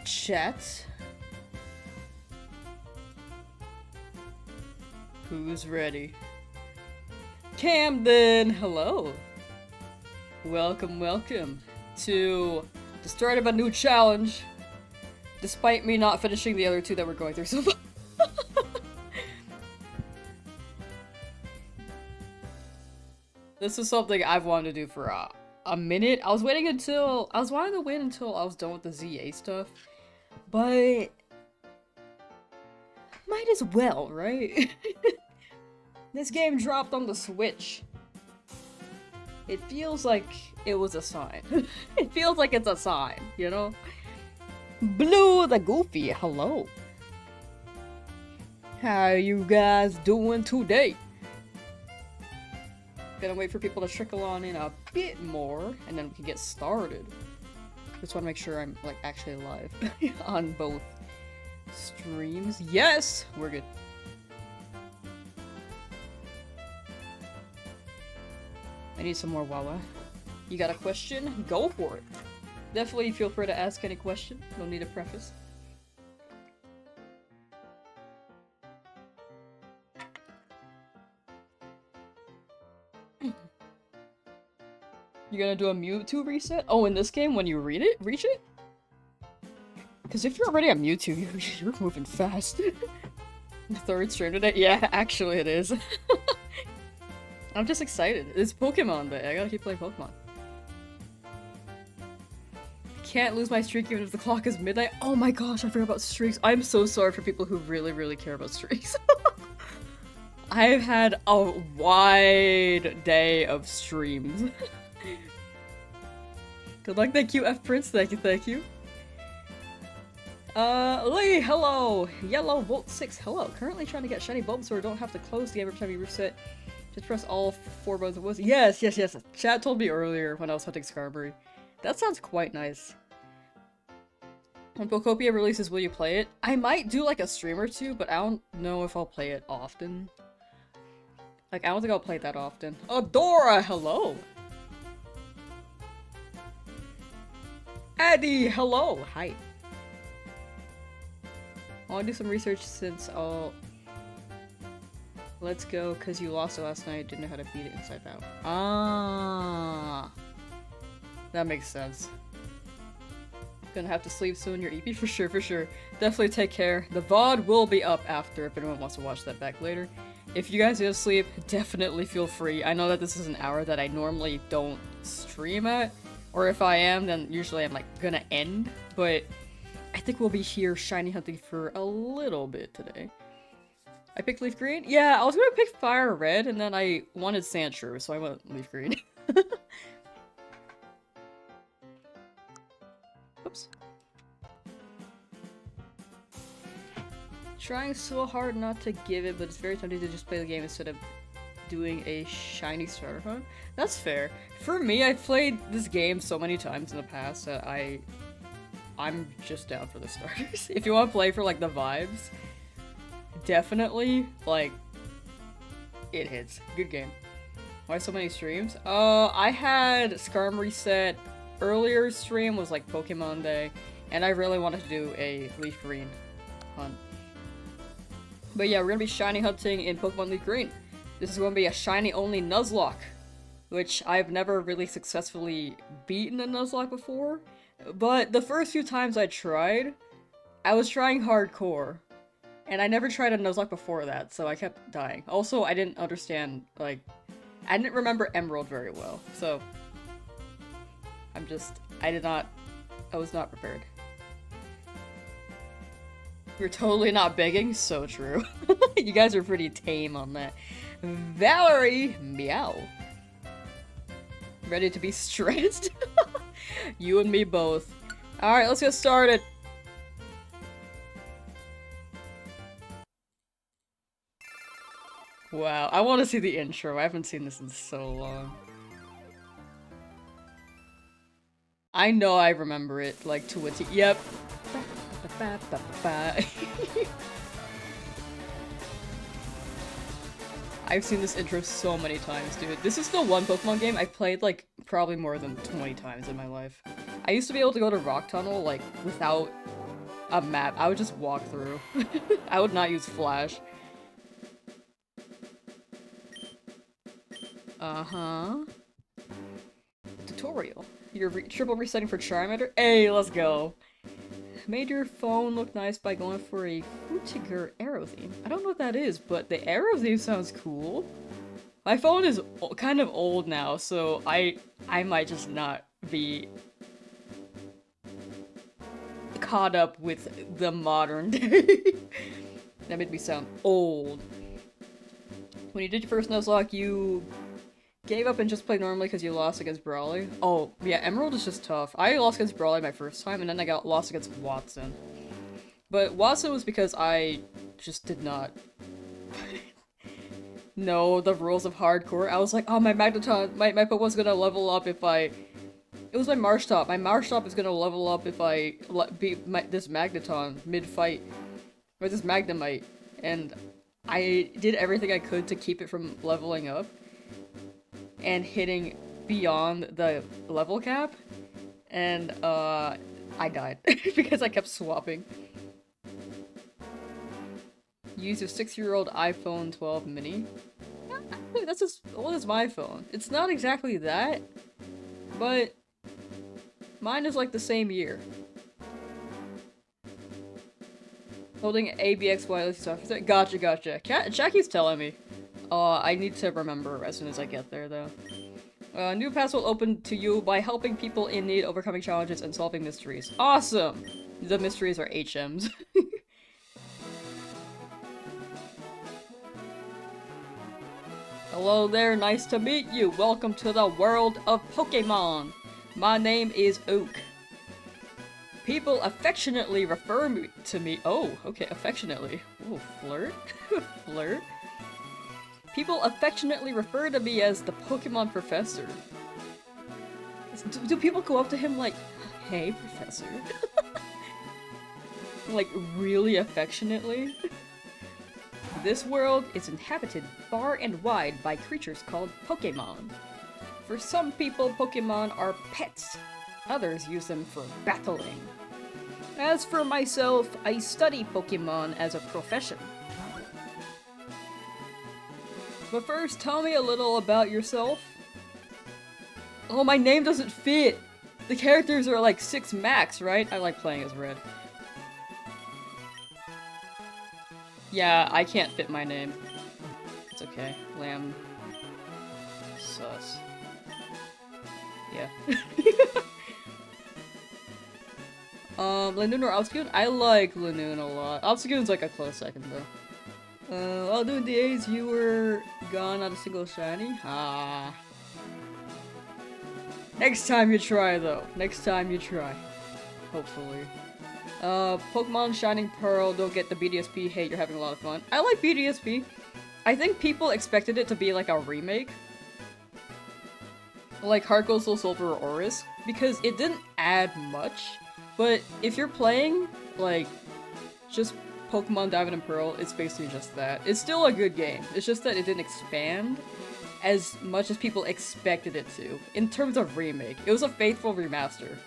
chat. Who's ready? Camden, hello. Welcome, welcome to the start of a new challenge. Despite me not finishing the other two that we're going through so far. This is something I've wanted to do for a minute. I was wanting to wait until I was done with the ZA stuff. But might as well, right? This game dropped on the Switch. It feels like it was a sign. It feels like it's a sign, you know? Blue the Goofy, hello. How you guys doing today? Gonna wait for people to trickle on in a bit more, and then we can get started. Just want to make sure I'm, like, actually live on both streams. Yes! We're good. I need some more Wawa. You got a question? Go for it. Definitely feel free to ask any question. No need a preface. You're gonna do a Mewtwo reset? Oh, in this game, when you reach it? Because if you're already on Mewtwo, you're moving fast. The third stream today? Yeah, actually it is. I'm just excited. It's Pokemon Day. I gotta keep playing Pokemon. I can't lose my streak even if the clock is midnight. Oh my gosh, I forgot about streaks. I'm so sorry for people who really, really care about streaks. I've had a wide day of streams. Good luck, thank you, F Prince, thank you. Lee, hello! Yellow Volt 6, hello. Currently trying to get shiny bulbs so I don't have to close the game every time you reset. Just press all 4 buttons at once. Yes. Chat told me earlier when I was hunting Scarberry. That sounds quite nice. When Pokopia releases, will you play it? I might do like a stream or two, but I don't know if I'll play it often. Like, I don't think I'll play it that often. Adora, hello! Eddie, hello! Hi. I want to do some research since let's go, cause you lost it last night, didn't know how to beat it inside out. Ah, that makes sense. Gonna have to sleep soon, your EP for sure. Definitely take care. The VOD will be up after if anyone wants to watch that back later. If you guys do sleep, definitely feel free. I know that this is an hour that I normally don't stream at, or if I am, then usually I'm like gonna end, but I think we'll be here shiny hunting for a little bit today. I picked leaf green? Yeah, I was gonna pick fire red, and then I wanted Sandshrew, so I went leaf green. Oops. Trying so hard not to give it, but it's very tempting to just play the game instead of doing a shiny starter hunt. That's fair. For me, I've played this game so many times in the past that I'm just down for the starters. If you want to play for, like, the vibes, definitely, like, it hits. Good game. Why so many streams? I had Scarm Reset. Earlier stream was, like, Pokemon Day, and I really wanted to do a Leaf Green hunt. But yeah, we're gonna be shiny hunting in Pokemon Leaf Green. This is gonna be a shiny-only Nuzlocke, which I've never really successfully beaten a Nuzlocke before. But the first few times I tried, I was trying hardcore, and I never tried a Nuzlocke before that, so I kept dying. Also, I didn't understand, like, I didn't remember Emerald very well, so I was not prepared. You're totally not begging? So true. You guys are pretty tame on that. Valerie, meow. Ready to be stressed? You and me both. Alright, let's get started. Wow, I want to see the intro. I haven't seen this in so long. I know I remember it, like, to a T. Yep. I've seen this intro so many times, dude. This is the one Pokemon game I've played, like, probably more than 20 times in my life. I used to be able to go to Rock Tunnel, like, without a map, I would just walk through. I would not use Flash. Uh-huh. Tutorial. You're triple resetting for Charmander? Hey, let's go! Made your phone look nice by going for a Frutiger arrow theme. I don't know what that is, but the arrow theme sounds cool. My phone is kind of old now, so I might just not be caught up with the modern day. That made me sound old. When you did your first Nuzlocke, you gave up and just played normally because you lost against Brawley? Oh, yeah, Emerald is just tough. I lost against Brawley my first time, and then I got lost against Watson. But Watson was because I just did not know the rules of hardcore. I was like, oh, my Magneton, my Pokemon's gonna level up if I... It was my Marshtomp. My Marshtomp is gonna level up if I beat this Magneton mid-fight. Or this Magnemite. And I did everything I could to keep it from leveling up and hitting beyond the level cap, and I died because I kept swapping. Use your 6-year-old iPhone 12 mini. That's as old as my phone. It's not exactly that, but mine is like the same year. Holding ABX wireless software. Gotcha, gotcha. Jackie's telling me. I need to remember as soon as I get there, though. New paths will open to you by helping people in need, overcoming challenges, and solving mysteries. Awesome! The mysteries are HMs. Hello there, nice to meet you. Welcome to the world of Pokemon. My name is Oak. People affectionately refer to me- oh, okay, affectionately. Ooh, flirt? Flirt? People affectionately refer to me as the Pokemon Professor. Do people go up to him like, hey, Professor? Like, really affectionately? This world is inhabited far and wide by creatures called Pokemon. For some people, Pokemon are pets. Others use them for battling. As for myself, I study Pokemon as a profession. But first, tell me a little about yourself. Oh, my name doesn't fit! The characters are like 6 max, right? I like playing as Red. Yeah, I can't fit my name. It's okay. Lamsauce. Yeah. Lanoon or Obstagoon? I like Lanoon a lot. Obstagoon's like a close second, though. All the days you were gone, not a single shiny? Ah. Next time you try, though. Next time you try. Hopefully. Pokemon Shining Pearl, don't get the BDSP. Hey, you're having a lot of fun. I like BDSP. I think people expected it to be like a remake. Like Heart Gold, Soul Silver, or Oris. Because it didn't add much. But if you're playing, like, just Pokemon Diamond and Pearl, it's basically just that. It's still a good game. It's just that it didn't expand as much as people expected it to. In terms of remake. It was a faithful remaster.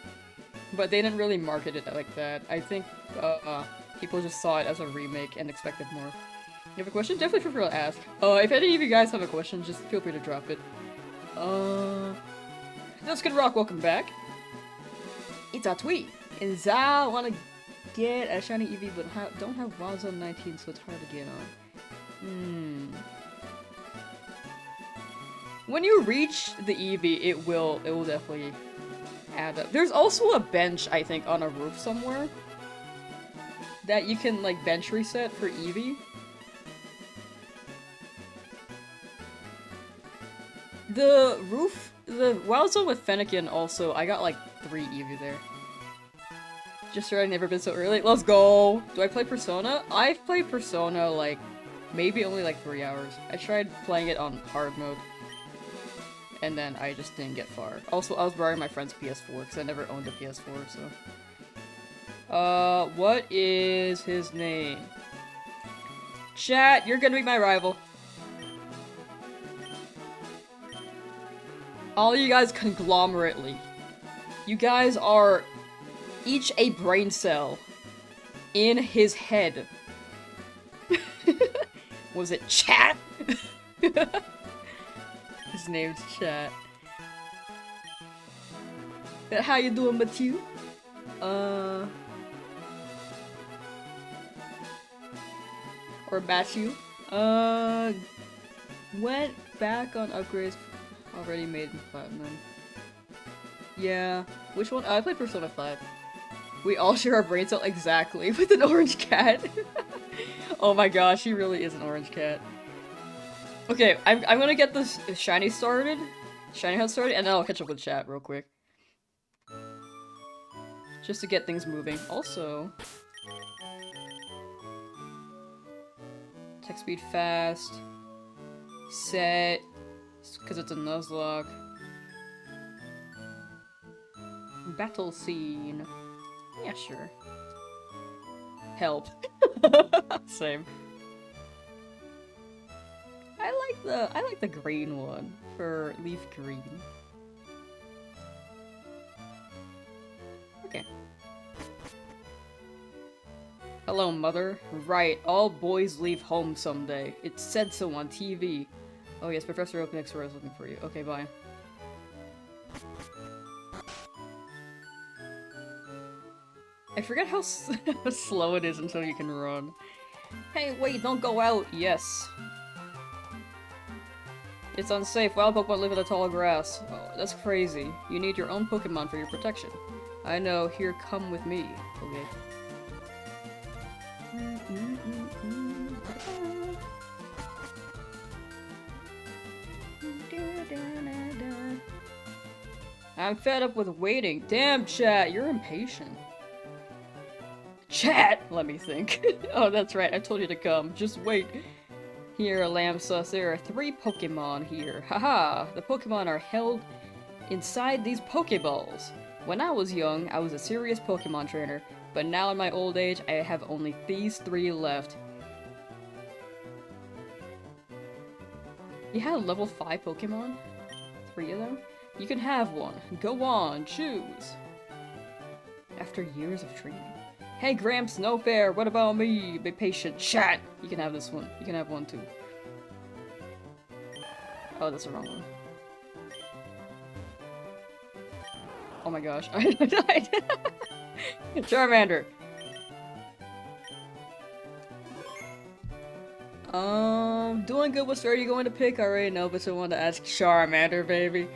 But they didn't really market it like that. I think, people just saw it as a remake and expected more. You have a question? Definitely feel free to ask. If any of you guys have a question, just feel free to drop it. That's Good Rock, welcome back. It's a tweet. And Za wanna get a shiny Eevee, but don't have VODS on 19, so it's hard to get on. When you reach the Eevee, it will definitely add up. There's also a bench, I think, on a roof somewhere that you can, like, bench reset for Eevee. The roof, the Wild Zone with Fennekin also, I got like 3 Eevee there. Just sure I've never been so early. Let's go! Do I play Persona? I've played Persona like, maybe only like 3 hours. I tried playing it on hard mode. And then I just didn't get far. Also, I was borrowing my friend's PS4 because I never owned a PS4, so. What is his name? Chat, you're gonna be my rival. All you guys conglomerately. You guys are each a brain cell. in his head. Was it Chat? His name's Chat. How you doing, Matthew? Or Matthew? Went back on upgrades already made in Platinum. Yeah. Which one? I played Persona 5. We all share our brain cell exactly with an orange cat. Oh my gosh, he really is an orange cat. Okay, I'm gonna get this shiny hunt started, and then I'll catch up with chat real quick. Just to get things moving. Also, text speed fast, set, because it's a Nuzlocke. Battle scene. Yeah, sure. Help. Same. I like the green one for leaf green. Okay. Hello, mother. Right, all boys leave home someday. It said so on TV. Oh yes, Professor Oak next door is looking for you. Okay, bye. I forget how slow it is until you can run. Hey, wait, don't go out! Yes. It's unsafe. Wild Pokemon live in the tall grass. Oh, that's crazy. You need your own Pokemon for your protection. I know. Here, come with me. Okay. I'm fed up with waiting. Damn, chat, you're impatient. Chat! Let me think. Oh, that's right. I told you to come. Just wait. Here, Lamsauce, there are 3 Pokemon here. Haha! The Pokemon are held inside these Pokeballs. When I was young, I was a serious Pokemon trainer, but now in my old age, I have only these 3 left. You had a level 5 Pokemon? 3 of them? You can have one. Go on, choose. After years of training. Hey Gramps, no fair, what about me? Be patient, chat! You can have this one. You can have one too. Oh, that's the wrong one. Oh my gosh, I died! Charmander! Doing good. What star are you going to pick? I already know, but I wanted to ask Charmander, baby.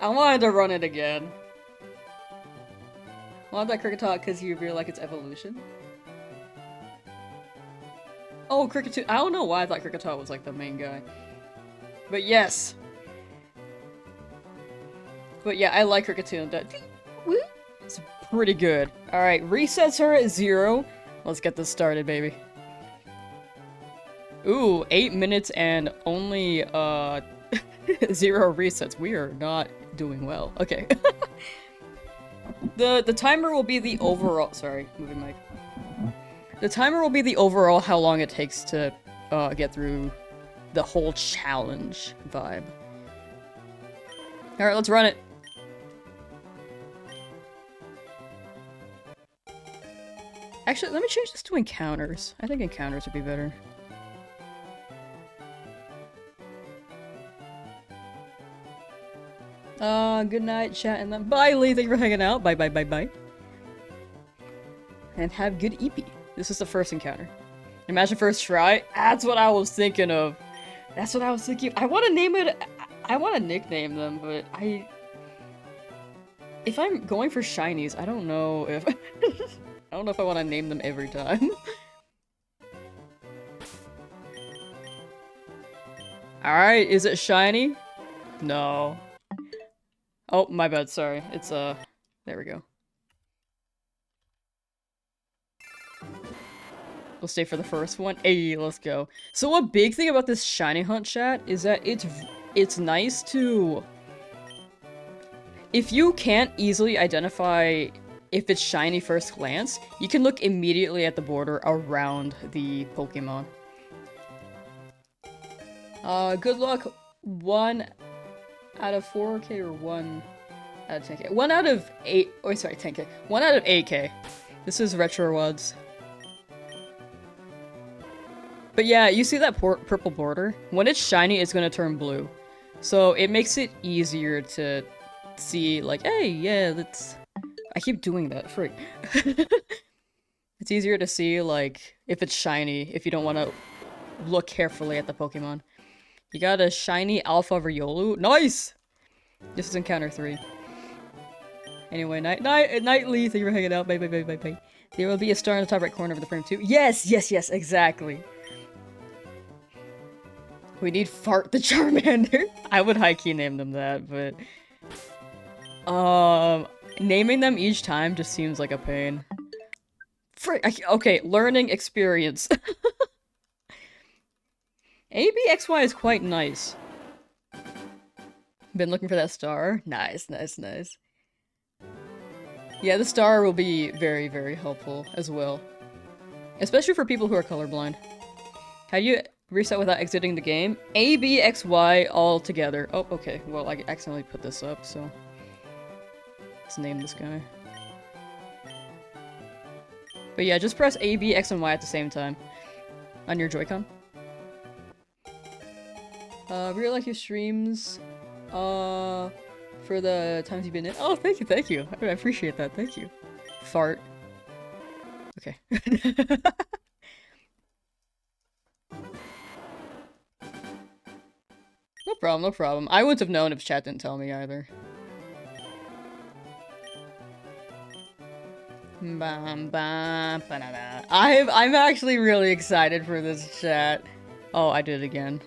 I wanted to run it again. I want that Kricketot because you really like its evolution. Oh, Kricketot. I don't know why I thought Kricketot was like the main guy. But yes. But yeah, I like Kricketot. It's pretty good. Alright, resets her at 0. Let's get this started, baby. Ooh, 8 minutes and only 0 resets. We are not doing well. Okay. The timer will be the overall— sorry, moving mic. The timer will be the overall how long it takes to get through the whole challenge vibe. Alright, let's run it. Actually, let me change this to encounters. I think encounters would be better. Good night, chat, and then bye, Lee. Thank you for hanging out. Bye, bye, bye, bye. And have good EP. This is the first encounter. Imagine first try. That's what I was thinking of. That's what I was thinking. I want to name it. I want to nickname them, but if I'm going for shinies, I don't know if I don't know if I want to name them every time. Alright, is it shiny? No. Oh, my bad, sorry. It's, there we go. We'll stay for the first one. Hey, let's go. So a big thing about this shiny hunt chat is that it's nice to— if you can't easily identify if it's shiny first glance, you can look immediately at the border around the Pokemon. Good luck. 1 out of 4K or 1 out of 10K? 1 out of 8— oh, sorry, 10K. 1 out of 8K. This is Retro VODS. But yeah, you see that purple border? When it's shiny, it's gonna turn blue. So it makes it easier to see, like, hey, yeah, let's... I keep doing that, freak. It's easier to see, like, if it's shiny, if you don't want to look carefully at the Pokemon. You got a shiny Alpha Riolu. Nice! This is encounter 3. Anyway, Nightly, thank you for hanging out. Bye, bye, bye, bye, bye. There will be a star in the top right corner of the frame too. Yes, yes, yes, exactly. We need Fart the Charmander. I would high-key name them that, but... naming them each time just seems like a pain. Okay, learning experience. ABXY is quite nice. Been looking for that star. Nice, nice, nice. Yeah, the star will be very, very helpful as well. Especially for people who are colorblind. How do you reset without exiting the game? A, B, X, Y all together. Oh, okay. Well, I accidentally put this up, so... Let's name this guy. But yeah, just press A, B, X, and Y at the same time. On your Joy-Con. Really like your streams. For the times you've been in. Oh, thank you, thank you. I appreciate that, thank you. Fart. Okay. No problem, no problem. I wouldn't have known if chat didn't tell me either. I'm actually really excited for this chat. Oh, I did it again.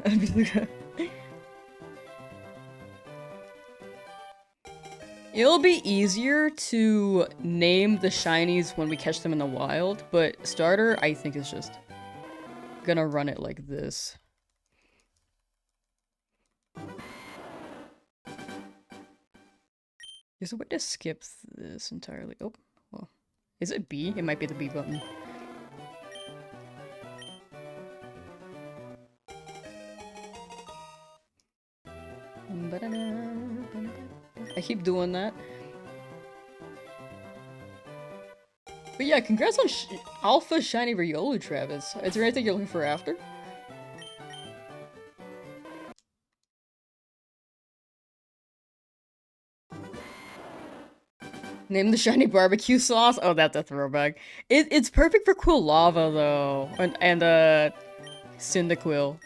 It'll be easier to name the shinies when we catch them in the wild, but starter, I think, is just gonna run it like this. There's a way to skip this entirely. Oh, well. Is it B? It might be the B button. I keep doing that. But yeah, congrats on Alpha Shiny Riolu, Travis. Is there anything you're looking for after? Name the shiny barbecue sauce? Oh, that's a throwback. It's perfect for cool lava, though. And Cyndaquil.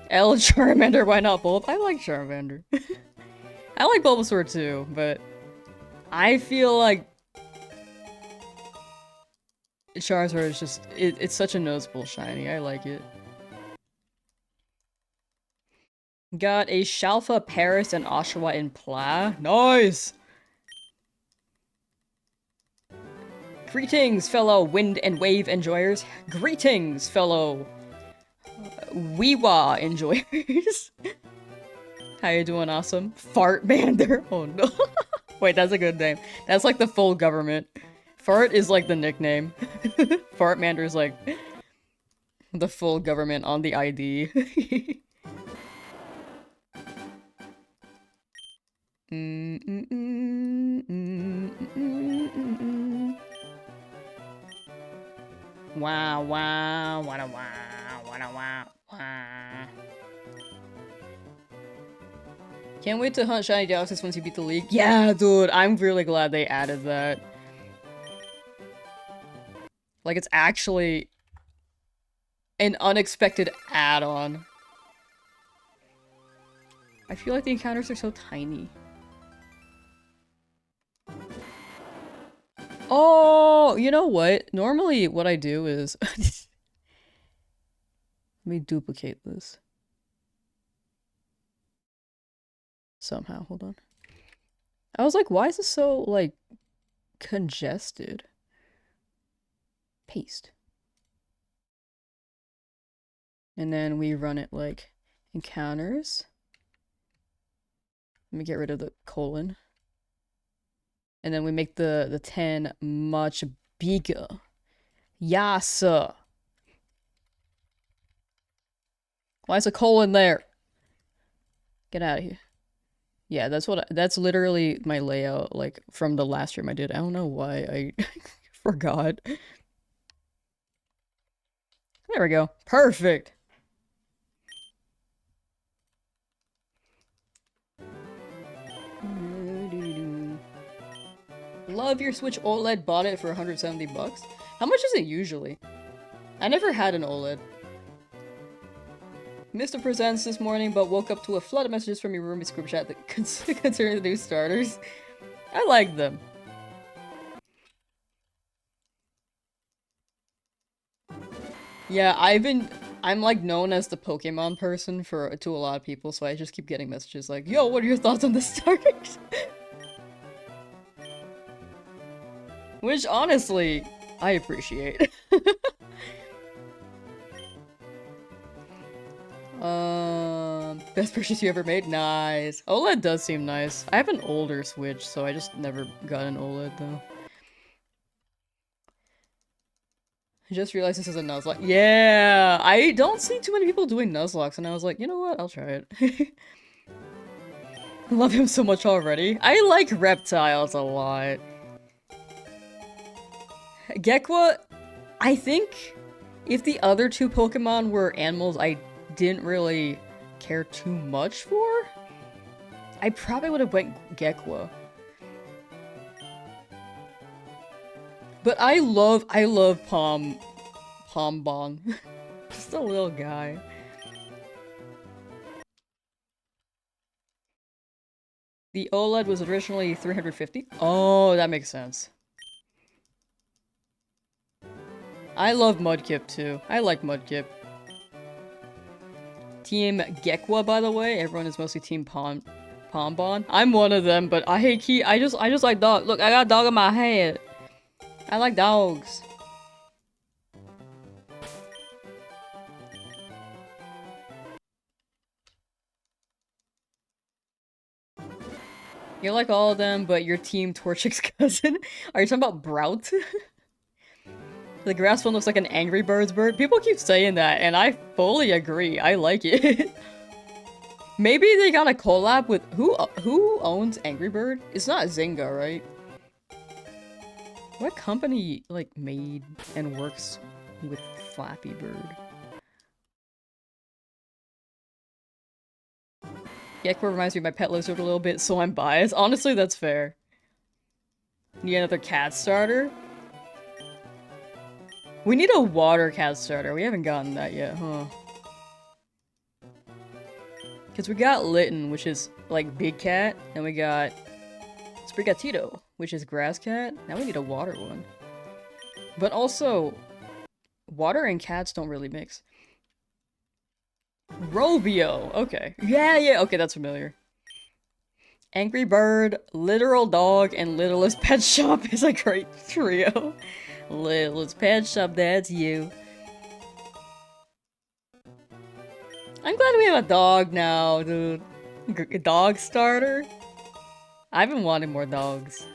L Charmander, why not Bulb? I like Charmander. I like Bulbasaur too, but I feel like Charizard is just, it's such a noticeable shiny. I like it. Got a Shalfa, Paris, and Oshawa in Pla. Nice! Greetings, fellow wind and wave enjoyers. Greetings, fellow Weewa enjoyers. How you doing? Awesome. Fartmander. Oh no. Wait, that's a good name. That's like the full government. Fart is like the nickname. Fartmander is like the full government on the ID. Wow, wow, wow, wow, wow, wow, wow. Can't wait to hunt shiny Deoxys once you beat the league. Yeah, dude, I'm really glad they added that. Like, it's actually an unexpected add-on. I feel like the encounters are so tiny. Oh, you know what? Normally what I do is... Let me duplicate this. Somehow, hold on. I was like, why is this so, like, congested? Paste. And then we run it like encounters. Let me get rid of the colon. And then we make the 10 much bigger. Yes, sir. Why is a colon there? Get out of here. Yeah, that's literally my layout, like, from the last stream I did. I don't know why I forgot. There we go. Perfect. Love your Switch OLED, bought it for 170 bucks. How much is it usually? I never had an OLED. Missed the presents this morning, but woke up to a flood of messages from your roommate's group chat that concerning the new starters. I like them. Yeah, I'm like known as the Pokemon person to a lot of people, so I just keep getting messages like, yo, what are your thoughts on the starters? Which, honestly, I appreciate. Best purchase you ever made? Nice. OLED does seem nice. I have an older Switch, so I just never got an OLED, though. I just realized this is a Nuzlocke. Yeah! I don't see too many people doing Nuzlocks, and I was like, you know what? I'll try it. Love him so much already. I like reptiles a lot. Gekwa, I think if the other two Pokemon were animals I didn't really care too much for, I probably would have went Gekwa. But I love Pombon. Just a little guy. The OLED was originally 350. Oh, that makes sense. I love Mudkip too. I like Mudkip. Team Gekwa, by the way. Everyone is mostly Team Pombon. I'm one of them, but I hate I just like dog. Look, I got a dog in my head. I like dogs. You're like all of them, but you're Team Torchic's cousin. Are you talking about Brout? The grass one looks like an Angry Birds bird. People keep saying that, and I fully agree. I like it. Maybe they got a collab with who owns Angry Bird? It's not Zynga, right? What company like made and works with Flappy Bird? Gekko reminds me of my pet lizard a little bit, so I'm biased. Honestly, that's fair. Need another cat starter? We need a water cat starter. We haven't gotten that yet, huh? Because we got Litten, which is like big cat, and we got Sprigatito, which is grass cat. Now we need a water one. But also, water and cats don't really mix. Robio! Okay. Yeah, okay, that's familiar. Angry Bird, Literal Dog, and Littlest Pet Shop is a great trio. Littlest Pet Shop, that's you. I'm glad we have a dog now, dude. A dog starter? I've been wanting more dogs.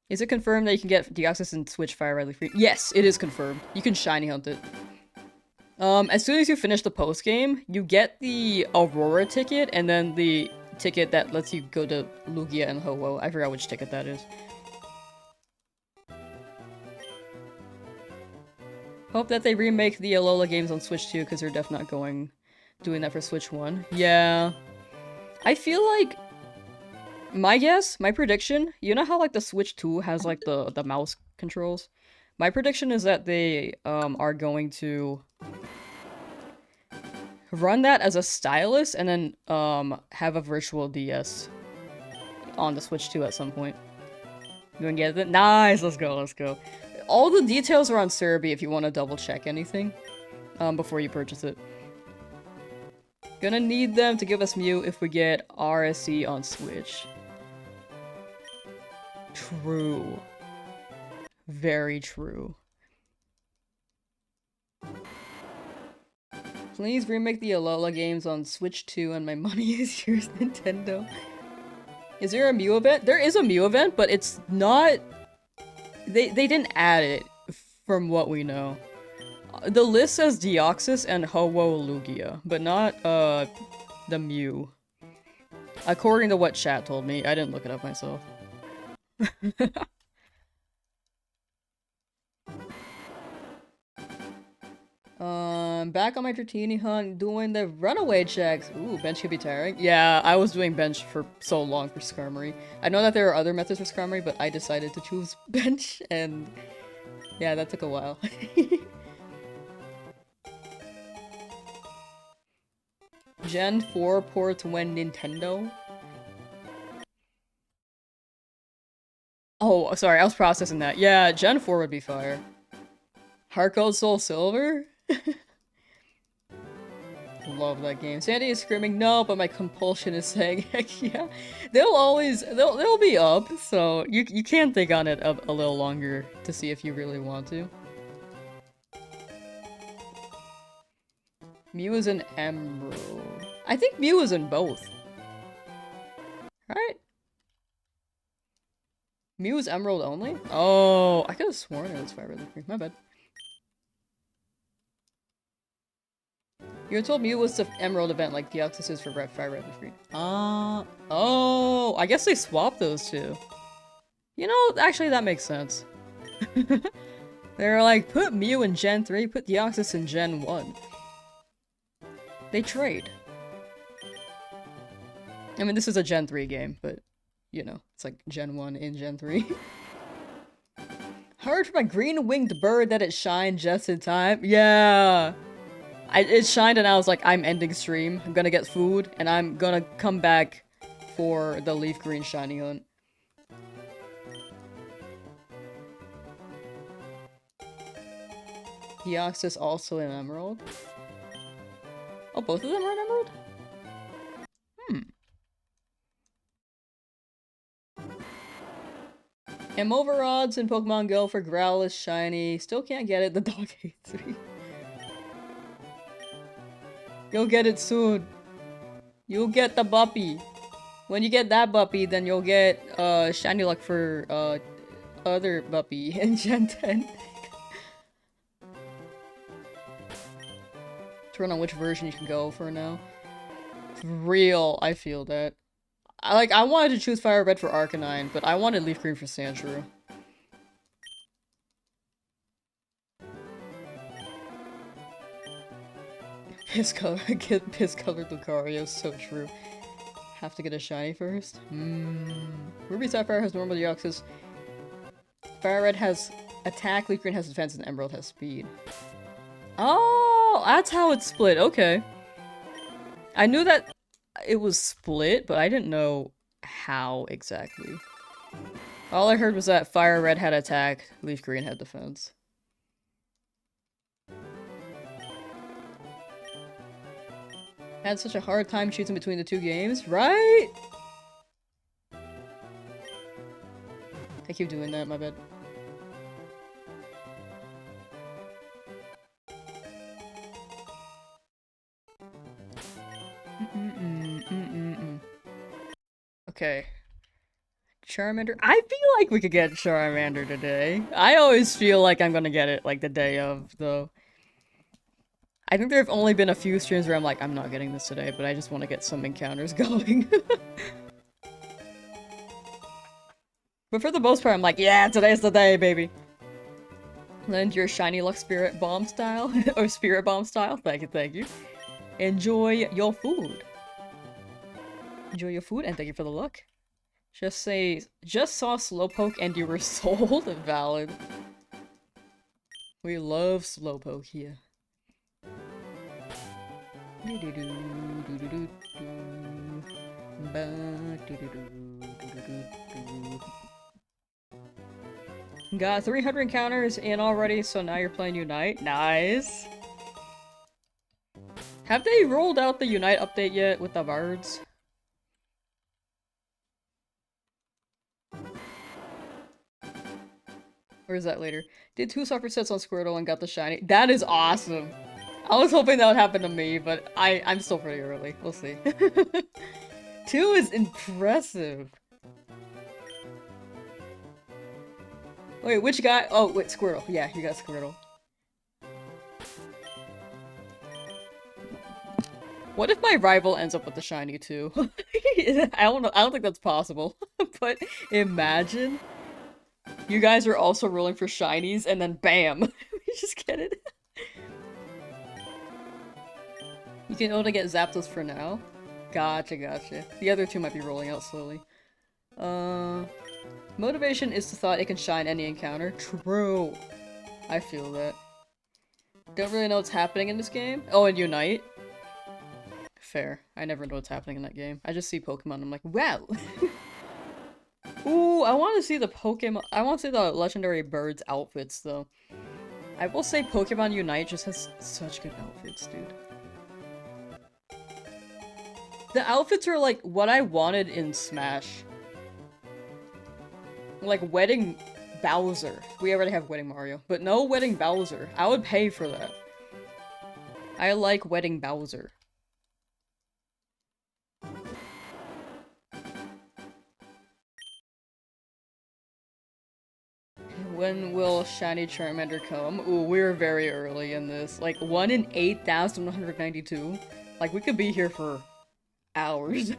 Is it confirmed that you can get Deoxys and Switch Fire Red free? Yes, it is confirmed. You can shiny hunt it. As soon as you finish the post game, you get the Aurora ticket and then the ticket that lets you go to Lugia and Ho-Oh. I forgot which ticket that is. Hope that they remake the Alola games on Switch 2 because they're definitely not doing that for Switch 1. Yeah. I feel like my guess, my prediction, you know how like the Switch 2 has like the mouse controls? My prediction is that they are going to run that as a stylus and then have a virtual DS on the Switch 2 at some point. You wanna get it? Nice, let's go, let's go. All the details are on Cerebi if you want to double check anything before you purchase it. Gonna need them to give us Mew if we get RSE on Switch. True. Very true. Please remake the Alola games on Switch 2 and my money is yours, Nintendo. Is there a Mew event? There is a Mew event, but it's not... They didn't add it, from what we know. The list says Deoxys and Ho-Oh Lugia, but not, the Mew. According to what chat told me, I didn't look it up myself. I'm back on my Dratini hunt doing the runaway checks. Ooh, bench could be tiring. Yeah, I was doing bench for so long for Skarmory. I know that there are other methods for Skarmory, but I decided to choose bench, and yeah, that took a while. Gen 4 ports when Nintendo? Oh, sorry, I was processing that. Yeah, Gen 4 would be fire. Heart Gold Soul Silver? Love that game. Sandy is screaming no, but my compulsion is saying heck yeah. They'll be up, so you can think on it a little longer to see if you really want to. Mew is an Emerald. I think Mew is in both. Right? Mew is Emerald only? Oh, I could have sworn it was Fire Red Leaf. My bad. You were told Mew was the Emerald event like Deoxys is for Fire Red Leaf Green. Oh, I guess they swapped those two. You know, actually that makes sense. They're like, put Mew in Gen 3, put Deoxys in Gen 1. They trade. I mean, this is a Gen 3 game, but, you know, it's like Gen 1 in Gen 3. Heard from a green-winged bird that it shined just in time. Yeah! It shined and I was like, I'm ending stream, I'm gonna get food, and I'm gonna come back for the leaf green shiny hunt. Deoxys also an emerald? Oh, both of them are an emerald? I'm over odds in Pokemon Go for Growlithe shiny. Still can't get it, the dog hates me. You'll get it soon. You'll get the Buppy. When you get that Buppy, then you'll get shiny luck for other Buppy in Gen 10. Turn on which version you can go for now. For real, I feel that. I wanted to choose Fire Red for Arcanine, but I wanted Leaf Green for Sandshrew. Piss-colored Lucario, so true. Have to get a shiny first? Ruby Sapphire has normal Deoxys. Fire Red has attack, Leaf Green has defense, and Emerald has speed. Oh, that's how it's split, okay. I knew that it was split, but I didn't know how exactly. All I heard was that Fire Red had attack, Leaf Green had defense. Had such a hard time choosing between the two games, right? I keep doing that, my bad. Okay. Charmander. I feel like we could get Charmander today. I always feel like I'm gonna get it like the day of, though. I think there have only been a few streams where I'm like, I'm not getting this today, but I just want to get some encounters going. But for the most part, I'm like, yeah, today's the day, baby. Lend your shiny luck spirit bomb style, or spirit bomb style. Thank you, thank you. Enjoy your food. Enjoy your food, and thank you for the luck. Just say, just saw Slowpoke and you were sold. Valid. We love Slowpoke here. Got 300 encounters in already, so now you're playing Unite. Nice. Have they rolled out the Unite update yet with the birds? Or is that later? Did 2 suffer sets on Squirtle and got the shiny. That is awesome. I was hoping that would happen to me, but I'm still pretty early. We'll see. 2 is impressive. Wait, which guy? Oh, wait, Squirtle. Yeah, you got Squirtle. What if my rival ends up with the shiny too? I don't know. I don't think that's possible. But imagine you guys are also rolling for shinies, and then bam, we just get it. You can only get Zapdos for now. Gotcha, gotcha. The other two might be rolling out slowly. Motivation is the thought it can shine any encounter. True. I feel that. Don't really know what's happening in this game. Oh, and Unite? Fair. I never know what's happening in that game. I just see Pokemon and I'm like, wow! Ooh, I want to see the Pokemon- I want to see the legendary birds outfits, though. I will say Pokemon Unite just has such good outfits, dude. The outfits are like what I wanted in Smash. Like Wedding Bowser. We already have Wedding Mario, but no Wedding Bowser. I would pay for that. I like Wedding Bowser. When will Shiny Charmander come? Ooh, we're very early in this. Like, 1 in 8,192? Like, we could be here for hours.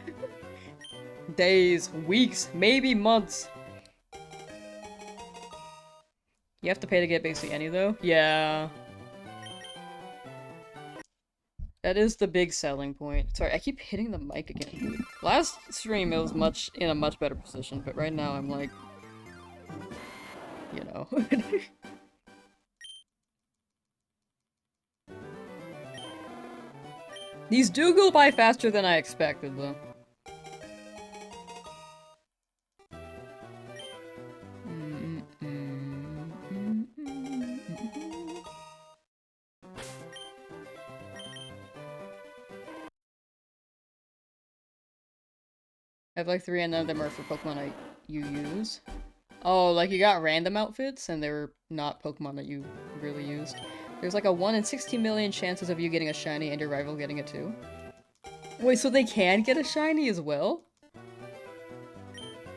Days, weeks, maybe months. You have to pay to get basically any, though? Yeah. That is the big selling point. Sorry, I keep hitting the mic again. Last stream, it was in a much better position, but right now I'm like... You know. These do go by faster than I expected, though. I have like 3 and none of them are for Pokemon you use. Oh, like you got random outfits and they were not Pokemon that you really used. There's like a 1 in 60 million chances of you getting a shiny and your rival getting it too. Wait, so they can get a shiny as well?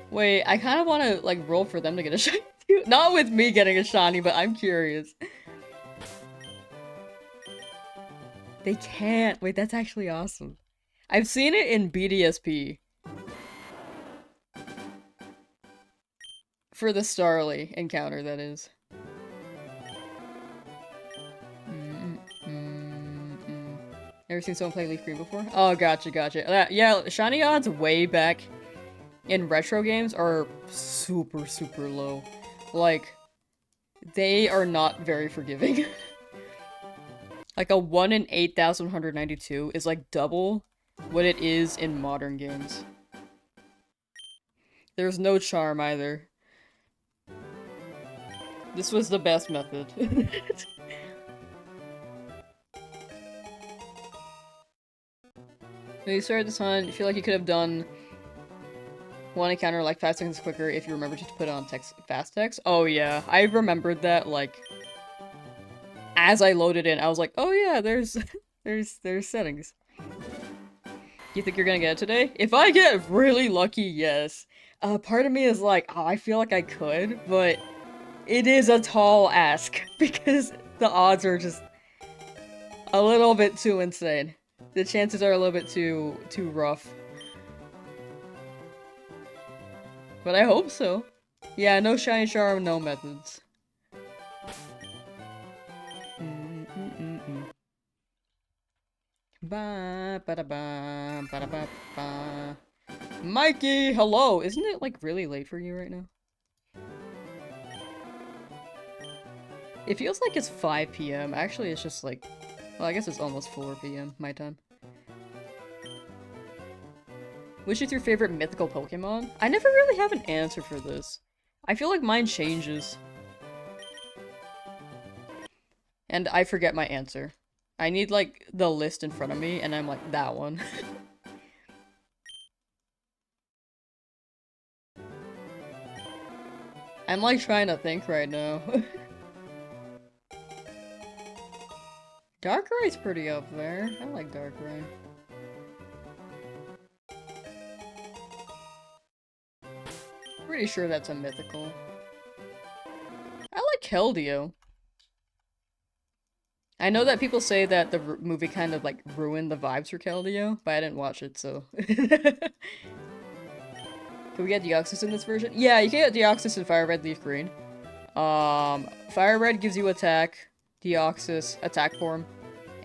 Wait, I kind of want to like roll for them to get a shiny too. Not with me getting a shiny, but I'm curious. They can't. Wait, that's actually awesome. I've seen it in BDSP. For the Starly encounter, that is. Ever seen someone play Leaf Green before? Oh, gotcha, gotcha. Yeah, shiny odds way back in retro games are super, super low. Like, they are not very forgiving. Like, a 1 in 8,192 is like double what it is in modern games. There's no charm either. This was the best method. When you started this hunt, you feel like you could have done one encounter like 5 seconds quicker if you remembered to put it on fast text. Oh yeah, I remembered that like as I loaded in, I was like, oh yeah, there's there's settings. You think you're gonna get it today? If I get really lucky, yes. Part of me is like, oh, I feel like I could, but it is a tall ask because the odds are just a little bit too insane. The chances are a little bit too rough. But I hope so. Yeah, no shiny charm, no methods. Ba ba da ba ba da ba ba. Mikey, hello! Isn't it like really late for you right now? It feels like it's 5 p.m. Actually, it's just like... Well, I guess it's almost 4 p.m. my time. Which is your favorite mythical Pokemon? I never really have an answer for this. I feel like mine changes. And I forget my answer. I need, like, the list in front of me, and I'm like, that one. I'm, like, trying to think right now. Darkrai's pretty up there. I like Darkrai. Pretty sure that's a mythical. I like Keldeo. I know that people say that the movie kind of like ruined the vibes for Keldeo, but I didn't watch it, so. Can we get Deoxys in this version? Yeah, you can get Deoxys in Fire Red, Leaf Green. Fire Red gives you attack, Deoxys, attack form.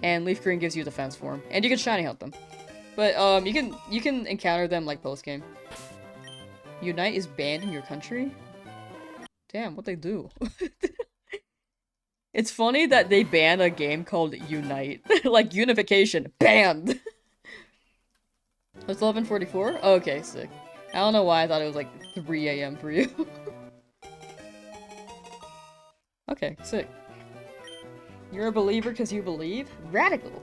And Leaf Green gives you defense form. And you can shiny hunt them. But you can encounter them like post game. Unite is banned in your country? Damn, what they do? It's funny that they banned a game called Unite. Like Unification. Banned! It's 11:44? Okay, sick. I don't know why I thought it was like 3 AM for you. Okay, sick. You're a believer because you believe? Radical!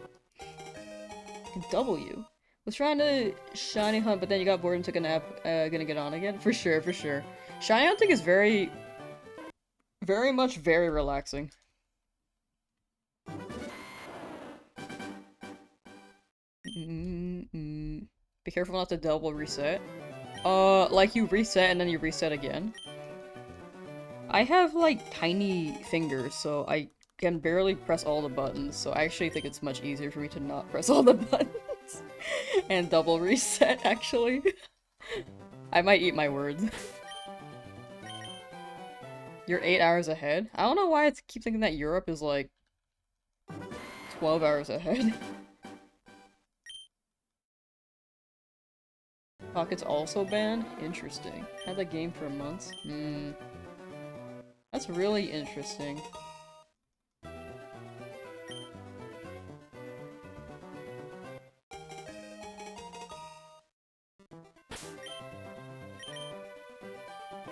W. Was trying to shiny hunt, but then you got bored and took a nap. Gonna get on again? For sure, for sure. Shiny hunting is very relaxing. Be careful not to double reset. Like you reset and then you reset again. I have like tiny fingers, so I can barely press all the buttons, so I actually think it's much easier for me to not press all the buttons. And double reset, actually. I might eat my words. You're 8 hours ahead? I don't know why I keep thinking that Europe is like 12 hours ahead. Pocket's also banned? Interesting. Had that game for months? That's really interesting.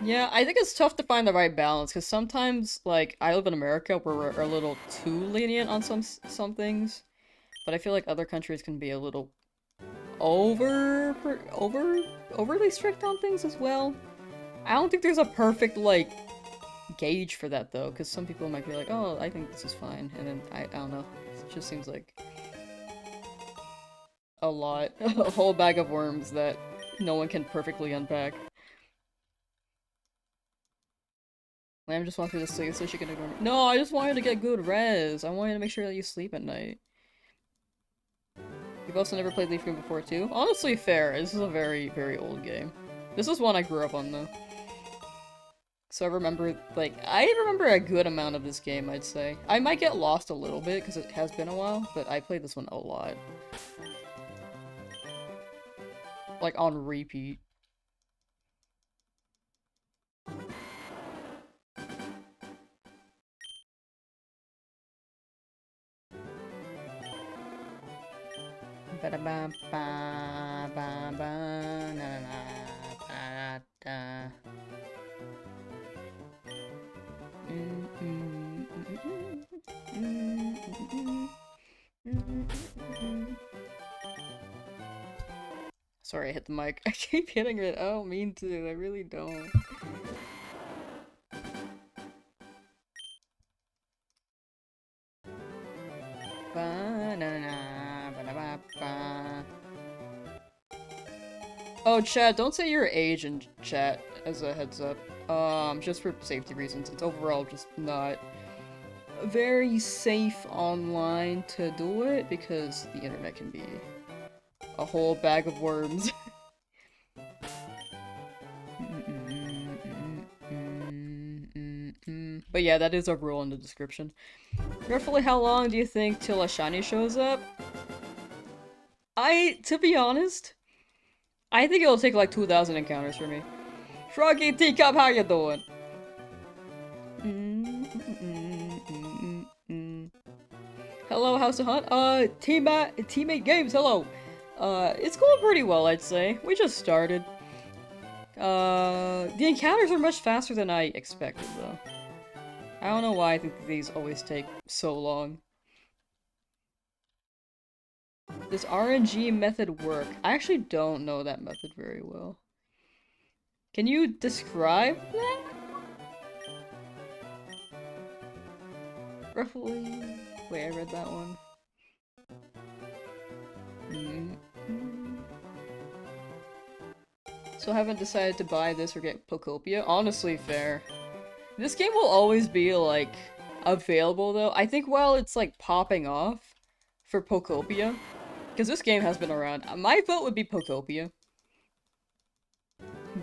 Yeah, I think it's tough to find the right balance, because sometimes, like, I live in America where we're a little too lenient on some things, but I feel like other countries can be a little overly strict on things as well. I don't think there's a perfect, like, gauge for that, though, because some people might be like, oh, I think this is fine, and then, I don't know, it just seems like a lot. A whole bag of worms that no one can perfectly unpack. Lamb just wants me to sleep so she can ignore me. No, I just wanted to get good res. I wanted to make sure that you sleep at night. You've also never played Leaf Green before, too? Honestly, fair. This is a very, very old game. This is one I grew up on, though. So I remember, like, I remember a good amount of this game, I'd say. I might get lost a little bit, because it has been a while, but I played this one a lot. Like, on repeat. Sorry, I hit the mic. I keep hitting it. I don't mean to. I really don't. Oh, chat, don't say your age in chat as a heads up. Just for safety reasons. It's overall just not very safe online to do it because the internet can be a whole bag of worms. But yeah, that is a rule in the description. Roughly how long do you think till a shiny shows up? To be honest, I think it'll take like 2,000 encounters for me. Froggy Teacup, how you doing? Hello, House of Hunt. Teammate Games, hello. It's going pretty well, I'd say. We just started. The encounters are much faster than I expected, though. I don't know why I think these always take so long. Does RNG method work? I actually don't know that method very well. Can you describe that? Roughly... Wait, I read that one. So I haven't decided to buy this or get Pokopia? Honestly, fair. This game will always be, like, available, though. I think while it's, like, popping off for Pokopia, because this game has been around, my vote would be Pokopia.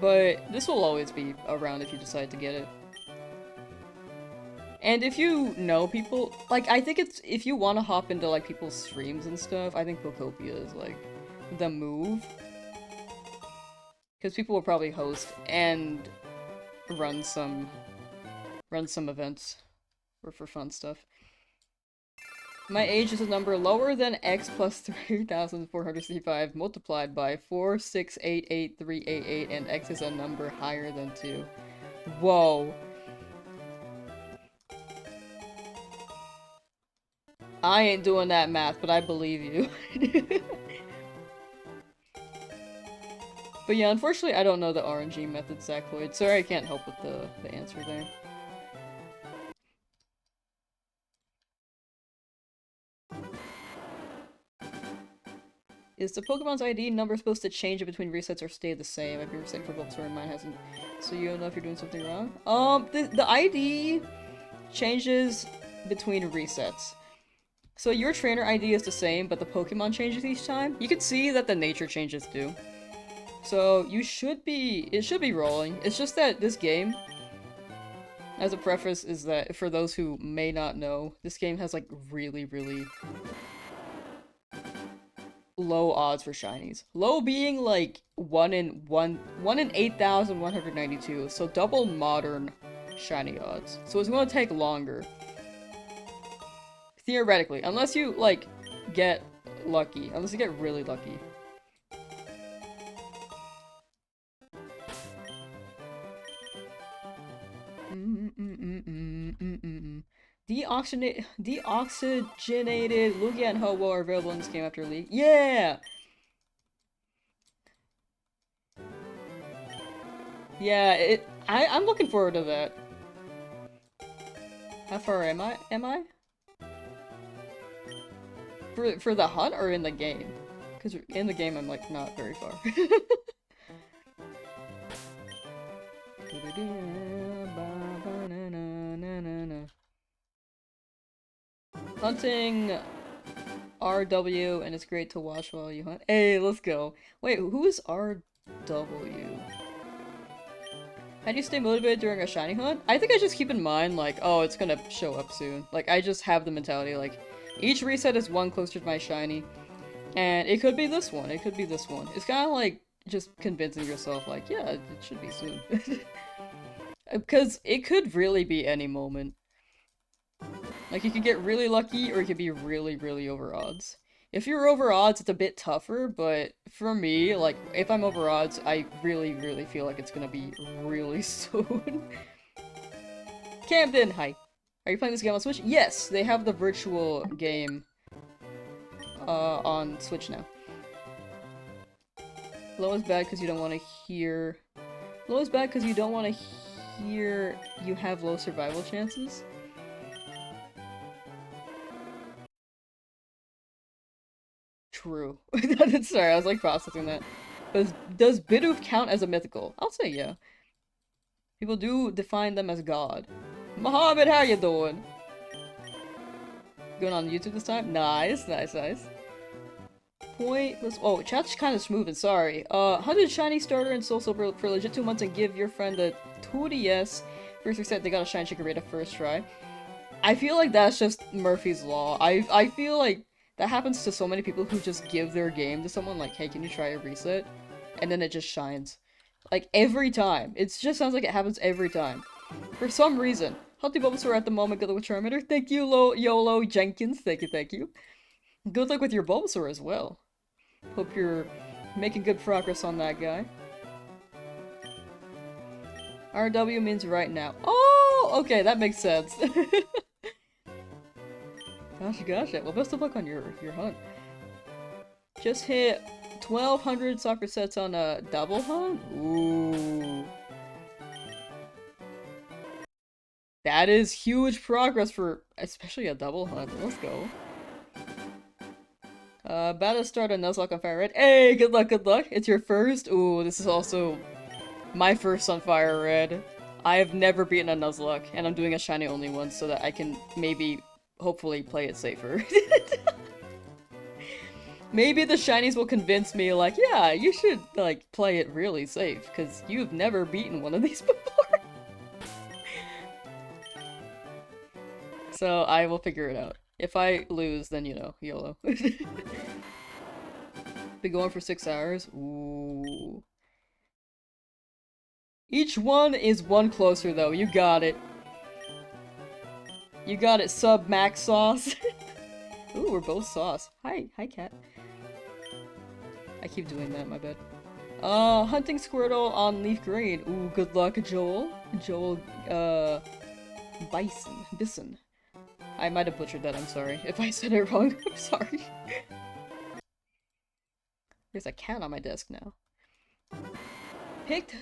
But this will always be around if you decide to get it. And if you know people, like, I think it's, if you want to hop into, like, people's streams and stuff, I think Pokopia is, like, the move. Because people will probably host and run some events for fun stuff. My age is a number lower than x plus 3,465 multiplied by 4688388, and x is a number higher than 2. Whoa. I ain't doing that math, but I believe you. But yeah, unfortunately I don't know the RNG method, Zacloid. Sorry I can't help with the answer there. Is the Pokemon's ID number supposed to change it between resets or stay the same? I've been resetting for Bulbasaur and mine hasn't. So you don't know if you're doing something wrong? The ID changes between resets. So your trainer ID is the same, but the Pokemon changes each time. You can see that the nature changes too. So you should be, it should be rolling. It's just that this game, as a preface, is that for those who may not know, this game has like really, really low odds for shinies. Low being like 1 in 8,192, so double modern shiny odds. So it's gonna take longer. Theoretically, unless you like get lucky. Unless you get really lucky. Deoxygenated Lugia and Ho-Oh are available in this game after leak. Yeah! Yeah, I'm looking forward to that. How far am I? For the hunt or in the game? Because in the game I'm like not very far. Hunting RW, and it's great to watch while you hunt. Hey, let's go. Wait, who is RW? How do you stay motivated during a shiny hunt? I think I just keep in mind, like, oh, it's gonna show up soon. Like, I just have the mentality, like, each reset is one closer to my shiny. And it could be this one, it could be this one. It's kind of like just convincing yourself, like, yeah, it should be soon. Because it could really be any moment. Like, you could get really lucky, or you could be really, really over odds. If you're over odds, it's a bit tougher, but for me, like, if I'm over odds, I really, really feel like it's gonna be really soon. Camden, hi. Are you playing this game on Switch? Yes, they have the virtual game on Switch now. Low is bad because you don't want to hear... Low is bad because you don't want to hear you have low survival chances. True. Sorry, I was like processing that. But does Bidoof count as a mythical? I'll say yeah. People do define them as God. Mohammed, how you doing? Going on YouTube this time? Nice, nice, nice. Pointless. Oh, chat's kind of smooth and sorry. 100 shiny starter and soul silver for legit 2 months and give your friend a 2DS. First reset, they got a shiny Chikorita first try. I feel like that's just Murphy's Law. I feel like that happens to so many people who just give their game to someone like, hey, can you try a reset? And then it just shines. Like, every time. It just sounds like it happens every time. For some reason. Healthy Bulbasaur at the moment, good luck with Charmander. Thank you, YOLO Jenkins. Thank you, thank you. Good luck with your Bulbasaur as well. Hope you're making good progress on that guy. RW means right now. Oh, okay, that makes sense. Gotcha. Well, best of luck on your hunt. Just hit 1,200 soccer sets on a double hunt? Ooh. That is huge progress for especially a double hunt. Let's go. About to start a Nuzlocke on Fire Red. Hey, good luck, good luck. It's your first? Ooh, this is also my first on Fire Red. I have never beaten a Nuzlocke, and I'm doing a shiny only one so that I can maybe, hopefully, play it safer. Maybe the shinies will convince me, like, yeah, you should, like, play it really safe, because you've never beaten one of these before. So I will figure it out. If I lose, then you know, YOLO. Been going for 6 hours. Ooh. Each one is one closer though. You got it. You got it, sub max sauce. Ooh, we're both sauce. Hi, cat. I keep doing that, my bad. Hunting Squirtle on Leaf Green. Ooh, good luck, Joel. Joel, Bison. I might have butchered that, I'm sorry. If I said it wrong, I'm sorry. There's a cat on my desk now.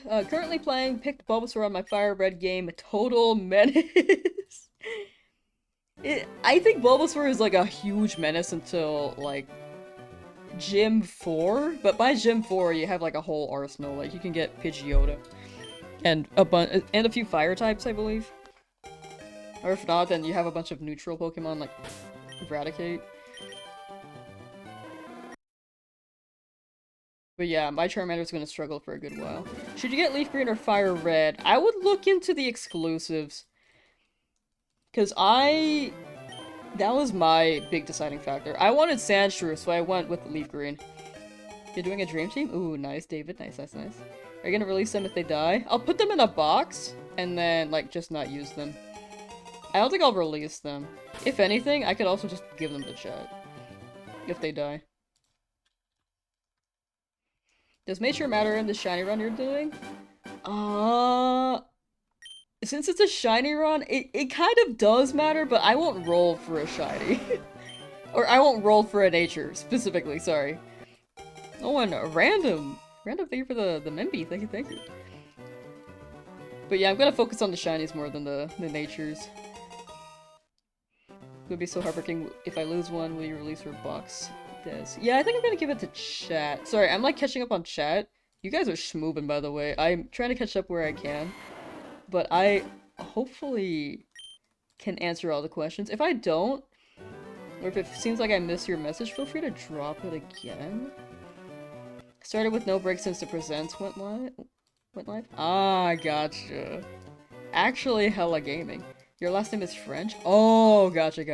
Currently playing, picked Bulbasaur on my Fire Red game, Total Menace. I think Bulbasaur is like a huge menace until, like, Gym 4, but by Gym 4 you have like a whole arsenal. Like you can get Pidgeotto and a few fire types, I believe. Or if not, then you have a bunch of neutral Pokemon like Eradicate. But yeah, my Charmander's gonna struggle for a good while. Should you get Leaf Green or Fire Red? I would look into the exclusives. Cause that was my big deciding factor. I wanted Sandshrew, so I went with Leaf Green. You're doing a dream team? Ooh, nice, David. Nice. Are you gonna release them if they die? I'll put them in a box, and then, like, just not use them. I don't think I'll release them. If anything, I could also just give them to chat. If they die. Does Nature matter in the shiny run you're doing? Since it's a shiny run, it kind of does matter, but I won't roll for a shiny. Or I won't roll for a nature, specifically, sorry. Oh, and random. Random, thank you for the Memby, thank you. But yeah, I'm gonna focus on the shinies more than the natures. It would be so heartbreaking if I lose one. Will you release her box? Des. Yeah, I think I'm gonna give it to chat. Sorry, I'm like catching up on chat. You guys are schmoovin', by the way. I'm trying to catch up where I can. But I hopefully can answer all the questions. If I don't, or if it seems like I miss your message, feel free to drop it again. Started with no break since the presents went live? Ah, gotcha. Actually, hella gaming. Your last name is French? Oh, gotcha.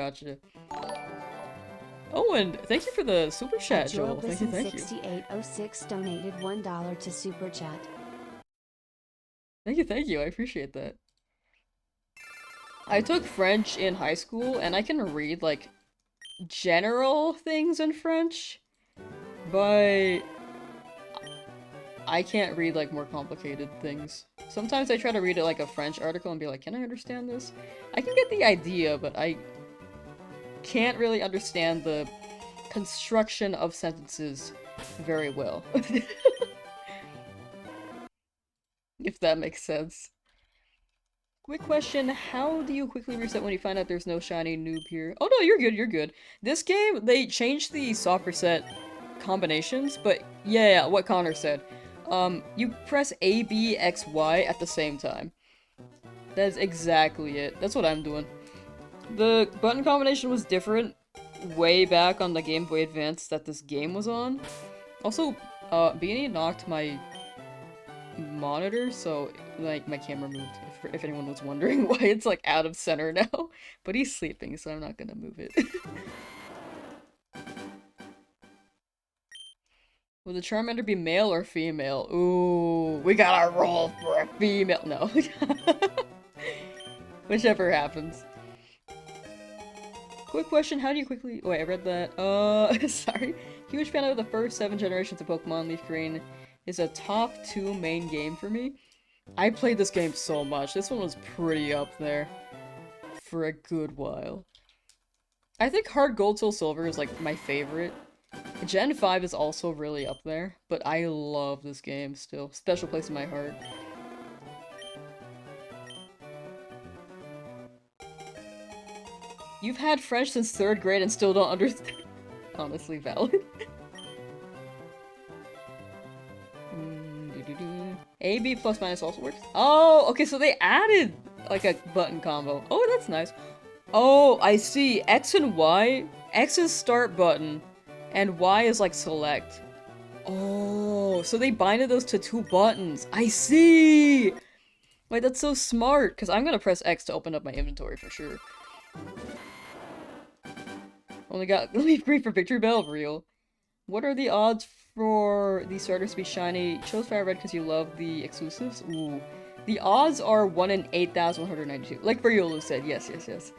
Oh, and thank you for the super chat, Joel. Thank you. 6806 donated $1 to super chat. Thank you. I appreciate that. I took French in high school, and I can read, like, general things in French, but I can't read, like, more complicated things. Sometimes I try to read it like a French article and be like, can I understand this? I can get the idea, but I can't really understand the construction of sentences very well. If that makes sense. Quick question, how do you quickly reset when you find out there's no shiny noob here? Oh no, you're good. This game, they changed the soft reset combinations, but yeah, what Connor said. You press A, B, X, Y at the same time. That's exactly it. That's what I'm doing. The button combination was different way back on the Game Boy Advance that this game was on. Also, Beanie knocked my monitor, so, like, my camera moved, if anyone was wondering why it's, like, out of center now. But he's sleeping, so I'm not gonna move it. Will the Charmander be male or female? Ooh, we gotta roll for a female. No. Whichever happens. Quick question, how do you quickly- wait, I read that. Sorry. Huge fan of the first 7 generations of Pokemon. Leaf Green is a top 2 main game for me. I played this game so much. This one was pretty up there for a good while. I think Hard Gold Soul Silver is like my favorite. Gen 5 is also really up there, but I love this game still. Special place in my heart. You've had French since 3rd grade and still don't understand. Honestly valid. A, B plus minus also works? Oh, okay, so they added like a button combo. Oh, that's nice. Oh, I see. X and Y. X is start button, and Y is like select. Oh, so they binded those to 2 buttons. I see! Wait, that's so smart, because I'm gonna press X to open up my inventory for sure. Only got Leaf Green for Victory Bell, real. What are the odds for the starters to be shiny? Chose Fire Red because you love the exclusives? Ooh. The odds are 1 in 8,192. Like Briolu said, yes, yes, yes.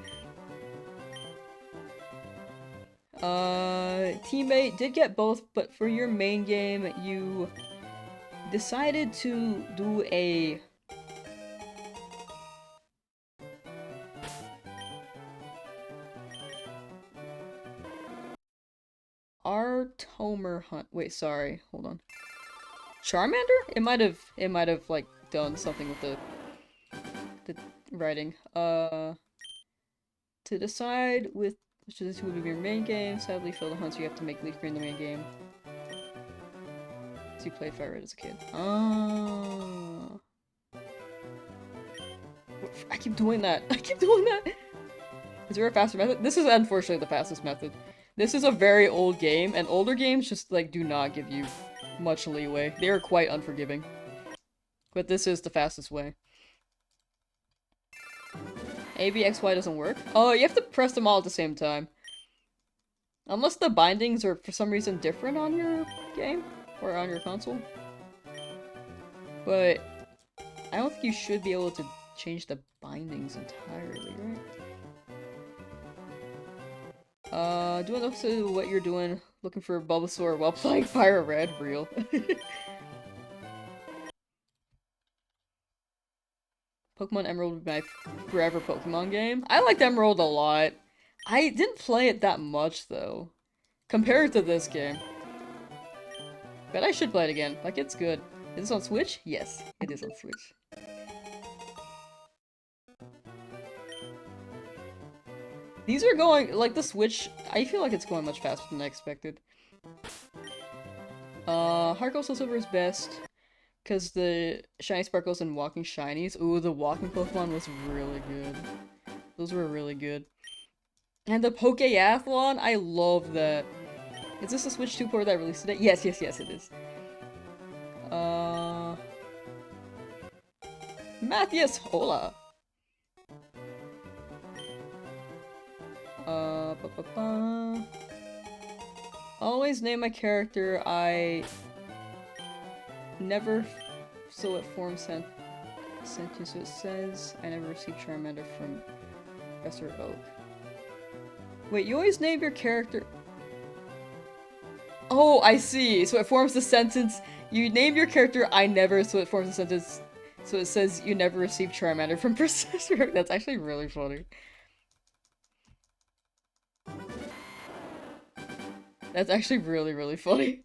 Teammate did get both, but for your main game, you decided to do a... Artomer Hunt. Wait, sorry, hold on. Charmander? It might have like done something with the writing. To decide with which of the two would be your main game. Sadly, for the hunts, you have to make Leaf Green the main game. So you played Fire Red as a kid. Oh. I keep doing that. I keep doing that. Is there a faster method? This is unfortunately the fastest method. This is a very old game, and older games just like do not give you much leeway. They are quite unforgiving. But this is the fastest way. ABXY doesn't work? Oh, you have to press them all at the same time. Unless the bindings are for some reason different on your game or on your console. But I don't think you should be able to change the bindings entirely, right? Doing also what you're doing, looking for Bulbasaur while playing Fire Red, real. Pokemon Emerald would be my forever Pokemon game. I liked Emerald a lot. I didn't play it that much, though. Compared to this game. But I should play it again. Like, it's good. Is this on Switch? Yes, it is on Switch. These are going, like, the Switch, I feel like it's going much faster than I expected. Heart Gold Soul Silver is best. Because the Shiny Sparkles and Walking Shinies. Ooh, the Walking Pokemon was really good. Those were really good. And the Pokeathlon, I love that. Is this a Switch 2 port that released today? Yes, yes, yes, it is. Matthias, hola! Always name my character, I... Never... So it forms sent you, so it says I never received Charmander from Professor Oak. Wait, you always name your character... Oh, I see! So it forms the sentence, you name your character I never, so it forms the sentence, so it says you never received Charmander from Professor Oak. That's actually really funny. That's actually really, really funny.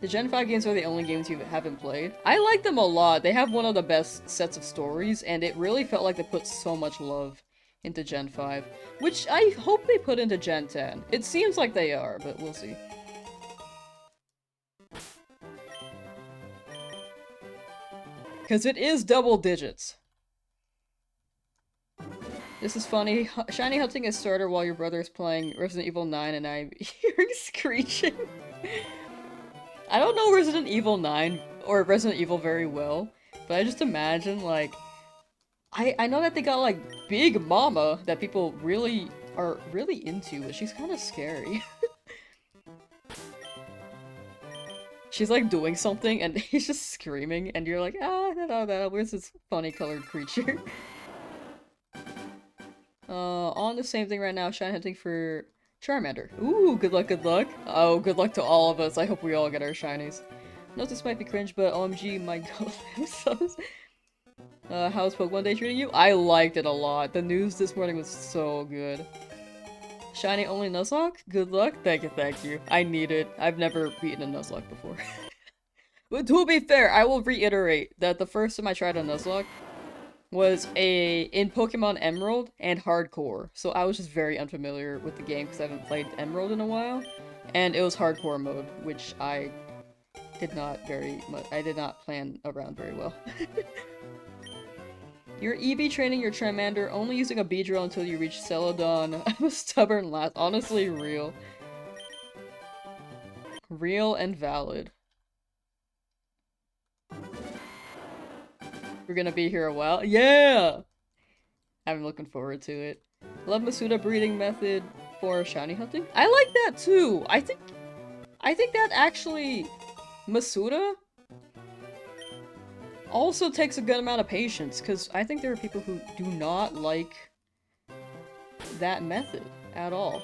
The Gen 5 games are the only games you haven't played. I like them a lot. They have one of the best sets of stories, and it really felt like they put so much love into Gen 5. Which I hope they put into Gen 10. It seems like they are, but we'll see. Because it is double digits. This is funny. Shiny hunting a starter while your brother is playing Resident Evil 9 and I'm hearing screeching. I don't know Resident Evil 9 or Resident Evil very well, but I just imagine, like, I know that they got, like, Big Mama that people really are really into, but she's kind of scary. She's, like, doing something, and he's just screaming, and you're like, ah, no, where's this funny colored creature? On the same thing right now, shiny hunting for Charmander. Ooh, good luck, good luck. Oh, good luck to all of us. I hope we all get our shinies. Note this might be cringe, but OMG, my god, Lamsauce. How's Pokemon Day treating you? I liked it a lot. The news this morning was so good. Shiny only Nuzlocke? Good luck? Thank you, thank you. I need it. I've never beaten a Nuzlocke before. But to be fair, I will reiterate that the first time I tried a Nuzlocke was in Pokemon Emerald and Hardcore. So I was just very unfamiliar with the game because I haven't played Emerald in a while. And it was Hardcore mode, which I did not plan around very well. You're EV training your Charmander, only using a Beedrill until you reach Celadon. I'm a stubborn last. Honestly, real. Real and valid. We're gonna be here a while. Yeah! I'm looking forward to it. Love Masuda breeding method for shiny hunting. I like that too. I think that actually Masuda also takes a good amount of patience, because I think there are people who do not like that method at all.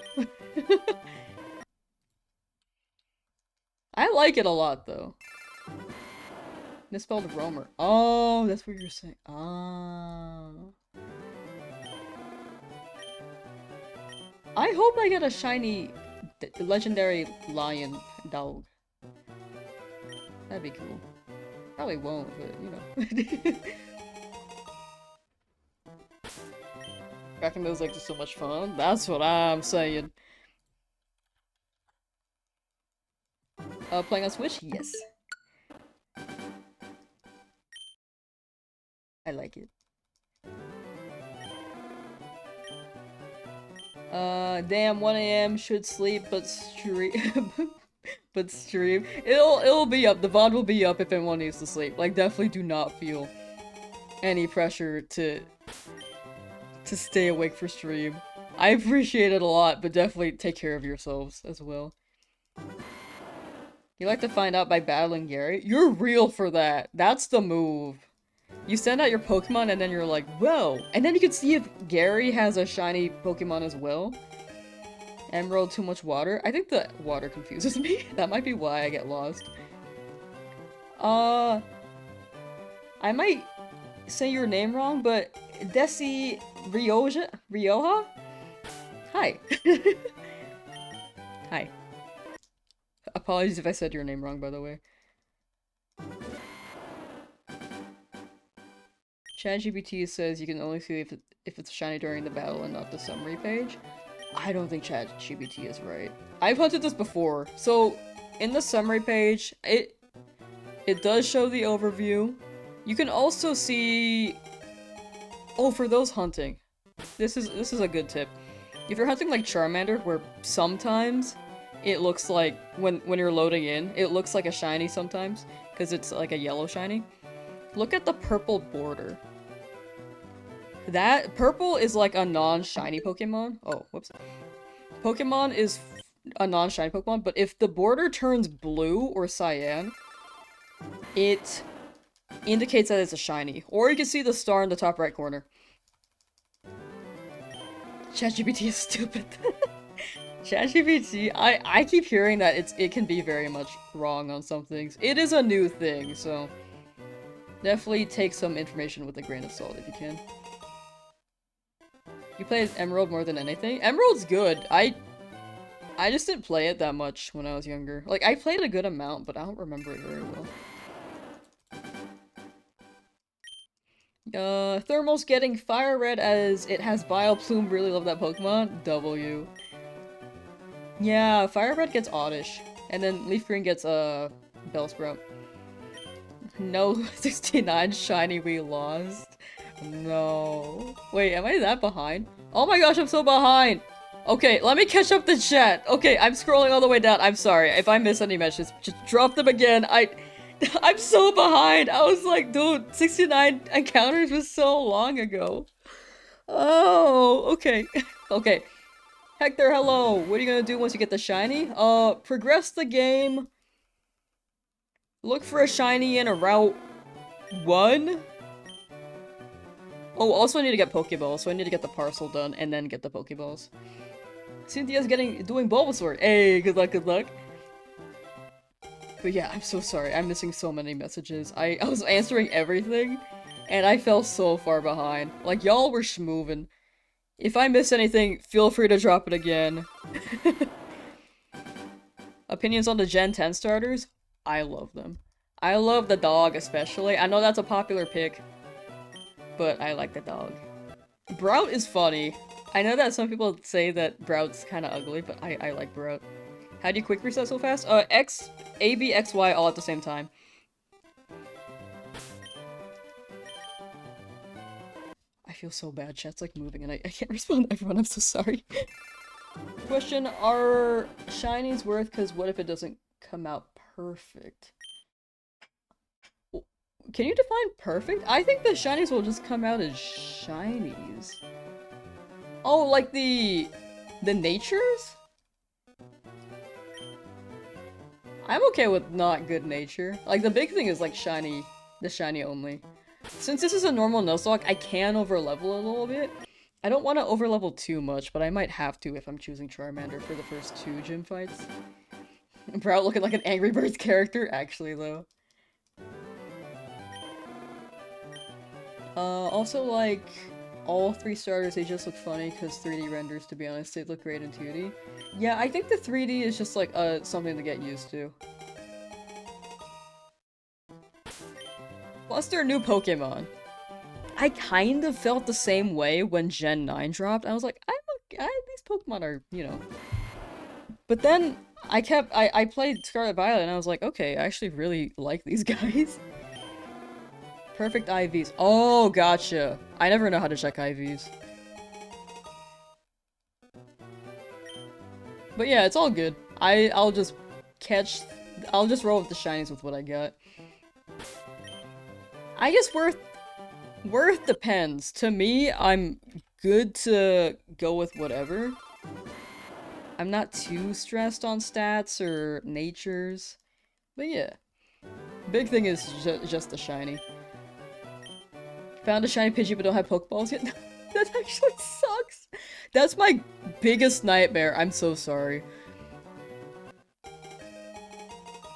I like it a lot though. Misspelled Roamer. Oh, that's what you're saying. Ah. I hope I get a shiny legendary lion dog. That'd be cool. Probably won't, but you know. Cracking those eggs is so much fun. That's what I'm saying. Playing on Switch? Yes. I like it. Damn, 1 AM, should sleep, but stream. But stream. It'll be up. The VOD will be up if anyone needs to sleep. Like, definitely do not feel any pressure to stay awake for stream. I appreciate it a lot, but definitely take care of yourselves as well. You like to find out by battling Gary? You're real for that. That's the move. You send out your Pokemon and then you're like, whoa! And then you can see if Gary has a shiny Pokemon as well. Emerald, too much water? I think the water confuses me. That might be why I get lost. I might say your name wrong, but Desi Rioja? Hi. Hi. Apologies if I said your name wrong, by the way. ChatGPT says you can only see if it's shiny during the battle and not the summary page. I don't think ChatGPT is right. I've hunted this before. So, in the summary page, it does show the overview. You can also see... Oh, for those hunting. This is a good tip. If you're hunting like Charmander, where sometimes it looks like, when you're loading in, it looks like a shiny sometimes, because it's like a yellow shiny. Look at the purple border. That purple is like a non-shiny Pokemon. Oh, whoops. Pokemon is a non-shiny Pokemon, but if the border turns blue or cyan, it indicates that it's a shiny. Or you can see the star in the top right corner. ChatGPT is stupid. ChatGPT, I keep hearing that it can be very much wrong on some things. It is a new thing, so definitely take some information with a grain of salt if you can. You play Emerald more than anything? Emerald's good. I just didn't play it that much when I was younger. Like, I played a good amount, but I don't remember it very well. Thermal's getting Fire Red as it has Vileplume. Really love that Pokemon. W. Yeah, Fire Red gets Oddish. And then Leaf Green gets, Bellsprout. No 69 shiny we lost. No. Wait, am I that behind? Oh my gosh, I'm so behind! Okay, let me catch up the chat. Okay, I'm scrolling all the way down. I'm sorry. If I miss any messages, just drop them again. I'm so behind. I was like, dude, 69 encounters was so long ago. Oh, okay. Okay. Hector, hello. What are you gonna do once you get the shiny? Progress the game. Look for a shiny in a Route 1. Oh, also I need to get Pokeballs, so I need to get the parcel done and then get the Pokeballs. Cynthia's doing Bulbasaur. Hey, good luck, good luck. But yeah, I'm so sorry. I'm missing so many messages. I was answering everything, and I fell so far behind. Like, y'all were schmoovin'. If I miss anything, feel free to drop it again. Opinions on the Gen 10 starters? I love them. I love the dog, especially. I know that's a popular pick, but I like the dog. Brout is funny. I know that some people say that Brout's kind of ugly, but I like Brout. How do you quick reset so fast? A, B, X, Y all at the same time. I feel so bad. Chat's like moving and I can't respond to everyone. I'm so sorry. Question, are shinies worth? Because what if it doesn't come out perfect? can you define perfect? I think the shinies will just come out as shinies. Oh, like the natures? I'm okay with not good nature. Like, the big thing is, like, shiny. The shiny only. Since this is a normal Nuzlocke, I can overlevel a little bit. I don't want to overlevel too much, but I might have to if I'm choosing Charmander for the first 2 gym fights. I'm proud looking like an Angry Birds character, actually, though. Also, like, all 3 starters, they just look funny because 3D renders, to be honest, they look great in 2D. Yeah, I think the 3D is just, like, something to get used to. Plus, they're new Pokemon. I kind of felt the same way when Gen 9 dropped. I was like, these Pokemon are, you know. But then, I played Scarlet Violet and I was like, okay, I actually really like these guys. Perfect IVs. Oh, gotcha. I never know how to check IVs. But yeah, it's all good. I'll just roll with the shinies with what I got. I guess worth depends. To me, I'm good to go with whatever. I'm not too stressed on stats or natures. But yeah. Big thing is just the shiny. Found a shiny Pidgey but don't have Pokeballs yet? That actually sucks! That's my biggest nightmare. I'm so sorry.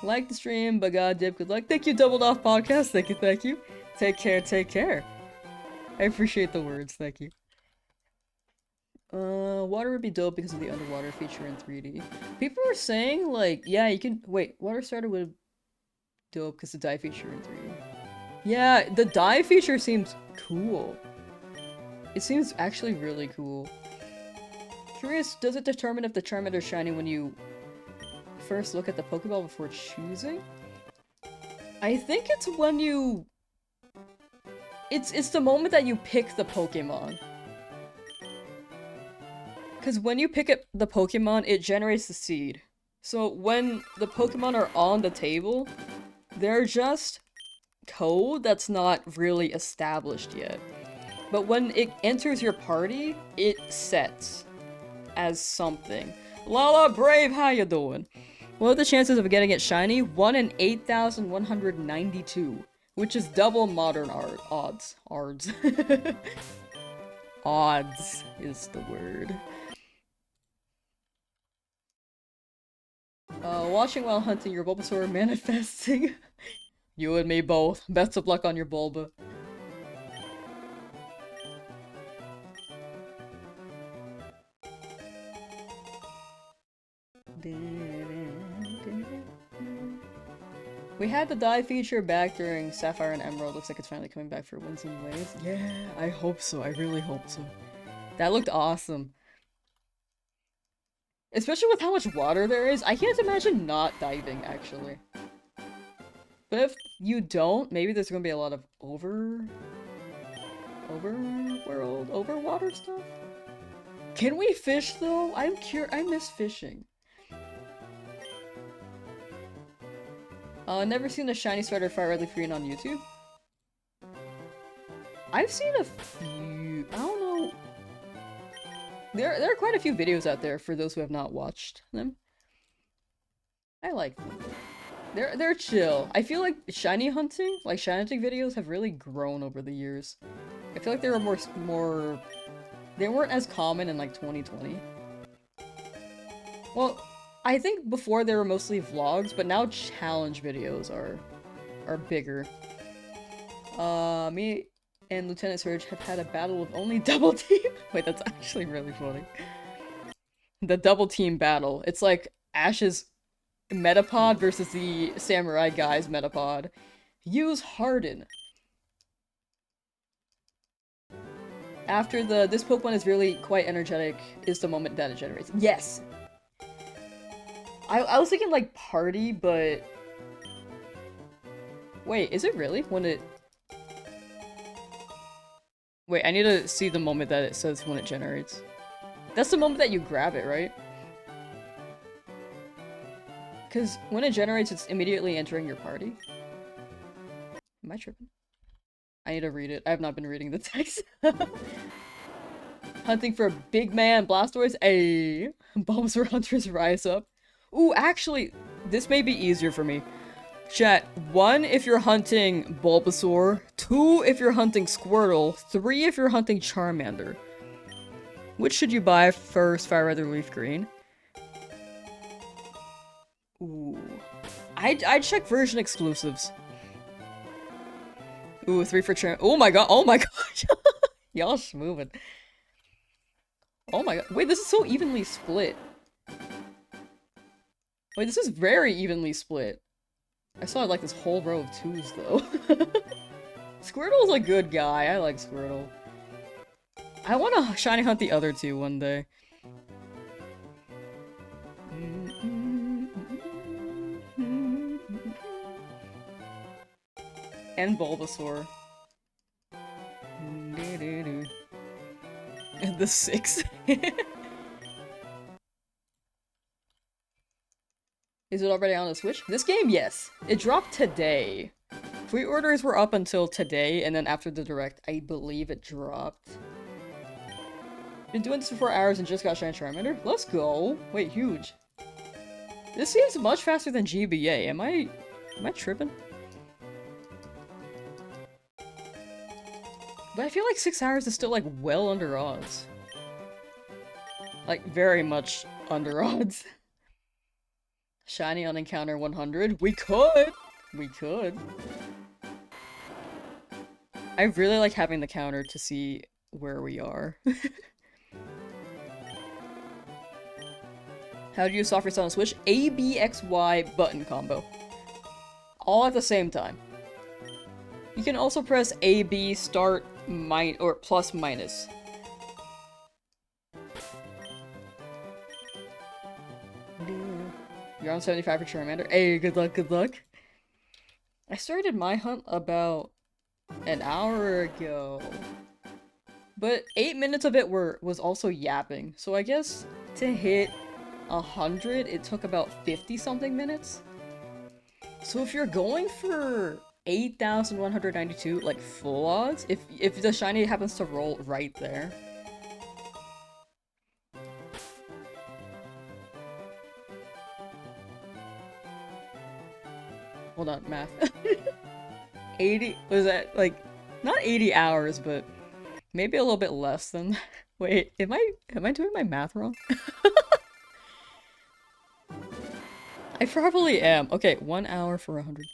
Like the stream, but god dip, good luck. Thank you, Doubled Off Podcast. Thank you, thank you. Take care, take care. I appreciate the words, thank you. Water would be dope because of the underwater feature in 3D. People are saying, like, yeah, you can- wait, Water Starter would be dope because the dive feature in 3D. Yeah, the dive feature seems cool. It seems actually really cool. Curious, does it determine if the Charmander is shiny when you first look at the Pokeball before choosing? I think it's when you... It's the moment that you pick the Pokemon. Because when you pick up the Pokemon, it generates the seed. So when the Pokemon are on the table, they're just code that's not really established yet. But when it enters your party, it sets as something. Lala Brave, how you doing? What are the chances of getting it shiny? 1 in 8,192, which is double modern odds. Odds. Odds is the word. Watching while hunting your Bulbasaur manifesting. You and me both. Best of luck on your Bulba. We had the dive feature back during Sapphire and Emerald. Looks like it's finally coming back for Winds and Waves. Yeah, I hope so. I really hope so. That looked awesome. Especially with how much water there is. I can't imagine not diving, actually. But if you don't, maybe there's gonna be a lot of overwater stuff? Can we fish, though? I miss fishing. Never seen a shiny starter Fire Red Leaf Green on YouTube? I've seen a few. I don't know. There are quite a few videos out there for those who have not watched them. I like them. They're chill. I feel like shiny hunting videos have really grown over the years. I feel like they were more they weren't as common in like 2020. Well, I think before they were mostly vlogs, but now challenge videos are bigger. Me and Lieutenant Surge have had a battle with only double team. Wait, that's actually really funny. The double team battle. It's like Ash's Metapod versus the Samurai guy's Metapod. Use Harden. After this Pokemon is really quite energetic is the moment that it generates. Yes! I was thinking like party, but... Wait, is it really? When it... Wait, I need to see the moment that it says when it generates. That's the moment that you grab it, right? Because when it generates, it's immediately entering your party. I tripping? I need to read it. I have not been reading the text. Hunting for a big man, Blastoise. Ayy. Bulbasaur hunters rise up. Ooh, actually, this may be easier for me. Chat, 1 if you're hunting Bulbasaur, 2 if you're hunting Squirtle, 3 if you're hunting Charmander. Which should you buy first, Fire Red or Leaf Green? Ooh. I'd check version exclusives. Ooh, 3 for Charmander. Oh my god, oh my gosh! Y'all moving. Oh my god. Wait, this is so evenly split. Wait, this is very evenly split. I saw like this whole row of 2s though. Squirtle's a good guy. I like Squirtle. I want to shiny hunt the other 2 one day. And Bulbasaur. And the 6. Is it already on the Switch? This game, yes. It dropped today. Pre-orders were up until today, and then after the direct, I believe it dropped. Been doing this for 4 hours and just got Shiny Charmander? Let's go! Wait, huge. This seems much faster than GBA. Am I tripping? But I feel like 6 hours is still like well under odds. Like very much under odds. Shiny on encounter 100? We could! We could. I really like having the counter to see where we are. How do you soft reset on Switch? A, B, X, Y button combo. All at the same time. You can also press A, B, start, or plus minus. You're on 75 for Charmander. Hey, good luck, good luck. I started my hunt about an hour ago. But 8 minutes of it was also yapping. So I guess to hit 100, it took about 50-something minutes. So if you're going for 8,192, like full odds, if the shiny happens to roll right there. Hold on, math. 80, was that like, not 80 hours, but maybe a little bit less than, wait, am I doing my math wrong? I probably am. Okay, 1 hour for 100.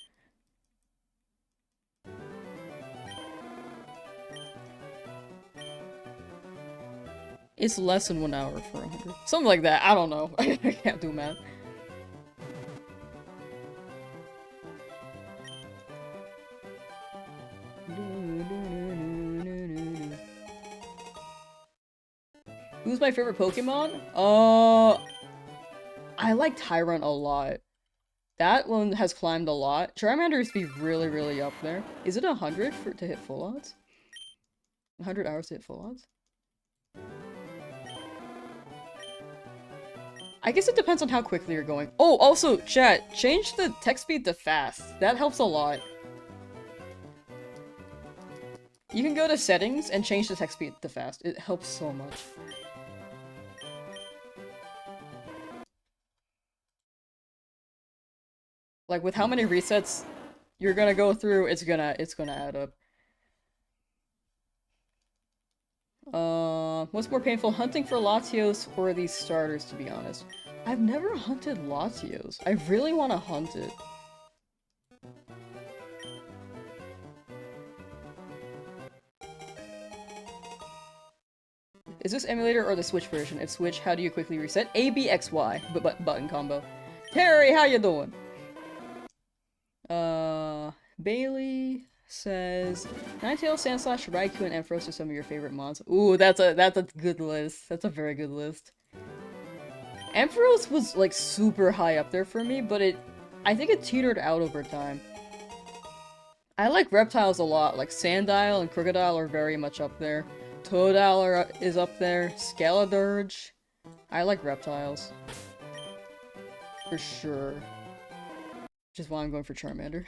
It's less than 1 hour for 100. Something like that. I don't know. I can't do math. Who's my favorite Pokemon? I like Tyrant a lot. That one has climbed a lot. Charmander used to be really, really up there. Is it 100 to hit full odds? 100 hours to hit full odds? I guess it depends on how quickly you're going. Oh, also, chat, change the text speed to fast. That helps a lot. You can go to settings and change the text speed to fast. It helps so much. Like, with how many resets you're gonna go through, it's gonna add up. What's more painful, hunting for Latios or these starters, to be honest? I've never hunted Latios. I really want to hunt it. Is this emulator or the Switch version? It's Switch. How do you quickly reset? A, B, X, Y. Button combo. Terry, how you doing? Bailey says Ninetales, Sandslash, Raikou, and Ampharos are some of your favorite mons. Ooh, that's a good list. That's a very good list. Ampharos was like super high up there for me, but I think it teetered out over time. I like reptiles a lot, like Sandile and Crocodile are very much up there. Totodile is up there. Skeledirge. I like reptiles. For sure. Which is why I'm going for Charmander.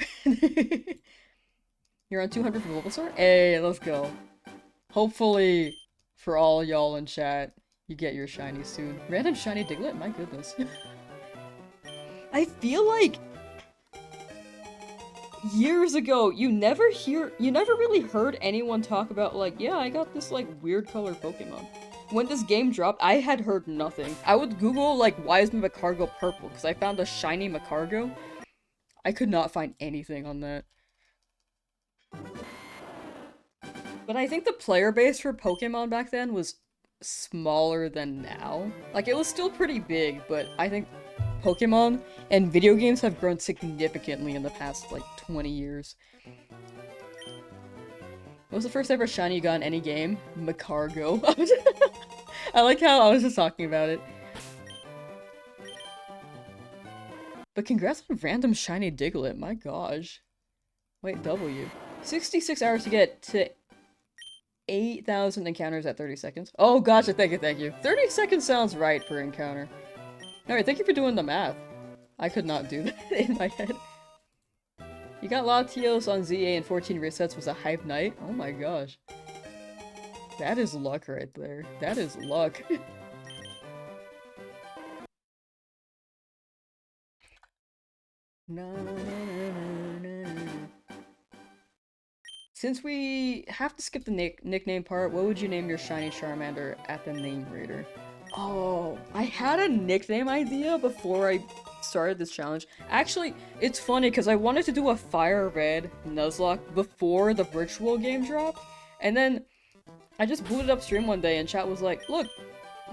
You're on 200 for Bulbasaur? Hey, let's go. Hopefully, for all y'all in chat, you get your shiny soon. Random shiny Diglett? My goodness. I feel like years ago, you never really heard anyone talk about like, yeah, I got this like weird color Pokemon. When this game dropped, I had heard nothing. I would Google like, why is my Macargo purple? Because I found a shiny Macargo. I could not find anything on that. But I think the player base for Pokemon back then was smaller than now. Like, it was still pretty big, but I think Pokemon and video games have grown significantly in the past, like, 20 years. What was the first ever shiny you got in any game? Macargo. I like how I was just talking about it. But congrats on random shiny Diglett, my gosh. Wait, W. 66 hours to get to 8,000 encounters at 30 seconds. Oh, gotcha, thank you. 30 seconds sounds right per encounter. Alright, thank you for doing the math. I could not do that in my head. You got Latios on ZA and 14 resets was a hype night? Oh my gosh. That is luck right there. That is luck. Since we have to skip the nickname part, what would you name your shiny Charmander at the name reader? Oh, I had a nickname idea before I started this challenge. Actually, it's funny because I wanted to do a Fire Red Nuzlocke before the virtual game dropped, and then I just booted up stream one day and chat was like, look,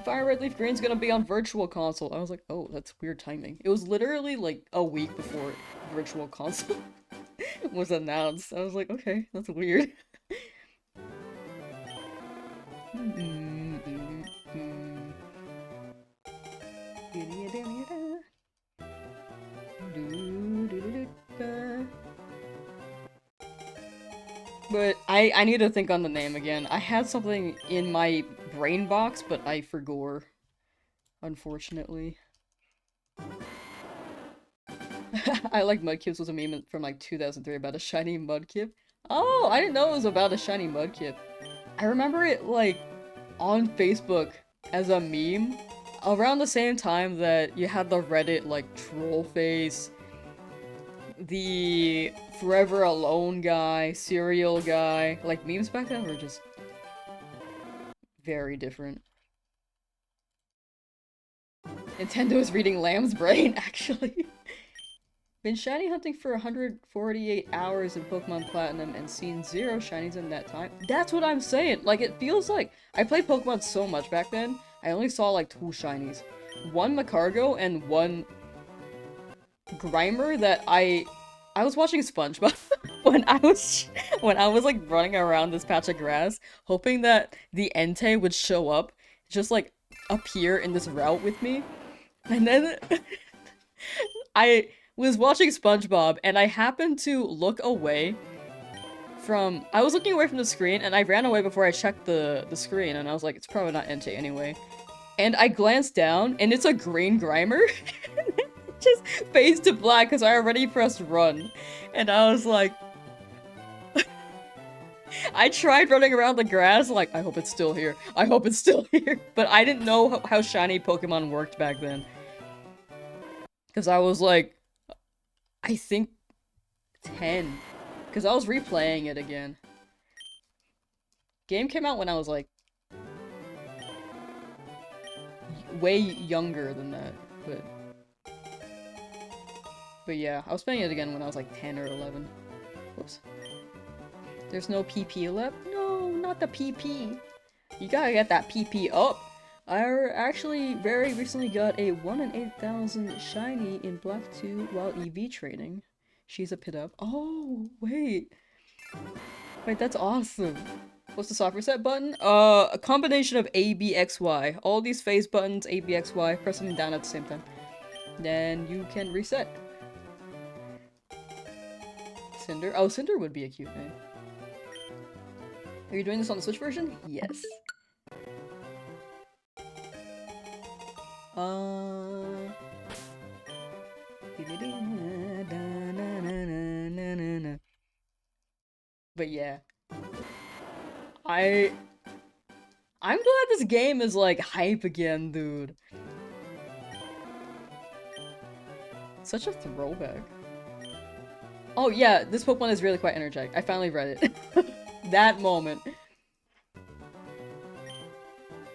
Fire Red Leaf Green's gonna be on virtual console. I was like, oh, that's weird timing. It was literally like a week before virtual console was announced. I was like, okay, that's weird. But I need to think on the name again. I had something in my brain box, but I forgot, unfortunately. I like Mudkips was a meme from like 2003 about a shiny Mudkip. Oh, I didn't know it was about a shiny Mudkip. I remember it like on Facebook as a meme around the same time that you had the Reddit like troll face, the Forever Alone guy, Serial guy. Like memes back then were just very different. Nintendo is reading Lamb's brain, actually. Been shiny hunting for 148 hours in Pokemon Platinum and seen 0 shinies in that time. That's what I'm saying! Like, it feels like I played Pokemon so much back then, I only saw like 2 shinies. One Macargo and one Grimer that I was watching SpongeBob when I was like running around this patch of grass, hoping that the Entei would show up, just like appear in this route with me. And then I was watching SpongeBob and I happened to look away from- I was looking away from the screen and I ran away before I checked the screen and I was like, it's probably not Entei anyway. And I glanced down and it's a green Grimer. Just fades to black because I already pressed run. And I was like... I tried running around the grass like, I hope it's still here. I hope it's still here. But I didn't know how shiny Pokemon worked back then. Because I was like, I think 10. Because I was replaying it again. Game came out when I was like way younger than that, but yeah, I was playing it again when I was like 10 or 11. Whoops. There's no PP left? No, not the PP. You gotta get that PP up. I actually very recently got a 1 in 8,000 shiny in Black 2 while EV trading. She's a pit up. Oh, wait. Wait, that's awesome. What's the soft reset button? A combination of A, B, X, Y. All these phase buttons, A, B, X, Y, press them down at the same time. Then you can reset. Cinder? Oh, Cinder would be a cute name. Are you doing this on the Switch version? Yes. But yeah. I'm glad this game is like hype again, dude. Such a throwback. Oh yeah, this Pokemon is really quite energetic. I finally read it. That moment.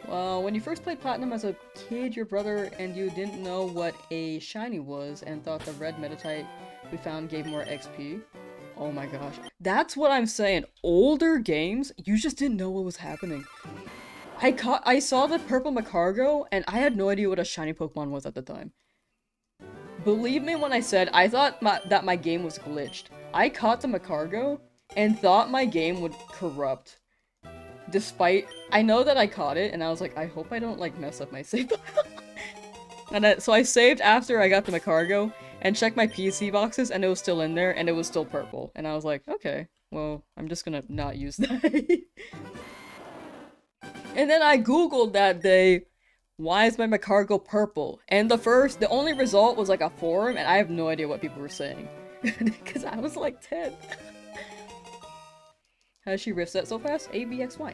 Well, when you first played Platinum as a kid, your brother and you didn't know what a shiny was and thought the red Meditite we found gave more XP. Oh my gosh. That's what I'm saying. Older games, you just didn't know what was happening. I saw the purple Macargo, and I had no idea what a shiny Pokemon was at the time. Believe me when I said I thought that my game was glitched. I caught the Macargo and thought my game would corrupt. Despite, I know that I caught it, and I was like, I hope I don't, like, mess up my save file. And so I saved after I got the Macargo, and checked my PC boxes, and it was still in there, and it was still purple. And I was like, okay, well, I'm just gonna not use that. And then I googled that day, why is my Macargo purple? And the only result was like a forum, and I have no idea what people were saying. Because I was like 10. How does she riff set so fast? A, B, X, Y.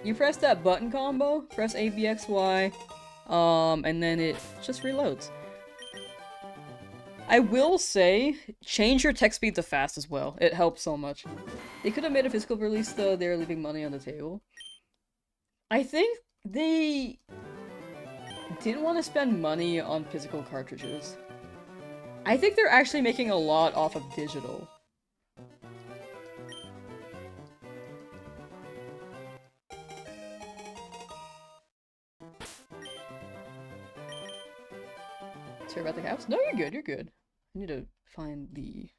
You press that button combo, press A, B, X, Y, and then it just reloads. I will say, change your text speed to fast as well. It helps so much. They could have made a physical release though, they're leaving money on the table. I think they didn't want to spend money on physical cartridges. I think they're actually making a lot off of digital. Sorry about the caps? No, you're good, you're good. I need to find the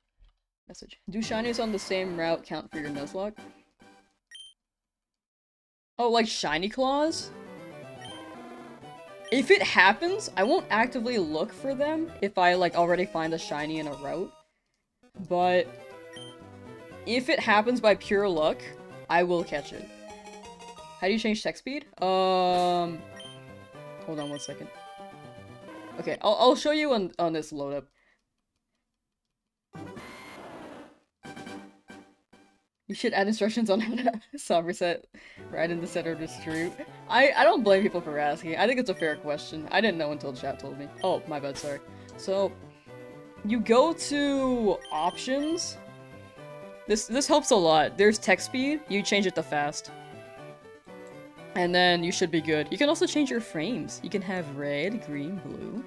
message. Do shinies on the same route count for your Nuzlocke? Oh, like shiny claws? If it happens, I won't actively look for them if I, like, already find a shiny in a route. But if it happens by pure luck, I will catch it. How do you change text speed? Hold on 1 second. Okay, I'll show you on this load up. You should add instructions on how to somerset right in the center of the street. I don't blame people for asking. I think it's a fair question. I didn't know until chat told me. Oh, my bad, sorry. So, you go to options. This helps a lot. There's text speed. You change it to fast. And then you should be good. You can also change your frames. You can have red, green, blue.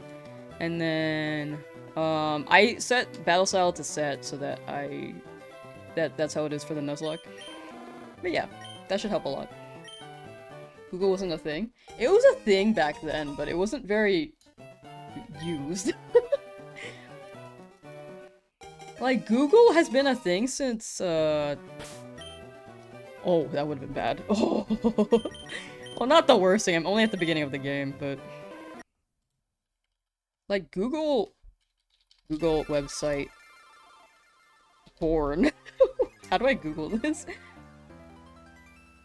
And then, I set battle style to set so that that's how it is for the Nuzlocke. But yeah, that should help a lot. Google wasn't a thing. It was a thing back then, but it wasn't very used. Like, Google has been a thing since, oh, that would've been bad. Oh. Well, not the worst thing. I'm only at the beginning of the game, but... Like, Google website... Born. How do I Google this?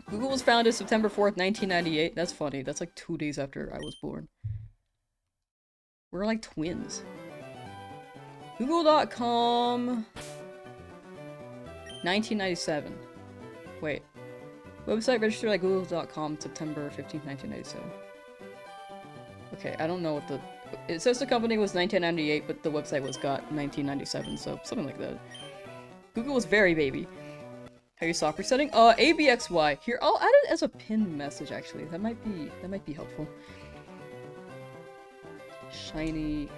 Google was founded September 4th, 1998. That's funny. That's like 2 days after I was born. We're like twins. Google.com... 1997. Wait. Website registered at google.com September 15th, 1997. Okay, I don't know what the... It says the company was 1998, but the website was got 1997, so something like that. Google was very baby. How you software setting? ABXY. Here, I'll add it as a pinned message, actually. That might be helpful. Shiny...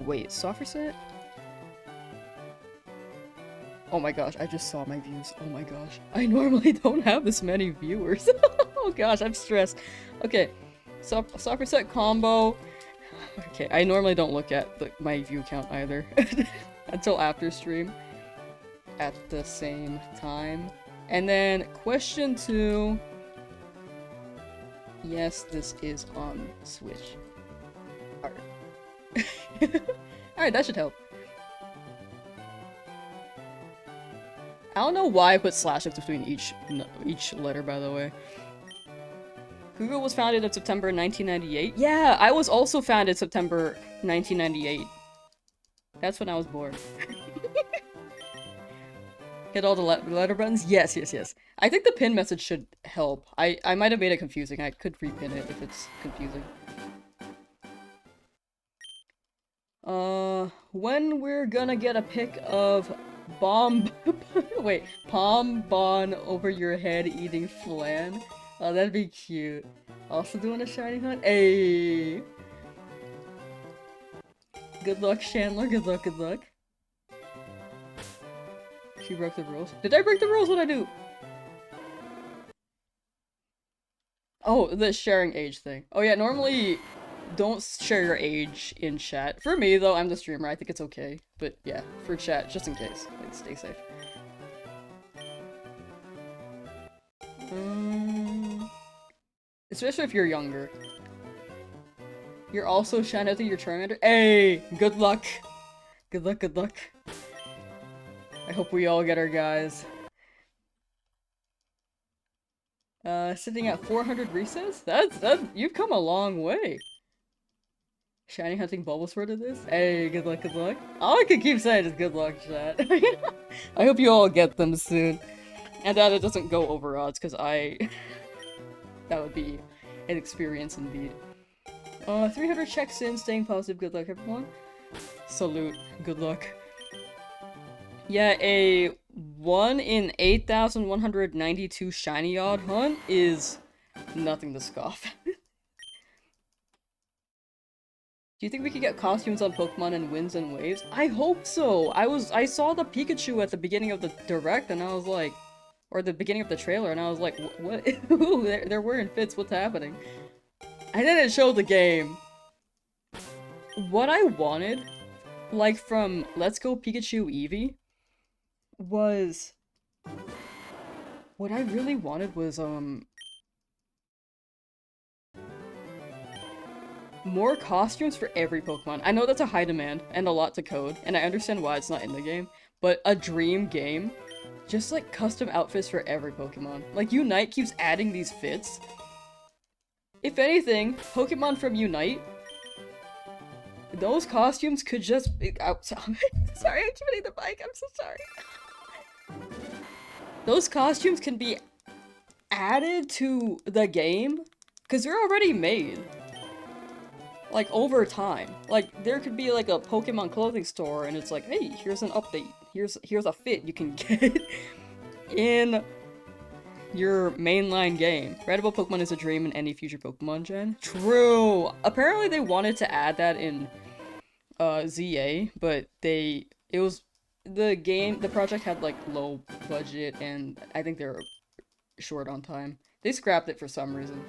Wait, software set? Oh my gosh, I just saw my views. Oh my gosh. I normally don't have this many viewers. Oh gosh, I'm stressed. Okay, software set combo. Okay, I normally don't look at my view count either. Until after stream. At the same time. And then, question 2. Yes, this is on Switch. Alright. Alright, that should help. I don't know why I put slashes between each letter, by the way. Google was founded in September 1998. Yeah, I was also founded September 1998. That's when I was born. Hit all the letter buttons? Yes, yes, yes. I think the pin message should help. I might have made it confusing. I could repin it if it's confusing. When we're gonna get a pic of wait, Pom Bon over your head eating flan? Oh, that'd be cute. Also doing a shiny hunt? Ayy! Good luck, Chandler. Good luck, good luck. She broke the rules. Did I break the rules? What'd I do? Oh, the sharing age thing. Oh yeah, normally don't share your age in chat. For me though, I'm the streamer, I think it's okay. But yeah, for chat, just in case. Like, stay safe. Especially if you're younger. You're also shiny hunting your Charmander? Hey! Good luck! Good luck, good luck. I hope we all get our guys. Sitting at 400 resets? You've come a long way. Shiny hunting Bulbasaur to this? Hey, good luck, good luck. All I can keep saying is good luck, chat. I hope you all get them soon. And that it doesn't go over odds, because that would be an experience indeed. 300 checks in, staying positive, good luck everyone. Salute, good luck. Yeah, a 1 in 8,192 shiny odd hunt is nothing to scoff at. Do you think we could get costumes on Pokemon in Winds and Waves? I hope so! I saw the Pikachu at the beginning of the direct and I was like, or the beginning of the trailer and I was like, what? Ooh, they're wearing fits, what's happening? And then it showed the game. What I wanted, like from Let's Go Pikachu Eevee, was... What I really wanted was, more costumes for every Pokemon. I know that's a high demand and a lot to code, and I understand why it's not in the game, but a dream game, just like custom outfits for every Pokemon. Like Unite keeps adding these fits. If anything, Pokemon from Unite, those costumes could just be sorry, I'm keep hitting the mic, I'm so sorry. Those costumes can be added to the game, because they're already made. Like, over time. Like, there could be like a Pokemon clothing store and it's like, hey, here's an update. Here's a fit you can get in your mainline game. Readable Pokemon is a dream in any future Pokemon gen. True! Apparently they wanted to add that in ZA, but the project had like low budget and I think they were short on time. They scrapped it for some reason.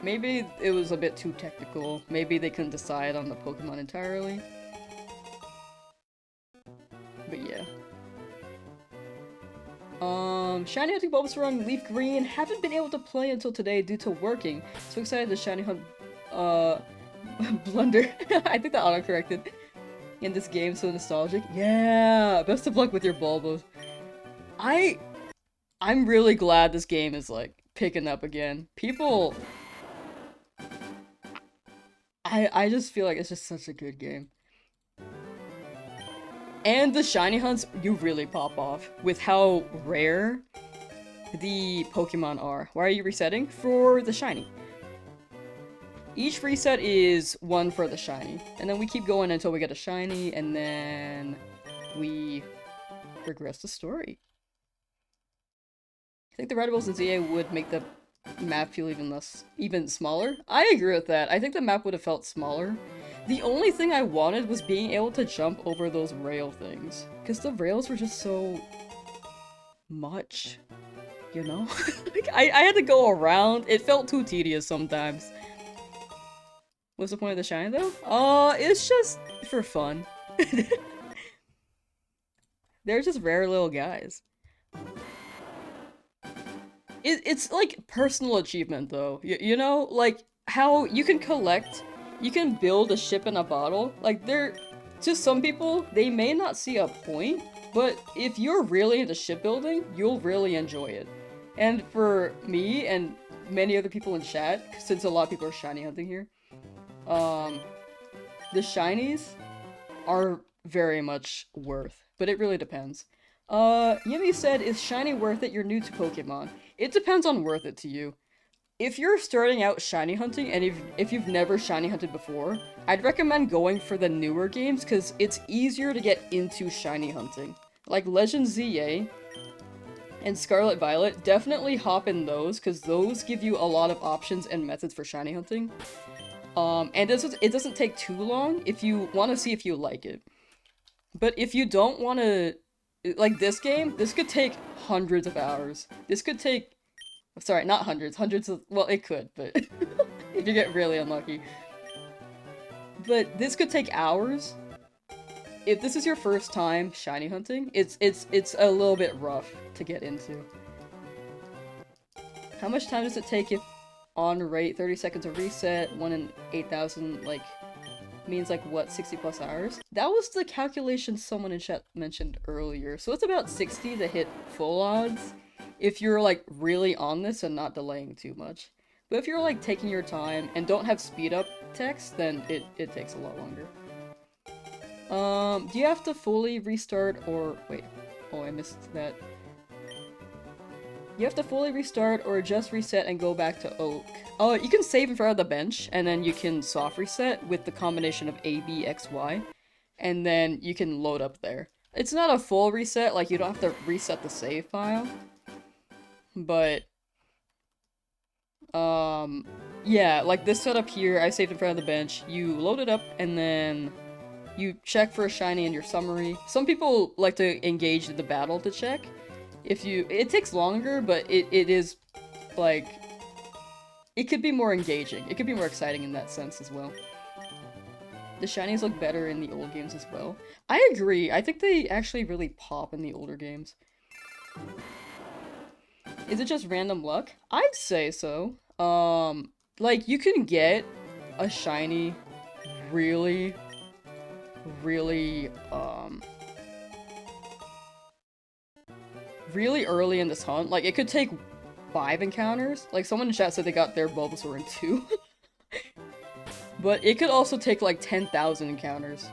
Maybe it was a bit too technical. Maybe they couldn't decide on the Pokemon entirely. But yeah. Shiny hunting Bulbasaur on Leaf Green. Haven't been able to play until today due to working. So excited to shiny hunt, Blunder. I think that auto-corrected. In this game, so nostalgic. Yeah! Best of luck with your Bulbos. I'm really glad this game is, like, picking up again. People... I just feel like it's just such a good game. And the shiny hunts, you really pop off with how rare the Pokemon are. Why are you resetting? For the shiny. Each reset is one for the shiny. And then we keep going until we get a shiny, and then we progress the story. I think the Redables in ZA would make the map feel even smaller. I agree with that. I think the map would have felt smaller. The only thing I wanted was being able to jump over those rail things. Because the rails were just so... much. You know? Like, I had to go around. It felt too tedious sometimes. What's the point of the shine though? It's just for fun. They're just rare little guys. It's like personal achievement though, you know? Like, how you can build a ship in a bottle. Like, to some people, they may not see a point, but if you're really into shipbuilding, you'll really enjoy it. And for me and many other people in chat, since a lot of people are shiny hunting here, the shinies are very much worth, but it really depends. Yumi said, is shiny worth it? You're new to Pokemon. It depends on worth it to you. If you're starting out shiny hunting, and if you've never shiny hunted before, I'd recommend going for the newer games, because it's easier to get into shiny hunting. Like Legend ZA and Scarlet Violet, definitely hop in those, because those give you a lot of options and methods for shiny hunting. And it doesn't take too long if you want to see if you like it. But if you don't want to, like this game, this could take hundreds of hours. This could take, sorry, not hundreds, hundreds of, well, it could, but if you get really unlucky. But this could take hours. If this is your first time shiny hunting, it's a little bit rough to get into. How much time does it take if on rate 30 seconds of reset, 1 in 8,000, like, means like what, 60 plus hours? That was the calculation someone in chat mentioned earlier, so it's about 60 to hit full odds if you're like really on this and not delaying too much. But if you're like taking your time and don't have speed up text, then it takes a lot longer. Do you have to fully restart or wait, oh I missed that. You have to fully restart or just reset and go back to Oak. Oh, you can save in front of the bench, and then you can soft reset with the combination of A, B, X, Y, and then you can load up there. It's not a full reset, like you don't have to reset the save file, but yeah, like this setup here, I saved in front of the bench, you load it up, and then you check for a shiny in your summary. Some people like to engage in the battle to check. It takes longer, but it is, like, it could be more engaging. It could be more exciting in that sense as well. The shinies look better in the old games as well. I agree. I think they actually really pop in the older games. Is it just random luck? I'd say so. Like, you can get a shiny really, really, really early in this hunt. Like, it could take 5 encounters. Like, someone in chat said they got their Bulbasaur in 2. But it could also take, like, 10,000 encounters.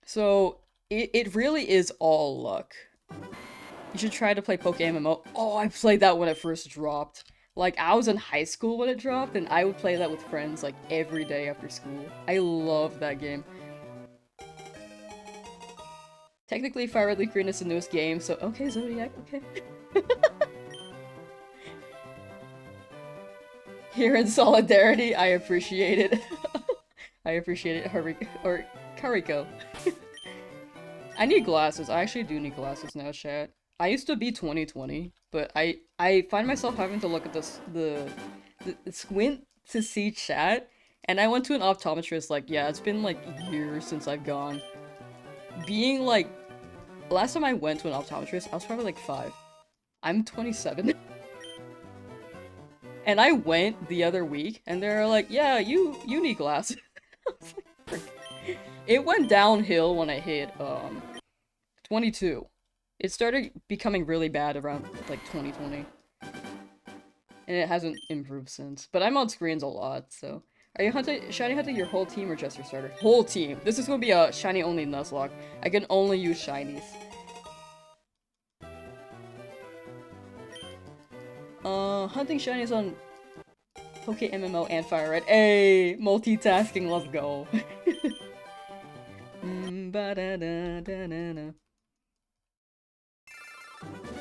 So, it really is all luck. You should try to play Poke MMO. Oh, I played that when it first dropped. Like, I was in high school when it dropped, and I would play that with friends, like, every day after school. I love that game. Technically, Fire Red Leaf Green is the newest game, so okay, Zodiac, okay. Here in solidarity, I appreciate it. I appreciate it, Kariko. I need glasses. I actually do need glasses now, chat. I used to be 20/20, but I find myself having to look at the squint to see chat, and I went to an optometrist, like, yeah, it's been like years since I've gone. Being like, last time I went to an optometrist, I was probably like 5. I'm 27. And I went the other week, and they're like, yeah, you need glasses. It went downhill when I hit, 22. It started becoming really bad around, like, 2020. And it hasn't improved since. But I'm on screens a lot, so... Are you shiny hunting your whole team or just your starter? Whole team! This is gonna be a shiny-only Nuzlocke. I can only use shinies. Hunting shinies on Poke MMO and Fire Red. Hey! Multitasking, let's go!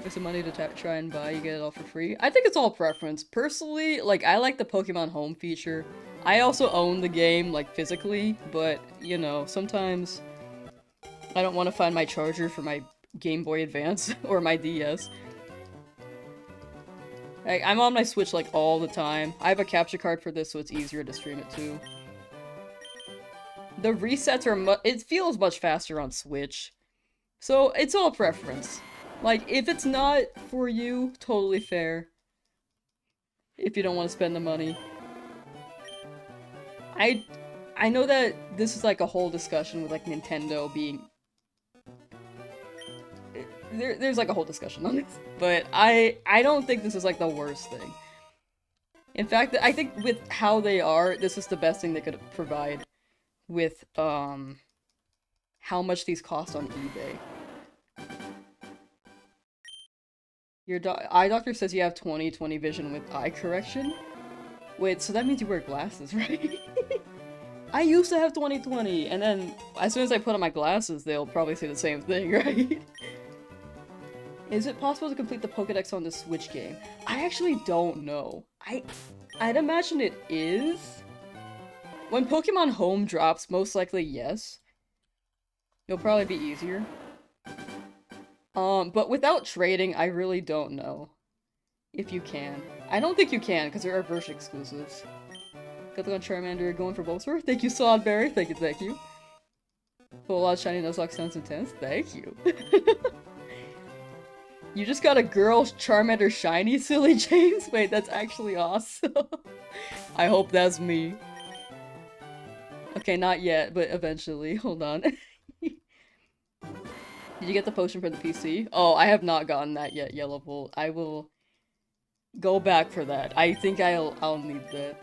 There's some money to try and buy, you get it all for free. I think it's all preference. Personally, like, I like the Pokemon Home feature. I also own the game, like, physically, but, you know, sometimes I don't want to find my charger for my Game Boy Advance or my DS. I'm on my Switch, like, all the time. I have a capture card for this, so it's easier to stream it, too. The resets are it feels much faster on Switch. So, it's all preference. Like, if it's not for you, totally fair. If you don't want to spend the money. I know that this is like a whole discussion with like Nintendo being... There's like a whole discussion on this. But I don't think this is like the worst thing. In fact, I think with how they are, this is the best thing they could provide with, how much these cost on eBay. Your eye doctor says you have 20/20 vision with eye correction? Wait, so that means you wear glasses, right? I used to have 20/20, and then as soon as I put on my glasses, they'll probably say the same thing, right? Is it possible to complete the Pokédex on the Switch game? I actually don't know. I'd imagine it is. When Pokemon Home drops, most likely yes. It'll probably be easier. But without trading, I really don't know if you can. I don't think you can, because there are version exclusives. Good luck on Charmander, going for Bulbasaur. Thank you, Sodberry. Thank you, thank you. Full out shiny Nuzlocke sounds intense. Thank you. You just got a girl Charmander shiny, silly James? Wait, that's actually awesome. I hope that's me. Okay, not yet, but eventually. Hold on. Did you get the potion for the PC? Oh, I have not gotten that yet, Yellow Bolt. I will go back for that. I think I'll need that.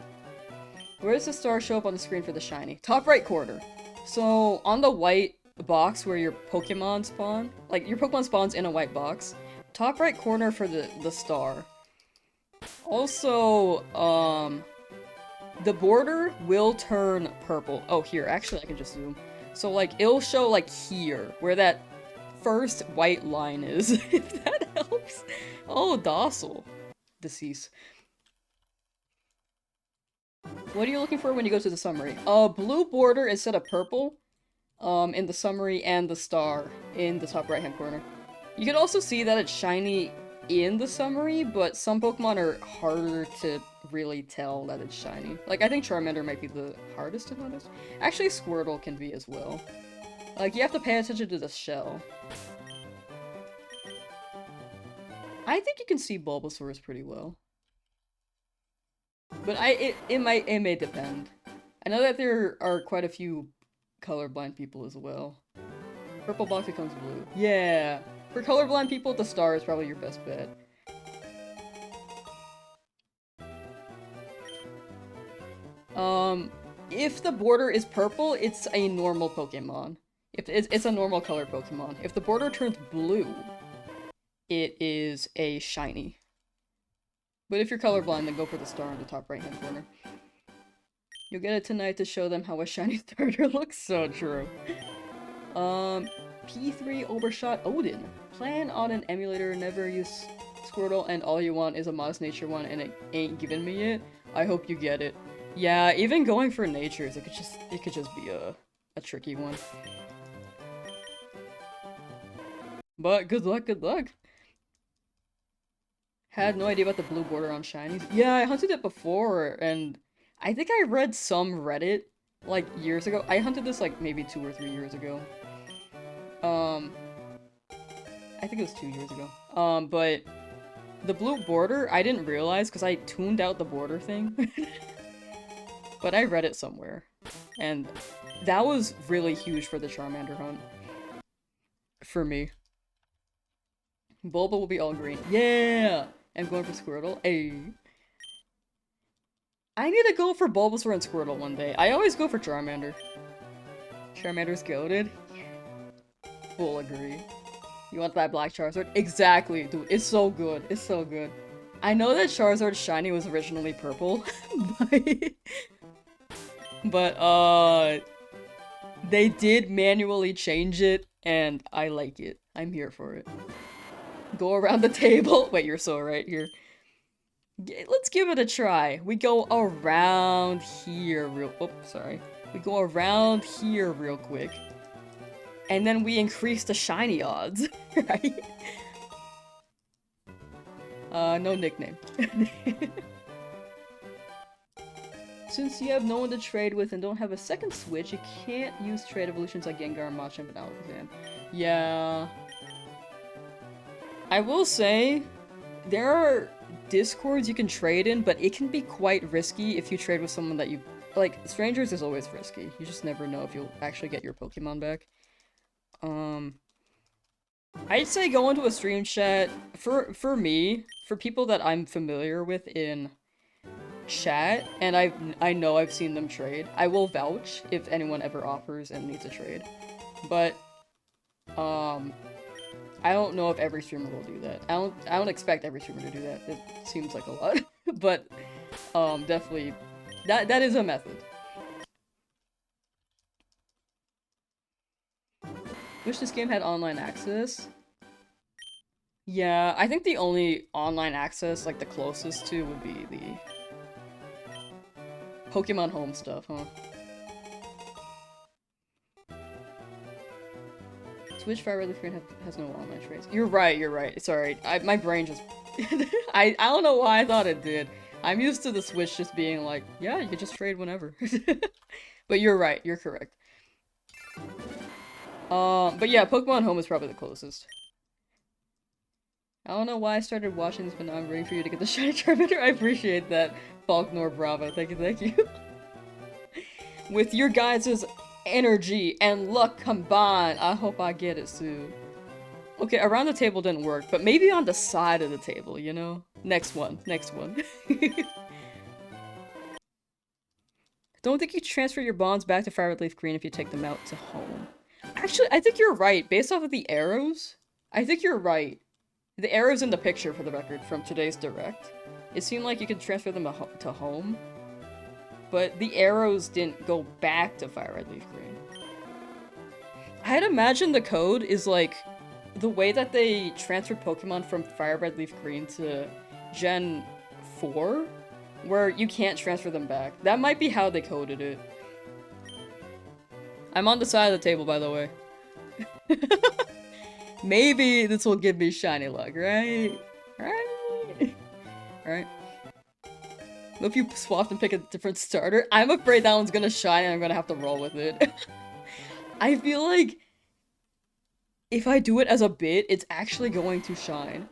Where does the star show up on the screen for the shiny? Top right corner. So, on the white box where your Pokemon spawn, like, your Pokemon spawns in a white box, top right corner for the star. Also, the border will turn purple. Oh, here, actually I can just zoom. So, like, it'll show, like, here, where that first white line is, if that helps. Oh, docile. Deceased. What are you looking for when you go to the summary? Blue border instead of purple, in the summary and the star in the top right-hand corner. You can also see that it's shiny in the summary, but some Pokemon are harder to really tell that it's shiny. Like, I think Charmander might be the hardest to notice. Actually, Squirtle can be as well. Like, you have to pay attention to the shell. I think you can see Bulbasaur's pretty well. But it may depend. I know that there are quite a few colorblind people as well. Purple box becomes blue. Yeah! For colorblind people, the star is probably your best bet. If the border is purple, it's a normal Pokemon. If it's a normal color Pokemon. If the border turns blue, it is a shiny. But if you're colorblind, then go for the star in the top right-hand corner. You'll get it tonight to show them how a shiny starter looks. So true. P3 Overshot Odin. Plan on an emulator, never use Squirtle, and all you want is a Modest Nature one, and it ain't giving me it. I hope you get it. Yeah, even going for natures, it could just be a tricky one. But good luck, good luck. Had no idea about the blue border on shinies. Yeah, I hunted it before, and I think I read some Reddit, like, years ago. I hunted this, like, maybe 2 or 3 years ago. I think it was 2 years ago. But the blue border, I didn't realize, because I tuned out the border thing. But I read it somewhere. And that was really huge for the Charmander hunt. For me. Bulba will be all green. Yeah! I'm going for Squirtle. Ayy. I need to go for Bulbasaur and Squirtle one day. I always go for Charmander. Charmander's goated. Full agree. You want that black Charizard? Exactly, dude. It's so good. It's so good. I know that Charizard's shiny was originally purple, but they did manually change it, and I like it. I'm here for it. Go around the table. Wait, you're so right here. Let's give it a try. We go around here real- oops, sorry. We go around here real quick. And then we increase the shiny odds, right? No nickname. Since you have no one to trade with and don't have a second Switch, you can't use trade evolutions like Gengar, Machamp, and Alakazam. Yeah. I will say, there are Discords you can trade in, but it can be quite risky if you trade with someone that you- like, strangers is always risky. You just never know if you'll actually get your Pokemon back. I'd say go into a stream chat, for me, for people that I'm familiar with in chat, and I know I've seen them trade. I will vouch if anyone ever offers and needs a trade. But, I don't know if every streamer will do that. I don't expect every streamer to do that. It seems like a lot. But definitely that is a method. Wish this game had online access. Yeah, I think the only online access, like the closest to, would be the Pokemon Home stuff, huh? Switch Fire Red Green has no online trades. You're right. Sorry, my brain just... I don't know why I thought it did. I'm used to the Switch just being like, yeah, you can just trade whenever. But you're right, you're correct. But yeah, Pokemon Home is probably the closest. I don't know why I started watching this, but now I'm waiting for you to get the shiny Charmander. I appreciate that, Falknor Bravo. Thank you. With your guys' energy and luck combined, I hope I get it soon. Okay, around the table didn't work, but maybe on the side of the table, you know? Next one. Don't think you transfer your bonds back to Fire Red Leaf Green if you take them out to home. Actually, I think you're right. Based off of the arrows, I think you're right. The arrows in the picture, for the record, from today's Direct. It seemed like you could transfer them to home, but the arrows didn't go back to Fire Red Leaf Green. I'd imagine the code is like the way that they transferred Pokemon from Fire Red Leaf Green to Gen 4, where you can't transfer them back. That might be how they coded it. I'm on the side of the table, by the way. Maybe this will give me shiny luck, right? Right? What if you swap and pick a different starter? I'm afraid that one's gonna shine and I'm gonna have to roll with it. I feel like if I do it as a bit, it's actually going to shine.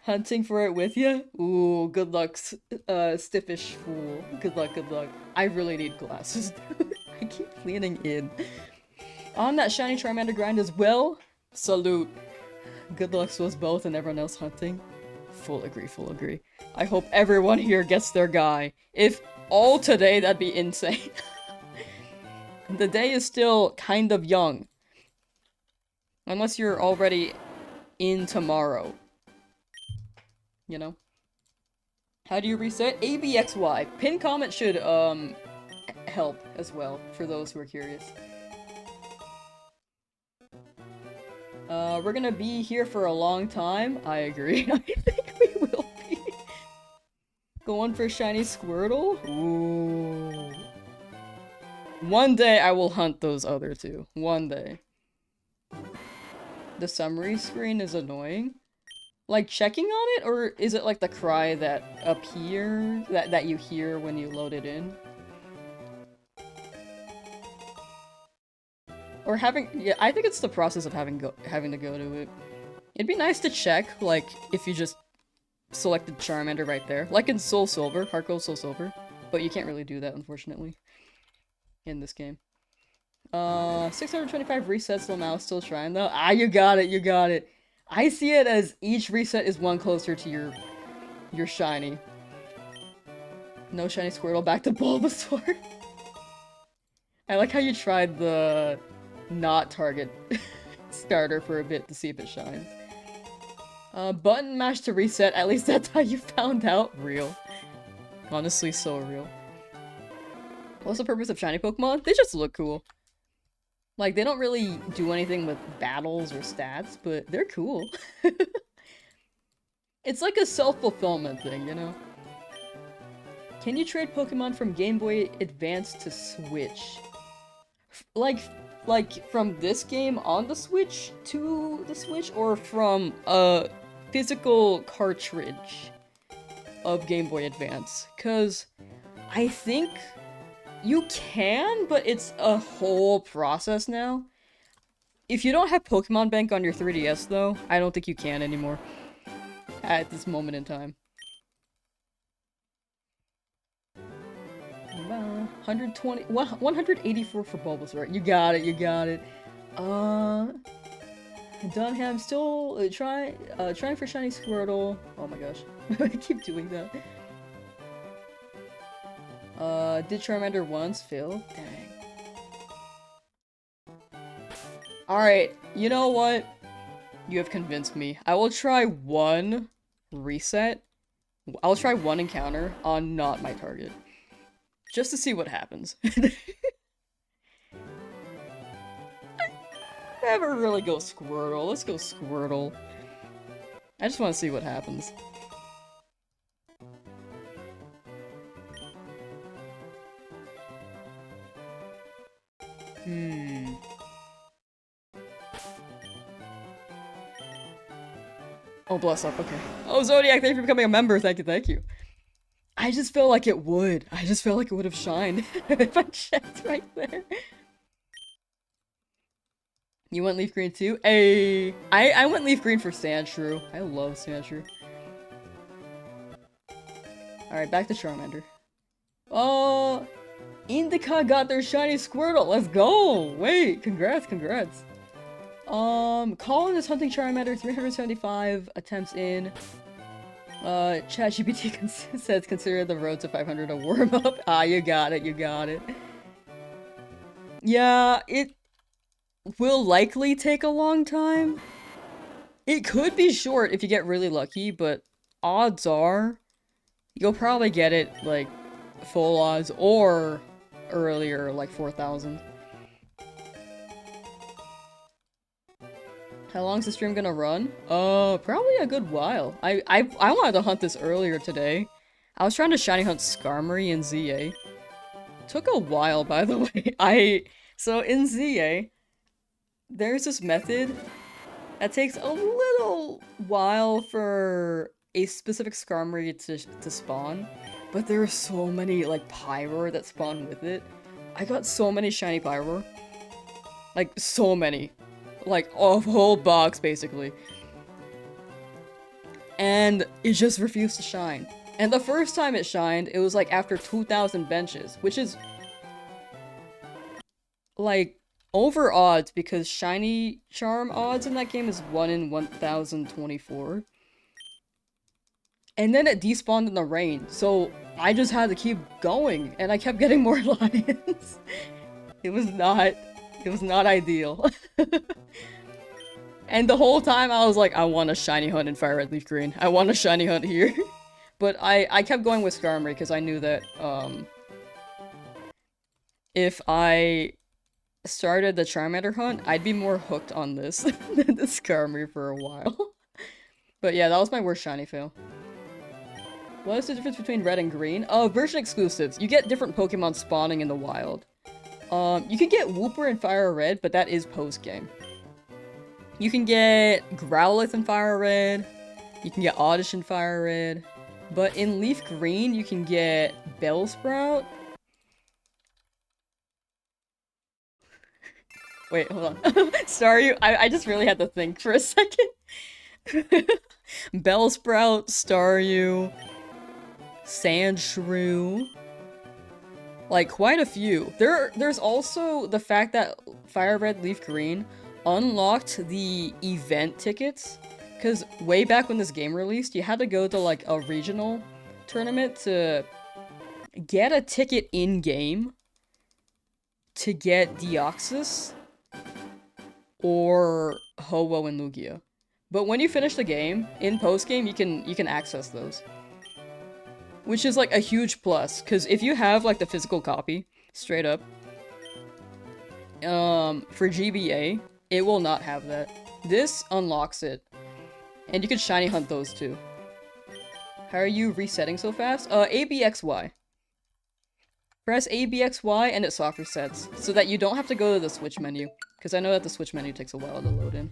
Hunting for it with you? Ooh, good luck, stiffish fool. Good luck. I really need glasses. I keep leaning in. On that shiny Charmander grind as well? Salute. Good luck to us both and everyone else hunting. Full agree. I hope everyone here gets their guy. If all today, that'd be insane. The day is still kind of young. Unless you're already in tomorrow. You know? How do you reset? ABXY. Pin comment should, help as well, for those who are curious. We're gonna be here for a long time. I agree. I think we will be. Going for shiny Squirtle? Ooh. One day I will hunt those other two. One day. The summary screen is annoying. Like checking on it, or is it like the cry that appears that you hear when you load it in? Or yeah, I think it's the process of having to go to it. It'd be nice to check, like, if you just selected Charmander right there. Like in Soul Silver, Heart Gold Soul Silver. But you can't really do that, unfortunately. In this game. 625 resets, Lamsauce still trying though. Ah, you got it. I see it as each reset is one closer to your shiny. No shiny Squirtle, back to Bulbasaur. I like how you tried the not target starter for a bit to see if it shines. Button mash to reset, at least that's how you found out. Real. Honestly, so real. What's the purpose of shiny Pokemon? They just look cool. Like, they don't really do anything with battles or stats, but they're cool. It's like a self-fulfillment thing, you know? Can you trade Pokemon from Game Boy Advance to Switch? Like from this game on the Switch to the Switch, or from a physical cartridge of Game Boy Advance? 'Cause I think you can, but it's a whole process now. If you don't have Pokemon Bank on your 3DS though, I don't think you can anymore. At this moment in time. 184 for Bulbasaur. You got it. Dunham still trying for shiny Squirtle. Oh my gosh. I keep doing that. Did Charmander once fail? Dang. Alright, you know what? You have convinced me. I will try one reset. I'll try one encounter on not my target. Just to see what happens. Never really go Squirtle. Let's go Squirtle. I just want to see what happens. Oh, bless up, okay. Oh, Zodiac, thank you for becoming a member. Thank you, thank you. I just felt like it would. I just felt like it would have shined if I checked right there. You went leaf green too? Hey, I went leaf green for Sandshrew. I love Sandshrew. Alright, back to Charmander. Oh, Indica got their shiny Squirtle. Let's go. Wait, congrats, congrats. Colin is hunting Charmander, 375 attempts in. ChatGPT says consider the road to 500 a warm-up. Ah, you got it, you got it. Yeah, it will likely take a long time. It could be short if you get really lucky, but odds are you'll probably get it, like, full odds or earlier, like 4,000. How long's the stream gonna run? Probably a good while. I wanted to hunt this earlier today. I was trying to shiny hunt Skarmory in ZA. Took a while, by the way. So in ZA, there's this method that takes a little while for a specific Skarmory to spawn, but there are so many, like, Pyroar that spawn with it. I got so many shiny Pyroar. Like, so many. Like, a whole box, basically. And it just refused to shine. And the first time it shined, it was like after 2,000 benches, which is like over odds because shiny charm odds in that game is 1 in 1,024. And then it despawned in the rain, so I just had to keep going, and I kept getting more lions. It was not ideal. And the whole time I was like, I want a shiny hunt in Fire Red Leaf Green. I want a shiny hunt here. But I kept going with Skarmory because I knew that, if I started the Charmander hunt, I'd be more hooked on this than the Skarmory for a while. But yeah, that was my worst shiny fail. What is the difference between red and green? Version exclusives. You get different Pokemon spawning in the wild. You can get Wooper in Fire Red, but that is post-game. You can get Growlithe in Fire Red. You can get Oddish in Fire Red. But in Leaf Green, you can get Bellsprout. Wait, hold on. Sorry, I just really had to think for a second. Bellsprout, Staryu, Sandshrew. Like, quite a few. There's also the fact that Fire Red Leaf Green unlocked the event tickets. Because way back when this game released, you had to go to, like, a regional tournament to get a ticket in-game to get Deoxys or Ho-Oh and Lugia. But when you finish the game, in post-game, you can access those. Which is, like, a huge plus, because if you have, like, the physical copy, straight up, for GBA, it will not have that. This unlocks it. And you can shiny hunt those too. How are you resetting so fast? ABXY. Press ABXY and it soft resets, so that you don't have to go to the switch menu. Because I know that the switch menu takes a while to load in.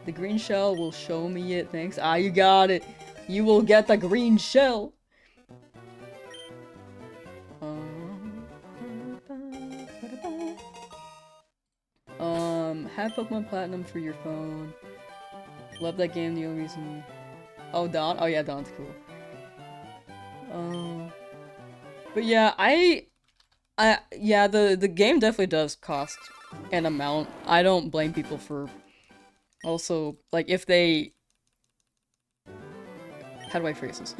The green shell will show me it, thanks. Ah, you got it! You will get the green shell! Have Pokemon Platinum for your phone. Love that game, the only reason... Oh, Dawn? Oh yeah, Dawn's cool. But yeah, yeah, the game definitely does cost an amount. I don't blame people for... Also, like, if they... How do I phrase this?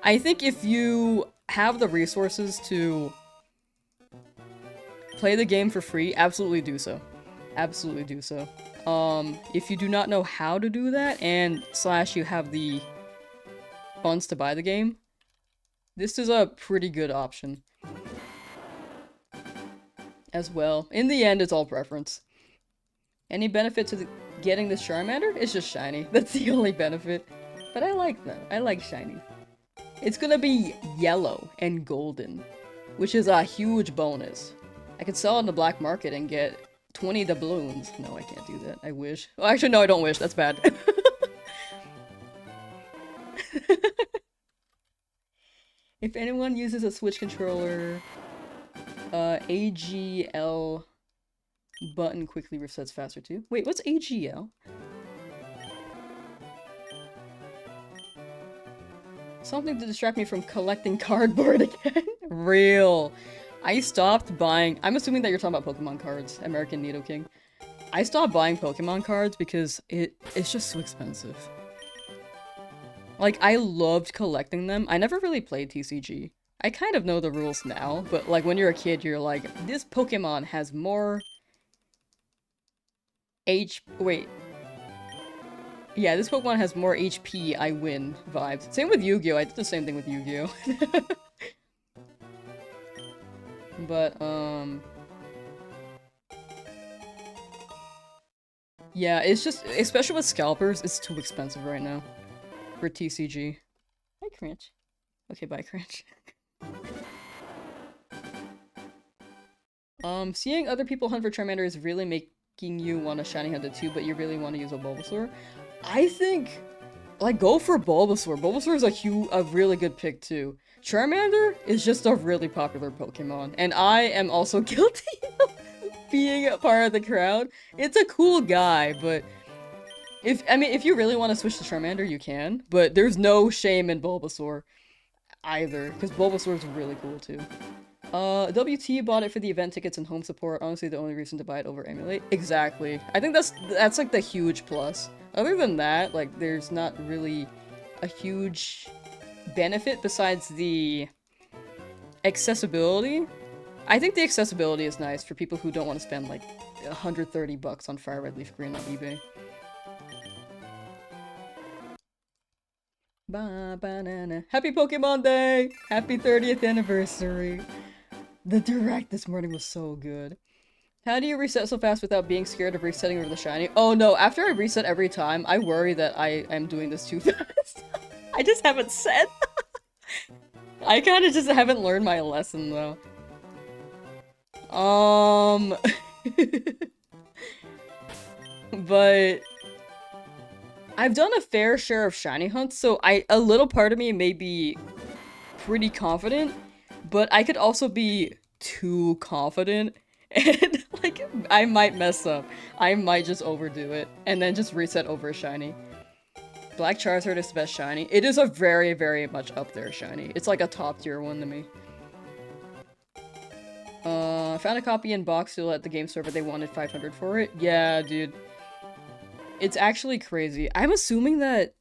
I think if you have the resources to play the game for free, absolutely do so. Absolutely do so. If you do not know how to do that, and / you have the funds to buy the game, this is a pretty good option. As well. In the end, it's all preference. Any benefit to getting this Charmander? It's just shiny. That's the only benefit. But I like that. I like shiny. It's gonna be yellow and golden, which is a huge bonus. I could sell it on the black market and get 20 doubloons. No, I can't do that. I wish. Well, actually, no, I don't wish. That's bad. If anyone uses a Switch controller, AGL button quickly resets faster too. Wait, what's AGL? Something to distract me from collecting cardboard again. Real. I stopped buying- I'm assuming that you're talking about Pokemon cards, American Nidoking. I stopped buying Pokemon cards because it's just so expensive. Like, I loved collecting them. I never really played TCG. I kind of know the rules now, but like when you're a kid, you're like, this Pokemon has more wait. Yeah, this Pokemon has more HP, I win vibes. Same with Yu-Gi-Oh! I did the same thing with Yu-Gi-Oh! But, yeah, it's just, especially with scalpers, it's too expensive right now. For TCG. Hi, Crunch. Okay, bye, Crunch. Seeing other people hunt for Charmander is really making you want to shiny hunt it too, but you really want to use a Bulbasaur. I think, like, go for Bulbasaur. Bulbasaur is a really good pick too. Charmander is just a really popular Pokemon, and I am also guilty of being a part of the crowd. It's a cool guy, but if you really want to switch to Charmander, you can, but there's no shame in Bulbasaur either, because Bulbasaur is really cool too. WT bought it for the event tickets and home support. Honestly, the only reason to buy it over emulate. Exactly. I think that's like the huge plus. Other than that, like, there's not really a huge benefit besides the accessibility. I think the accessibility is nice for people who don't want to spend like 130 bucks on Fire Red Leaf Green on eBay. Ba-banana. Happy Pokemon Day! Happy 30th anniversary! The direct this morning was so good. How do you reset so fast without being scared of resetting over the shiny? Oh no, after I reset every time, I worry that I am doing this too fast. I just haven't said. I kinda just haven't learned my lesson though. But I've done a fair share of shiny hunts, so a little part of me may be pretty confident, but I could also be too confident, and like, I might mess up. I might just overdo it, and then just reset over a shiny. Black Charizard is the best shiny. It is a very, very much up there shiny. It's like a top tier one to me. Found a copy in box still at the game store, but they wanted 500 for it. Yeah, dude. It's actually crazy. I'm assuming that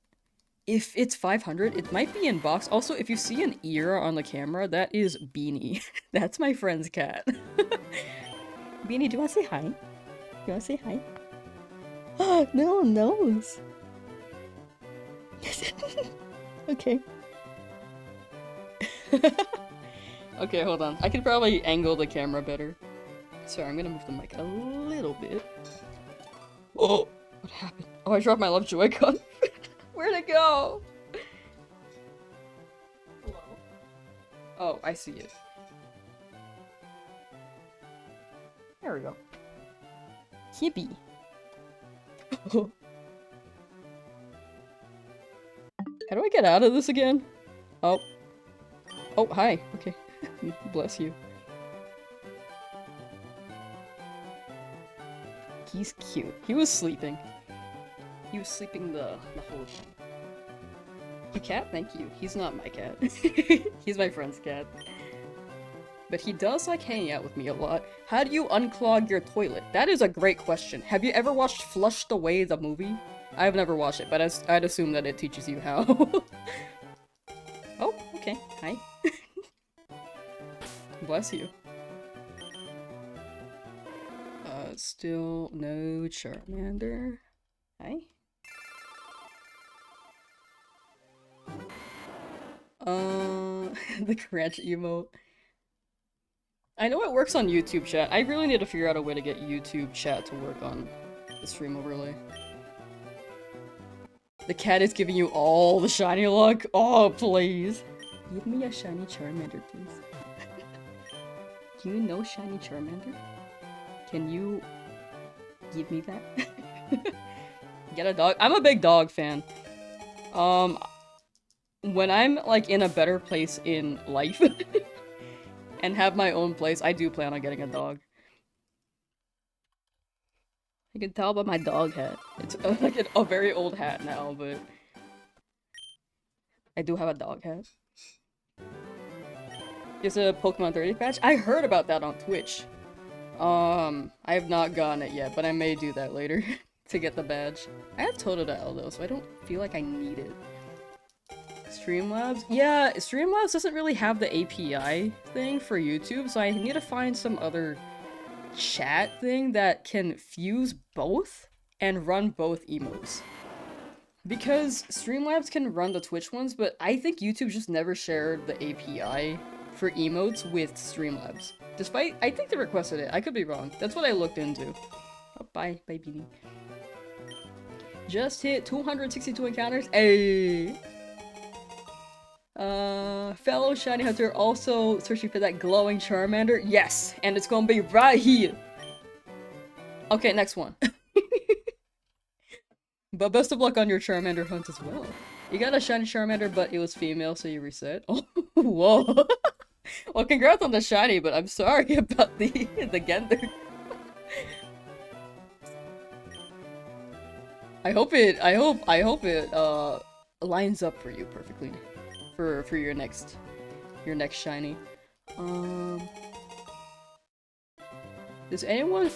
if it's 500, it might be in box. Also, if you see an ear on the camera, that is Beanie. That's my friend's cat. Beanie, do you want to say hi? You want to say hi? Oh, no one knows. Okay. Okay, hold on. I could probably angle the camera better. Sorry, I'm gonna move the mic a little bit. Oh! What happened? Oh, I dropped my love Joy-Con. Where'd it go? Hello? Oh, I see it. There we go. Hippie. How do I get out of this again? Oh. Oh, hi. Okay. Bless you. He's cute. He was sleeping. He was sleeping the whole time. Your cat? Thank you. He's not my cat. He's my friend's cat. But he does like hanging out with me a lot. How do you unclog your toilet? That is a great question. Have you ever watched Flushed Away, the movie? I've never watched it, but I'd assume that it teaches you how. Oh, okay. Hi. Bless you. Still no Charmander. Hi. The crunch emote. I know it works on YouTube chat. I really need to figure out a way to get YouTube chat to work on the stream overlay. The cat is giving you all the shiny luck. Oh, please. Give me a shiny Charmander, please. Do you know shiny Charmander? Can you give me that? Get a dog. I'm a big dog fan. When I'm like in a better place in life and have my own place, I do plan on getting a dog. You can tell by my dog hat. It's like a very old hat now, but I do have a dog hat. It's a Pokemon 30 patch. I heard about that on Twitch. I have not gotten it yet, but I may do that later to get the badge. I have Totodile though, so I don't feel like I need it. Streamlabs? Yeah, Streamlabs doesn't really have the API thing for YouTube, so I need to find some other chat thing that can fuse both and run both emotes. Because Streamlabs can run the Twitch ones, but I think YouTube just never shared the API for emotes with Streamlabs. Despite, I think they requested it. I could be wrong. That's what I looked into. Oh, bye, baby. Just hit 262 encounters. Ayy. Fellow shiny hunter also searching for that glowing Charmander. Yes, and it's gonna be right here. Okay, next one. But best of luck on your Charmander hunt as well. You got a shiny Charmander, but it was female, so you reset. Oh, whoa. Well, congrats on the shiny, but I'm sorry about the gender. I hope it lines up for you perfectly. For your next shiny. Does anyone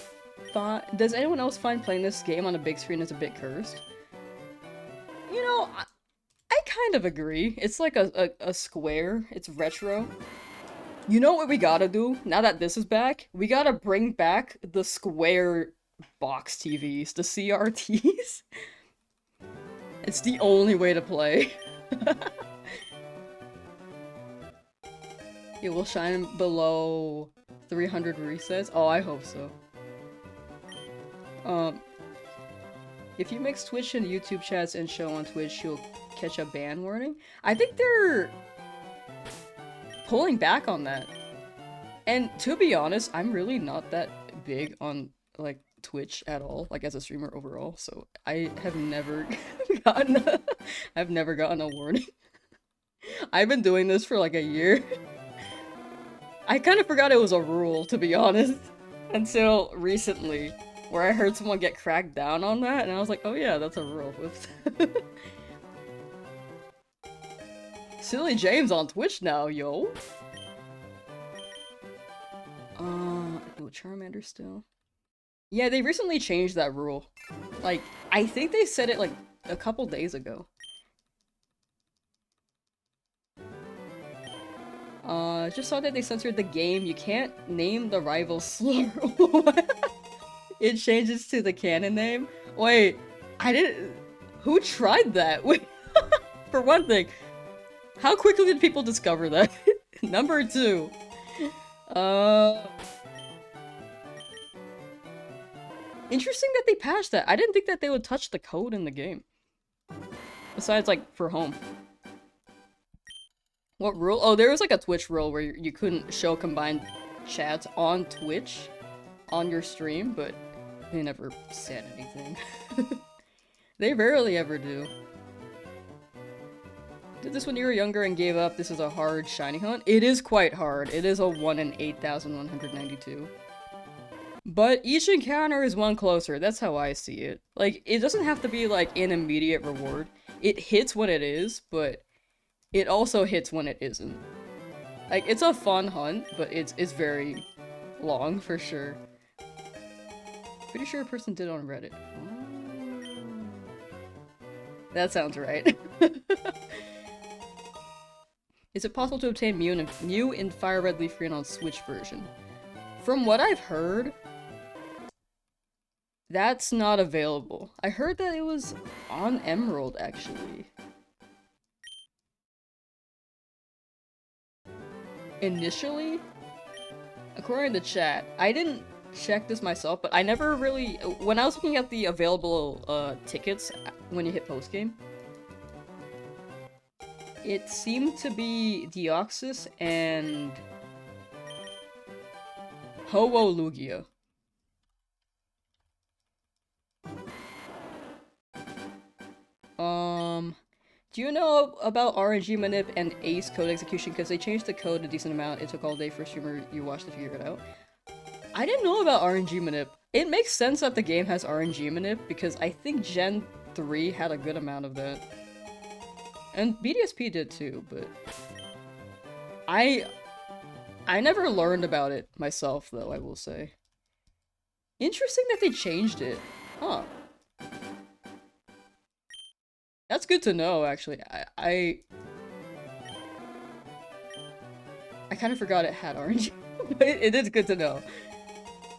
else find playing this game on a big screen is a bit cursed? You know, I kind of agree. It's like a square. It's retro. You know what we gotta do now that this is back? We gotta bring back the square box TVs, the CRTs. It's the only way to play. It will shine below 300 resets? Oh, I hope so. If you mix Twitch and YouTube chats and show on Twitch, you'll catch a ban warning. I think they're pulling back on that. And to be honest, I'm really not that big on, like, Twitch at all, like, as a streamer overall, so I have never I've never gotten a warning. I've been doing this for, like, a year. I kind of forgot it was a rule, to be honest, until recently, where I heard someone get cracked down on that, and I was like, oh yeah, that's a rule. Whoops. Silly James on Twitch now, yo! No Charmander still. Yeah, they recently changed that rule. Like, I think they said it, like, a couple days ago. Just saw that they censored the game. You can't name the rival slur. It changes to the canon name. Wait, I didn't... Who tried that? Wait, for one thing, how quickly did people discover that? Number two, interesting that they patched that. I didn't think that they would touch the code in the game. Besides, like, for home. What rule? Oh, there was like a Twitch rule where you couldn't show combined chats on Twitch on your stream, but they never said anything. They rarely ever do. Did this when you were younger and gave up? This is a hard shiny hunt. It is quite hard. It is a 1 in 8,192. But each encounter is one closer. That's how I see it. Like, it doesn't have to be like an immediate reward. It hits when it is, but it also hits when it isn't. Like, it's a fun hunt, but it's very long for sure. Pretty sure a person did on Reddit. Oh. That sounds right. Is it possible to obtain Mew in Fire Red Leaf Green on Switch version? From what I've heard, That's not available. I heard that it was on Emerald, actually. Initially? According to chat, I didn't check this myself, but I never really... When I was looking at the available tickets when you hit postgame, it seemed to be Deoxys and Ho-Oh Lugia. Do you know about RNG manip and Ace code execution? Because they changed the code a decent amount. It took all day for a streamer you watched to figure it out. I didn't know about RNG manip. It makes sense that the game has RNG manip because I think Gen 3 had a good amount of that. And BDSP did too, but... I never learned about it myself, though, I will say. Interesting that they changed it. Huh. That's good to know, actually. I kind of forgot it had RNG, but it is good to know.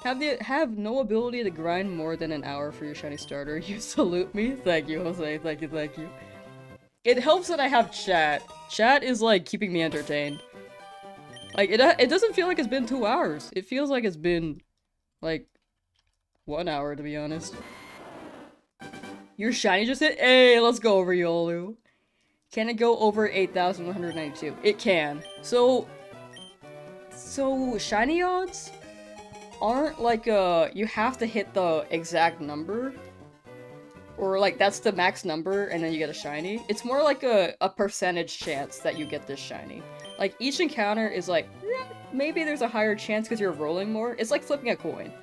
Have no ability to grind more than an hour for your shiny starter. You salute me? Thank you, Jose. Thank you, thank you. It helps that I have chat. Chat is, like, keeping me entertained. Like, it doesn't feel like it's been 2 hours. It feels like it's been, like, 1 hour, to be honest. Your shiny just hit? Hey, let's go over Yolu. Can it go over 8,192? It can. So shiny odds aren't like you have to hit the exact number. Or like that's the max number and then you get a shiny. It's more like a percentage chance that you get this shiny. Like each encounter is like, maybe there's a higher chance because you're rolling more. It's like flipping a coin.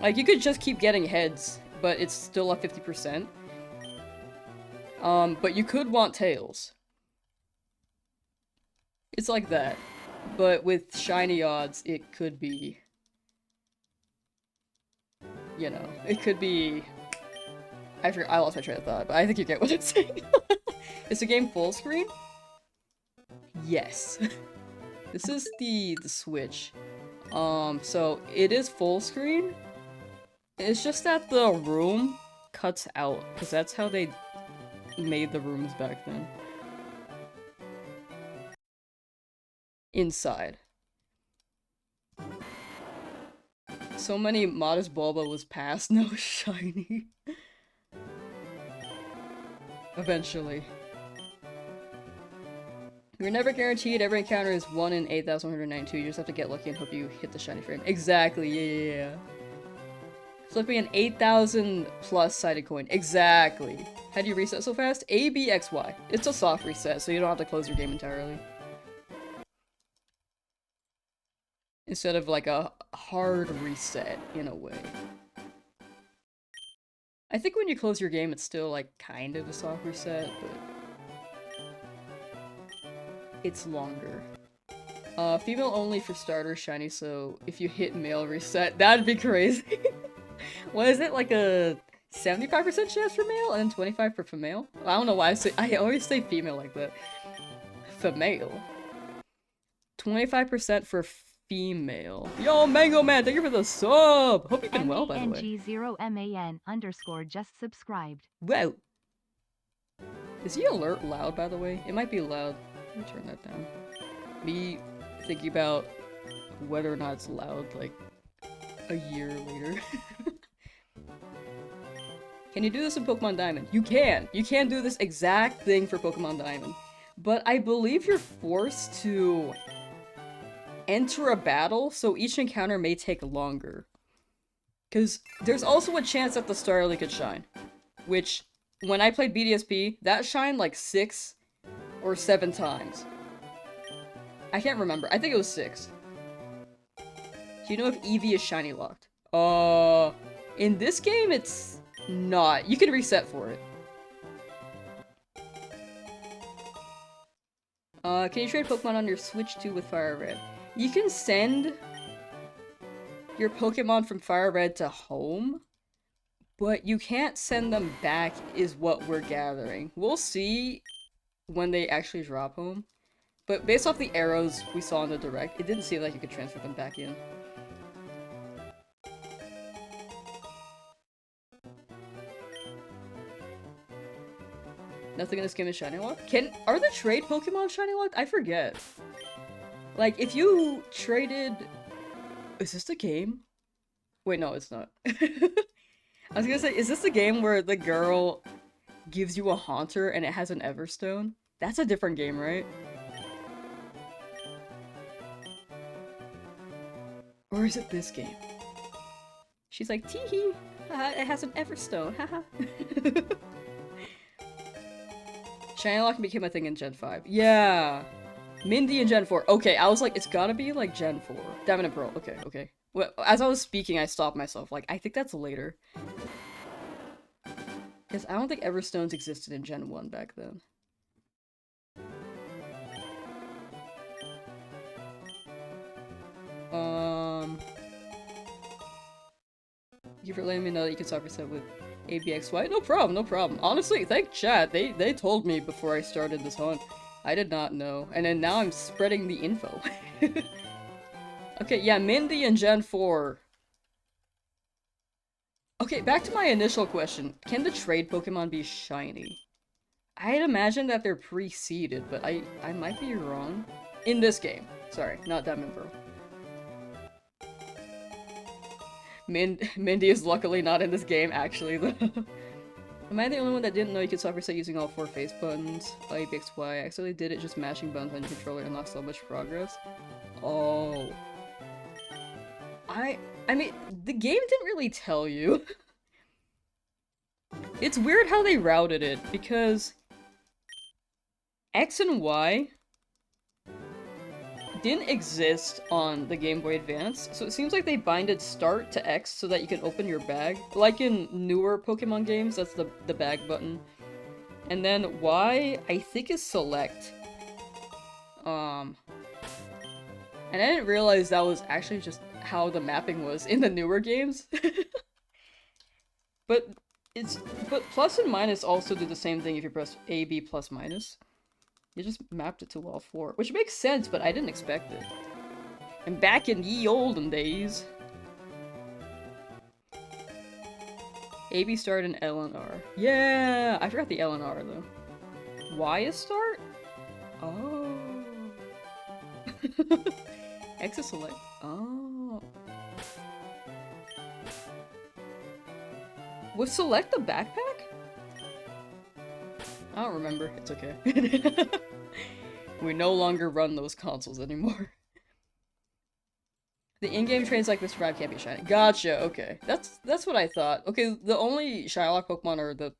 Like you could just keep getting heads, but it's still a 50%. But you could want tails. It's like that. But with shiny odds, it could be... You know, it could be... I lost my train of thought, but I think you get what I'm saying. Is the game full screen? Yes. This is the Switch. So it is full screen. It's just that the room cuts out, because that's how they made the rooms back then. Inside. So many Modest Bulba was passed, no shiny. Eventually. You're never guaranteed, every encounter is 1 in 8,192, you just have to get lucky and hope you hit the shiny frame. Exactly, yeah. Flipping an 8,000 plus sided coin. Exactly. How do you reset so fast? A, B, X, Y. It's a soft reset, so you don't have to close your game entirely. Instead of like a hard reset, in a way. I think when you close your game, it's still like kind of a soft reset, but... it's longer. Female only for starter shiny, so if you hit male reset, that'd be crazy. What is it, like a 75% chance for male and then 25 for female? I don't know why I always say female like that. Female. 25% for female. Yo, Mango Man, thank you for the sub! Hope you've been well, by the way. MANG0MAN_ just subscribed. Whoa! Is he alert loud, by the way? It might be loud. Let me turn that down. Me thinking about whether or not it's loud, like, a year later. Can you do this in Pokemon Diamond? You can! You can do this exact thing for Pokemon Diamond. But I believe you're forced to enter a battle, so each encounter may take longer. Because there's also a chance that the Starly could shine. Which, when I played BDSP, that shined like 6 or 7 times. I can't remember. I think it was 6. Do you know if Eevee is shiny locked? In this game, it's not. You can reset for it. Can you trade Pokemon on your Switch 2 with Fire Red? You can send your Pokemon from Fire Red to home, but you can't send them back is what we're gathering. We'll see when they actually drop home. But based off the arrows we saw in the direct, it didn't seem like you could transfer them back in. Nothing in this game is shiny locked? Are the trade Pokemon shiny locked? I forget. Like, if you traded... Is this the game? Wait, no, it's not. I was gonna say, is this the game where the girl gives you a Haunter and it has an Everstone? That's a different game, right? Or is it this game? She's like, tee-hee! It has an Everstone, haha. Shiny Lock became a thing in Gen 5. Yeah! Mindy in Gen 4. Okay, I was like, it's gotta be like Gen 4. Diamond and Pearl. Okay, okay. Well, as I was speaking, I stopped myself. Like, I think that's later. Because I don't think Everstones existed in Gen 1 back then. Thank you for letting me know that you can stop reset with ABXY. No problem, no problem. Honestly, thank chat. They told me before I started this hunt. I did not know. And then now I'm spreading the info. Okay, yeah, Mindy and Gen 4. Okay, back to my initial question. Can the trade Pokemon be shiny? I'd imagine that they're pre-seeded, but I might be wrong. In this game. Sorry, not Diamond Pearl. Mindy is luckily not in this game, actually, though. Am I the only one that didn't know you could soft reset using all 4 face buttons? ABXY. I actually did it just mashing buttons on your controller and lost so much progress. Oh. I mean, the game didn't really tell you. It's weird how they routed it, because X and Y didn't exist on the Game Boy Advance, so it seems like they binded start to X so that you can open your bag. Like in newer Pokemon games, that's the bag button. And then Y, I think, is select. And I didn't realize that was actually just how the mapping was in the newer games. But plus and minus also do the same thing if you press A, B, plus, minus. You just mapped it to all 4, which makes sense, but I didn't expect it. And back in ye olden days... AB start and L and R. Yeah! I forgot the L and R, though. Y is start? Oh. X is select. Oh. Was select the backpack? I don't remember. It's okay. We no longer run those consoles anymore. The in-game trains like this ride can't be shiny. Gotcha, okay. That's what I thought. Okay, the only Shylock Pokemon are the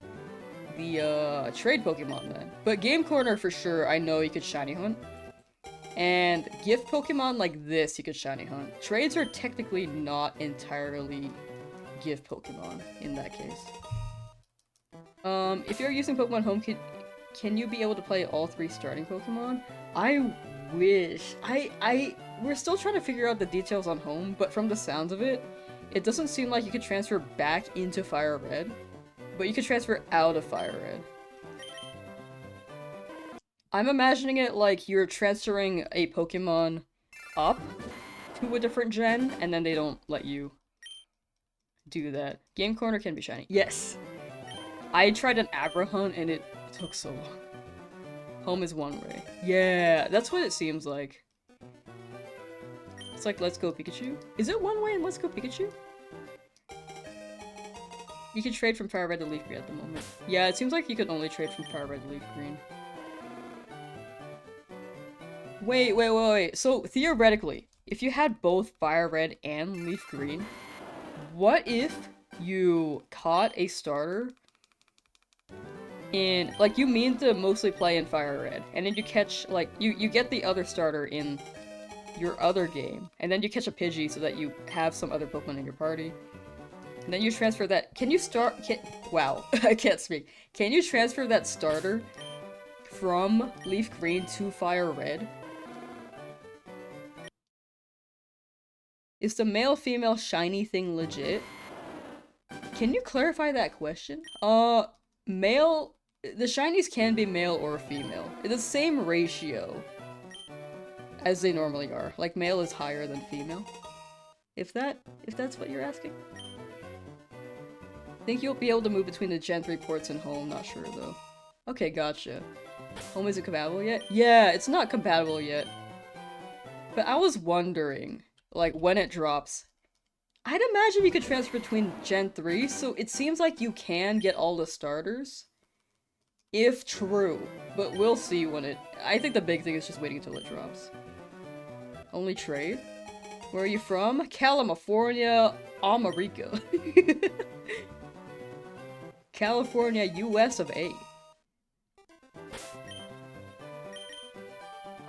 trade Pokemon then. But Game Corner for sure, I know you could shiny hunt. And gift Pokemon like this you could shiny hunt. Trades are technically not entirely gift Pokemon in that case. If you're using Pokemon Home, can you be able to play all 3 starting Pokemon? I wish. We're still trying to figure out the details on Home, but from the sounds of it, it doesn't seem like you could transfer back into Fire Red, but you could transfer out of Fire Red. I'm imagining it like you're transferring a Pokemon up to a different gen, and then they don't let you do that. Game Corner can be shiny. Yes! I tried an Abra hunt and it took so long. Home is one way. Yeah, that's what it seems like. It's like Let's Go Pikachu. Is it one way in Let's Go Pikachu? You can trade from Fire Red to Leaf Green at the moment. Yeah, it seems like you can only trade from Fire Red to Leaf Green. Wait. So, theoretically, if you had both Fire Red and Leaf Green, what if you caught a starter in, like, you mean to mostly play in Fire Red, and then you catch, like, you get the other starter in your other game, and then you catch a Pidgey so that you have some other Pokemon in your party, and then you transfer that, wow, I can't speak. Can you transfer that starter from Leaf Green to Fire Red? Is the male-female shiny thing legit? Can you clarify that question? Male... The shinies can be male or female. It's the same ratio as they normally are. Like, male is higher than female. If that's what you're asking. Think you'll be able to move between the Gen 3 ports and Home? Not sure, though. Okay, gotcha. Home isn't compatible yet? Yeah, it's not compatible yet. But I was wondering, like, when it drops, I'd imagine you could transfer between Gen 3, so it seems like you can get all the starters. If true. But we'll see when it... I think the big thing is just waiting until it drops. Only trade? Where are you from? California, America. California, US of A.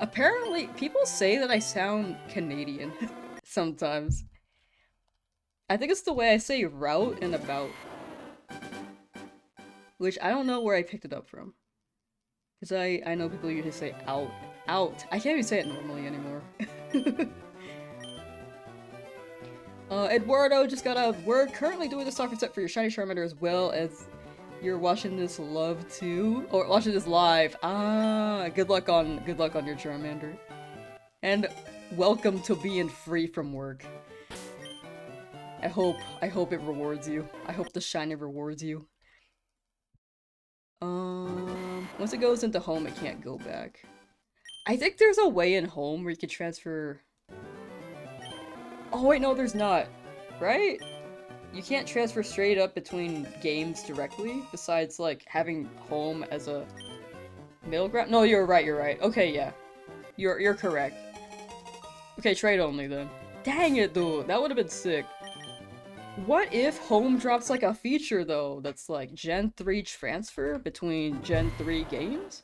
Apparently, people say that I sound Canadian sometimes. I think it's the way I say route and about. Which I don't know where I picked it up from. Because I know people usually say out. Out. I can't even say it normally anymore. Eduardo just got out of work. Currently doing the soccer set for your shiny Charmander as well as you're watching this love too. Or watching this live. Ah, good luck on your Charmander. And welcome to being free from work. I hope it rewards you. I hope the shiny rewards you. Once it goes into home, it can't go back. I think there's a way in home where you can transfer... Oh wait, no, there's not. Right? You can't transfer straight up between games directly, besides, like, having home as a middle ground. No, you're right. Okay, yeah. You're correct. Okay, trade only then. Dang it, dude. That would have been sick. What if home drops like a feature though that's like Gen 3 transfer between Gen 3 games?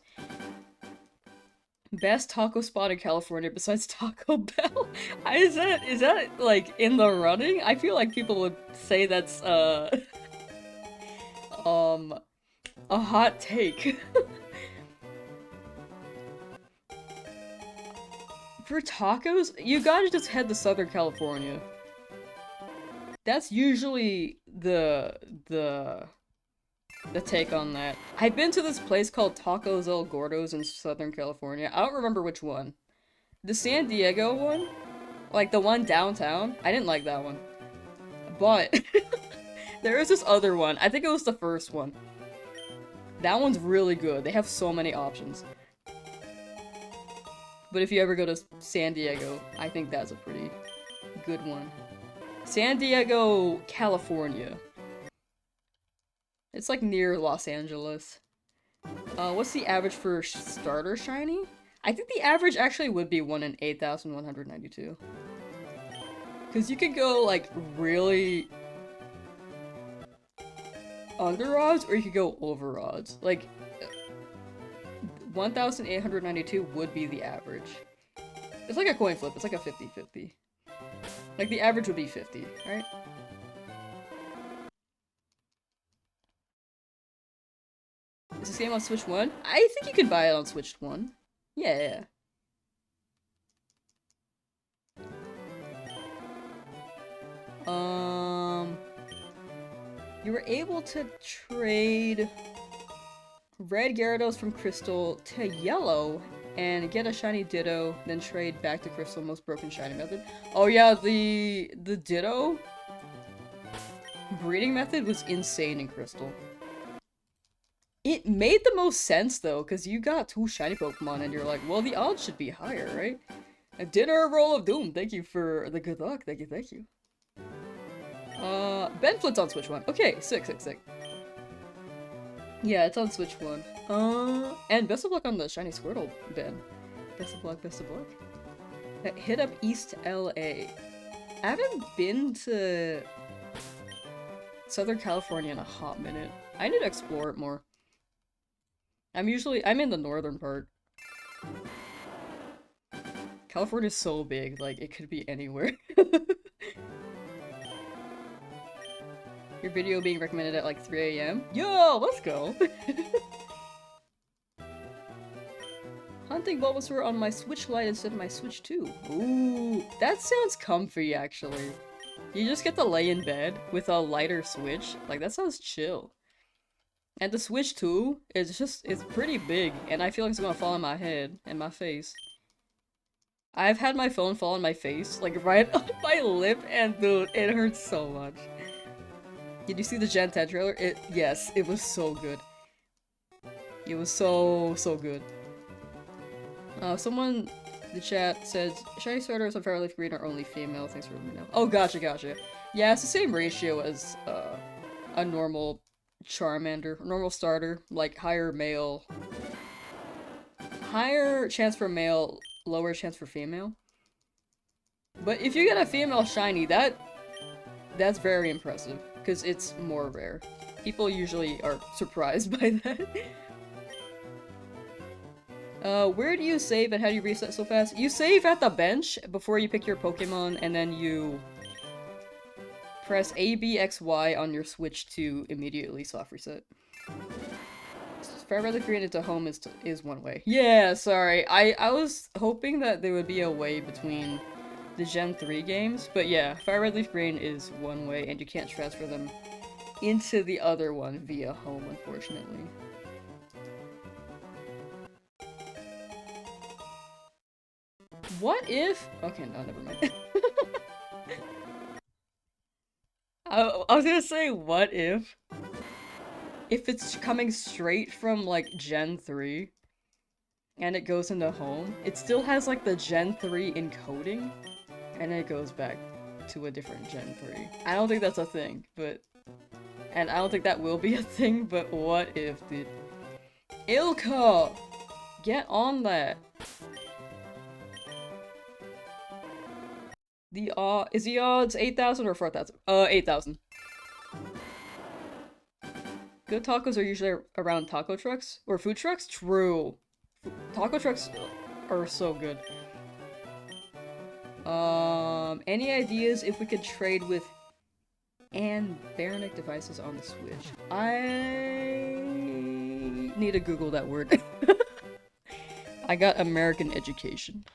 Best taco spot in California besides Taco Bell? Is that like in the running? I feel like people would say that's a hot take. For tacos, you gotta just head to Southern California. That's usually the take on that. I've been to this place called Tacos El Gordos in Southern California. I don't remember which one. The San Diego one? Like the one downtown? I didn't like that one. But there is this other one. I think it was the first one. That one's really good. They have so many options. But if you ever go to San Diego, I think that's a pretty good one. San Diego, California. It's like near Los Angeles. What's the average for starter shiny? I think the average actually would be 1 in 8,192. Because you could go like really under odds or you could go over odds. Like 1,892 would be the average. It's like a coin flip. It's like a 50-50. Like, the average would be 50, right? Is this game on Switch 1? I think you can buy it on Switch 1. Yeah. You were able to trade red Gyarados from Crystal to yellow and get a shiny Ditto, then trade back to Crystal, most broken shiny method. Oh yeah, the Ditto breeding method was insane in Crystal. It made the most sense though, because you got 2 shiny Pokemon and you're like, well, the odds should be higher, right? A dinner roll of doom, thank you for the good luck, thank you. Benflit's on Switch 1. Okay, sick. Yeah, it's on Switch 1. And best of luck on the shiny Squirtle, Ben. Best of luck. Hit up East LA. I haven't been to Southern California in a hot minute. I need to explore it more. I'm in the northern part. California's so big, like, it could be anywhere. Your video being recommended at like 3 AM? Yo, let's go! Hunting Bulbasaur on my Switch Lite instead of my Switch 2. Ooh, that sounds comfy, actually. You just get to lay in bed with a lighter Switch. Like, that sounds chill. And the Switch 2 is it's pretty big, and I feel like it's gonna fall on my head and my face. I've had my phone fall on my face, like right on my lip, and dude, it hurts so much. Did you see the Gen 10 trailer? Yes, it was so good. It was so good. Someone in the chat says shiny starters on Fireleaf Green are only female. Thanks for letting me know. Oh, gotcha. Yeah, it's the same ratio as a normal Charmander, normal starter, like higher chance for male, lower chance for female. But if you get a female shiny, that's very impressive, because it's more rare. People usually are surprised by that. Where do you save and how do you reset so fast? You save at the bench before you pick your Pokemon, and then you press A, B, X, Y on your Switch to immediately soft reset. Fire Red Leaf Green into home is one way. Yeah, sorry. I was hoping that there would be a way between the Gen 3 games, but yeah, Fire Red Leaf Green is one way, and you can't transfer them into the other one via home, unfortunately. What if... Okay, no, never mind. I was gonna say, what if it's coming straight from, like, Gen 3, and it goes into home, it still has, like, the Gen 3 encoding, and it goes back to a different Gen 3. I don't think that's a thing, but... And I don't think that will be a thing, but what if, dude? Ilka! Get on that! Is the odds 8,000 or 4,000? 8,000. Good tacos are usually around taco trucks? Or food trucks? True. Taco trucks are so good. Any ideas if we could trade with Baronic devices on the Switch? I need to Google that word. I got American education.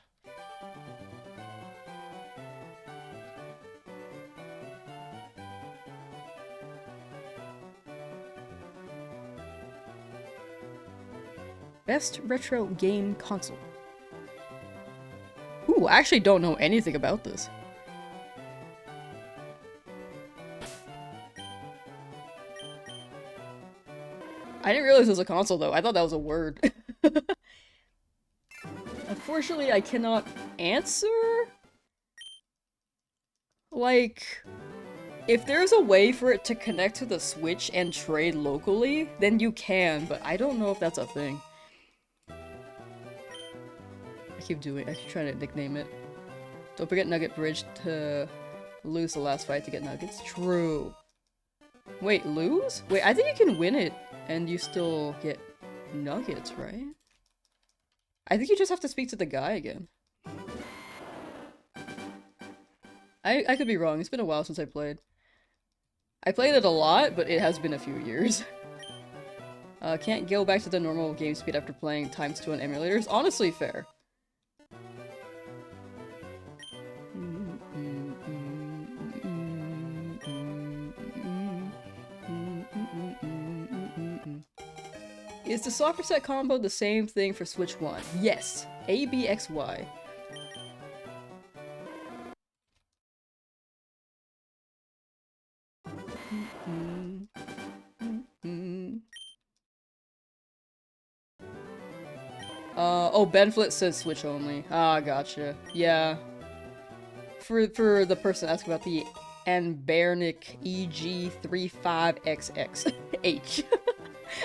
Best retro game console. Ooh, I actually don't know anything about this. I didn't realize it was a console though. I thought that was a word. Unfortunately, I cannot answer. Like, if there's a way for it to connect to the Switch and trade locally, then you can, but I don't know if that's a thing. I keep trying to nickname it. Don't forget Nugget Bridge to lose the last fight to get nuggets. True. Wait, lose? Wait, I think you can win it and you still get nuggets, right? I think you just have to speak to the guy again. I could be wrong. It's been a while since I played. I played it a lot, but it has been a few years. Can't go back to the normal game speed after playing ×2 on emulators. Honestly, fair. Is the soft reset combo the same thing for Switch 1? Yes. A, B, X, Y. Oh, Benflit says Switch only. Ah, gotcha. Yeah. For the person asking about the Anbernic EG35XX H.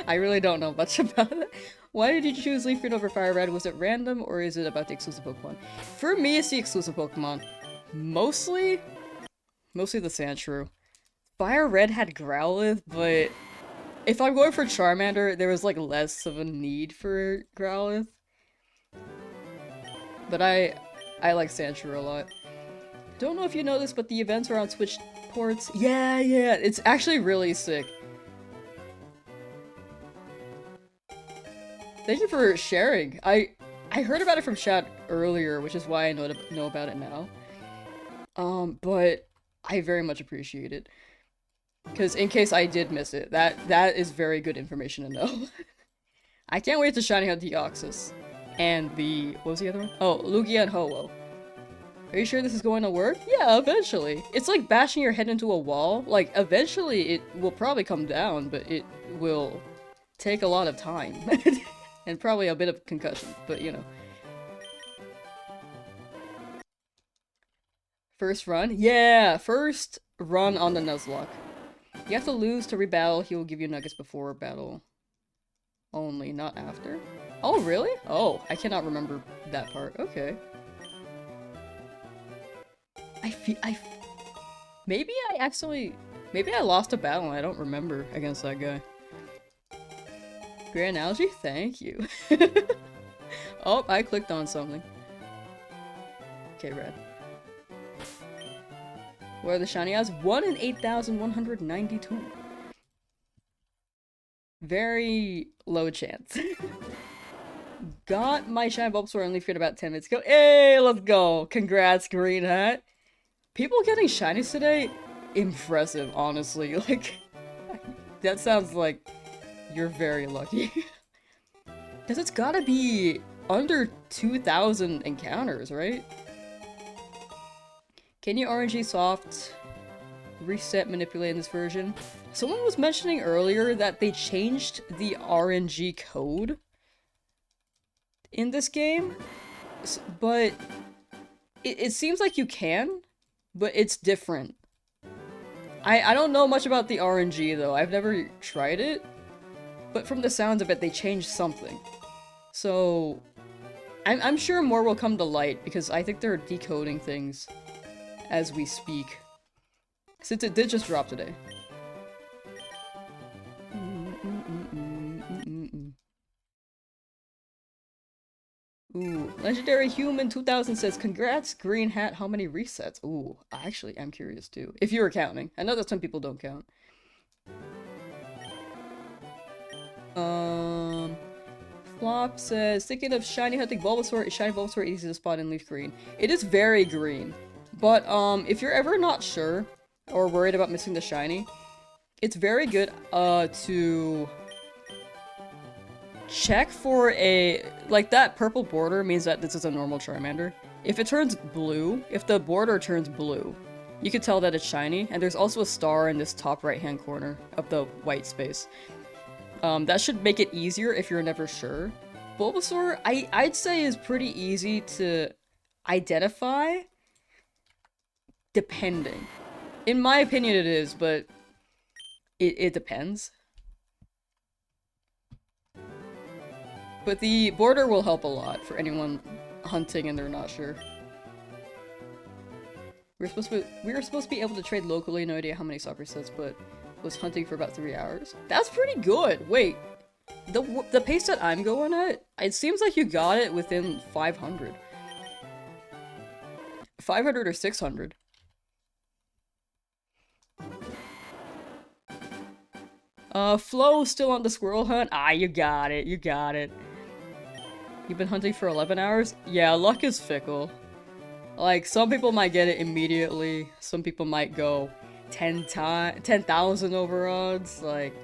I really don't know much about it. Why did you choose Leaf Green over Fire Red? Was it random, or is it about the exclusive Pokemon? For me, it's the exclusive Pokemon. Mostly the Sandshrew. Fire Red had Growlithe, but if I'm going for Charmander, there was like less of a need for Growlithe. But I like Sandshrew a lot. Don't know if you know this, but the events are on Switch ports. Yeah, it's actually really sick. Thank you for sharing. I heard about it from chat earlier, which is why I know about it now. But I very much appreciate it. Because in case I did miss it, that is very good information to know. I can't wait to shiny hunt Deoxys. And what was the other one? Oh, Lugia and Ho-Oh. Are you sure this is going to work? Yeah, eventually. It's like bashing your head into a wall. Like, eventually it will probably come down, but it will take a lot of time. And probably a bit of concussion, but you know. First run? Yeah! First run on the Nuzlocke. You have to lose to rebattle. He will give you nuggets before battle. Only, not after. Oh, really? Oh, I cannot remember that part. Okay. Maybe I lost a battle and I don't remember against that guy. Great analogy? Thank you. Oh, I clicked on something. Okay, red. What are the shiny odds? 1 in 8,192. Very low chance. Got my shiny Bulbasaur and Leaf Green about 10 minutes ago. Hey, let's go! Congrats, Green Hat. People getting shinies today? Impressive, honestly. Like, that sounds like you're very lucky. Because it's gotta be under 2,000 encounters, right? Can you RNG soft reset manipulate in this version? Someone was mentioning earlier that they changed the RNG code in this game, but it seems like you can, but it's different. I don't know much about the RNG though, I've never tried it, but from the sounds of it they changed something. So I'm sure more will come to light because I think they're decoding things as we speak. Since it did just drop today. Ooh, Legendary Human 2000 says, congrats, Green Hat, how many resets? Ooh, I actually am curious too. If you were counting. I know that some people don't count. Flop says, thinking of shiny hunting Bulbasaur, is shiny Bulbasaur easy to spot in Leaf Green? It is very green. But, if you're ever not sure, or worried about missing the shiny, it's very good, to check for a, like, that purple border means that this is a normal Charmander. If it turns blue, if the border turns blue, you can tell that it's shiny, and there's also a star in this top right-hand corner of the white space. That should make it easier if you're never sure. Bulbasaur, I'd say is pretty easy to identify, depending. In my opinion it is, but it depends. But the border will help a lot for anyone hunting and they're not sure. We were supposed to be able to trade locally, no idea how many soccer sets, but was hunting for about 3 hours. That's pretty good! Wait, the pace that I'm going at, it seems like you got it within 500. 500 or 600. Flo still on the squirrel hunt? Ah, you got it, you got it. You've been hunting for 11 hours? Yeah, luck is fickle. Like, some people might get it immediately, some people might go 10,000 over odds, like,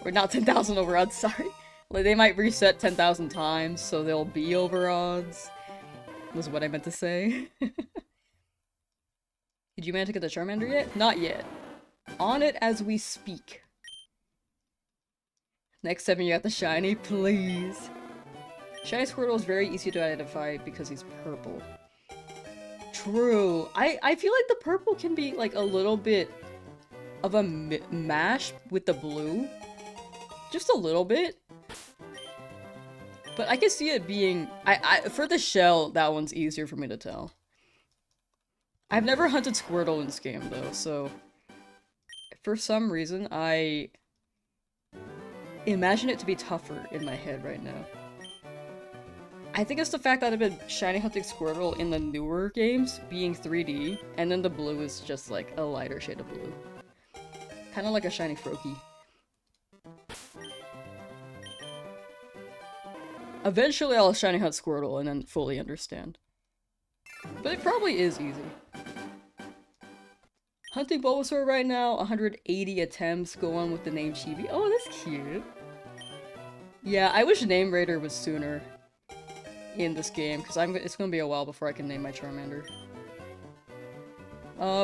or not 10,000 over odds, sorry. Like, they might reset 10,000 times, so they'll be over odds, was what I meant to say. Did you manage to get the Charmander yet? Not yet. On it as we speak. Next time you got the shiny, please. Shiny Squirtle is very easy to identify because he's purple. True. I feel like the purple can be like a little bit of a mash with the blue. Just a little bit. But I can see it being... for the shell, that one's easier for me to tell. I've never hunted Squirtle in this game though, so... For some reason, I imagine it to be tougher in my head right now. I think it's the fact that I've been shiny hunting Squirtle in the newer games, being 3D, and then the blue is just like a lighter shade of blue. Kinda like a shiny Froakie. Eventually I'll shiny hunt Squirtle and then fully understand. But it probably is easy. Hunting Bulbasaur right now, 180 attempts, go on with the name Chibi. Oh, that's cute. Yeah, I wish Name Raider was sooner in this game, because it's gonna be a while before I can name my Charmander.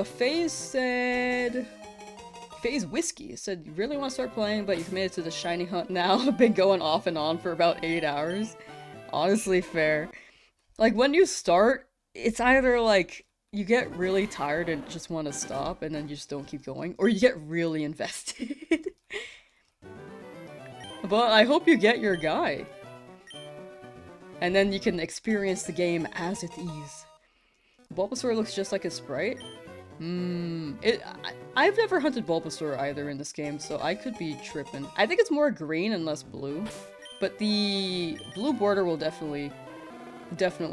FaZe said... Phase Whiskey said you really want to start playing, but you committed to the shiny hunt now. Been going off and on for about 8 hours. Honestly, fair. Like, when you start, it's either like you get really tired and just want to stop, and then you just don't keep going, or you get really invested. But I hope you get your guy. And then you can experience the game as it is. Bulbasaur looks just like a sprite. I've never hunted Bulbasaur either in this game, so I could be tripping. I think it's more green and less blue, but the blue border will definitely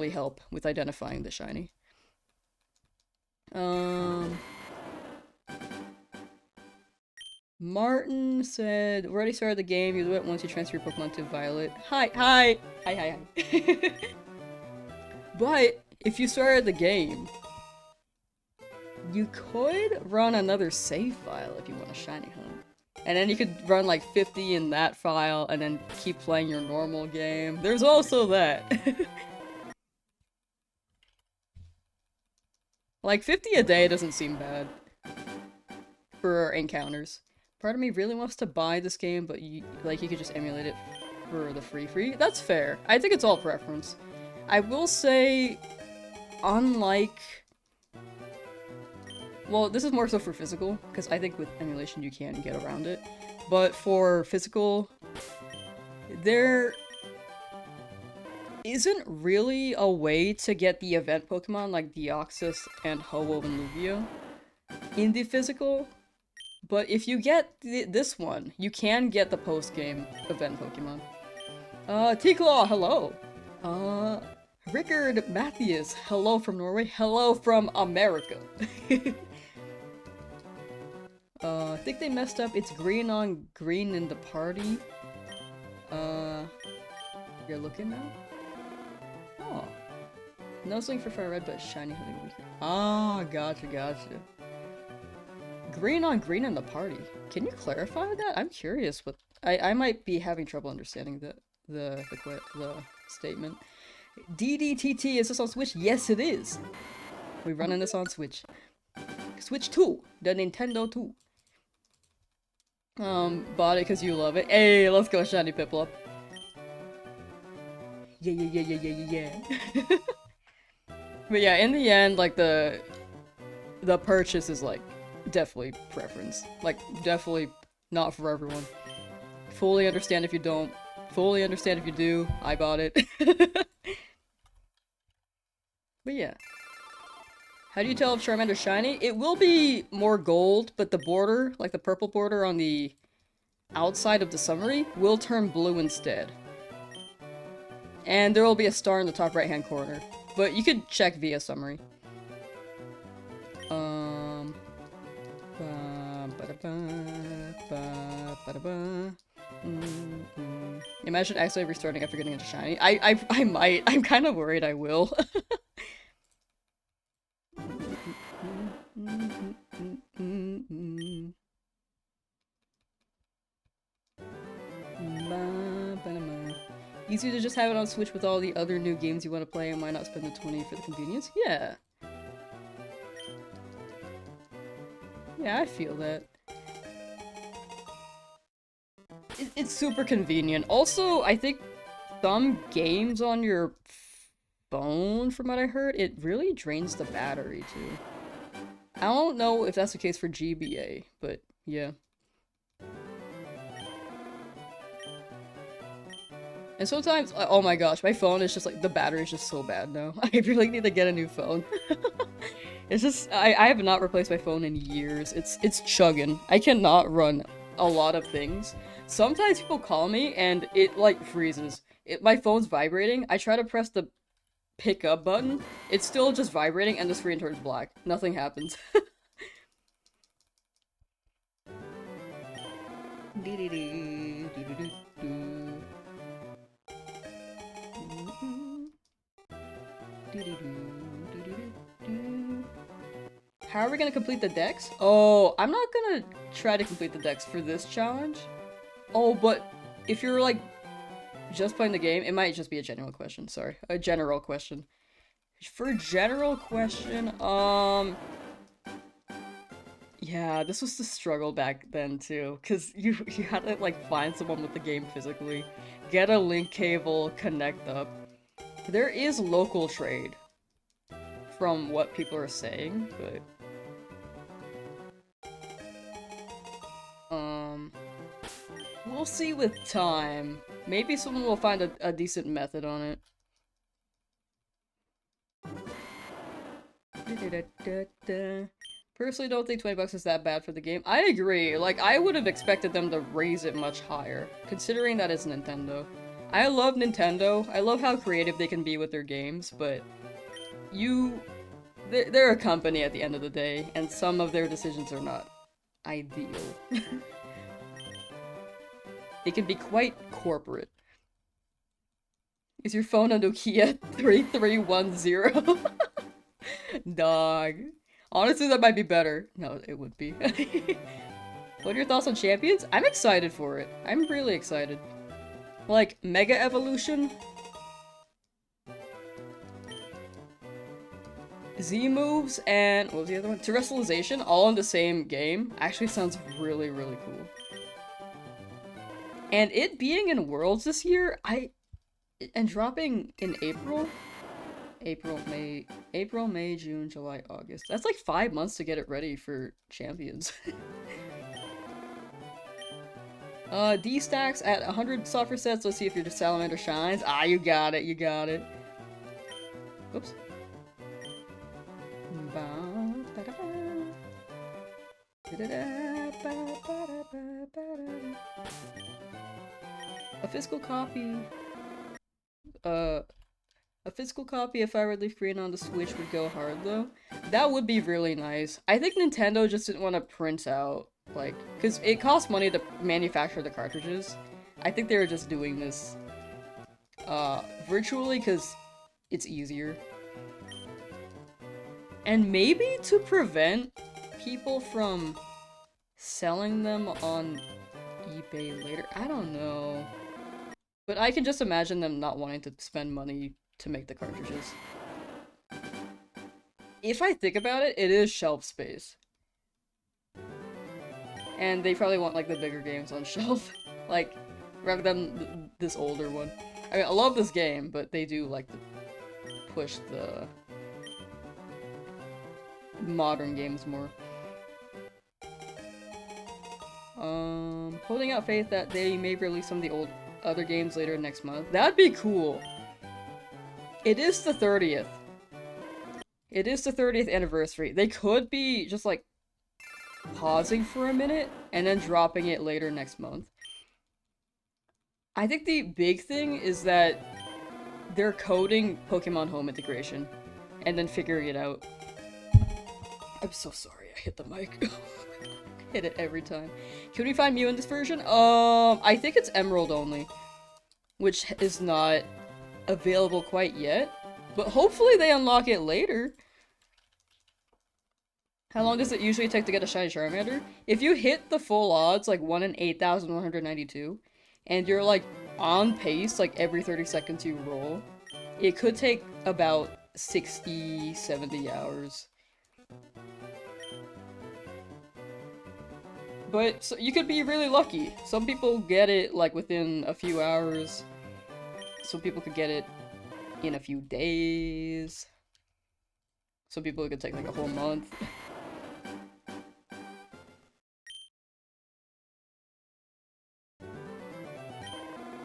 help with identifying the shiny. Martin said, already started the game, you do it once you transfer your Pokemon to Violet. Hi. But, if you started the game, you could run another save file if you want a shiny hunt. And then you could run like 50 in that file and then keep playing your normal game. There's also that. Like 50 a day doesn't seem bad for encounters. Part of me really wants to buy this game, but you could just emulate it for the free. That's fair. I think it's all preference. I will say, unlike... Well, this is more so for physical, because I think with emulation you can get around it. But for physical, there isn't really a way to get the event Pokemon like Deoxys and Ho-Oh and Lugia in the physical. But if you get this one, you can get the post-game event Pokemon. T-Claw, hello! Rickard Mathias, hello from Norway, hello from America! I think they messed up, it's green on green in the party. You're looking now? Oh. Nuzzling for Fire Red, but shiny hunting weaker. Ah, gotcha. Green on green in the party. Can you clarify that? I'm curious, but I might be having trouble understanding the statement. DDTT, is this on Switch? Yes, it is! We're running this on Switch. Switch 2! The Nintendo 2. Bought it because you love it. Hey, let's go, shiny Piplup. Yeah. But yeah, in the end, like, the purchase is, like, definitely preference. Like, definitely not for everyone. Fully understand if you don't. Fully understand if you do. I bought it. But yeah. How do you tell if Charmander's shiny? It will be more gold, but the border, like the purple border on the outside of the summary, will turn blue instead. And there will be a star in the top right-hand corner. But you could check via summary. Imagine accidentally restarting after getting into shiny. I might. I'm kind of worried I will. Easier to just have it on Switch with all the other new games you want to play, and why not spend the 20 for the convenience? Yeah. Yeah, I feel that. It's super convenient. Also, I think some games on your phone, from what I heard, it really drains the battery too. I don't know if that's the case for GBA, but yeah. And sometimes, oh my gosh, my phone is just like, the battery is just so bad now. I really need to get a new phone. It's just, I have not replaced my phone in years. It's chugging. I cannot run a lot of things. Sometimes people call me and it like freezes. My phone's vibrating. I try to press the pick up button. It's still just vibrating and the screen turns black. Nothing happens. How are we gonna complete the decks? Oh, I'm not gonna try to complete the decks for this challenge. Oh, but if you're like just playing the game, it might just be a general question. Sorry, a general question. For general question, Yeah, this was the struggle back then too, because you had to like find someone with the game physically, get a link cable, connect up. There is local trade, from what people are saying, but we'll see with time. Maybe someone will find a decent method on it. Personally, don't think 20 bucks is that bad for the game. I agree. Like, I would have expected them to raise it much higher, considering that it's Nintendo. I love Nintendo. I love how creative they can be with their games, but they're a company at the end of the day, and some of their decisions are not ideal. They can be quite corporate. Is your phone a Nokia 3310? Dog. Honestly, that might be better. No, it would be. What are your thoughts on Champions? I'm excited for it. I'm really excited. Like, Mega Evolution? Z-moves and what was the other one? Terrestrialization, all in the same game. Actually sounds really, really cool. And it being in Worlds this year, and dropping in April, May, June, July, August. That's like 5 months to get it ready for Champions. D-stacks at 100 software sets. Let's see if your Salamander shines. Ah, you got it, you got it. Oops. A physical copy. A physical copy of Fire Red Leaf Green on the Switch would go hard though. That would be really nice. I think Nintendo just didn't want to print out, like, because it costs money to manufacture the cartridges. I think they were just doing this virtually because it's easier. And maybe to prevent people from selling them on eBay later. I don't know. But I can just imagine them not wanting to spend money to make the cartridges. If I think about it, it is shelf space. And they probably want like the bigger games on shelf. Like, rather than this older one. I mean, I love this game, but they do like to push the modern games more. Holding out faith that they may release some of the other games later next month. That'd be cool. It is the 30th. It is the 30th anniversary. They could be just like pausing for a minute and then dropping it later next month. I think the big thing is that they're coding Pokemon Home integration and then figuring it out. I'm so sorry, I hit the mic. Hit it every time. Can we find Mew in this version? I think it's Emerald only, which is not available quite yet, but hopefully they unlock it later. How long does it usually take to get a shiny Charmander? If you hit the full odds, like 1 in 8,192, and you're like on pace, like every 30 seconds you roll, it could take about 60, 70 hours. But so you could be really lucky. Some people get it like within a few hours. Some people could get it in a few days. Some people it could take like a whole month.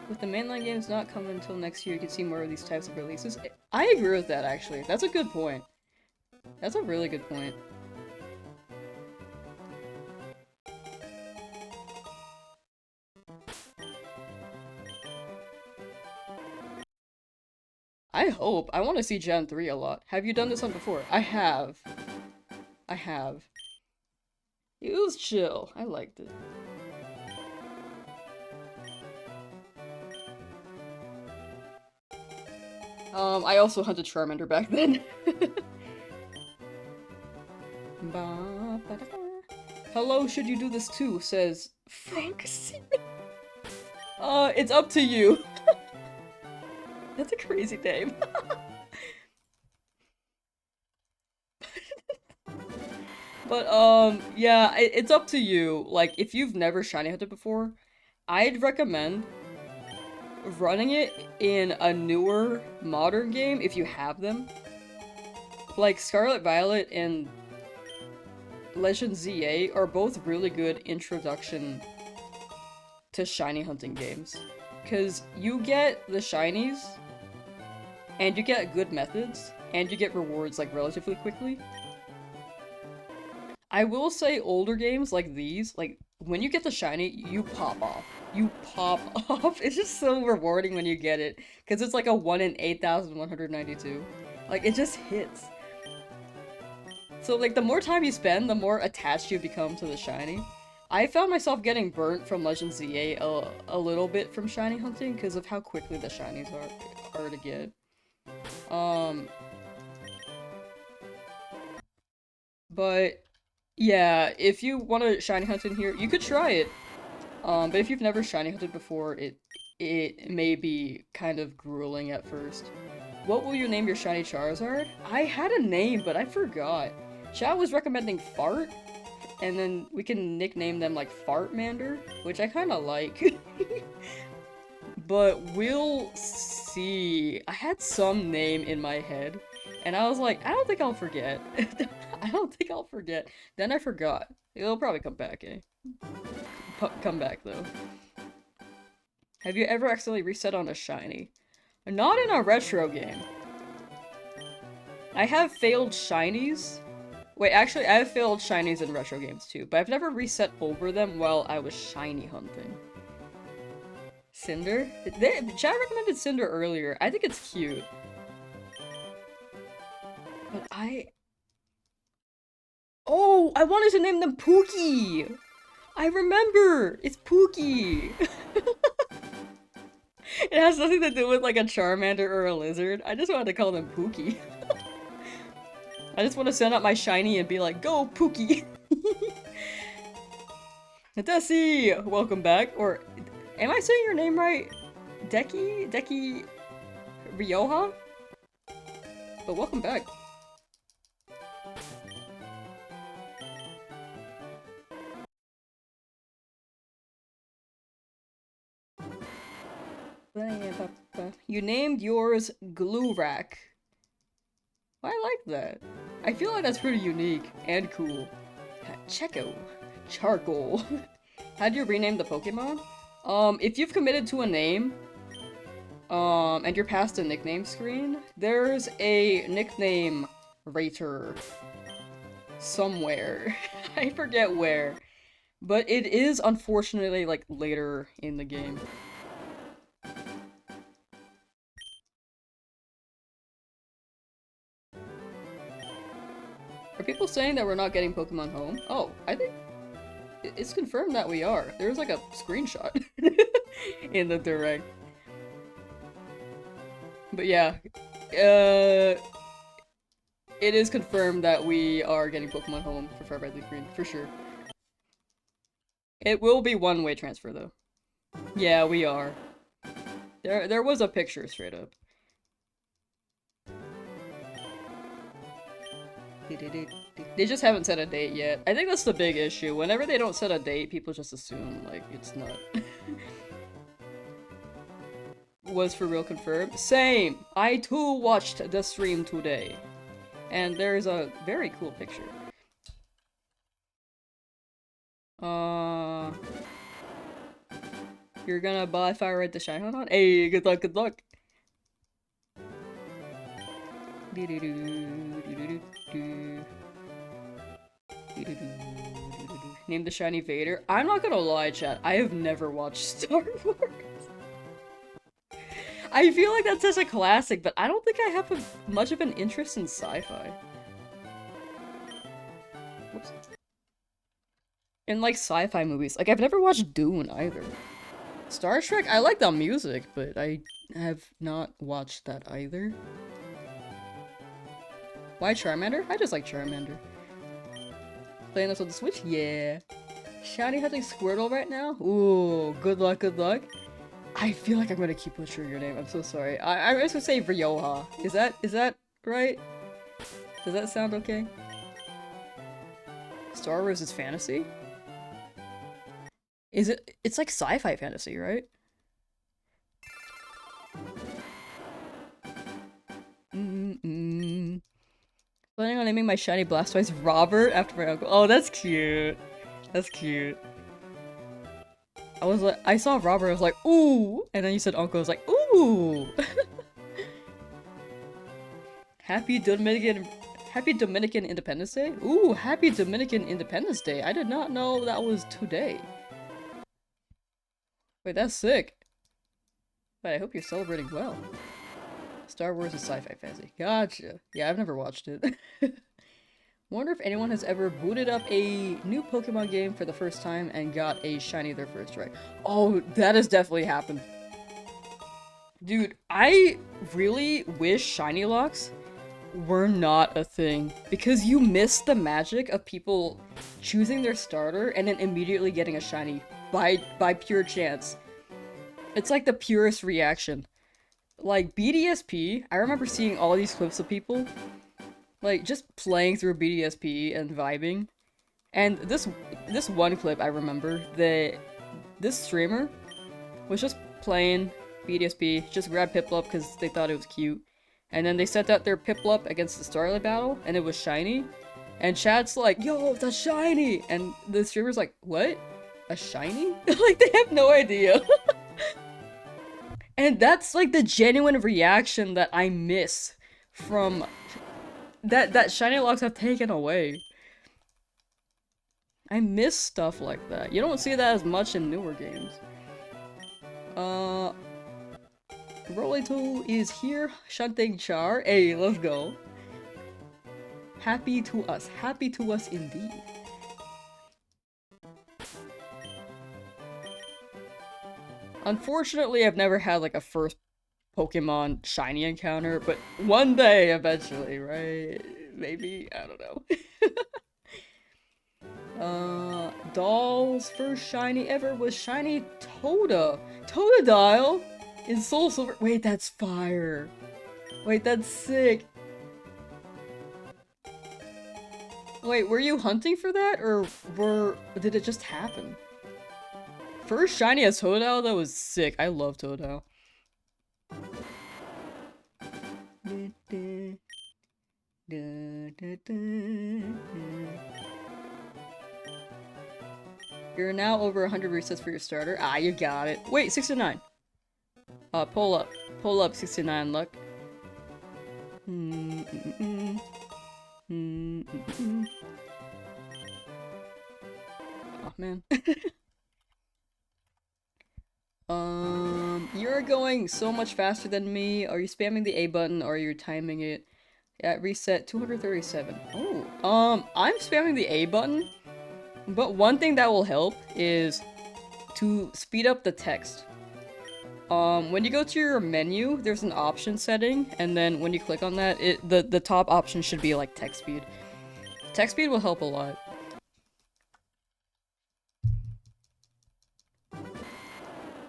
With the mainline games not coming until next year, you can see more of these types of releases. I agree with that, actually. That's a good point. That's a really good point. I hope. I want to see Gen 3 a lot. Have you done this one before? I have. I have. It was chill. I liked it. I also hunted Charmander back then. Hello, should you do this too? Says Frank. It's up to you. That's a crazy name. But, yeah, it's up to you. Like, if you've never shiny hunted before, I'd recommend running it in a newer, modern game if you have them. Like, Scarlet Violet and Legend ZA are both really good introduction to shiny hunting games. Because you get the shinies, and you get good methods, and you get rewards, like, relatively quickly. I will say older games like these, like, when you get the shiny, you pop off. You pop off. It's just so rewarding when you get it, because it's like a 1 in 8,192. Like, it just hits. So, like, the more time you spend, the more attached you become to the shiny. I found myself getting burnt from Legend ZA a little bit from shiny hunting because of how quickly the shinies are to get. But yeah, if you want to shiny hunt in here, you could try it. But if you've never shiny hunted before, it may be kind of grueling at first. What will you name your shiny Charizard? I had a name, but I forgot. Chat was recommending Fart, and then we can nickname them like Fartmander, which I kind of like. But we'll see. I had some name in my head, and I was like, I don't think I'll forget. I don't think I'll forget. Then I forgot. It'll probably come back, eh? Come back, though. Have you ever accidentally reset on a shiny? Not in a retro game. I have failed shinies. Wait, actually, I have failed shinies in retro games too, but I've never reset over them while I was shiny hunting. Cinder? Chat recommended Cinder earlier. I think it's cute. But Oh, I wanted to name them Pookie! I remember! It's Pookie! It has nothing to do with like a Charmander or a lizard. I just wanted to call them Pookie. I just want to send out my shiny and be like, go Pookie! Nadesi! Welcome back. Or, am I saying your name right? Deki Ryoha? But welcome back. You named yours Glue Rack. I like that. I feel like that's pretty unique and cool. Checo. Charcoal. How do you rename the Pokemon? If you've committed to a name, and you're past the nickname screen, there's a nickname rater somewhere. I forget where. But it is unfortunately like later in the game. Are people saying that we're not getting Pokemon Home? Oh, I think it's confirmed that we are. There's like a screenshot in the direct. But yeah, it is confirmed that we are getting Pokemon Home for Fire Red Leaf Green, for sure. It will be one-way transfer though. Yeah, we are. There was a picture straight up. They just haven't set a date yet. I think that's the big issue. Whenever they don't set a date, people just assume, like, it's not. Was for real confirmed? Same! I too watched the stream today. And there's a very cool picture. You're gonna buy Fire Red to shine on? Hey, good luck, good luck! Name the shiny Vader. I'm not gonna lie, chat. I have never watched Star Wars. I feel like that's such a classic, but I don't think I have much of an interest in sci-fi. Whoops. In like sci-fi movies. Like I've never watched Dune either. Star Trek? I like the music, but I have not watched that either. Why Charmander? I just like Charmander. Playing this on the Switch? Yeah. Shiny hunting Squirtle right now? Ooh, good luck, good luck. I feel like I'm gonna keep butchering your name. I'm so sorry. I was gonna say Ryoha. Is that right? Does that sound okay? Star Wars is fantasy? Is it? It's like sci-fi fantasy, right? Planning on naming my shiny Blastoise Robert after my uncle. Oh, that's cute. That's cute. I was like, I saw Robert, I was like, ooh! And then you said uncle, I was like, ooh! Happy Dominican Independence Day? Ooh, happy Dominican Independence Day. I did not know that was today. Wait, that's sick. But I hope you're celebrating well. Star Wars is sci-fi fantasy. Gotcha. Yeah, I've never watched it. Wonder if anyone has ever booted up a new Pokemon game for the first time and got a shiny their first try. Oh, that has definitely happened. Dude, I really wish shiny locks were not a thing. Because you miss the magic of people choosing their starter and then immediately getting a shiny by pure chance. It's like the purest reaction. Like, BDSP, I remember seeing all these clips of people, like, just playing through BDSP and vibing. And this one clip I remember, this streamer was just playing BDSP, just grabbed Piplup because they thought it was cute. And then they sent out their Piplup against the Starlight battle, and it was shiny. And Chad's like, yo, that's shiny! And the streamer's like, what? A shiny? Like, they have no idea. And that's like the genuine reaction that I miss from that shiny locks have taken away. I miss stuff like that. You don't see that as much in newer games. Rolito is here, shunting Char. Hey, let's go. Happy to us indeed. Unfortunately, I've never had like a first Pokemon shiny encounter, but one day eventually, right? Maybe? I don't know. Doll's first shiny ever was shiny Totodile in Soul Silver. Wait, that's fire. Wait, that's sick. Wait, were you hunting for that, or did it just happen? First shiny as Totodile? That was sick. I love Totodile. You're now over 100 resets for your starter. Ah, you got it. Wait, 69. Pull up. Pull up 69, luck. Oh, man. You're going so much faster than me. Are you spamming the A button or are you timing it? Yeah, reset 237. Oh, I'm spamming the A button, but one thing that will help is to speed up the text. When you go to your menu, there's an option setting, and then when you click on that, the top option should be like text speed. Text speed will help a lot.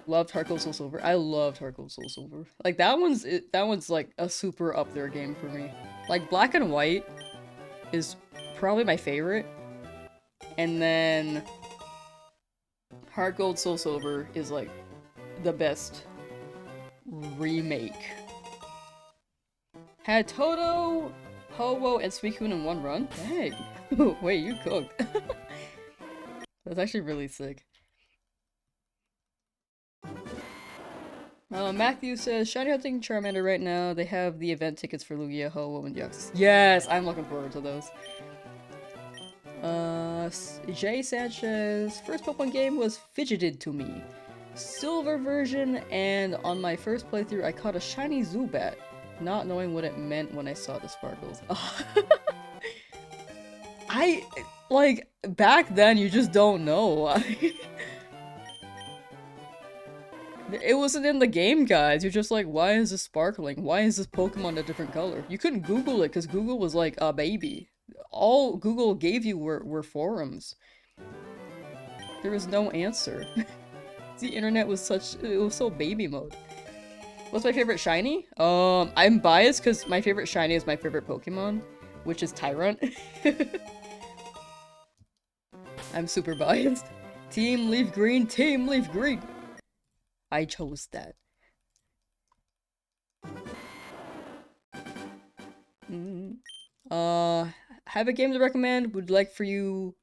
Loved Heart Gold Soul Silver. I loved Heart Gold Soul Silver. Like, that one's like a super up there game for me. Like, Black and White is probably my favorite. And then Heart Gold Soul Silver is like the best remake. Had Toto, Ho-Oh, and Suicune in one run? Dang. Wait, you cooked. That's actually really sick. Matthew says, shiny hunting Charmander right now. They have the event tickets for Lugia, Ho-Oh, and Deoxys. Yes, I'm looking forward to those. Jay Sanchez, first Pokemon game was fidgeted to me. Silver version, and on my first playthrough I caught a shiny Zubat, not knowing what it meant when I saw the sparkles. Like, back then you just don't know. It wasn't in the game, guys. You're just like, why is this sparkling? Why is this Pokemon a different color? You couldn't Google it because Google was like a baby. All Google gave you were forums. There was no answer. The internet was it was so baby mode. What's my favorite shiny? I'm biased because my favorite shiny is my favorite Pokemon, which is Tyrant. I'm super biased. Team Leaf Green, Team Leaf Green! I chose that. Have a game to recommend? Would like for you...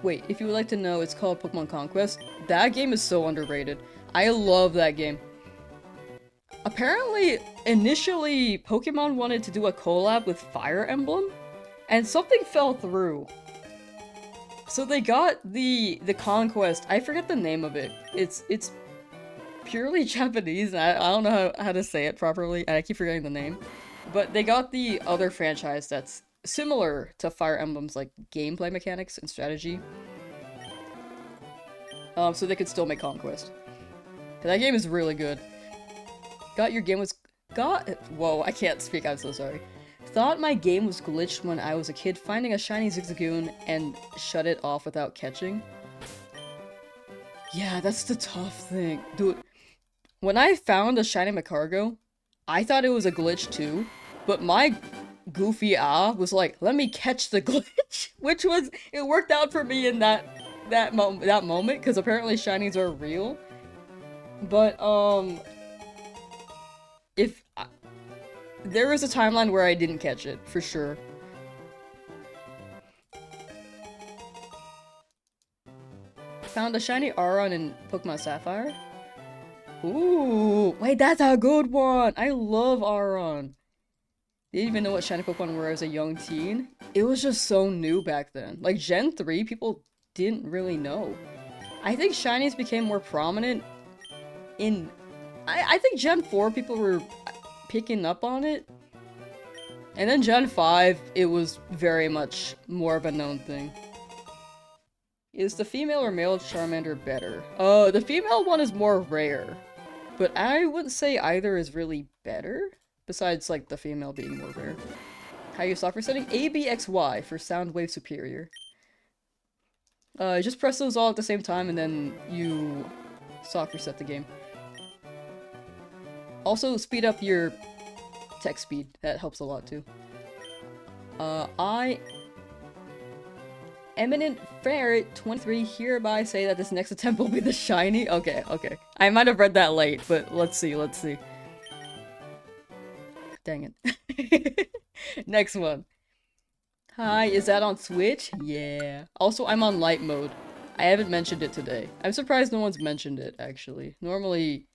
Wait, if you would like to know, it's called Pokemon Conquest. That game is so underrated. I love that game. Apparently, initially, Pokemon wanted to do a collab with Fire Emblem, and something fell through. So they got the Conquest. I forget the name of it. It's purely Japanese. I don't know how to say it properly, and I keep forgetting the name. But they got the other franchise that's similar to Fire Emblem's like gameplay mechanics and strategy. So they could still make Conquest. That game is really good. Whoa, I can't speak, I'm so sorry. Thought my game was glitched when I was a kid, finding a shiny Zigzagoon and shut it off without catching. Yeah, that's the tough thing. Dude, when I found a shiny Macargo, I thought it was a glitch too, but my goofy was like, let me catch the glitch, which was, it worked out for me in that moment, because apparently shinies are real. But, there was a timeline where I didn't catch it, for sure. Found a shiny Aron in Pokemon Sapphire. Ooh, wait, that's a good one! I love Aron. Didn't even know what shiny Pokemon were as a young teen. It was just so new back then. Like, Gen 3, people didn't really know. I think shinies became more prominent in... I think Gen 4 people were picking up on it. And then Gen 5, it was very much more of a known thing. Is the female or male Charmander better? The female one is more rare. But I wouldn't say either is really better. Besides, like, the female being more rare. How you software setting? ABXY for sound wave superior. Just press those all at the same time and then you soft reset the game. Also, speed up your text speed. That helps a lot too. Eminent Ferret 23 hereby say that this next attempt will be the shiny. Okay, okay. I might have read that late, but let's see, let's see. Dang it. Next one. Hi, is that on Switch? Yeah. Also, I'm on light mode. I haven't mentioned it today. I'm surprised no one's mentioned it, actually. Normally,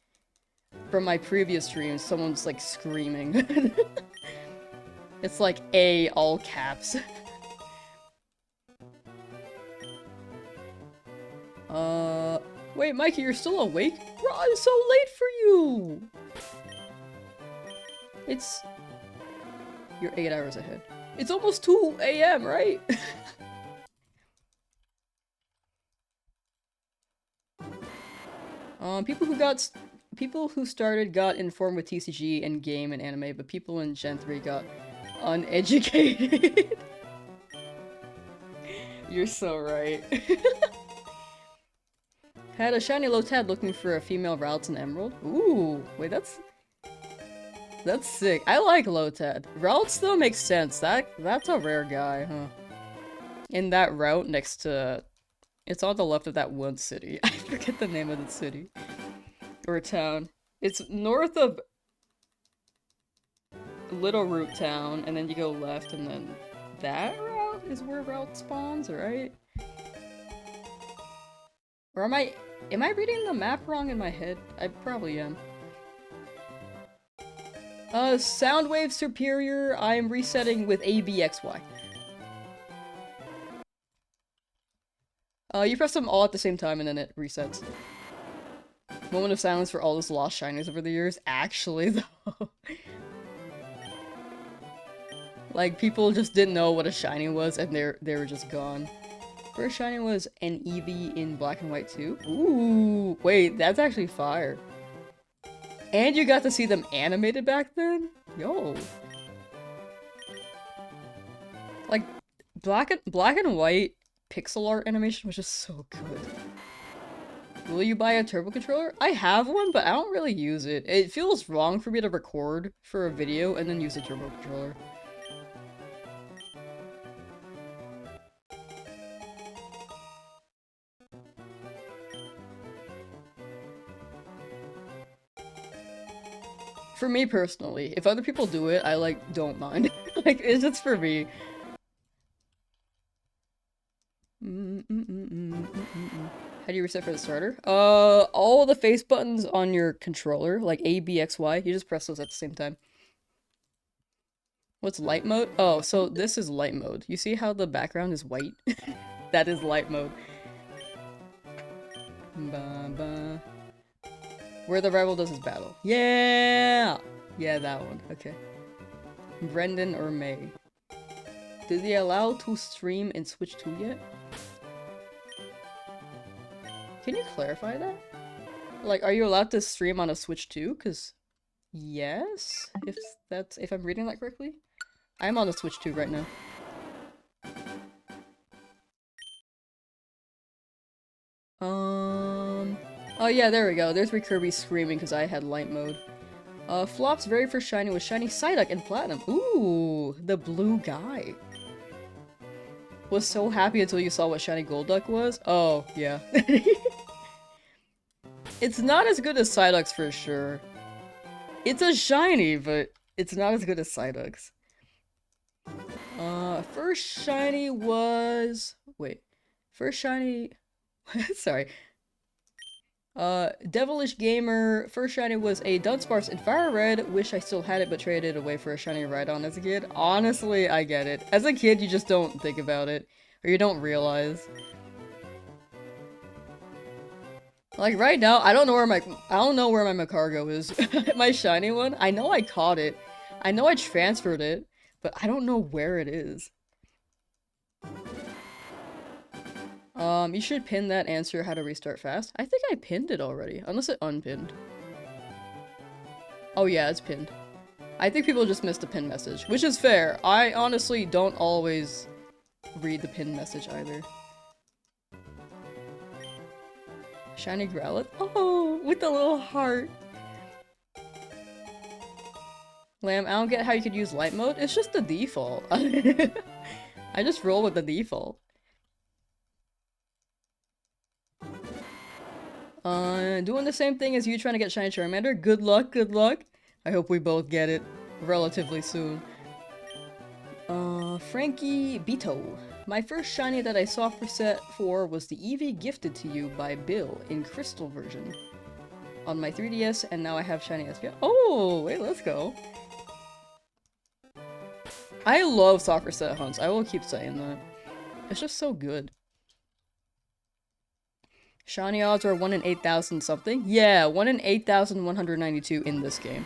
from my previous streams, someone's like screaming. It's like A, all caps. Wait, Mikey, you're still awake? Bro, it's so late for you! You're 8 hours ahead. It's almost 2 AM, right? People who started got informed with TCG and game and anime, but people in Gen 3 got uneducated. You're so right. Had a shiny Lotad looking for a female Routes and Emerald. Ooh, wait, that's sick. I like Lotad. Routes though makes sense. That's a rare guy, huh? In that route next to, it's on the left of that one city. I forget the name of the city or town. It's north of Little Root Town, and then you go left, and then that route is where Route spawns, right? Or am I reading the map wrong in my head? I probably am. Soundwave superior, I am resetting with ABXY. You press them all at the same time and then it resets. Moment of silence for all those lost shinies over the years. Actually, though. Like, people just didn't know what a shiny was and they were just gone. First shiny was an Eevee in Black and White too. Ooh, wait, that's actually fire. And you got to see them animated back then? Yo. Like, black and white pixel art animation was just so good. Will you buy a turbo controller? I have one, but I don't really use it. It feels wrong for me to record for a video and then use a turbo controller. For me personally, if other people do it, I like don't mind. Like it's just for me. How do you reset for the starter? All the face buttons on your controller, like A, B, X, Y, you just press those at the same time. What's light mode? Oh, so this is light mode. You see how the background is white? That is light mode. Where the rival does his battle. Yeah! Yeah, that one. Okay. Brendan or May. Did they allow to stream in Switch 2 yet? Can you clarify that? Like, are you allowed to stream on a Switch 2? Cause yes, if I'm reading that correctly. I'm on the Switch 2 right now. Oh yeah, there we go. There's where Kirby screaming because I had light mode. Flop's very first shiny was shiny Psyduck in Platinum. Ooh, the blue guy. Was so happy until you saw what shiny Golduck was. Oh, yeah. It's not as good as Psyduck's for sure. It's a shiny, but it's not as good as Psyduck's. First shiny was... Wait. First shiny... Sorry. Devilish Gamer, first shiny was a Dunsparce in Fire Red. Wish I still had it, but traded it away for a shiny Rhydon as a kid. Honestly, I get it. As a kid, you just don't think about it. Or you don't realize. Like, right now, I don't know where my Macargo is. My shiny one. I know I caught it. I know I transferred it, but I don't know where it is. You should pin that answer how to restart fast. I think I pinned it already, unless it unpinned. Oh yeah, it's pinned. I think people just missed the pin message, which is fair. I honestly don't always read the pin message either. Shiny Growlithe? Oh, with the little heart. Lamb, I don't get how you could use light mode. It's just the default. I just roll with the default. Doing the same thing as you trying to get shiny Charmander. Good luck, good luck. I hope we both get it relatively soon. Frankie Beto. My first shiny that I saw for set 4 was the Eevee gifted to you by Bill in Crystal version on my 3DS, and now I have shiny SPF. Oh, wait, let's go. I love soccer set hunts. I will keep saying that. It's just so good. Shiny odds are 1 in 8,000 something? Yeah, 1 in 8,192 in this game.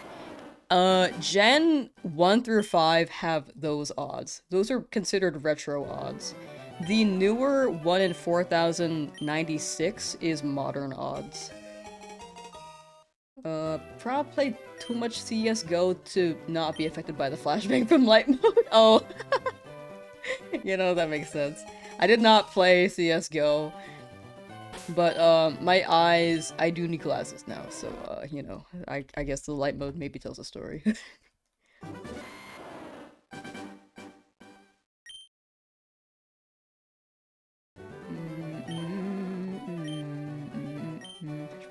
Gen 1 through 5 have those odds. Those are considered retro odds. The newer 1 in 4,096 is modern odds. Probably played too much CSGO to not be affected by the flashbang from light mode. Oh. You know, that makes sense. I did not play CSGO. But, my eyes, I do need glasses now, so, you know, I guess the light mode maybe tells a story.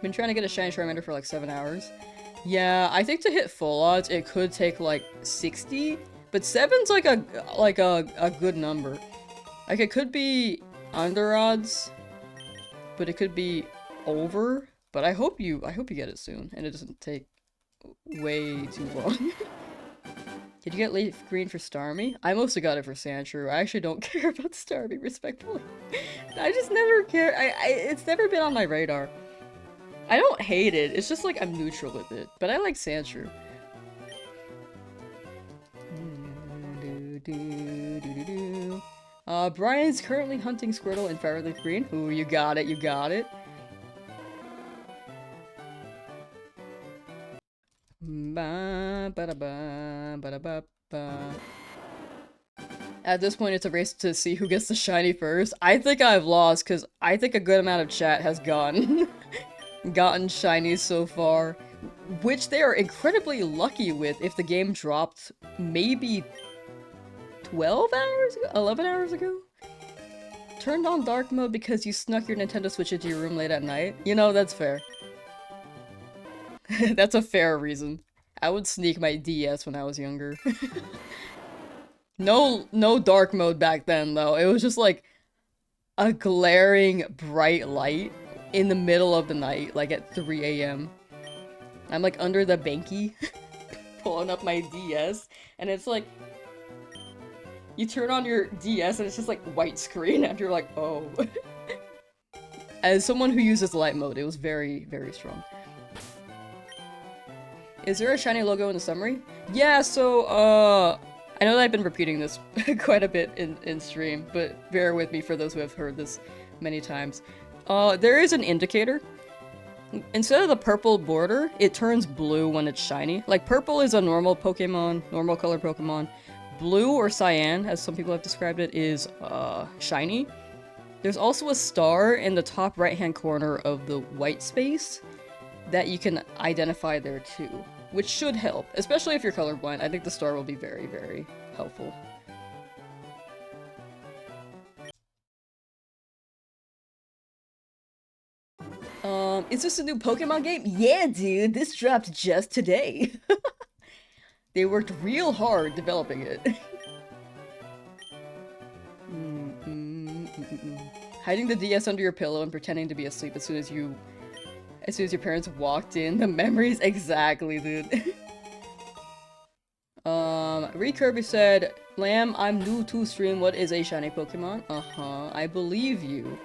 Been trying to get a shiny Charmander for like 7 hours. Yeah, I think to hit full odds, it could take like 60, but 7's like a good number. Like, it could be under odds, but it could be over. But I hope you get it soon, and it doesn't take way too long. Did you get leaf green for Starmie? I mostly got it for Sandshrew. I actually don't care about Starmie, respectfully. I just never care. It's never been on my radar. I don't hate it. It's just like I'm neutral with it. But I like Sandshrew. Brian's currently hunting Squirtle in Fireleaf Green. Ooh, you got it, you got it. At this point, it's a race to see who gets the shiny first. I think I've lost, because I think a good amount of chat has gotten shinies so far. Which they are incredibly lucky with if the game dropped maybe 12 hours ago? 11 hours ago? Turned on dark mode because you snuck your Nintendo Switch into your room late at night? You know, that's fair. That's a fair reason. I would sneak my DS when I was younger. No dark mode back then, though. It was just like a glaring bright light in the middle of the night, like at 3 a.m. I'm like under the banky, pulling up my DS, and it's like, you turn on your DS and it's just like white screen, and you're like, oh. As someone who uses light mode, it was very, very strong. Is there a shiny logo in the summary? Yeah, so, I know that I've been repeating this quite a bit in stream, but bear with me for those who have heard this many times. There is an indicator. Instead of the purple border, it turns blue when it's shiny. Like, purple is a normal Pokemon, normal color Pokemon. Blue or cyan, as some people have described it, is, shiny. There's also a star in the top right-hand corner of the white space that you can identify there too, which should help, especially if you're colorblind. I think the star will be very, very helpful. Is this a new Pokemon game? Yeah, dude, this dropped just today. They worked real hard developing it. Hiding the DS under your pillow and pretending to be asleep as soon as your parents walked in. The memories, exactly, dude. Reed Kirby said, Lamb, I'm new to stream. What is a shiny Pokemon? Uh-huh, I believe you.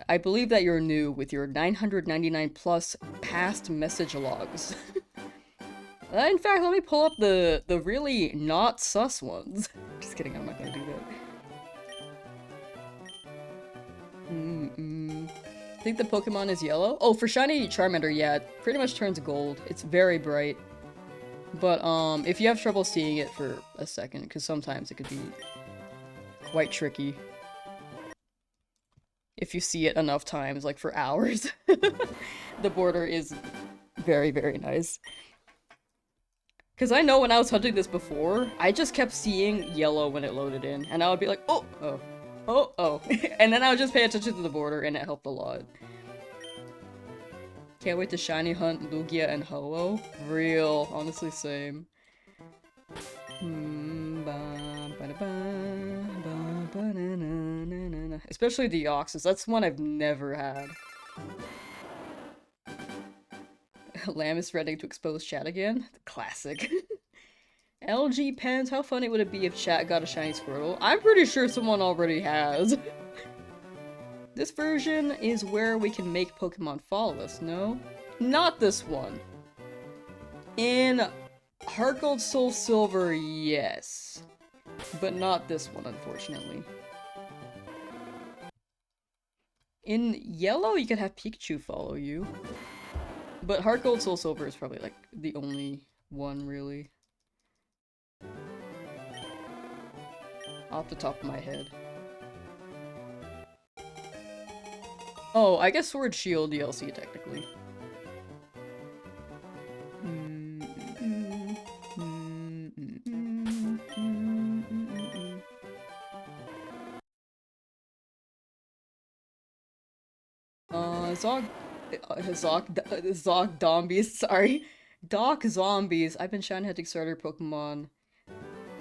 I believe that you're new with your 999 plus past message logs. In fact, let me pull up the really not sus ones. Just kidding, I'm not gonna do that. I think the Pokemon is yellow. Oh, for shiny Charmander, yeah, it pretty much turns gold. It's very bright. But, if you have trouble seeing it for a second, because sometimes it could be quite tricky. If you see it enough times, like for hours. The border is very, very nice. Because I know when I was hunting this before, I just kept seeing yellow when it loaded in. And I would be like, oh, oh, oh, oh. And then I would just pay attention to the border, and it helped a lot. Can't wait to shiny hunt Lugia and Ho-Oh. Real. Honestly, same. Especially the Oxus. That's one I've never had. Lamb is ready to expose chat again. Classic. LG Pens, how funny would it be if chat got a shiny Squirtle? I'm pretty sure someone already has. This version is where we can make Pokemon follow us, no? Not this one. In Heart Gold Soul Silver, yes. But not this one, unfortunately. In Yellow, you can have Pikachu follow you. But Heart Gold Soul Silver is probably, like, the only one, really. Off the top of my head. Oh, I guess Sword Shield DLC, technically. Zog Zombies, sorry. Doc Zombies. I've been shiny hunting starter Pokemon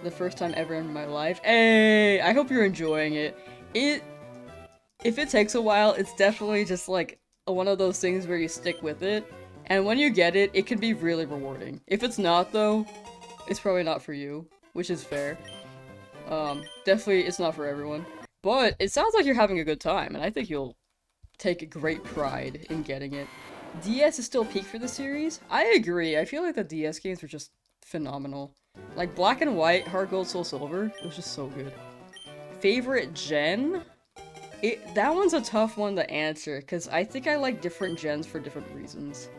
the first time ever in my life. Hey, I hope you're enjoying it. If it takes a while, it's definitely just like one of those things where you stick with it. And when you get it, it can be really rewarding. If it's not, though, it's probably not for you, which is fair. Definitely it's not for everyone. But it sounds like you're having a good time, and I think you'll take great pride in getting it. DS is still peak for the series? I agree. I feel like the DS games were just phenomenal. Like Black and White, Heart Gold, Soul Silver, it was just so good. Favorite gen? That one's a tough one to answer, because I think I like different gens for different reasons.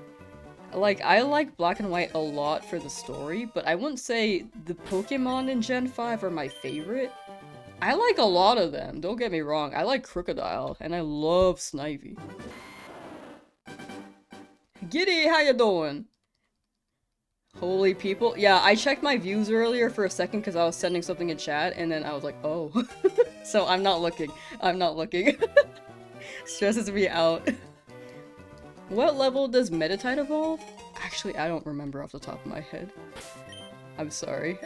Like, I like Black and White a lot for the story, but I wouldn't say the Pokemon in Gen 5 are my favorite. I like a lot of them, don't get me wrong. I like Crocodile, and I love Snivy. Giddy, how you doing? Holy people. Yeah, I checked my views earlier for a second because I was sending something in chat, and then I was like, oh. So I'm not looking. I'm not looking. Stresses me out. What level does Meditite evolve? Actually, I don't remember off the top of my head. I'm sorry.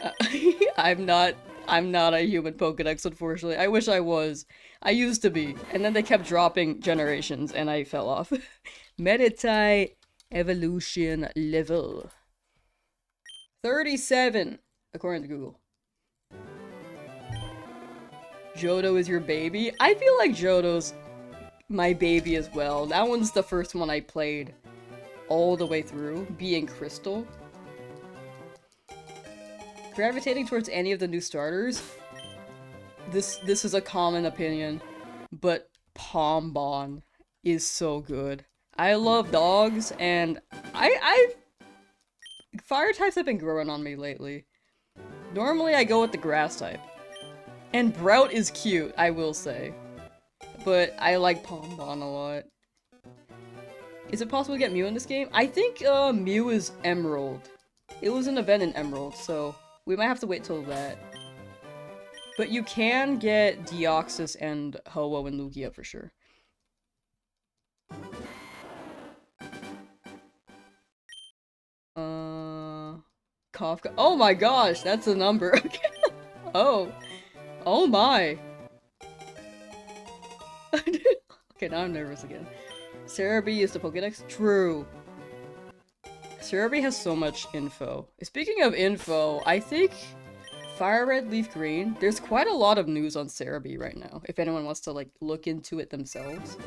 I'm not a human Pokedex, unfortunately. I wish I was. I used to be. And then they kept dropping generations, and I fell off. Meditite evolution level 37, according to Google. Johto is your baby? I feel like Johto's my baby as well. That one's the first one I played all the way through, being Crystal. Gravitating towards any of the new starters? This is a common opinion, but Pombon is so good. I love dogs, and fire types have been growing on me lately. Normally I go with the grass type. And Brout is cute, I will say. But I like Pombon a lot. Is it possible to get Mew in this game? I think Mew is Emerald. It was an event in Emerald, so we might have to wait till that. But you can get Deoxys and Ho-Oh and Lugia for sure. Kafka. Oh my gosh, that's a number. Oh. Oh my. Okay, now I'm nervous again. Cerebi is the Pokédex? True. Cerebi has so much info. Speaking of info, I think Fire Red, Leaf Green, there's quite a lot of news on Cerebi right now, if anyone wants to, like, look into it themselves.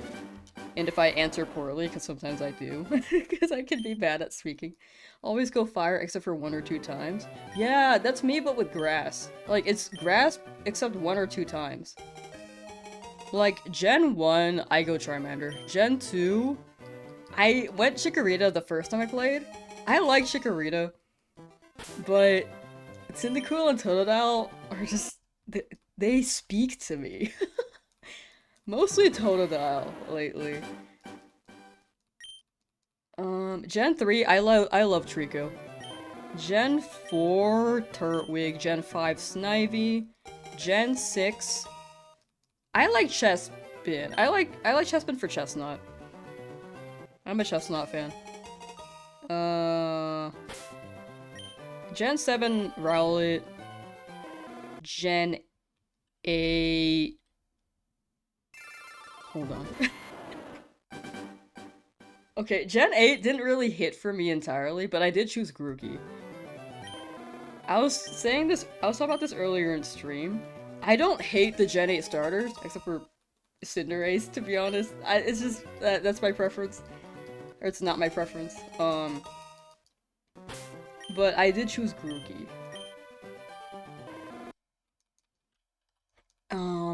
And if I answer poorly, because sometimes I do, because I can be bad at speaking. Always go fire except for 1 or 2 times. Yeah, that's me, but with grass. Like, it's grass except 1 or 2 times. Like, Gen 1, I go Charmander. Gen 2, I went Chikorita the first time I played. I like Chikorita, but Cyndaquil and Totodile are just... they speak to me. Mostly Totodile lately. Gen 3, I love Trico. Gen 4, Turtwig. Gen 5, Snivy. Gen 6, I like Chespin. I like Chespin for Chestnut. I'm a Chestnut fan. Gen 7, Rowlet. Gen 8... Hold on. Okay, Gen 8 didn't really hit for me entirely, but I did choose Grookey. I was talking about this earlier in stream. I don't hate the Gen 8 starters, except for Cinderace, to be honest. It's just, that's my preference. Or it's not my preference. But I did choose Grookey.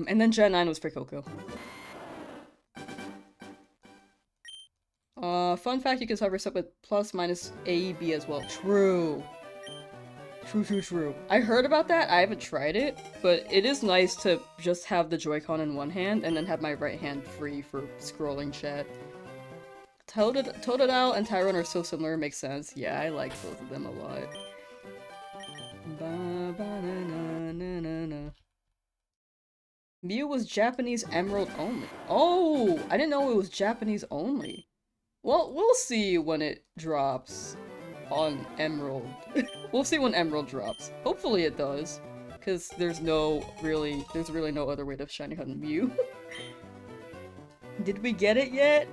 And then Gen 9 was for Coco. Fun fact, you can hover up with plus minus A, B as well. True. True. I heard about that, I haven't tried it, but it is nice to just have the Joy-Con in one hand and then have my right hand free for scrolling chat. Totodile and Tyrone are so similar, makes sense. Yeah, I like both of them a lot. Mew was Japanese Emerald only. Oh, I didn't know it was Japanese only. Well, we'll see when it drops on Emerald. We'll see when Emerald drops. Hopefully it does, because there's really no other way to shiny hunt Mew. Did we get it yet?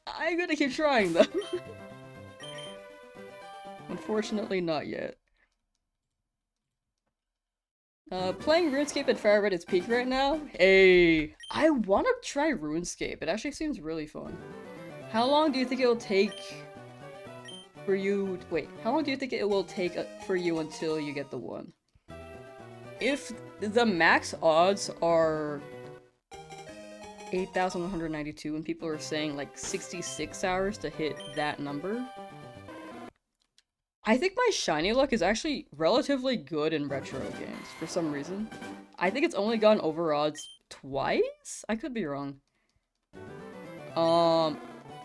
I'm gonna keep trying though. Unfortunately, not yet. Playing RuneScape and Fire Red is peak right now? Hey, I want to try RuneScape. It actually seems really fun. How long do you think it will take for you... Wait, how long do you think it will take for you until you get the one? If the max odds are 8,192 and people are saying like 66 hours to hit that number, I think my shiny luck is actually relatively good in retro games for some reason. I think it's only gone over odds twice? I could be wrong.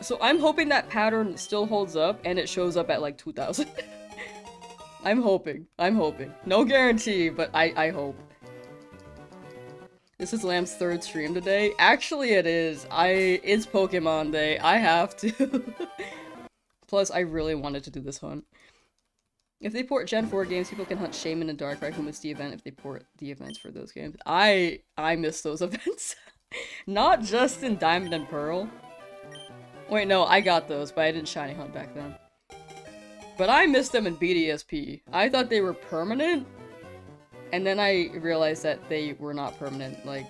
So I'm hoping that pattern still holds up and it shows up at like 2,000. I'm hoping. No guarantee, but I hope. This is Lamb's third stream today. Actually, it is. It's Pokemon Day. I have to. Plus, I really wanted to do this hunt. If they port Gen 4 games, people can hunt Shaman and Darkrai, who missed the event if they port the events for those games. I miss those events. Not just in Diamond and Pearl. Wait, no, I got those, but I didn't shiny hunt back then. But I missed them in BDSP. I thought they were permanent, and then I realized that they were not permanent, like,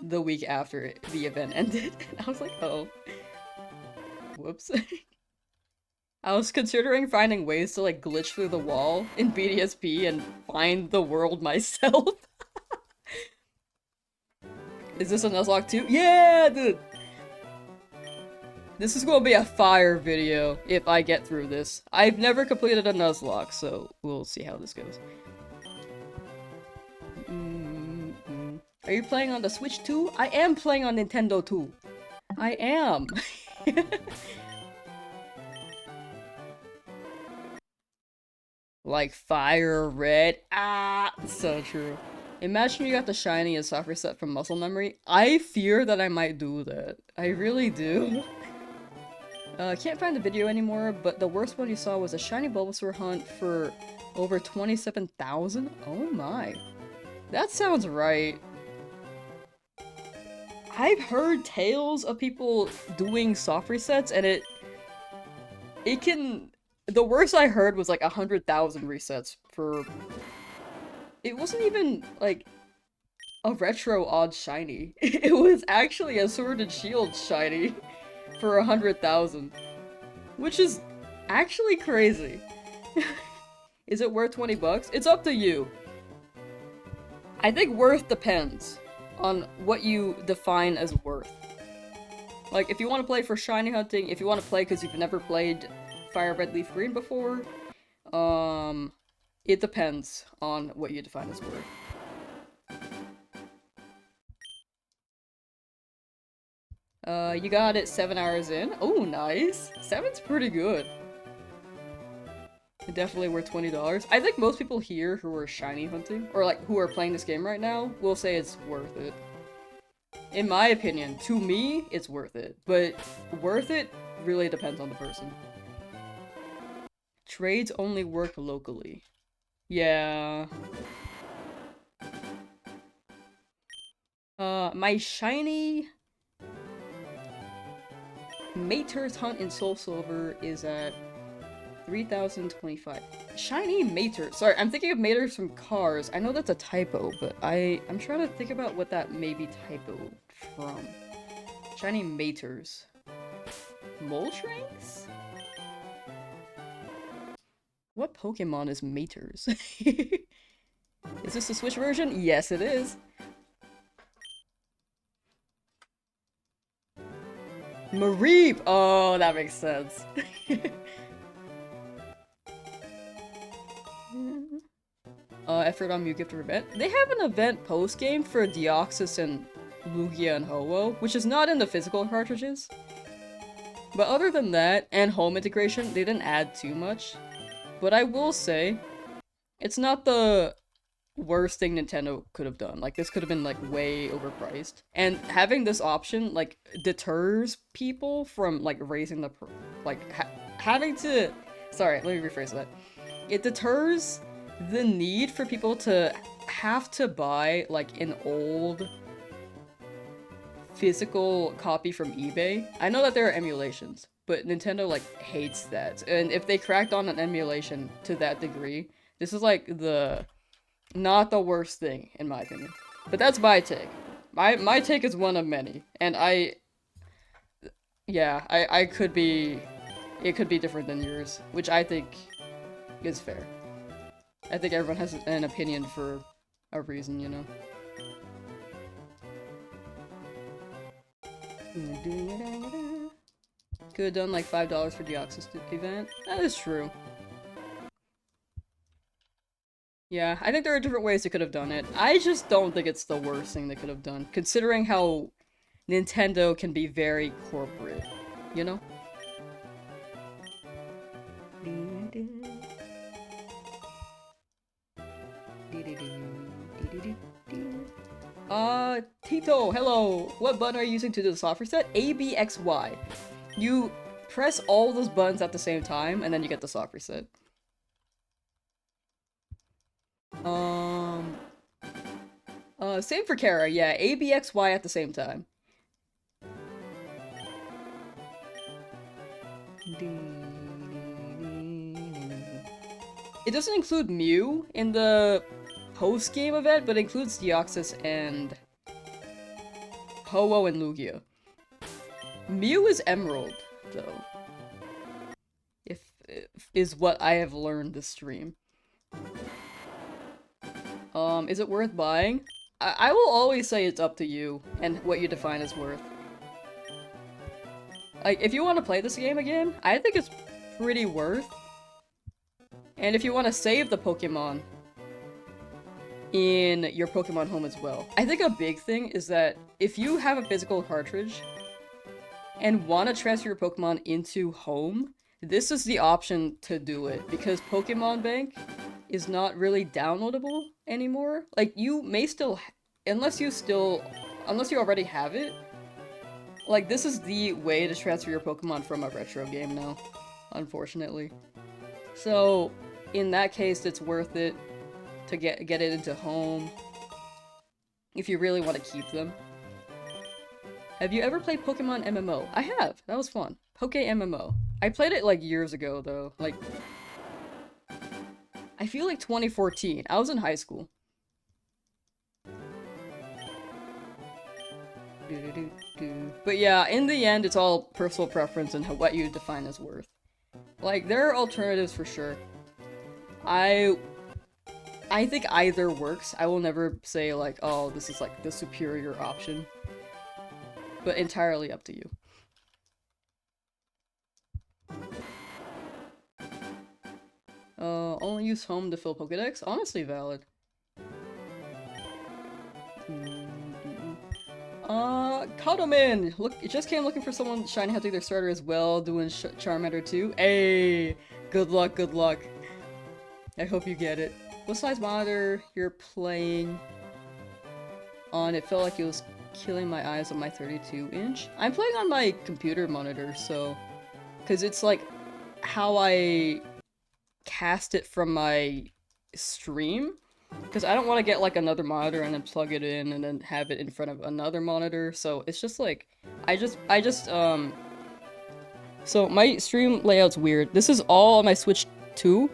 the week after the event ended. And I was like, oh. Whoops. I was considering finding ways to, like, glitch through the wall in BDSP and find the world myself. Is this a Nuzlocke too? Yeah, dude! This is gonna be a fire video if I get through this. I've never completed a Nuzlocke, so we'll see how this goes. Are you playing on the Switch too? I am playing on Nintendo too. I am. Like fire red. Ah, so true. Imagine you got the shiny and soft reset from muscle memory. I fear that I might do that. I really do. Can't find the video anymore, but the worst one you saw was a shiny Bulbasaur hunt for over 27,000? Oh my. That sounds right. I've heard tales of people doing soft resets, and it can... The worst I heard was like 100,000 resets for... It wasn't even, like, a retro odd shiny. It was actually a Sword and Shield shiny for 100,000. Which is actually crazy. Is it worth 20 bucks? It's up to you. I think worth depends on what you define as worth. Like, if you want to play for shiny hunting, if you want to play because you've never played Fire Red Leaf Green before, it depends on what you define as worth. You got it 7 hours in. Oh, nice. 7's pretty good. Definitely worth $20. I think most people here who are shiny hunting, or like who are playing this game right now, will say it's worth it. In my opinion, to me, it's worth it. But worth it really depends on the person. Trades only work locally. Yeah. My shiny Mater's hunt in Soul Silver is at 3,025. Shiny Mater. Sorry, I'm thinking of Maters from Cars. I know that's a typo, but I'm trying to think about what that may be typoed from. Shiny Maters. Moltranks? What Pokemon is Maters? Is this the Switch version? Yes, it is. Mareep! Oh, that makes sense. Effort on Mew Gift event. They have an event post-game for Deoxys and Lugia and Ho-Oh, which is not in the physical cartridges. But other than that, and home integration, they didn't add too much. But I will say, it's not the worst thing Nintendo could have done. Like, this could have been, like, way overpriced. And having this option, like, deters people from, like, raising the... having to... Sorry, let me rephrase that. It deters the need for people to have to buy, like, an old physical copy from eBay. I know that there are emulations, but Nintendo, like, hates that. And if they cracked on an emulation to that degree, this is, like, not the worst thing, in my opinion. But that's my take. My take is one of many. And yeah, I could be... It could be different than yours, which I think is fair. I think everyone has an opinion for a reason, you know? Could have done like $5 for Deoxys event. That is true. Yeah, I think there are different ways they could have done it. I just don't think it's the worst thing they could have done, considering how Nintendo can be very corporate, you know? Tito, hello! What button are you using to do the soft reset? A, B, X, Y. You press all those buttons at the same time, and then you get the soft reset. Same for Kara, yeah. A, B, X, Y at the same time. It doesn't include Mew in the post-game event, but it includes Deoxys and Ho-Oh and Lugia. Mew is Emerald, though. If is what I have learned this stream. Is it worth buying? I will always say it's up to you and what you define as worth. Like, if you want to play this game again, I think it's pretty worth. And if you want to save the Pokemon in your Pokemon home as well. I think a big thing is that if you have a physical cartridge and want to transfer your Pokemon into home, this is the option to do it, because Pokemon Bank is not really downloadable anymore. Like, you may still, unless you already have it, like, this is the way to transfer your Pokemon from a retro game now, unfortunately. So, in that case, it's worth it to get it into home, if you really want to keep them. Have you ever played Pokemon MMO? I have! That was fun. Poke MMO. I played it, like, years ago, though. Like, I feel like 2014. I was in high school. But yeah, in the end, it's all personal preference and what you define as worth. Like, there are alternatives for sure. I think either works. I will never say, like, oh, this is, like, the superior option. But entirely up to you. Only use home to fill Pokedex? Honestly valid. Cuddleman! Look, it just came looking for someone shiny hunting their starter as well, doing Charmander too. Hey! Good luck, good luck. I hope you get it. What size monitor you're playing on? It felt like it was killing my eyes on my 32-inch. I'm playing on my computer monitor, so... Because it's like how I cast it from my stream. Because I don't want to get like another monitor and then plug it in and then have it in front of another monitor. So it's just like, so my stream layout's weird. This is all on my Switch 2.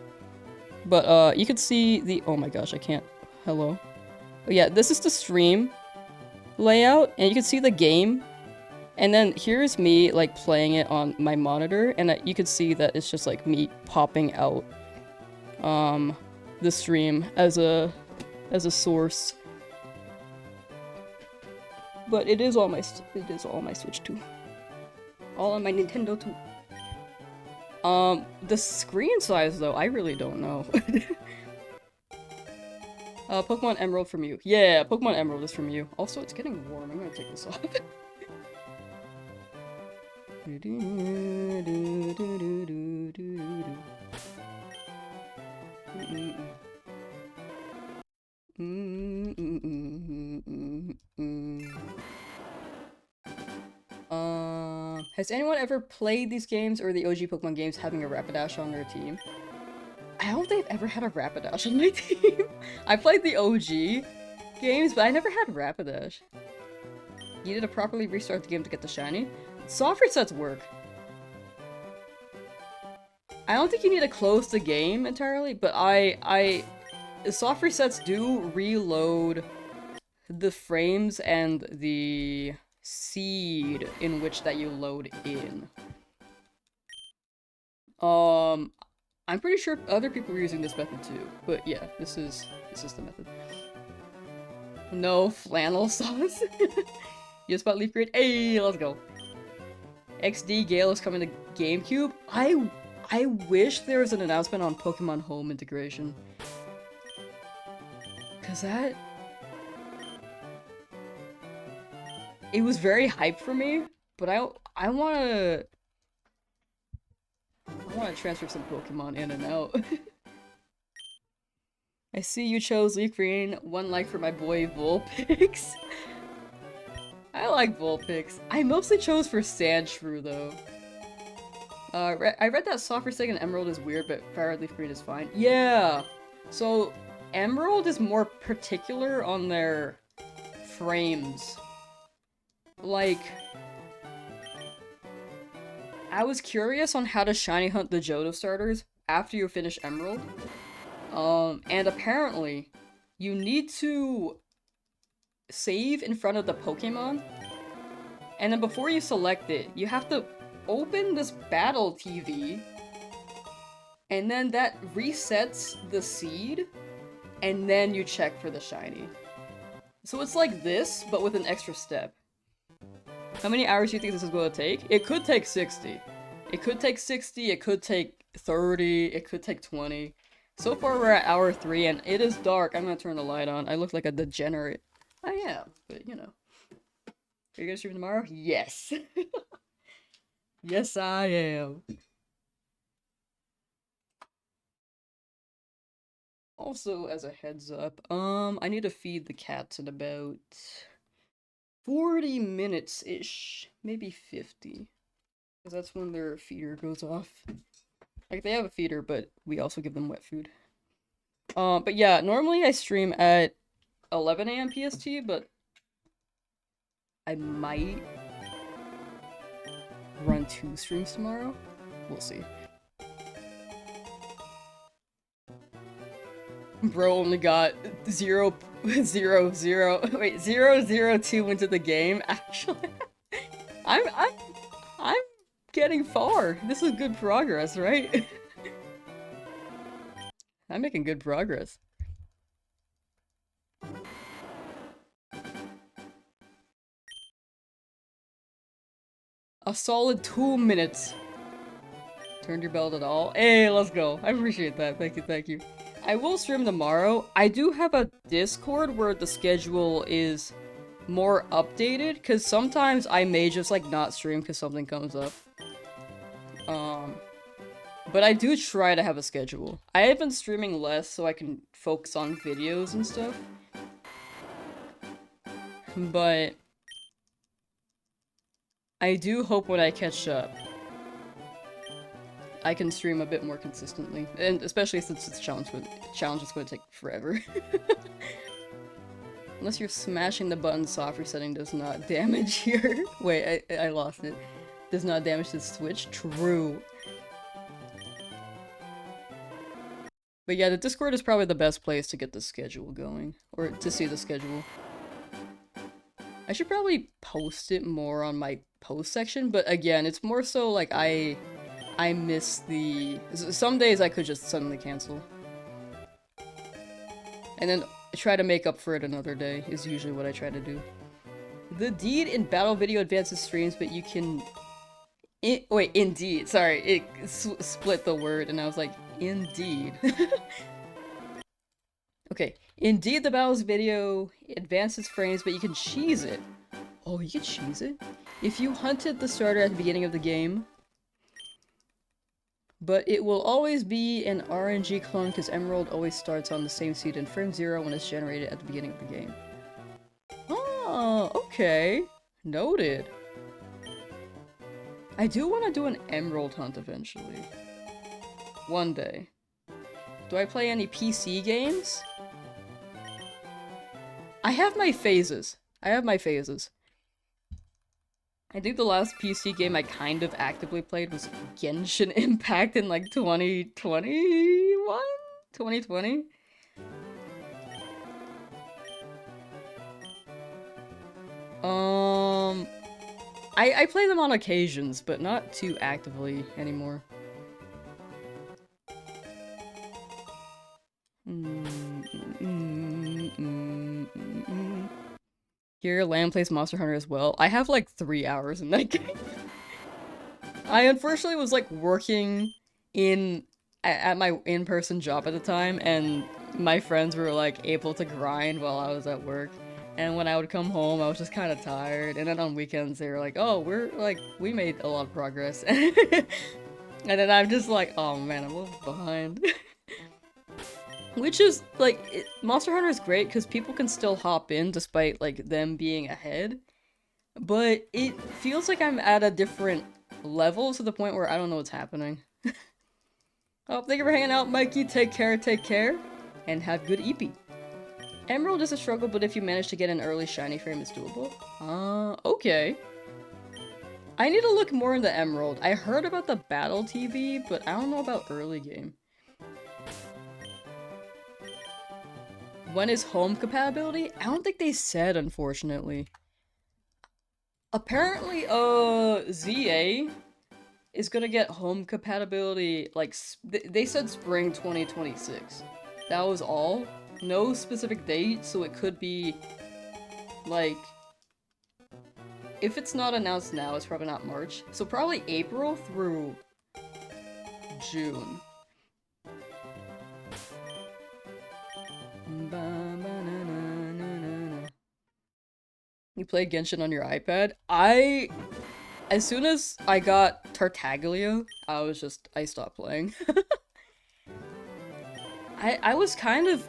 But you can see the, oh my gosh, I can't, hello. Oh, yeah, this is the stream layout and you can see the game. And then here's me like playing it on my monitor and you can see that it's just like me popping out the stream as a source. But it is all my Switch 2. All on my Nintendo 2. The screen size though, I really don't know. Pokemon Emerald from you. Yeah, Pokemon Emerald is from you. Also, it's getting warm. I'm gonna take this off. Has anyone ever played these games or the OG Pokemon games having a Rapidash on their team? I don't think I've ever had a Rapidash on my team. I played the OG games, but I never had Rapidash. You need to properly restart the game to get the shiny. Soft resets work. I don't think you need to close the game entirely, but soft resets do reload the frames and the seed in which that you load in. I'm pretty sure other people were using this method too, but yeah, this is the method. No flannel sauce. You just bought Leaf Grade. Hey, let's go. XD Gale is coming to GameCube. I wish there was an announcement on Pokemon Home integration. Cause it was very hype for me, but I wanna transfer some Pokemon in and out. I see you chose Leaf Green. One like for my boy Vulpix. I like Vulpix. I mostly chose for Sandshrew though. I read that Soft Forsaken Emerald is weird, but Fireleaf Green is fine. Yeah! So, Emerald is more particular on their frames. Like, I was curious on how to shiny hunt the Johto starters after you finish Emerald. And apparently, you need to save in front of the Pokemon, and then before you select it, you have to open this battle TV, and then that resets the seed, and then you check for the shiny. So it's like this, but with an extra step. How many hours do you think this is going to take? It could take 60. It could take 60, it could take 30, it could take 20. So far we're at hour 3, and it is dark. I'm gonna turn the light on. I look like a degenerate. I am, but you know. Are you gonna stream tomorrow? Yes. Yes, I am. Also, as a heads up, I need to feed the cats in about 40 minutes-ish. Maybe 50. Because that's when their feeder goes off. Like, they have a feeder, but we also give them wet food. But yeah, normally I stream at 11 AM PST, but I might run 2 streams tomorrow. We'll see. Bro only got 0.002 into the game. Actually, I'm getting far. This is good progress, right? I'm making good progress. A solid 2 minutes. Turned your belt at all? Hey, let's go. I appreciate that. Thank you, thank you. I will stream tomorrow. I do have a Discord where the schedule is more updated, because sometimes I may just, like, not stream because something comes up. But I do try to have a schedule. I have been streaming less so I can focus on videos and stuff. But I do hope when I catch up, I can stream a bit more consistently, and especially since this challenge is going to take forever. Unless you're smashing the button, soft resetting does not damage your... Wait, I lost it. Does not damage the Switch? True. But yeah, the Discord is probably the best place to get the schedule going, or to see the schedule. I should probably post it more on my post section, but again, it's more so like I miss the... Some days I could just suddenly cancel. And then try to make up for it another day is usually what I try to do. The Deed in Battle Video advances streams, but you can... wait, Indeed. Sorry, it split the word and I was like, Indeed. Okay, Indeed the Battles video advances frames, but you can cheese it. Oh, you can cheese it? If you hunted the starter at the beginning of the game, but it will always be an RNG clone because Emerald always starts on the same seed in frame 0 when it's generated at the beginning of the game. Oh, okay. Noted. I do want to do an Emerald hunt eventually. One day. Do I play any PC games? I have my phases. I think the last PC game I kind of actively played was Genshin Impact in like 2021? 2020? I play them on occasions, but not too actively anymore. Here, Lamb plays Monster Hunter as well. I have like 3 hours in that game. I unfortunately was like working at my in-person job at the time, and my friends were like able to grind while I was at work. And when I would come home, I was just kind of tired. And then on weekends, they were like, "Oh, we made a lot of progress." And then I'm just like, "Oh man, I'm a little behind." Which is, like, Monster Hunter is great because people can still hop in despite, like, them being ahead. but it feels like I'm at a different level to the point where I don't know what's happening. Oh, thank you for hanging out, Mikey. Take care, and have good EP. Emerald is a struggle, but if you manage to get an early shiny frame, it's doable. Okay. I need to look more into Emerald. I heard about the Battle TV, but I don't know about early game. When is home compatibility? I don't think they said, unfortunately. Apparently, ZA is gonna get home compatibility, like, they said spring 2026. That was all. No specific date, so it could be, like, if it's not announced now, it's probably not March. So probably April through June. You play Genshin on your iPad? As soon as I got Tartaglia, I stopped playing. I was kind of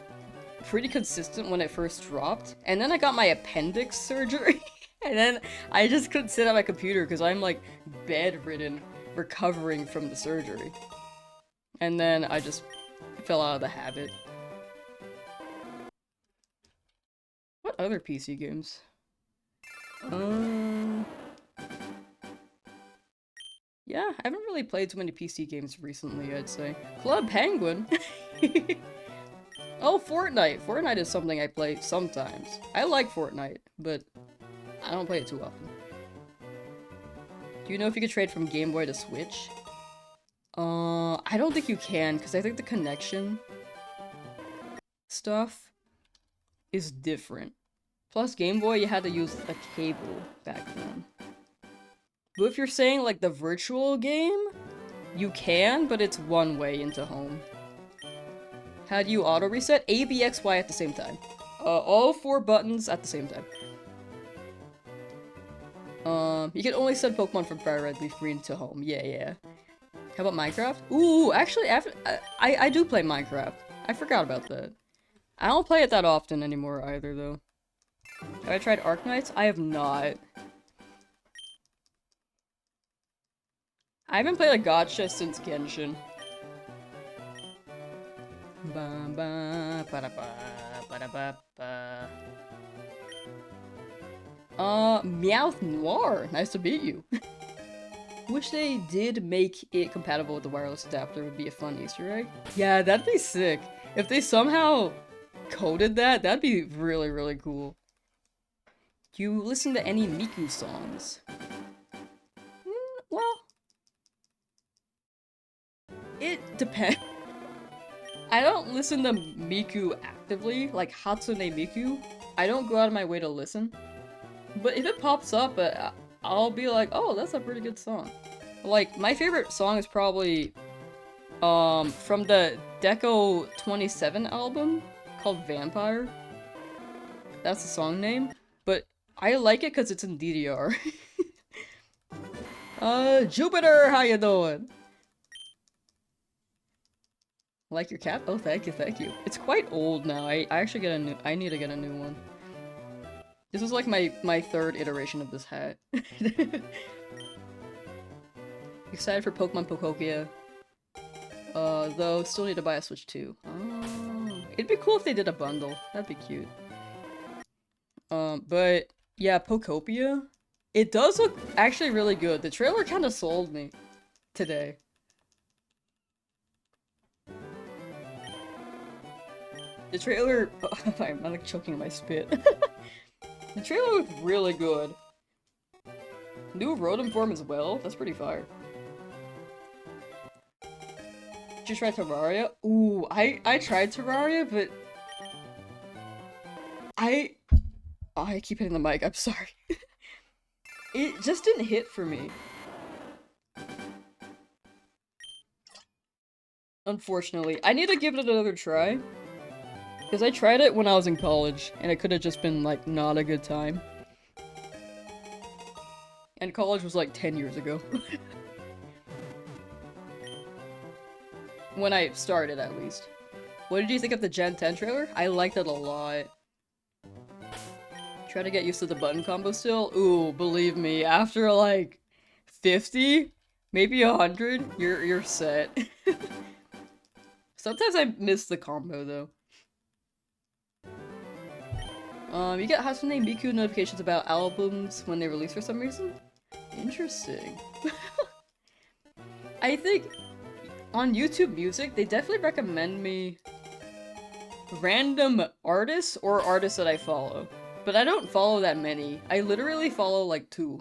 pretty consistent when it first dropped, and then I got my appendix surgery, and then I just couldn't sit at my computer because I'm like bedridden, recovering from the surgery. And then I just fell out of the habit. What other PC games? Yeah, I haven't really played too many PC games recently, I'd say. Club Penguin! Oh, Fortnite! Fortnite is something I play sometimes. I like Fortnite, but I don't play it too often. Do you know if you could trade from Game Boy to Switch? I don't think you can, because I think the connection stuff is different. Plus, Game Boy, you had to use a cable back then. But if you're saying, like, the virtual game, you can, but it's one way into home. How do you auto-reset? A, B, X, Y at the same time. All 4 buttons at the same time. You can only send Pokemon from Fire Red, Leaf Green to home. Yeah. How about Minecraft? Ooh, actually, I do play Minecraft. I forgot about that. I don't play it that often anymore either, though. Have I tried Arknights? I have not. I haven't played a gacha since Genshin. Meowth Noir! Nice to meet you. Wish they did make it compatible with the wireless adapter, would be a fun Easter egg. Yeah, that'd be sick. If they somehow coded that, that'd be really, really cool. Do you listen to any Miku songs? Well, it depends. I don't listen to Miku actively, like Hatsune Miku. I don't go out of my way to listen. But if it pops up, I'll be like, oh, that's a pretty good song. Like, my favorite song is probably, from the Deco 27 album, called Vampire. That's the song name. But I like it because it's in DDR. Jupiter, how you doing? Like your cap? Oh, thank you. It's quite old now. I actually I need to get a new one. This is like my 3rd iteration of this hat. Excited for Pokemon Pocokia. Though still need to buy a Switch too. Oh, it'd be cool if they did a bundle. That'd be cute. But yeah, Pokopia. It does look actually really good. The trailer kind of sold me today. The trailer. I'm like choking my spit. The trailer looked really good. New Rotom form as well? That's pretty fire. Did you try Terraria? Ooh, I tried Terraria, but... Oh, I keep hitting the mic, I'm sorry. It just didn't hit for me. Unfortunately. I need to give it another try. Because I tried it when I was in college, and it could have just been, like, not a good time. And college was, like, 10 years ago. When I started, at least. What did you think of the Gen 10 trailer? I liked it a lot. Try to get used to the button combo still. Ooh, believe me, after like 50, maybe 100, you're set. Sometimes I miss the combo though. You get Hatsune Miku notifications about albums when they release for some reason? Interesting. I think on YouTube Music, they definitely recommend me random artists or artists that I follow. But I don't follow that many. I literally follow like 2.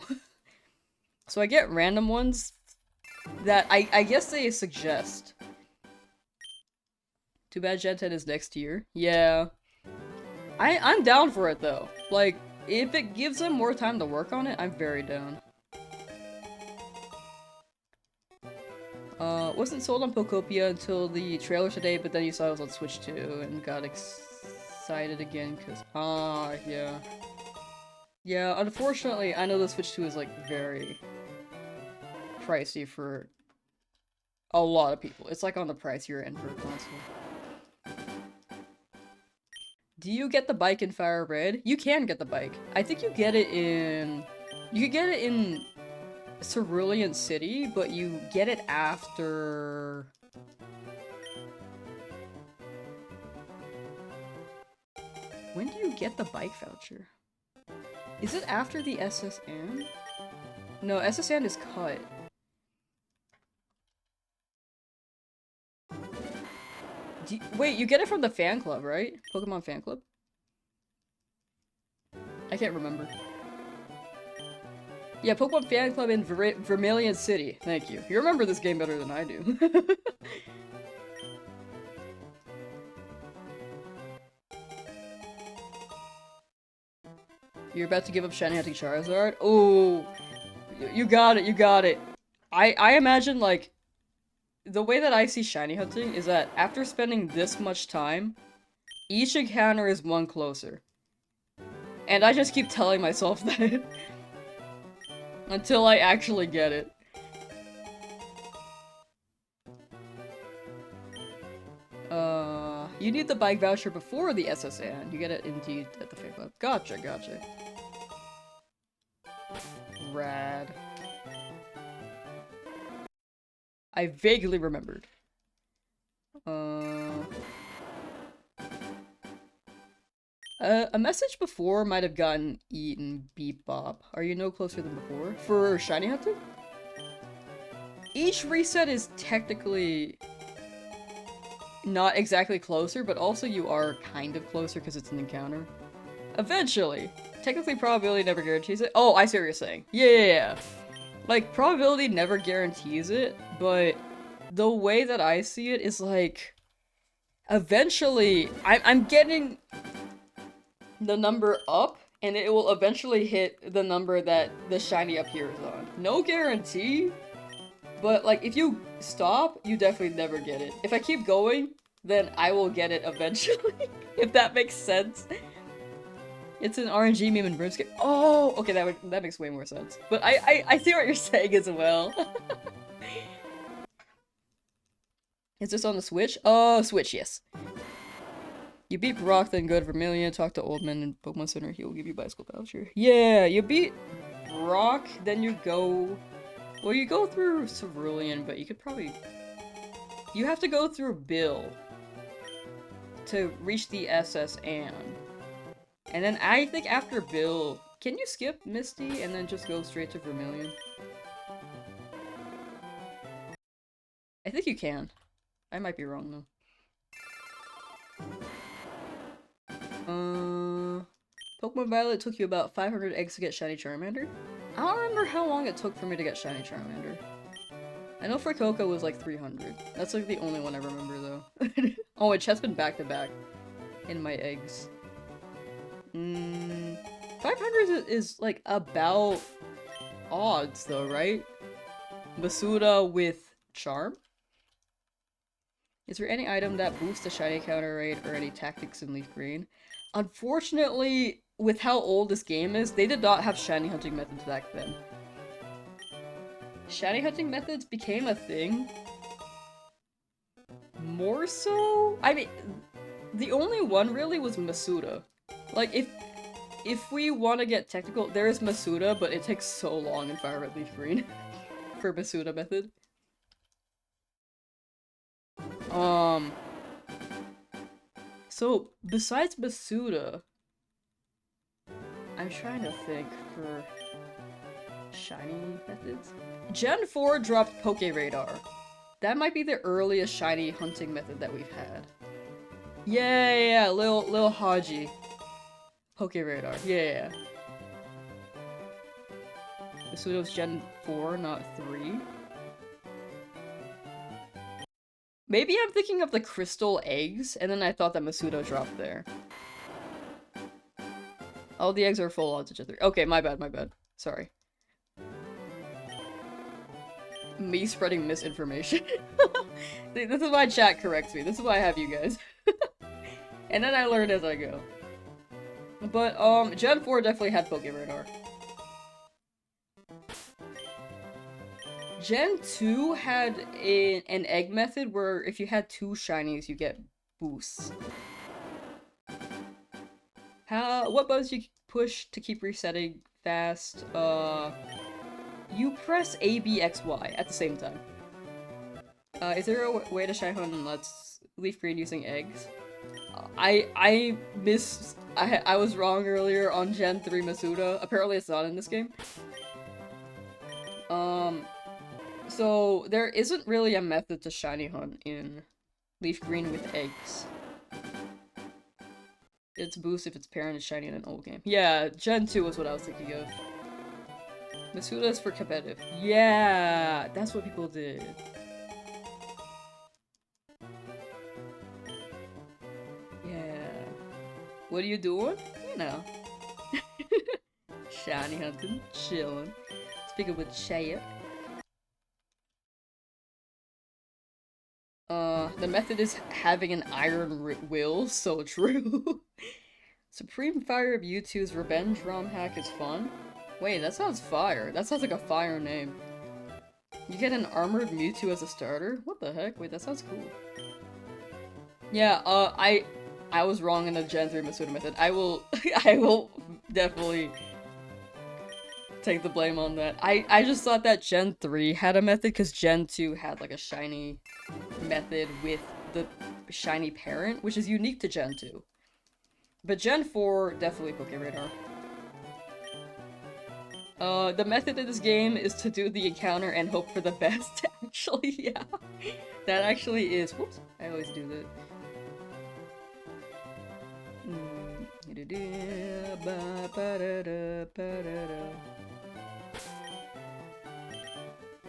So I get random ones that I guess they suggest. Too bad Gen 10 is next year. Yeah. I'm down for it though. Like, if it gives them more time to work on it, I'm very down. Wasn't sold on Pokopia until the trailer today, but then you saw it was on Switch too, and got excited again, cause yeah. Yeah, unfortunately, I know the Switch 2 is like very pricey for a lot of people. It's like on the pricier end for a console. Do you get the bike in Fire Red? You can get the bike. I think you get it in... You could get it in Cerulean City, but you get it after... When do you get the bike voucher? Is it after the SSN? No, SSN is cut. Wait, you get it from the fan club, right? Pokemon fan club? I can't remember. Yeah, Pokemon fan club in Vermilion City. Thank you. You remember this game better than I do. You're about to give up Shiny Hunting Charizard? Oh, you got it, you got it. I imagine, like, the way that I see shiny hunting is that after spending this much time, each encounter is one closer. And I just keep telling myself that until I actually get it. You need the bike voucher before the SSN. You get it indeed at the fan club. Gotcha, gotcha. Rad. I vaguely remembered. A message before might have gotten eaten. Beep bop. Are you no closer than before? For shiny hunting? Each reset is technically not exactly closer, but also you are kind of closer because it's an encounter. Eventually. Technically, probability never guarantees it. Oh, I see what you're saying. Yeah. Like, probability never guarantees it, but the way that I see it is like, eventually, I'm getting the number up, and it will eventually hit the number that the shiny appears on. No guarantee, but like, if you stop, you definitely never get it. If I keep going, then I will get it eventually, if that makes sense. It's an RNG meme in RuneScape. Oh, okay, that makes way more sense. But I see what you're saying as well. Is this on the Switch? Oh, Switch, yes. You beat Brock, then go to Vermilion, talk to Oldman in Pokemon Center, he will give you bicycle voucher. Yeah, you beat Brock, then you go... Well, you go through Cerulean, but you could probably... You have to go through Bill to reach the SSN. And then I think after Bill, can you skip Misty and then just go straight to Vermilion? I think you can. I might be wrong though. Pokemon Violet took you about 500 eggs to get Shiny Charmander? I don't remember how long it took for me to get Shiny Charmander. I know for Coco was like 300. That's like the only one I remember though. Oh, it has been back to back in my eggs. 500 is like about odds though, right? Masuda with Charm? Is there any item that boosts the shiny counter rate or any tactics in Leaf Green? Unfortunately, with how old this game is, they did not have shiny hunting methods back then. Shiny hunting methods became a thing. More so? I mean, the only one really was Masuda. Like, if we want to get technical, there is Masuda, but it takes so long in Fire Red Leaf Green for Masuda method. So besides Masuda, I'm trying to think for shiny methods. Gen 4 dropped Poke Radar. That might be the earliest shiny hunting method that we've had. Yeah, Lil Haji. Poke Radar. Yeah. Masuda's Gen 4, not 3. Maybe I'm thinking of the crystal eggs, and then I thought that Masuda dropped there. All the eggs are full odds of Gen 3. Okay, my bad. Sorry. Me spreading misinformation. This is why chat corrects me. This is why I have you guys. And then I learn as I go. But, Gen 4 definitely had Poke Radar. Gen 2 had an egg method where if you had 2 shinies, you get boosts. What buttons you push to keep resetting fast? You press A, B, X, Y at the same time. Is there a way to shine hunt Let's Leaf Green using eggs? I was wrong earlier on Gen 3 Masuda. Apparently it's not in this game. So there isn't really a method to shiny hunt in Leaf Green with eggs. It's boost if its parent is shiny in an old game. Yeah, Gen 2 was what I was thinking of. Masuda is for competitive. Yeah, that's what people did. Yeah. What are you doing? You know. Shiny hunting, chilling. Speaking with chat. The method is having an iron will, so true. Supreme Fire of Mewtwo's Revenge ROM hack is fun. Wait, that sounds fire. That sounds like a fire name. You get an armored Mewtwo as a starter? What the heck? Wait, that sounds cool. Yeah, I was wrong in the Gen 3 Masuda method. I will definitely take the blame on that. I just thought that Gen 3 had a method because Gen 2 had like a shiny method with the shiny parent, which is unique to Gen 2. But Gen 4, definitely Poke Radar. The method of this game is to do the encounter and hope for the best. Actually, yeah. That actually is. Whoops, I always do that.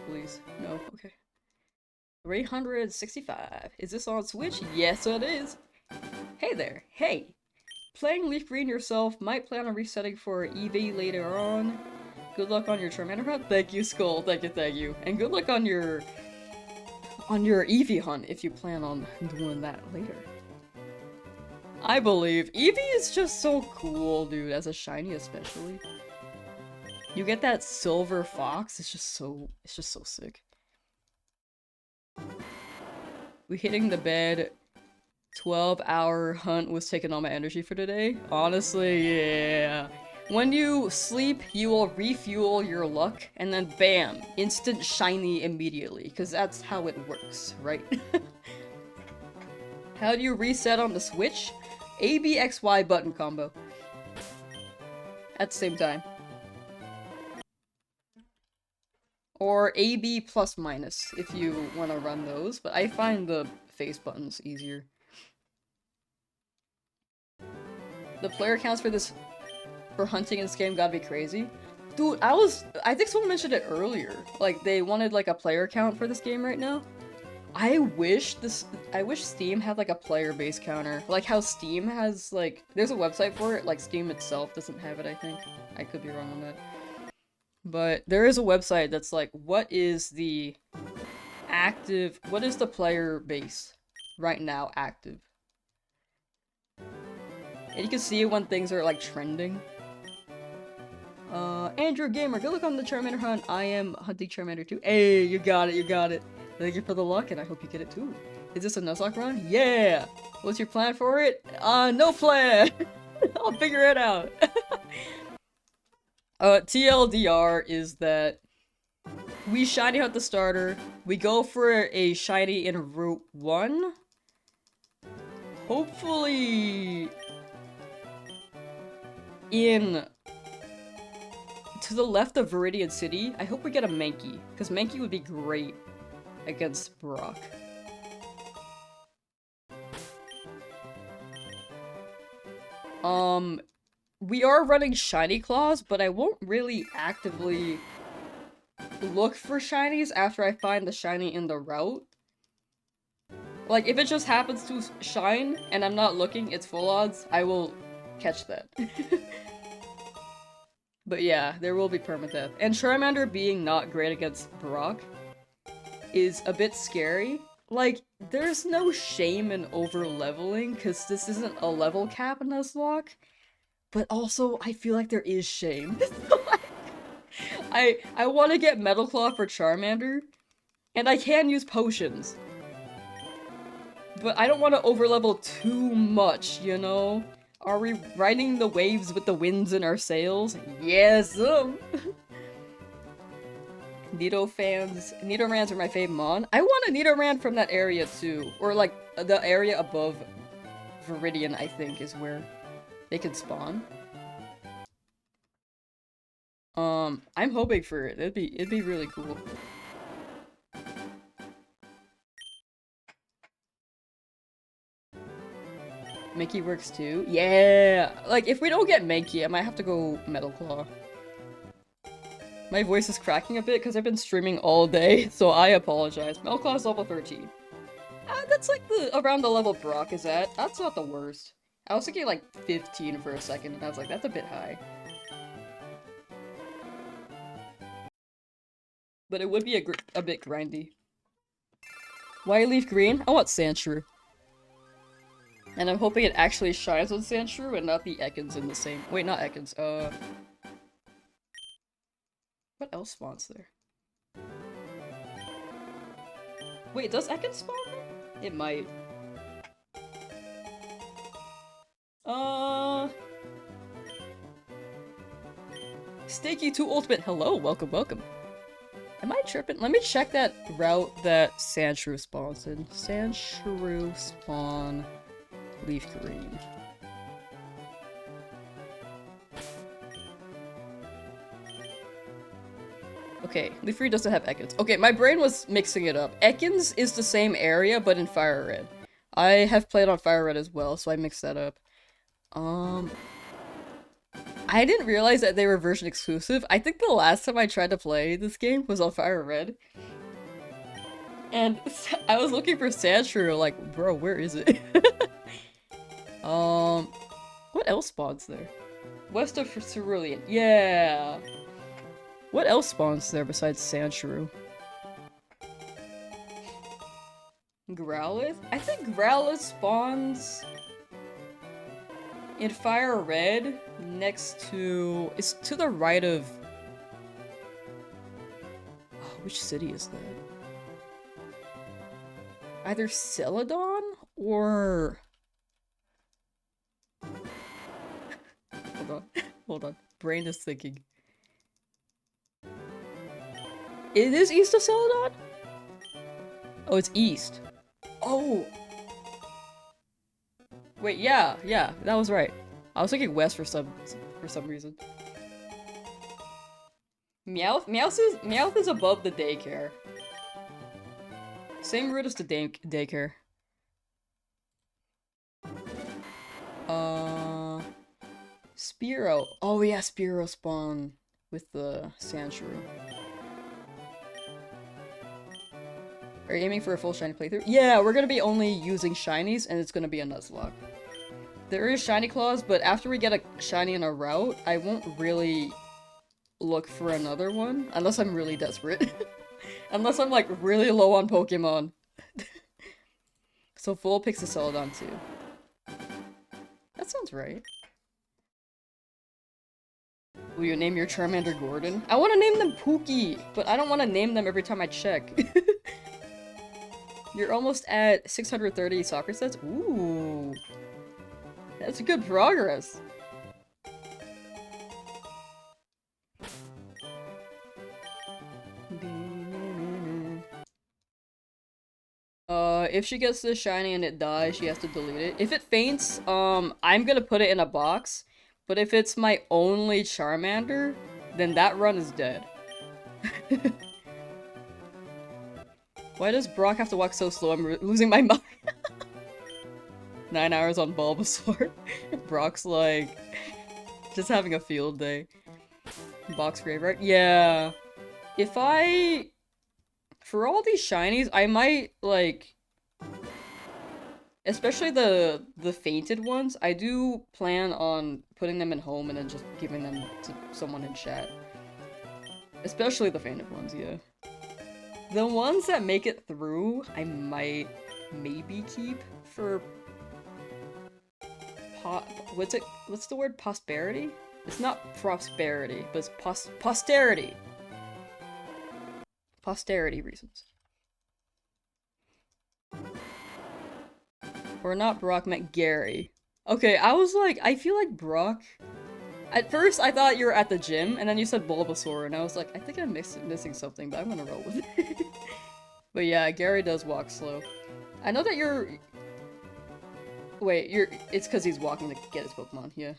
Please. No, okay. 365. Is this on Switch? Yes, it is. Hey there. Hey. Playing Leaf Green yourself, might plan on resetting for EV later on. Good luck on your Charmander hunt. Thank you, Skull. Thank you. And good luck on your Eevee hunt if you plan on doing that later. I believe. Eevee is just so cool, dude, as a shiny especially. You get that silver fox, it's just so sick. We hitting the bed. 12-hour hunt was taking all my energy for today. Honestly, yeah. When you sleep, you will refuel your luck, and then bam, instant shiny immediately, because that's how it works, right? How do you reset on the Switch? A, B, X, Y button combo. At the same time. Or A, B plus minus, if you want to run those, but I find the face buttons easier. The player counts for hunting in this game gotta be crazy. Dude, I think someone mentioned it earlier. Like, they wanted, like, a player count for this game right now. I wish Steam had, like, a player base counter. Like how Steam has, like, there's a website for it, like, Steam itself doesn't have it, I think. I could be wrong on that. But there is a website that's like, what is the player base right now active? And you can see when things are, like, trending. Andrew Gamer, good luck on the Charmander hunt. I am hunting Charmander too. Hey, you got it. Thank you for the luck, and I hope you get it too. Is this a Nuzlocke run? Yeah! What's your plan for it? No plan! I'll figure it out. TLDR is that we shiny out the starter, we go for a shiny in Route 1. Hopefully in to the left of Viridian City. I hope we get a Mankey, because Mankey would be great against Brock. We are running shiny claws, but I won't really actively look for shinies after I find the shiny in the route. Like, if it just happens to shine and I'm not looking, it's full odds, I will catch that. But yeah, there will be permadeath. And Charmander being not great against Brock is a bit scary. Like, there's no shame in over-leveling, because this isn't a level cap in Nuzlocke. But also, I feel like there is shame. I want to get Metal Claw for Charmander, and I can use potions. But I don't want to over-level too much, you know? Are we riding the waves with the winds in our sails? Yes! Nidorans are my fave mon. I want a Nidoran from that area too. Or like, the area above Viridian, I think, is where they can spawn. I'm hoping for it. It'd be really cool. Mankey works too? Yeah! Like, if we don't get Mankey, I might have to go Metal Claw. My voice is cracking a bit because I've been streaming all day, so I apologize. Metal Claw is level 13. That's like around the level Brock is at. That's not the worst. I was thinking like 15 for a second, and I was like, that's a bit high. But it would be a bit grindy. Why leaf green? I want Sandshrew. And I'm hoping it actually shines on Sandshrew and not the Ekans in the same- wait, not Ekans, what else spawns there? Wait, does Ekans spawn there? It might. Stakey 2 Ultimate, hello, welcome, welcome. Am I tripping? Let me check that route that Sandshrew spawns in. Sandshrew spawn leaf green. Okay, leaf green doesn't have Ekans. Okay, my brain was mixing it up. Ekans is the same area, but in Fire Red. I have played on Fire Red as well, so I mixed that up. I didn't realize that they were version exclusive. I think the last time I tried to play this game was on Fire Red. And I was looking for Sandshrew, like, bro, where is it? What else spawns there? West of Cerulean. Yeah! What else spawns there besides Sandshrew? Growlithe? I think Growlithe spawns in Fire Red next to... it's to the right of... oh, which city is that? Either Celadon or... hold on. Hold on. Brain is thinking. It is east of Celadon? Oh, it's east. Oh! Wait, yeah, that was right. I was thinking west for some reason. Meowth is above the daycare. Same route as the daycare. Spearow. Oh yeah, Spearow spawn with the Sandshrew. Are you aiming for a full shiny playthrough? Yeah, we're gonna be only using shinies, and it's gonna be a Nuzlocke. There is shiny claws, but after we get a shiny in a route, I won't really look for another one, unless I'm really desperate. Unless I'm like really low on Pokemon. So full picks a Celadon too. That sounds right. Will you name your Charmander Gordon? I want to name them Pookie, but I don't want to name them every time I check. You're almost at 630 soccer sets? Ooh. That's good progress. If she gets this shiny and it dies, she has to delete it. If it faints, I'm gonna put it in a box. But if it's my only Charmander, then that run is dead. Why does Brock have to walk so slow? I'm losing my mind. 9 hours on Bulbasaur. Brock's like, just having a field day. Box graveyard? Yeah. If I... For all these shinies, I might, like... Especially the fainted ones, I do plan on putting them in home and then just giving them to someone in chat. Especially the fainted ones, yeah. The ones that make it through, I might maybe keep for... What's the word? Prosperity? It's not prosperity, but it's posterity. Posterity reasons. Or not Brock, meant Gary. Okay, I was like, I feel like Brock... At first, I thought you were at the gym, and then you said Bulbasaur, and I was like, I think I'm missing something, but I'm gonna roll with it. But yeah, Gary does walk slow. I know that you're... Wait, it's because he's walking to get his Pokemon, yeah.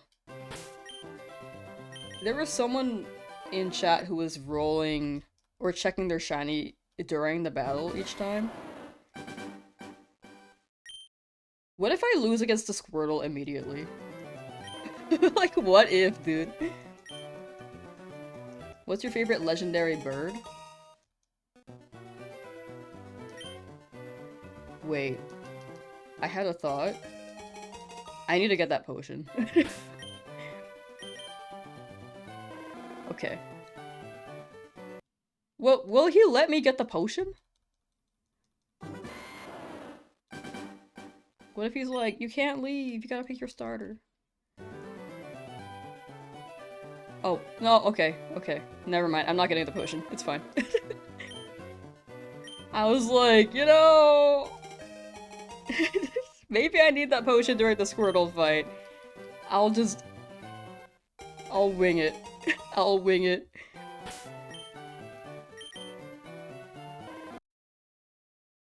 There was someone in chat who was rolling or checking their shiny during the battle each time. What if I lose against the Squirtle immediately? Like, what if, dude? What's your favorite legendary bird? Wait. I had a thought. I need to get that potion. Okay. Well, will he let me get the potion? What if he's like, you can't leave, you gotta pick your starter? Oh, no, okay, okay. Never mind, I'm not getting the potion. It's fine. I was like, you know... Maybe I need that potion during the Squirtle fight. I'll wing it. I'll wing it.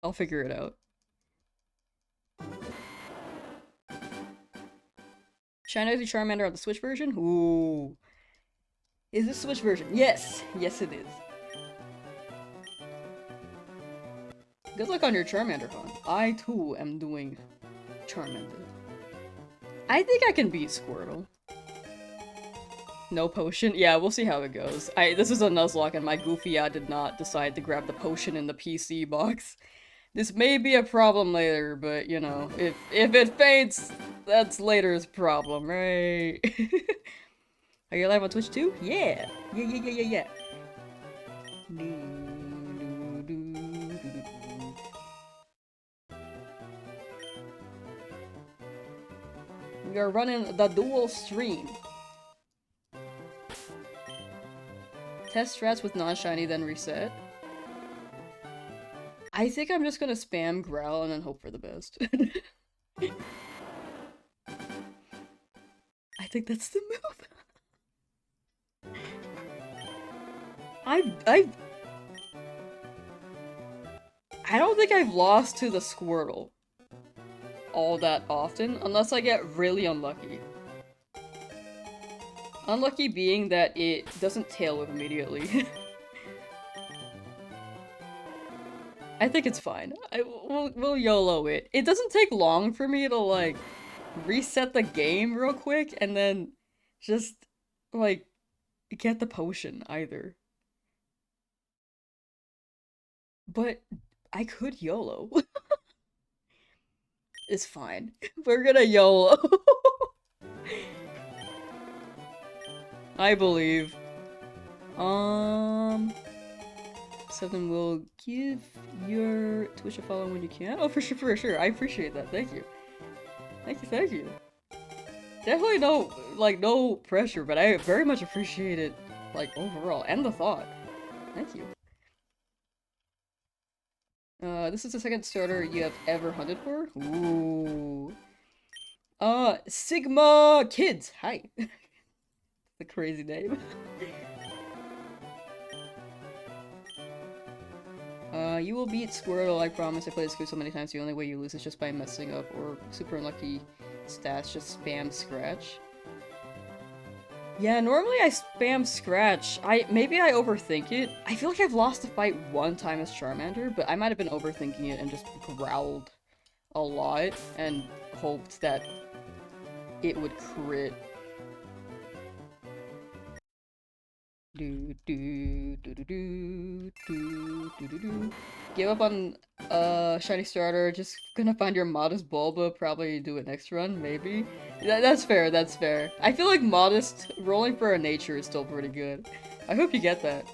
I'll figure it out. Shiny Charmander on the Switch version? Ooh. Is this Switch version? Yes! Yes it is. Good luck on your Charmander hunt. I too am doing Charmander. I think I can beat Squirtle. No potion? Yeah, we'll see how it goes. This is a Nuzlocke and my goofy did not decide to grab the potion in the PC box. This may be a problem later, but you know, if it faints, that's later's problem, right? Are you live on Twitch too? Yeah! Yeah. We are running the dual stream. Test strats with non-shiny, then reset. I think I'm just gonna spam growl and then hope for the best. I think that's the move. I don't think I've lost to the Squirtle all that often, unless I get really unlucky. Unlucky being that it doesn't tail whip immediately. I think it's fine. We'll YOLO it. It doesn't take long for me to, like, reset the game real quick and then just, like, get the potion either. But I could YOLO. It's fine. We're gonna YOLO. I believe. 7 will give your Twitch a follow when you can. Oh, for sure. I appreciate that. Thank you. Thank you. Definitely no pressure, but I very much appreciate it, like, overall, and the thought. Thank you. This is the second starter you have ever hunted for? Ooh. Sigma Kids! Hi! The crazy name. You will beat Squirtle, I promise. I played this game so many times, the only way you lose is just by messing up, or super unlucky stats, just spam scratch. Yeah, normally I spam scratch. Maybe I overthink it. I feel like I've lost a fight one time as Charmander, but I might have been overthinking it and just growled a lot and hoped that it would crit. Give up on shiny starter, just gonna find your modest Bulba, probably do it next run, maybe? That's fair, that's fair. I feel like modest, rolling for a nature is still pretty good. I hope you get that.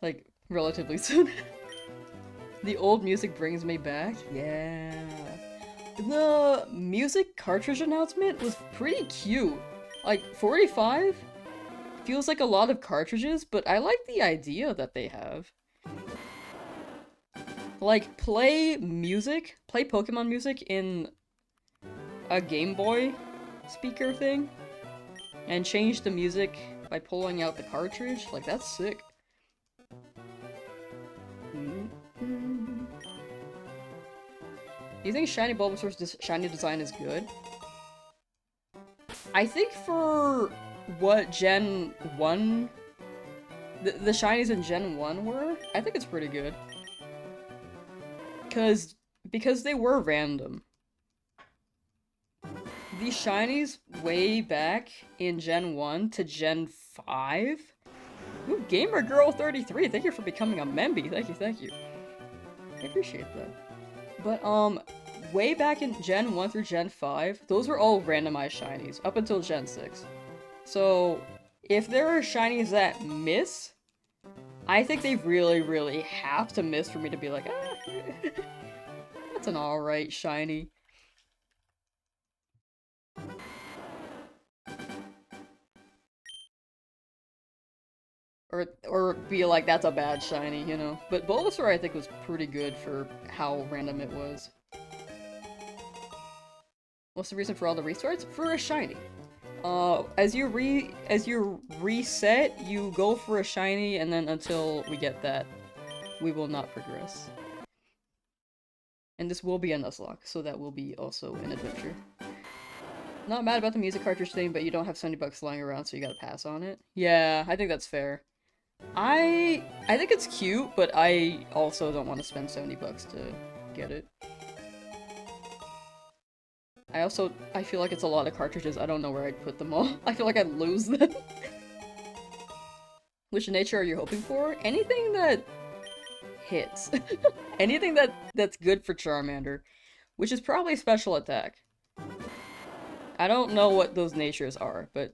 Like, relatively soon. The old music brings me back? Yeah. The music cartridge announcement was pretty cute. Like, 45? Feels like a lot of cartridges, but I like the idea that they have. Like, play Pokemon music in a Game Boy speaker thing, and change the music by pulling out the cartridge. Like, that's sick. Do you think Shiny Bulbasaur's shiny design is good? I think for what Gen 1, the shinies in Gen 1 were, I think it's pretty good. Because they were random. These shinies way back in Gen 1 to Gen 5? Ooh, Gamer Girl 33, thank you for becoming a memby. Thank you, thank you. I appreciate that. But, way back in Gen 1 through Gen 5, those were all randomized shinies, up until Gen 6. So, if there are shinies that miss, I think they really, really have to miss for me to be like, ah, that's an alright shiny. Or be like, that's a bad shiny, you know? But Bulbasaur, I think, was pretty good for how random it was. What's the reason for all the restarts? For a shiny. As you reset, you go for a shiny, and then until we get that, we will not progress. And this will be a Nuzlocke, so that will be also an adventure. Not mad about the music cartridge thing, but you don't have 70 bucks lying around, so you gotta pass on it. Yeah, I think that's fair. I think it's cute, but I also don't want to spend 70 bucks to get it. I feel like it's a lot of cartridges. I don't know where I'd put them all. I feel like I'd lose them. Which nature are you hoping for? Anything that hits. Anything that's good for Charmander. Which is probably special attack. I don't know what those natures are, but...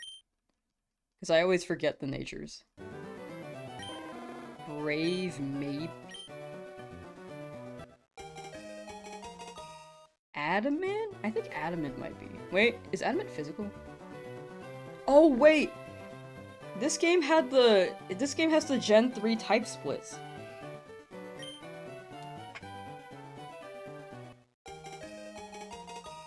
because I always forget the natures. Brave, maybe? Adamant? I think Adamant might be. Wait, is Adamant physical? Oh, wait! This game has the Gen 3 type splits.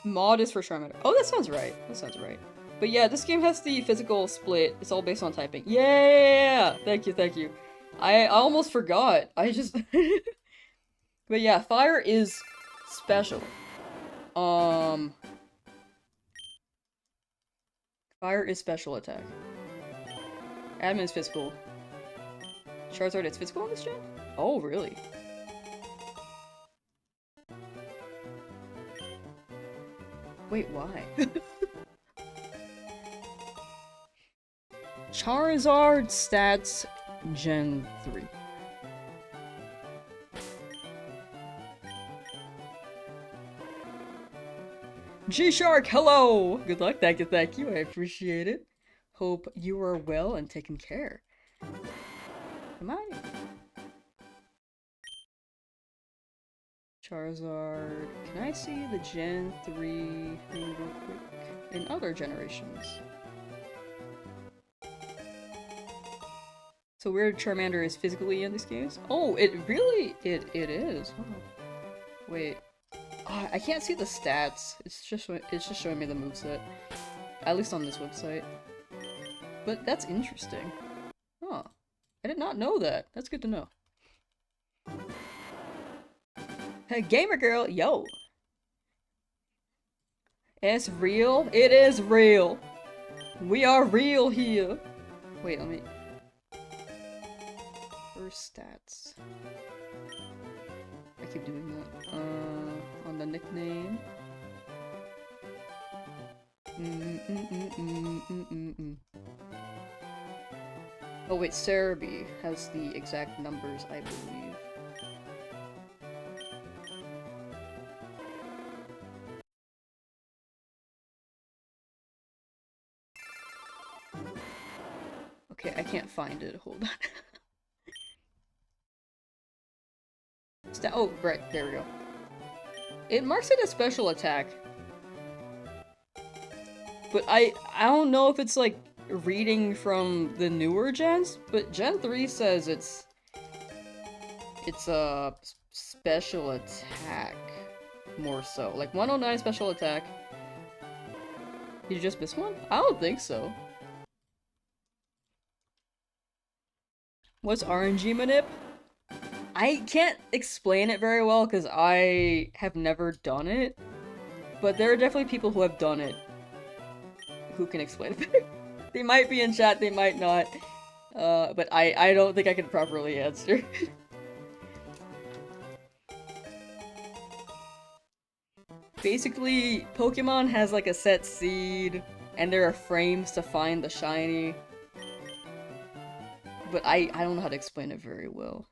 Mod is for Charmander. Oh, that sounds right. That sounds right. But yeah, this game has the physical split. It's all based on typing. Yeah! Thank you, thank you. I almost forgot. I just... But yeah, fire is special. Fire is special attack. Admin is physical. Charizard is physical on this gen? Oh, really? Wait, why? Charizard stats Gen 3. G-Shark, hello! Good luck, thank you, I appreciate it. Hope you are well and taken care. Am I? Charizard. Can I see the Gen 3 thing real quick? In other generations. So weird Charmander is physically in these games? Oh, it really, it is. Oh. Wait. Oh, I can't see the stats. It's just showing me the moveset. At least on this website. But that's interesting. Huh. I did not know that. That's good to know. Hey, gamer girl, yo. It's real. It is real. We are real here. Wait, let me. First stats. I keep doing that. On the nickname. Oh wait, Cerebi has the exact numbers, I believe. Okay, I can't find it. Hold on. Oh, right, there we go. It marks it as special attack. But I don't know if it's like reading from the newer gens, but Gen 3 says it's a special attack more so. Like 109 special attack. Did you just miss one? I don't think so. What's RNG manip? I can't explain it very well because I have never done it, but there are definitely people who have done it who can explain it. They might be in chat, they might not, but I don't think I can properly answer. Basically, Pokemon has like a set seed, and there are frames to find the shiny, but I don't know how to explain it very well.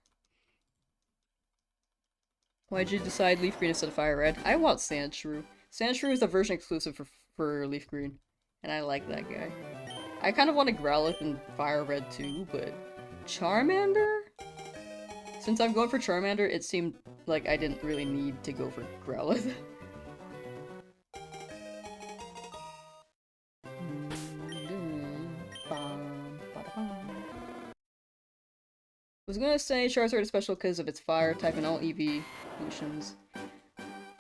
Why'd you decide Leaf Green instead of Fire Red? I want Sandshrew. Sandshrew is the version exclusive for Leaf Green, and I like that guy. I kind of want a Growlithe in Fire Red too, but Charmander? Since I'm going for Charmander, it seemed like I didn't really need to go for Growlithe. I was gonna say Charizard is special because of its fire type and all evolutions.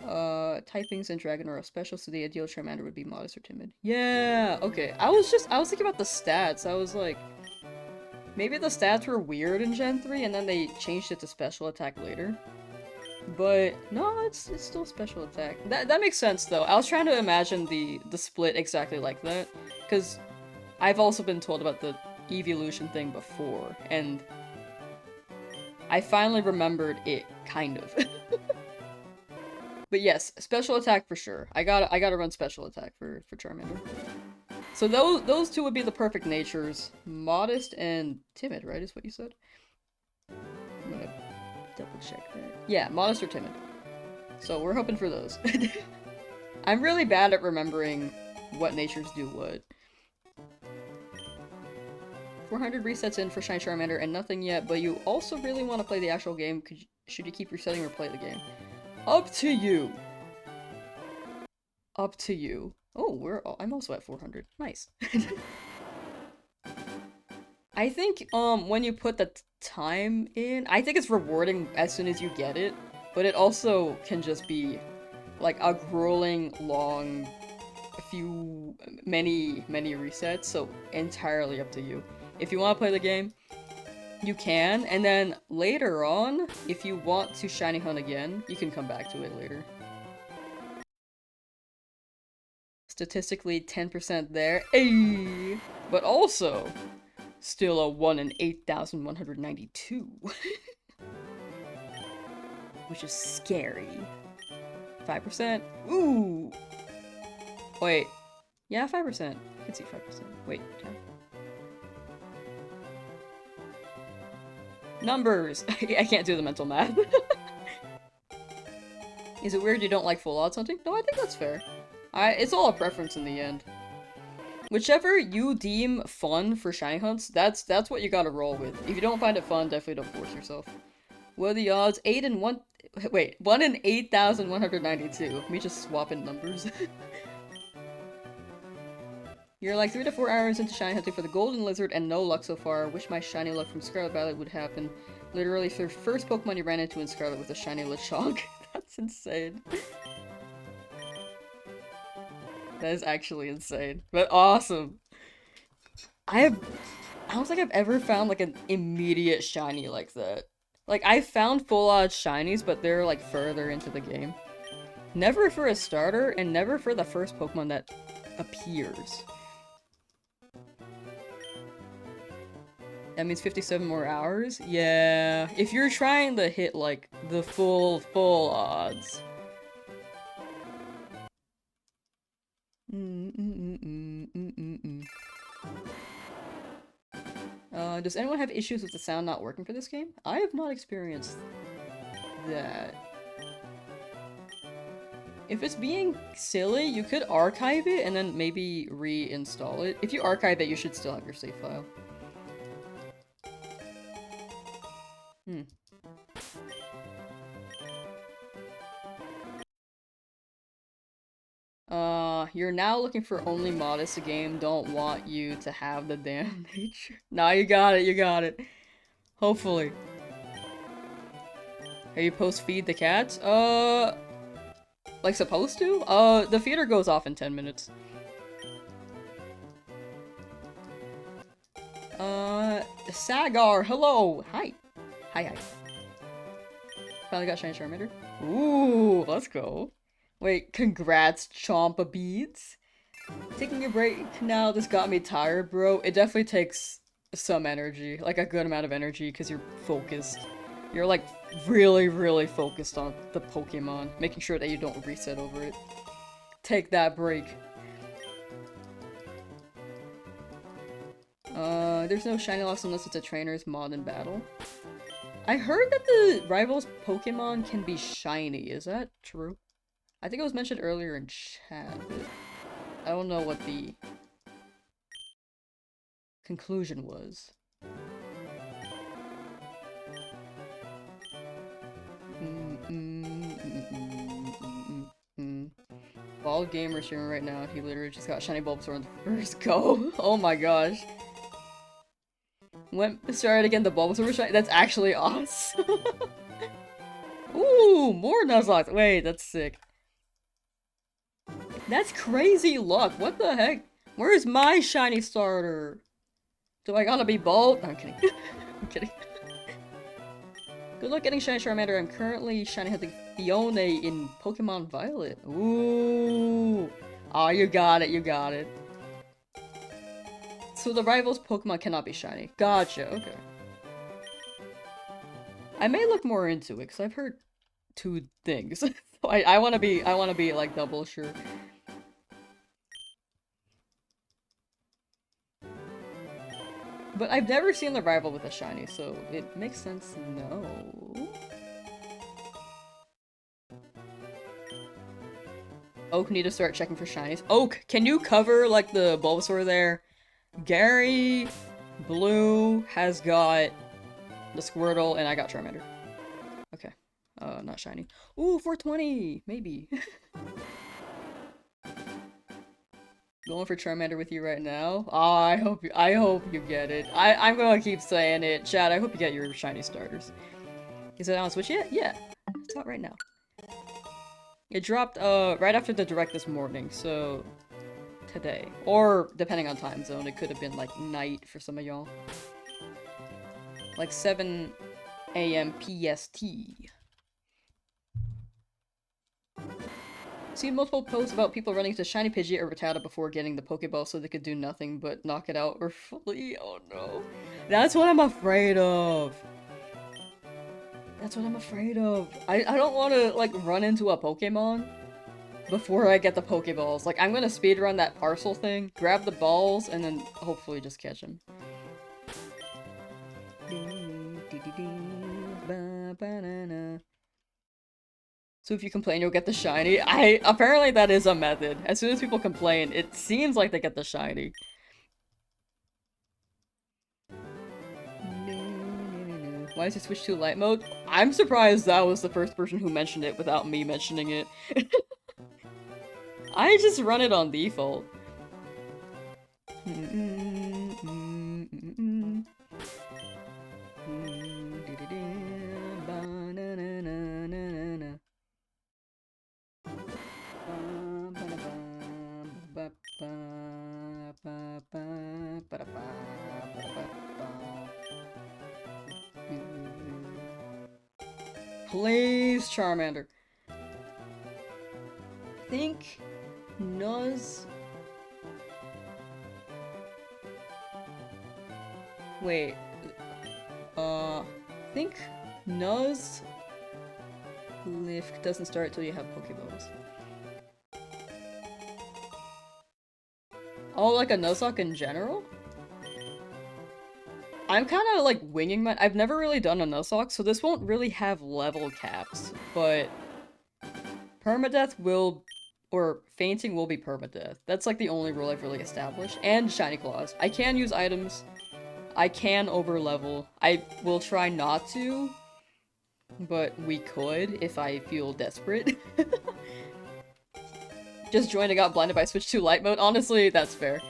Typings and Dragon are special, so the ideal Charmander would be modest or timid. Yeah, okay. I was thinking about the stats. I was like, maybe the stats were weird in Gen 3 and then they changed it to special attack later. But no, it's still special attack. That makes sense though. I was trying to imagine the split exactly like that, because I've also been told about the evolution thing before, and I finally remembered it, kind of. But yes, special attack for sure. I gotta run special attack for Charmander. So those two would be the perfect natures. Modest and timid, right, is what you said? I'm gonna double check that. Yeah, modest or timid. So we're hoping for those. I'm really bad at remembering what natures do what. 400 resets in for Shiny Charmander and nothing yet, but you also really want to play the actual game. Should you keep resetting or play the game? Up to you! Up to you. Oh, I'm also at 400. Nice. I think, when you put the time in, I think it's rewarding as soon as you get it, but it also can just be, like, a grueling, long, many resets, so entirely up to you. If you want to play the game, you can, and then later on, if you want to shiny hunt again, you can come back to it later. Statistically, 10% there, ayy! But also, still a 1 in 8,192. Which is scary. 5%? Ooh! Wait. Yeah, 5%. I can see 5%. Wait, 10. Numbers! I can't do the mental math. Is it weird you don't like full odds hunting? No, I think that's fair. It's all a preference in the end. Whichever you deem fun for shiny hunts, that's what you gotta roll with. If you don't find it fun, definitely don't force yourself. What are the odds? 1 in 8,192. Let me just swap in numbers. You're like 3 to 4 hours into shiny hunting for the golden lizard and no luck so far. Wish my shiny luck from Scarlet Violet would happen. Literally the first Pokemon you ran into in Scarlet was a shiny Lechonk. That's insane. That is actually insane, but awesome. I don't think I've ever found like an immediate shiny like that. Like, I found full odds shinies, but they're like further into the game. Never for a starter, and never for the first Pokemon that appears. That means 57 more hours? Yeah. If you're trying to hit, like, the full odds. Does anyone have issues with the sound not working for this game? I have not experienced that. If it's being silly, you could archive it and then maybe reinstall it. If you archive it, you should still have your save file. You're now looking for only modest. The game don't want you to have the damn nature. Nah, you got it, you got it. Hopefully. Are you post-feed the cats? Like supposed to? The feeder goes off in 10 minutes. Sagar, hello! Hi! Hi. Finally got Shiny Charmander. Ooh, let's go. Wait, congrats, Chompa Beads. Taking a break now, this got me tired, bro. It definitely takes some energy, like a good amount of energy, because you're focused. You're like really focused on the Pokemon, making sure that you don't reset over it. Take that break. There's no shiny loss unless it's a trainer's mod in battle. I heard that the rival's Pokemon can be shiny. Is that true? I think it was mentioned earlier in chat, but I don't know what the conclusion was. Bald Gamer streaming right now. He literally just got shiny Bulbasaur on the first go. Oh my gosh. Started again, the Bulbasaur was shiny. That's actually awesome. Ooh, more Nuzlocke. Wait, that's sick. That's crazy luck. What the heck? Where's my shiny starter? Do I gotta be bald? No, I'm kidding. I'm kidding. Good luck getting shiny Charmander. I'm currently shiny hunting Fiona in Pokemon Violet. Ooh. Oh, you got it, you got it. So the rival's Pokemon cannot be shiny. Gotcha, okay. I may look more into it, because I've heard two things. So I wanna be like double sure. But I've never seen the rival with a shiny, so it makes sense no. Oak need to start checking for shinies. Oak, can you cover like the Bulbasaur there? Gary Blue has got the Squirtle and I got Charmander. Okay. Not shiny. Ooh, 420! Maybe. Going for Charmander with you right now. Oh, I hope you get it. I'm gonna keep saying it. Chad, I hope you get your shiny starters. Is it on Switch yet? Yeah. It's out right now. It dropped right after the direct this morning, so today. Or depending on time zone, it could have been like night for some of y'all. Like 7 AM PST. Seen multiple posts about people running to Shiny Pidgey or Rattata before getting the Pokeball so they could do nothing but knock it out or fully. Oh no. That's what I'm afraid of. That's what I'm afraid of. I don't want to like run into a Pokemon before I get the Pokeballs. Like I'm gonna speedrun that parcel thing, grab the balls, and then hopefully just catch him. So if you complain, you'll get the shiny. Apparently that is a method. As soon as people complain, it seems like they get the shiny. Why is it switched to light mode? I'm surprised that was the first person who mentioned it without me mentioning it. I just run it on default. Please, Charmander. Think Nuz. Wait. Think Nuz Lift doesn't start until you have Pokeballs. Oh, like a Nuzlocke in general? I'm kind of like winging my- I've never really done a Nuzlocke, so this won't really have level caps, but permadeath will, or fainting will be permadeath. That's like the only rule I've really established. And shiny claws. I can use items. I can overlevel. I will try not to, but we could if I feel desperate. Just joined and got blinded by Switch 2 Light mode. Honestly, that's fair.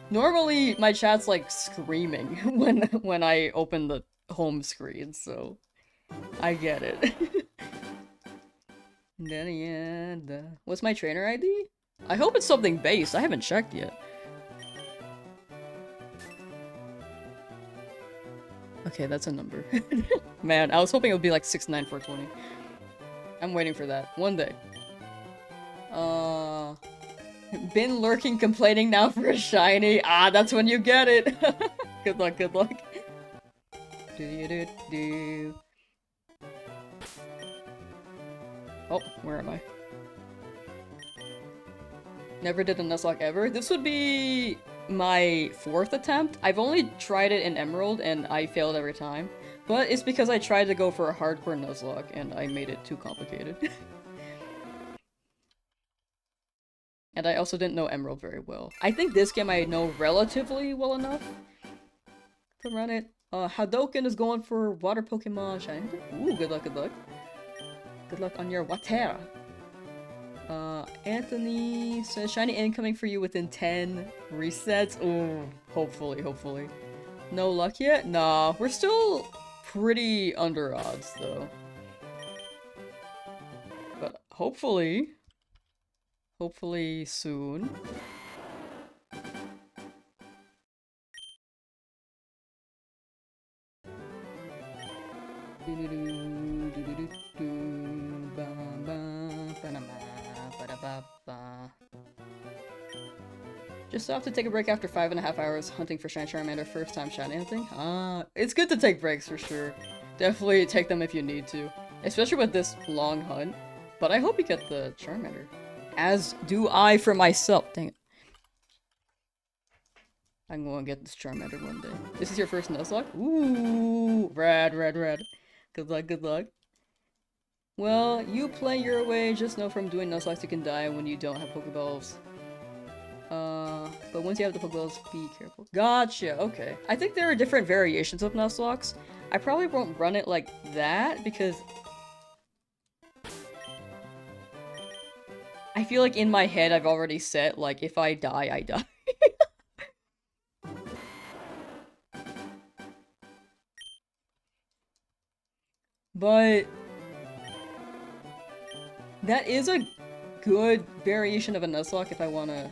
Normally, my chat's like screaming when I open the home screen, so I get it. What's my trainer ID? I hope it's something base. I haven't checked yet. Okay, that's a number. Man, I was hoping it would be like 69420. I'm waiting for that. One day. Been lurking, complaining now for a shiny. Ah, that's when you get it. Good luck, good luck. Oh, where am I? Never did a Nuzlocke ever. This would be my 4th attempt. I've only tried it in Emerald and I failed every time. But it's because I tried to go for a hardcore Nuzlocke and I made it too complicated. And I also didn't know Emerald very well. I think this game I know relatively well enough to run it. Hadoken is going for water Pokemon shiny. Ooh, good luck, good luck. Good luck on your water. Anthony says shiny incoming for you within 10 resets. Ooh, hopefully, hopefully. No luck yet? Nah, we're still pretty under odds though. But hopefully. Hopefully soon. Just have to take a break after 5.5 hours hunting for shiny Charmander. First time shiny hunting. It's good to take breaks for sure. Definitely take them if you need to. Especially with this long hunt. But I hope you get the Charmander. As do I for myself. Dang it. I'm gonna get this Charmander one day. This is your first Nuzlocke? Ooh! Rad, rad, rad. Good luck, good luck. Well, you play your way. Just know from doing Nuzlocke you can die when you don't have Pokeballs. But once you have the Pokeballs, be careful. Gotcha, okay. I think there are different variations of Nuzlocke. I probably won't run it like that because I feel like in my head I've already set, like, if I die, I die. But that is a good variation of a Nuzlocke if I want to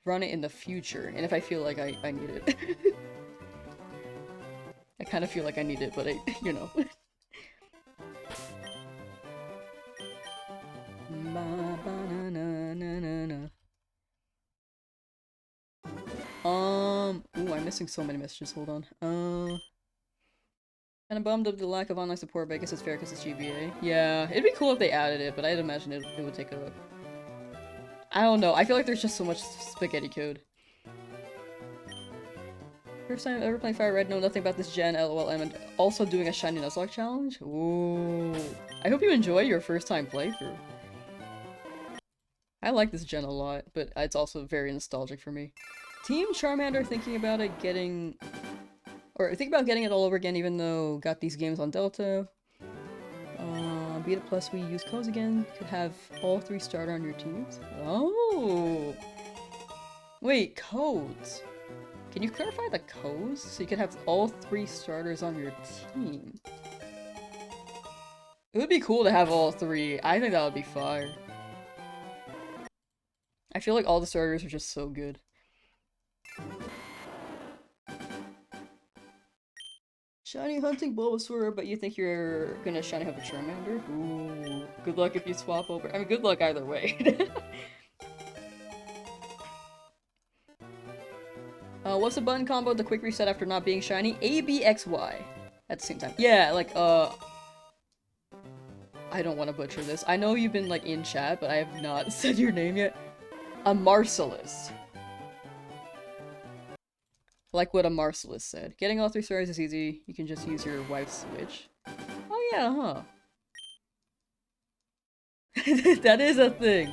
run it in the future, and if I feel like I need it. I kind of feel like I need it, but you know. Ooh, I'm missing so many messages, hold on. Kinda bummed of the lack of online support, but I guess it's fair because it's GBA. Yeah, it'd be cool if they added it, but I'd imagine it would take a... I don't know, I feel like there's just so much spaghetti code. First time ever playing Fire Red, know nothing about this gen, lol, and also doing a shiny Nuzlocke challenge? Ooh. I hope you enjoy your first time playthrough. I like this gen a lot, but it's also very nostalgic for me. Team Charmander thinking about it getting... Or think about getting it all over again even though got these games on Delta. Beta Plus we use codes again. Could have all 3 starter on your teams. Oh! Wait, codes? Can you clarify the codes? So you could have all 3 starters on your team. It would be cool to have all 3. I think that would be fire. I feel like all the starters are just so good. Shiny hunting Bulbasaur, but you think you're gonna shiny hunt a Charmander? Ooh, good luck if you swap over. I mean, good luck either way. What's the button combo? The quick reset after not being shiny? A, B, X, Y. At the same time. Yeah, like, I don't want to butcher this. I know you've been, like, in chat, but I have not said your name yet. A Marcellus. Like what a Marcellus said. Getting all 3 stars is easy. You can just use your wife's switch. Oh yeah, huh. That is a thing.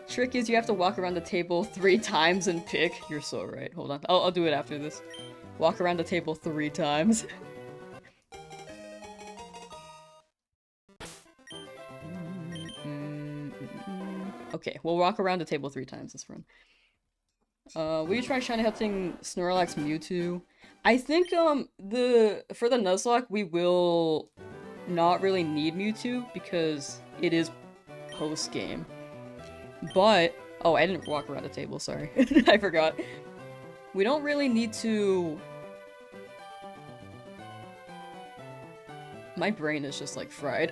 Trick is you have to walk around the table 3 times and pick. You're so right. Hold on. I'll do it after this. Walk around the table 3 times. Okay, we'll walk around the table 3 times this run. Will you try shiny hunting Snorlax Mewtwo? I think, for the Nuzlocke, we will not really need Mewtwo because it is post-game. But, oh, I didn't walk around the table, sorry. I forgot. We don't really need to... My brain is just, like, fried.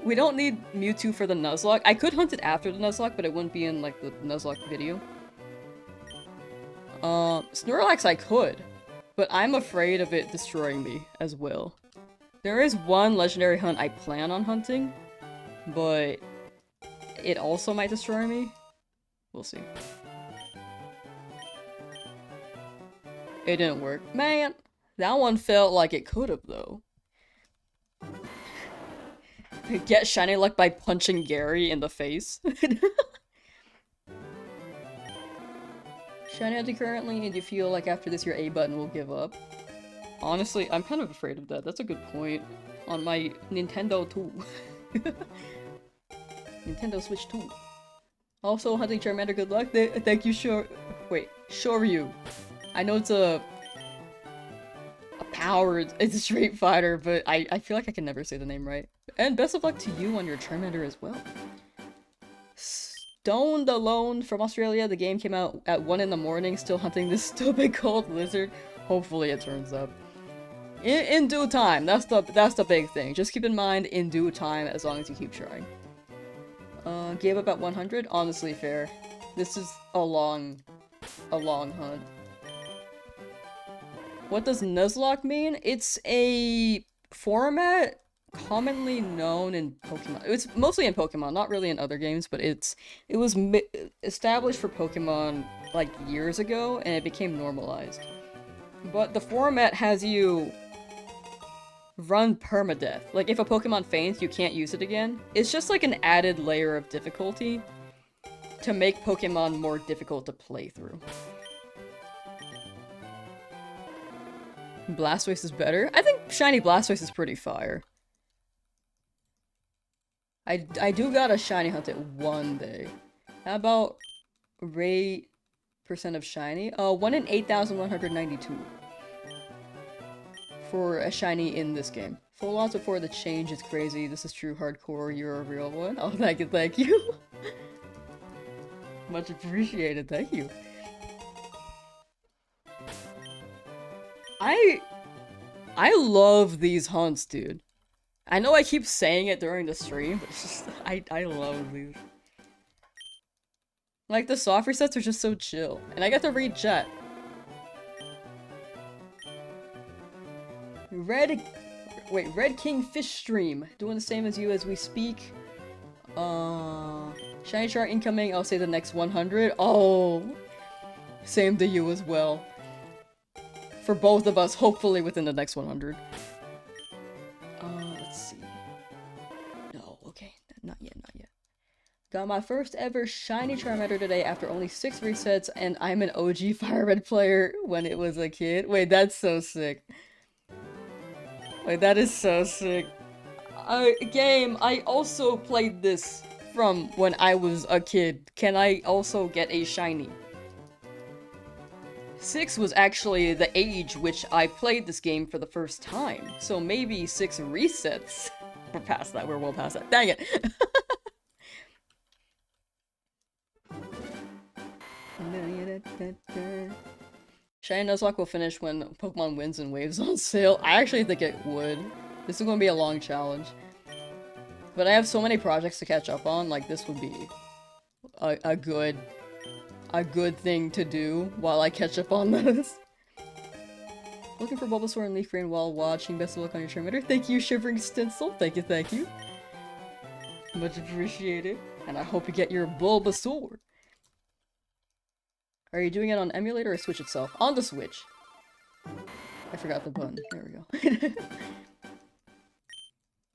We don't need Mewtwo for the Nuzlocke. I could hunt it after the Nuzlocke, but it wouldn't be in, like, the Nuzlocke video. Snorlax I could, but I'm afraid of it destroying me as well. There is one legendary hunt I plan on hunting, but it also might destroy me. We'll see. It didn't work. Man, that one felt like it could have, though. Get shiny luck by punching Gary in the face. Shiny hunting currently, and you feel like after this your A button will give up? Honestly, I'm kind of afraid of that. That's a good point. On my Nintendo 2. Nintendo Switch 2. Also, hunting Charmander, good luck. Thank you, Shoryu. I know it's a powered, it's a Street Fighter, but I feel like I can never say the name right. And best of luck to you on your Charmander as well. Stoned Alone from Australia. The game came out at 1 in the morning, still hunting this stupid cold lizard. Hopefully it turns up. In due time, that's the big thing. Just keep in mind, in due time, as long as you keep trying. Gave up at 100? Honestly fair. This is a long hunt. What does Nuzlocke mean? It's a format commonly known in Pokemon. It's mostly in Pokemon, not really in other games, but it was established for Pokemon like years ago, and it became normalized. But the format has you run permadeath. Like, if a Pokemon faints, you can't use it again. It's just like an added layer of difficulty to make Pokemon more difficult to play through. Blastoise is better? I think shiny Blastoise is pretty fire. I do gotta shiny hunt it one day. How about rate percent of shiny? 1 in 8,192. For a shiny in this game. Full odds before the change is crazy. This is true hardcore, you're a real one. Oh, thank you. Much appreciated, thank you. I love these hunts, dude. I know I keep saying it during the stream, but it's just, I love these. Like, the soft resets are just so chill. And I get to read chat. Red King Fish Stream. Doing the same as you as we speak. Shiny chart incoming, I'll say the next 100. Oh! Same to you as well. For both of us, hopefully within the next 100. Let's see. No, okay. Not yet. Got my first ever shiny Charmander today after only 6 resets, and I'm an OG Fire Red player when it was a kid. Wait, that's so sick. Wait, that is so sick. Game, I also played this from when I was a kid. Can I also get a shiny? 6 was actually the age which I played this game for the first time, so maybe 6 resets. We're past that, we're well past that. Dang it! Shiny Nuzlocke will finish when Pokemon Wins and Waves on sale. I actually think it would. This is going to be a long challenge. But I have so many projects to catch up on, like this would be a good thing to do while I catch up on this. Looking for Bulbasaur and Leaf Green while watching. Best of luck on your Charmander. Thank you, Shivering Stencil. Thank you, thank you. Much appreciated. And I hope you get your Bulbasaur. Are you doing it on emulator or Switch itself? On the Switch. I forgot the button. There we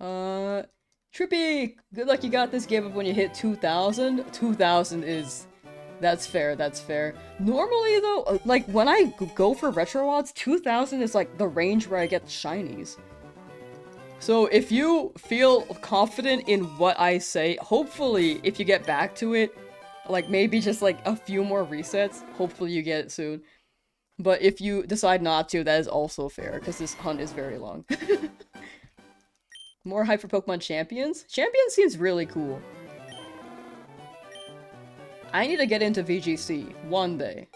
go. Trippy! Good luck you got this. Give up when you hit 2,000. 2,000 is... That's fair, that's fair. Normally though, like when I go for Retro VODs, 2,000 is like the range where I get shinies. So if you feel confident in what I say, hopefully if you get back to it, like maybe just like a few more resets, hopefully you get it soon. But if you decide not to, that is also fair, because this hunt is very long. More hype for Pokemon Champions? Champions seems really cool. I need to get into VGC one day.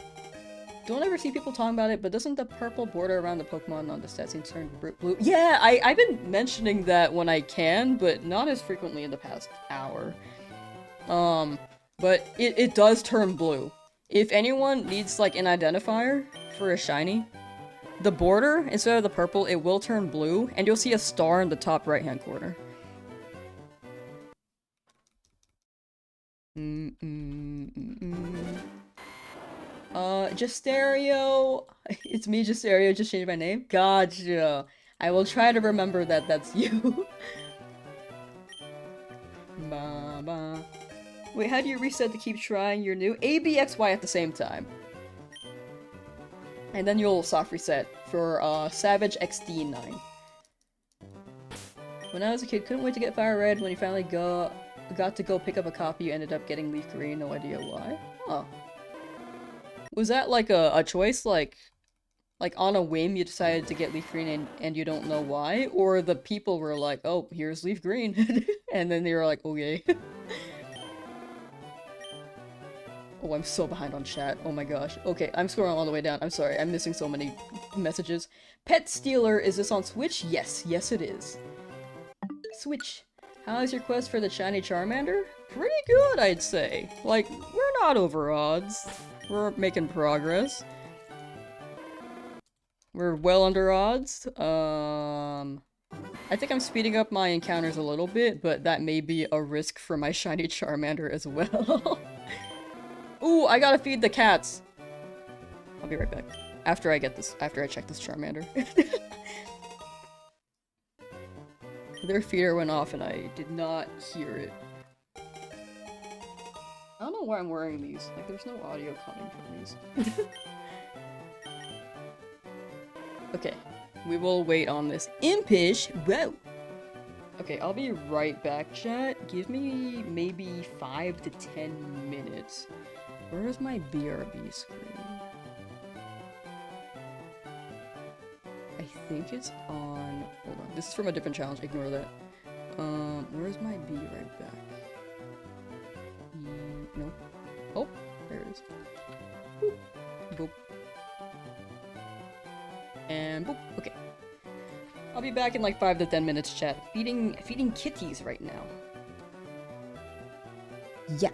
Don't ever see people talking about it, but doesn't the purple border around the Pokemon on the stat scene turn blue? Yeah, I've been mentioning that when I can, but not as frequently in the past hour. But it does turn blue. If anyone needs like an identifier for a shiny, the border, instead of the purple, it will turn blue, and you'll see a star in the top right-hand corner. Justerio. It's me, Justerio. Just changed my name. Gotcha. I will try to remember that that's you. Ba ba. Wait, how do you reset to keep trying your new A, B, X, Y at the same time? And then you'll soft reset for Savage XD9. When I was a kid, couldn't wait to get Fire Red. When you finally got to go pick up a copy, you ended up getting Leaf Green. No idea why. Oh. Was that like a choice? Like on a whim you decided to get Leaf Green and you don't know why? Or the people were like, oh, here's Leaf Green. And then they were like, okay. Oh, I'm so behind on chat. Oh my gosh. Okay, I'm scrolling all the way down. I'm sorry, I'm missing so many messages. Pet Stealer, is this on Switch? Yes, yes it is. Switch. How is your quest for the shiny Charmander? Pretty good, I'd say. Like, we're not over odds. We're making progress. We're well under odds. I think I'm speeding up my encounters a little bit, but that may be a risk for my shiny Charmander as well. Ooh, I gotta feed the cats. I'll be right back. After I check this Charmander. Their feeder went off and I did not hear it. I don't know why I'm wearing these. Like, there's no audio coming from these. Okay. We will wait on this impish. Whoa! Okay, I'll be right back, chat. Give me maybe 5 to 10 minutes. Where is my BRB screen? I think it's on... Hold on. This is from a different challenge. Ignore that. Where's my B right back? Nope. Oh, there it is. Boop. Boop. And boop. Okay. I'll be back in like 5 to 10 minutes, chat. Feeding kitties right now. Yeah.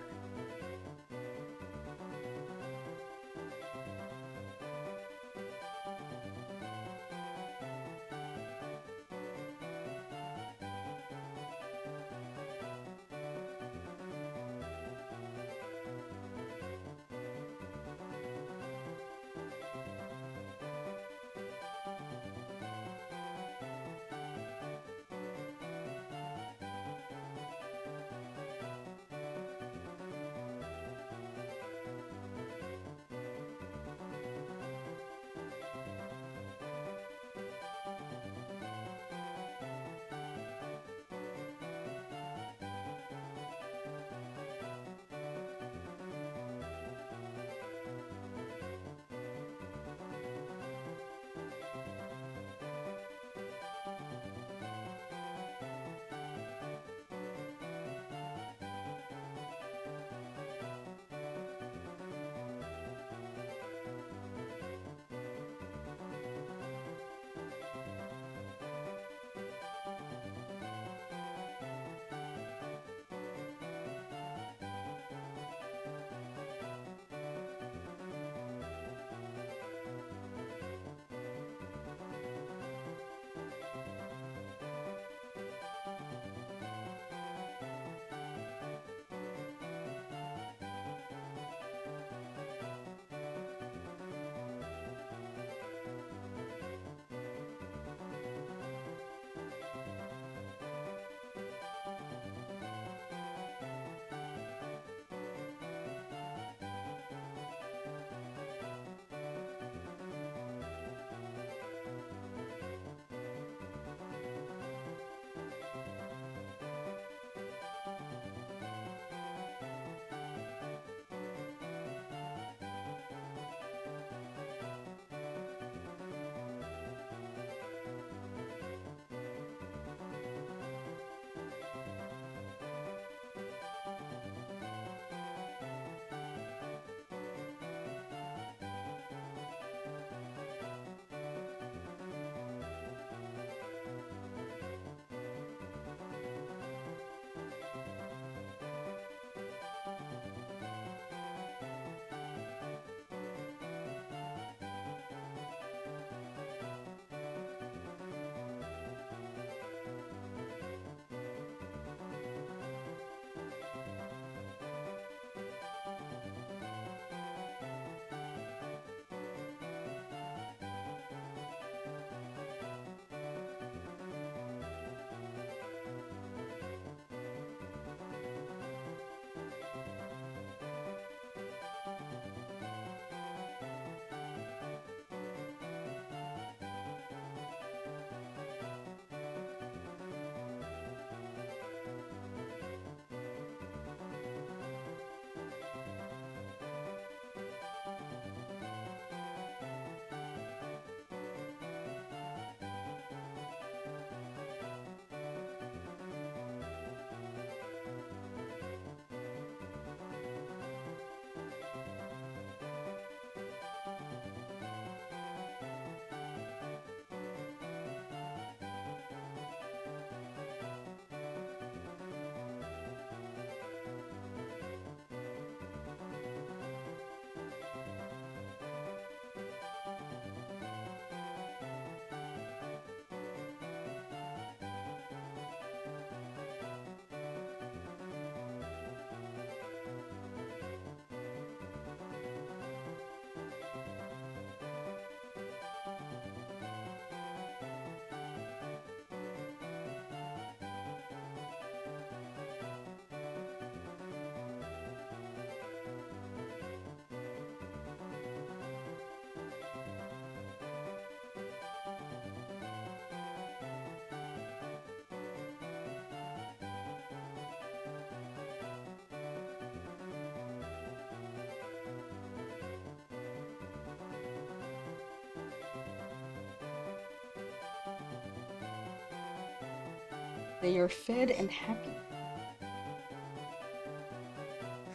They are fed and happy.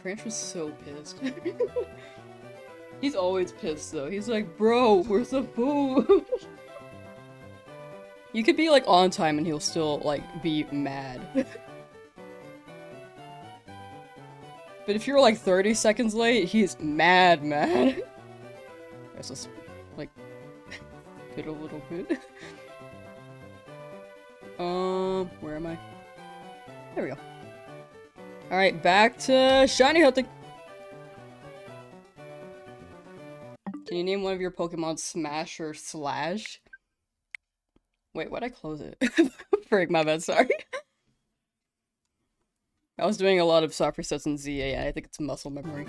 Cranch was so pissed. He's always pissed though. He's like, bro, where's the food? You could be like on time and he'll still like be mad. But if you're like 30 seconds late, he's mad. Let's just like pit a little bit. Where am I? There we go. Alright, back to shiny hunting. Can you name one of your Pokemon Smash or Slash? Wait, why'd I close it? Frick, my bad, sorry. I was doing a lot of software sets in ZA, I think it's muscle memory.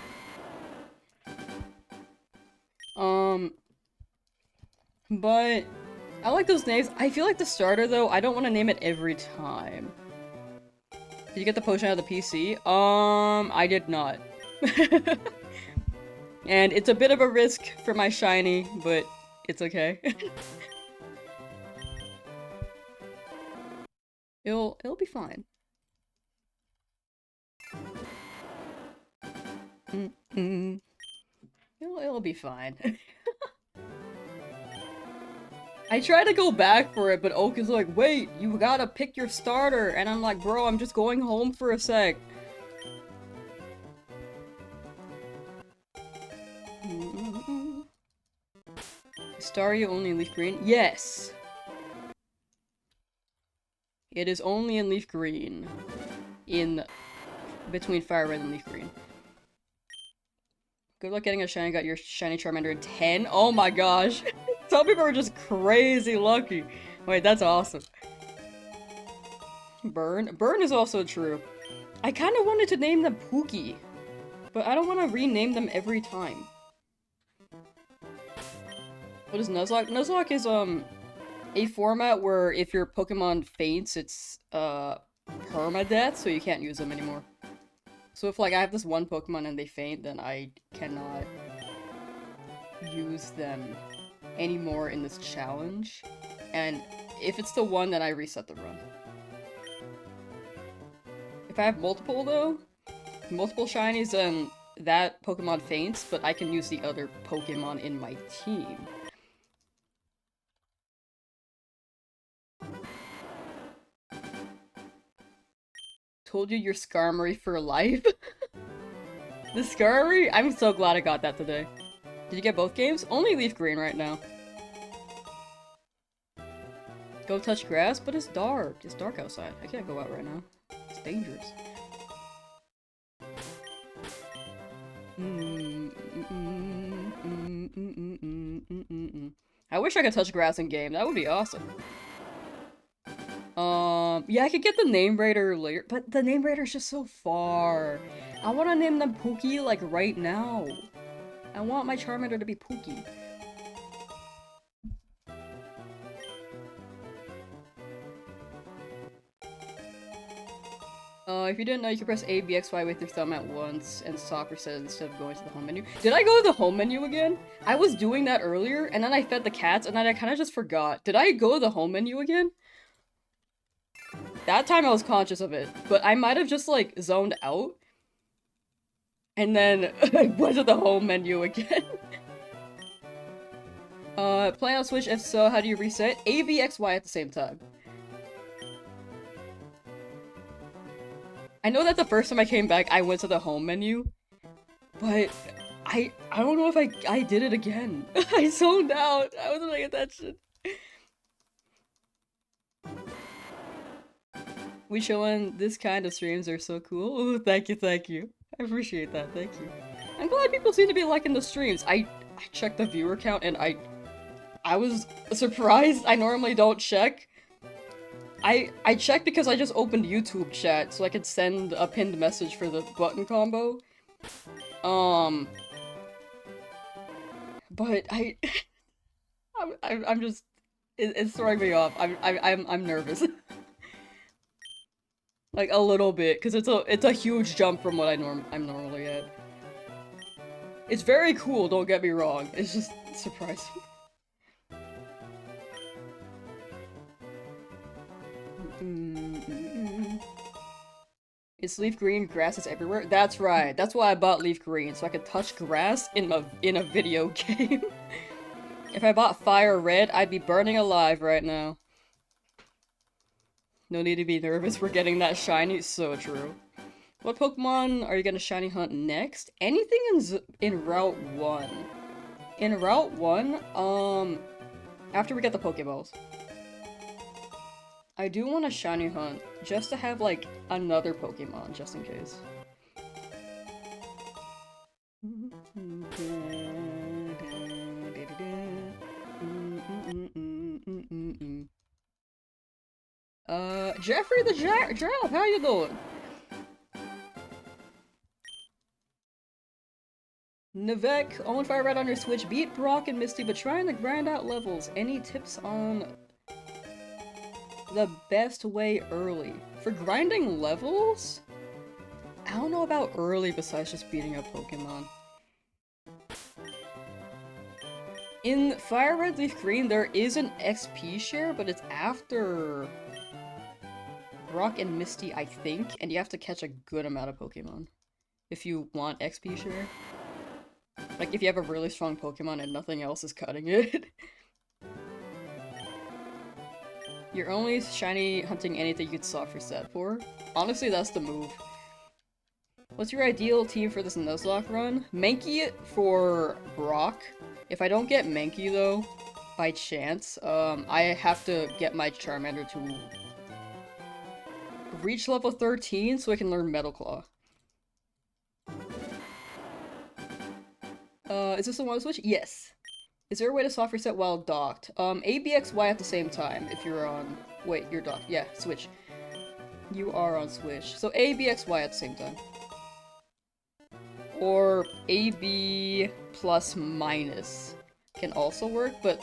But I like those names. I feel like the starter though, I don't want to name it every time. Did you get the potion out of the PC? I did not. And it's a bit of a risk for my shiny, but it's okay. It'll be fine. It'll be fine. I try to go back for it, but Oak is like, wait, you gotta pick your starter, and I'm like, bro, I'm just going home for a sec. Starry only in leaf green? Yes! It is only in leaf green. In between fire red and leaf green. Good luck getting a shiny. Got your shiny Charmander in 10? Oh my gosh! Some people are just crazy lucky. Wait, that's awesome. Burn? Burn is also true. I kind of wanted to name them Pookie, but I don't want to rename them every time. What is Nuzlocke? Nuzlocke is, a format where if your Pokemon faints, it's, permadeath, so you can't use them anymore. So if, like, I have this one Pokemon and they faint, then I cannot use them anymore in this challenge. And if it's the one, then I reset the run. If I have multiple, though, multiple shinies, then that Pokemon faints, but I can use the other Pokemon in my team. Told you you're Skarmory for life? The Skarmory? I'm so glad I got that today. Did you get both games? Only leaf green right now. Go touch grass? But it's dark. It's dark outside. I can't go out right now. It's dangerous. I wish I could touch grass in game. That would be awesome. Yeah, I could get the Name Raider later, but the Name Raider is just so far. I want to name them Pookie, like, right now. I want my Charmander to be Pookie. If you didn't know, you can press A, B, X, Y with your thumb at once and stop reset instead of going to the home menu. Did I go to the home menu again? I was doing that earlier, and then I fed the cats, and then I kind of just forgot. Did I go to the home menu again? That time I was conscious of it, but I might have just, like, zoned out. And then I went to the home menu again. Play on Switch? If so, how do you reset? A, B, X, Y at the same time. I know that the first time I came back, I went to the home menu, but I don't know if I did it again. I zoned out. I wasn't paying attention. We showing this kind of streams are so cool. Ooh, thank you, thank you. I appreciate that, thank you. I'm glad people seem to be liking the streams. I checked the viewer count and I was surprised. I normally don't check. I checked because I just opened YouTube chat so I could send a pinned message for the button combo. But I'm just, it's throwing me off. I'm nervous. Like a little bit, because it's a huge jump from what I'm normally at. It's very cool, don't get me wrong. It's just surprising. It's leaf green, grass is everywhere. That's right. That's why I bought leaf green, so I could touch grass in a video game. If I bought fire red, I'd be burning alive right now. No need to be nervous, we're getting that shiny. So true. What Pokemon are you gonna shiny hunt next? Anything in Route 1. In Route 1, after we get the Pokeballs. I do want a shiny hunt, just to have, like, another Pokemon, just in case. Jeffrey the Giraffe, how you doing? Nivek, own Fire Red on your Switch, beat Brock and Misty, but trying to grind out levels. Any tips on the best way early? For grinding levels? I don't know about early besides just beating up Pokemon. In Fire Red Leaf Green, there is an XP share, but it's after Brock and Misty, I think, and you have to catch a good amount of Pokemon if you want XP share. Like, if you have a really strong Pokemon and nothing else is cutting it. You're only shiny hunting anything you could soft reset for. Honestly, that's the move. What's your ideal team for this Nuzlocke run? Mankey for Brock. If I don't get Mankey, though, by chance, I have to get my Charmander to reach level 13 so I can learn Metal Claw. Is this the one to switch? Yes. Is there a way to soft reset while docked? A, B, X, Y at the same time if you're on... Wait, you're docked. Yeah, switch. You are on switch. So A, B, X, Y at the same time. Or A, B plus minus can also work, but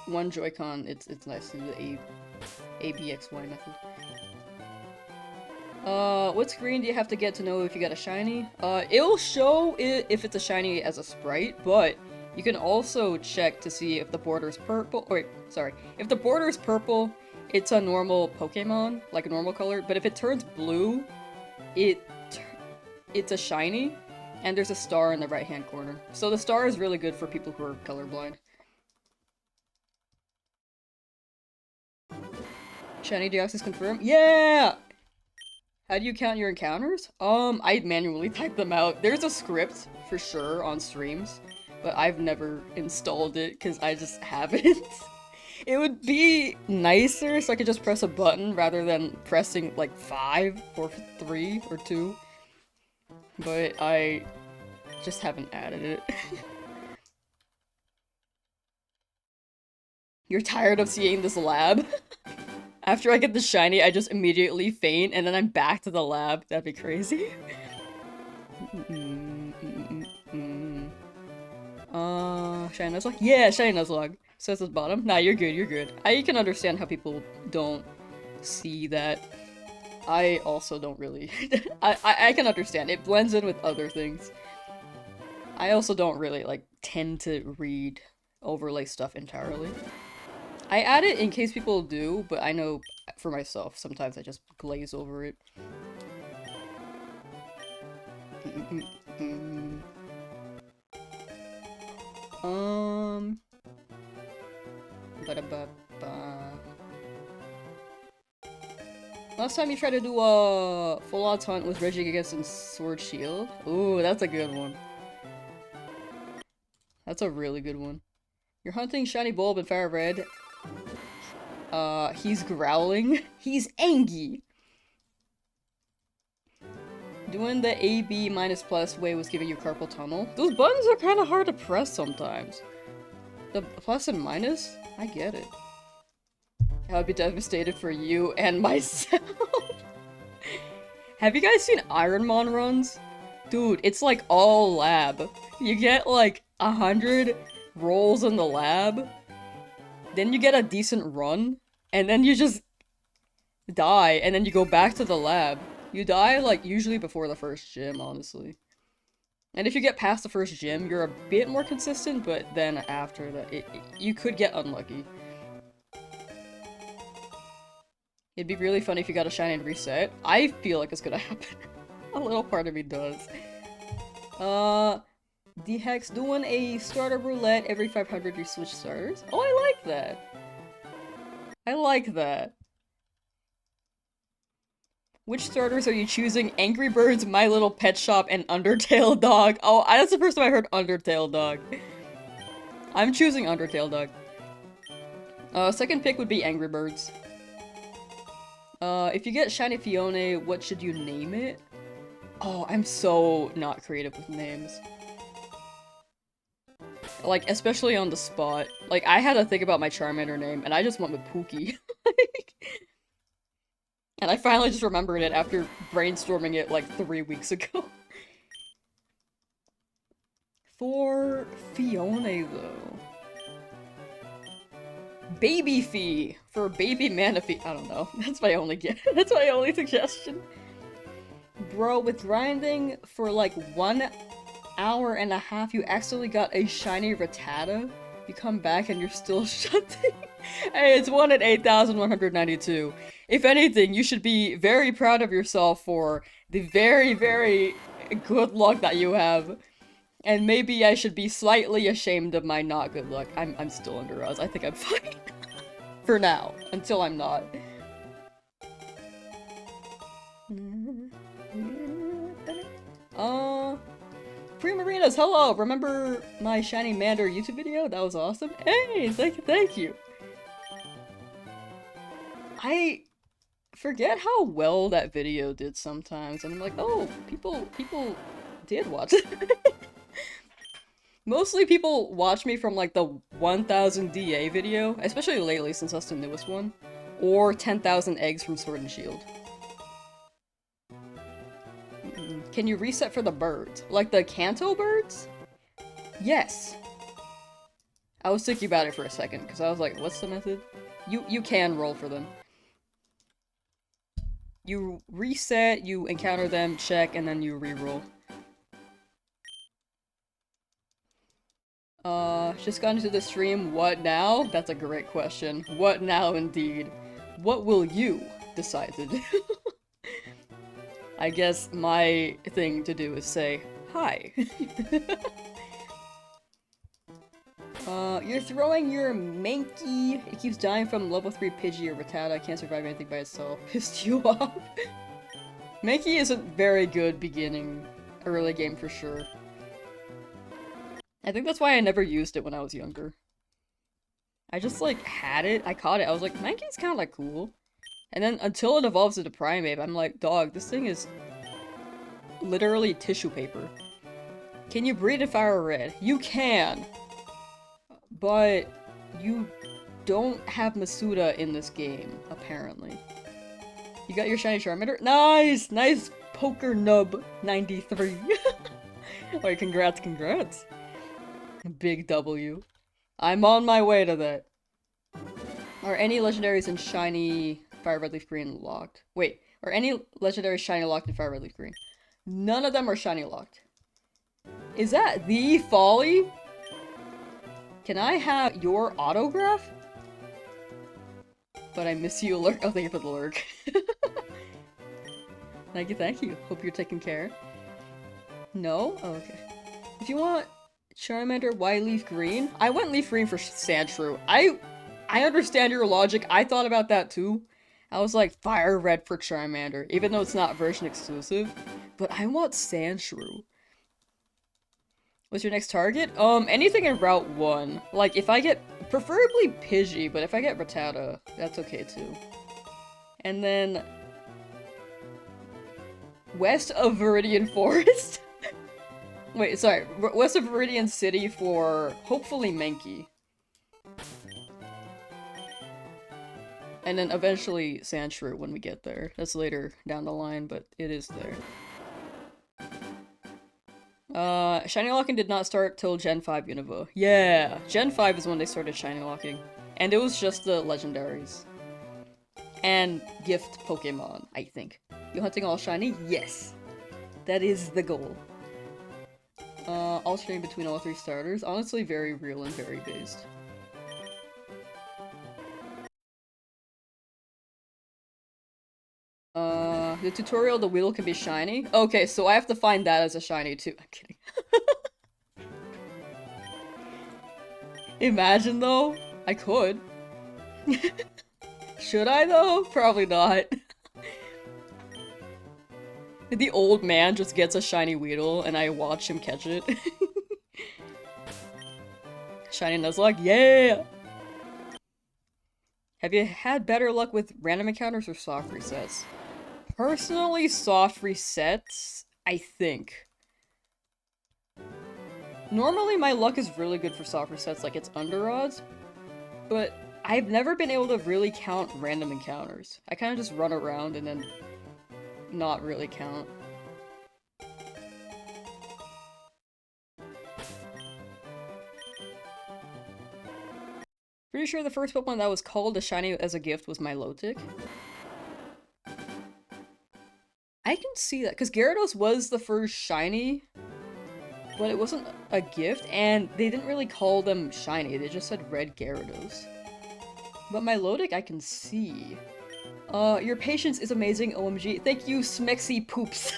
one Joy-Con, it's nice to do the A, B, X, Y method. What screen do you have to get to know if you got a shiny? It'll show if it's a shiny as a sprite, but you can also check to see if the border is purple. Wait, sorry. If the border is purple, it's a normal Pokemon, like a normal color, but if it turns blue, it's a shiny, and there's a star in the right-hand corner. So the star is really good for people who are colorblind. Shiny Deoxys confirm? Yeah! How do you count your encounters? I manually type them out. There's a script, for sure, on streams, but I've never installed it because I just haven't. It would be nicer so I could just press a button rather than pressing, like, 5 or 3 or 2. But I just haven't added it. You're tired of seeing this lab? After I get the shiny, I just immediately faint, and then I'm back to the lab. That'd be crazy. Shiny Nuzlocke? Yeah, Shiny Nuzlocke. Says at the bottom. Nah, you're good, you're good. I can understand how people don't see that. I also don't really... I can understand. It blends in with other things. I also don't really, like, tend to read overlay stuff entirely. I add it in case people do, but I know for myself, sometimes I just glaze over it. Last time you tried to do a full odds hunt was Regigigas and Sword Shield. Ooh, that's a good one. That's a really good one. You're hunting Shiny Bulb and Fire Red. He's growling. He's angry. Doing the AB minus plus way was giving you carpal tunnel. Those buttons are kind of hard to press sometimes. The plus and minus? I get it. I would be devastated for you and myself. Have you guys seen Ironmon runs? Dude, it's like all lab. You get like 100 rolls in the lab, then you get a decent run, and then you just die, and then you go back to the lab. You die, like, usually before the first gym, honestly. And if you get past the first gym, you're a bit more consistent, but then after that, you could get unlucky. It'd be really funny if you got a shiny and reset. I feel like it's gonna happen. A little part of me does. D-Hex doing a starter roulette every 500 you switch starters. Oh, I like that. I like that. Which starters are you choosing? Angry Birds, My Little Pet Shop, and Undertale Dog. Oh, that's the first time I heard Undertale Dog. I'm choosing Undertale Dog. Second pick would be Angry Birds. If you get Shiny Fiona, what should you name it? Oh, I'm so not creative with names. Like, especially on the spot. Like, I had to think about my Charmander name, and I just went with Pookie. And I finally just remembered it after brainstorming it like 3 weeks ago. For Fiona, though. Baby Fee! For Baby Manaphy. I don't know. That's my only that's my only suggestion. Bro, with grinding for like 1 hour and a half, you accidentally got a shiny Rattata. You come back and you're still shunting. Hey, it's 1 in 8,192. If anything, you should be very proud of yourself for the very, very good luck that you have. And maybe I should be slightly ashamed of my not good luck. I'm still under Oz. I think I'm fine. For now. Until I'm not. Primarinas, hello! Remember my Shiny Mander YouTube video? That was awesome. Hey, thank you. I forget how well that video did sometimes, and I'm like, oh, people did watch it. Mostly people watch me from like the 1000 DA video, especially lately since that's the newest one, or 10,000 eggs from Sword and Shield. Can you reset for the birds? Like the Kanto birds? Yes. I was thinking about it for a second, because I was like, what's the method? You can roll for them. You reset, you encounter them, check, and then you re-roll. Just got into the stream, what now? That's a great question. What now indeed? What will you decide to do? I guess my thing to do is say, hi. You're throwing your Mankey. It keeps dying from level 3 Pidgey or Rattata. Can't survive anything by itself. Pissed you off. Mankey isn't very good beginning early game for sure. I think that's why I never used it when I was younger. I just like had it, I caught it, I was like, Mankey's kinda like cool. And then until it evolves into Primeape, I'm like, dog, this thing is literally tissue paper. Can you breed in Fire Red? You can! But you don't have Masuda in this game, apparently. You got your shiny Charmander? Nice! Nice poker nub 93. Wait, congrats. Big W. I'm on my way to that. Are any legendaries in shiny Fire Red Leaf Green locked? Wait, are any legendaries shiny locked in Fire Red Leaf Green? None of them are shiny locked. Is that the Folly? Can I have your autograph? But I miss you, Lurk. Oh, thank you for the lurk. Thank you. Hope you're taking care. No? Oh, okay. If you want Charmander, why Leaf Green? I went Leaf Green for Sandshrew. I understand your logic. I thought about that too. I was like, Fire Red for Charmander, even though it's not version exclusive. But I want Sandshrew. What's your next target? Anything in Route 1. Like, if I get, preferably Pidgey, but if I get Rattata, that's okay too. And then, west of Viridian Forest? Wait, sorry, west of Viridian City for, hopefully, Mankey. And then eventually Sandshrew when we get there. That's later down the line, but it is there. Shiny Locking did not start till Gen 5 Unova. Yeah! Gen 5 is when they started Shiny Locking. And it was just the legendaries. And gift Pokemon, I think. You hunting all shiny? Yes! That is the goal. Alternating between all 3 starters. Honestly, very real and very based. the tutorial, the wheel can be shiny. Okay, so I have to find that as a shiny too. I'm kidding. Imagine though. I could. Should I though? Probably not. The old man just gets a shiny Weedle and I watch him catch it. Shiny Nuzlocke, yeah! Have you had better luck with random encounters or soft resets? Personally, soft resets, I think. Normally my luck is really good for soft resets, like it's under odds, but I've never been able to really count random encounters. I kind of just run around and then not really count. Pretty sure the first Pokemon that was called a shiny as a gift was Milotic. I can see that, because Gyarados was the first shiny, but it wasn't a gift, and they didn't really call them shiny, they just said Red Gyarados. But Milotic I can see. Your patience is amazing, OMG. Thank you, Smexy Poops.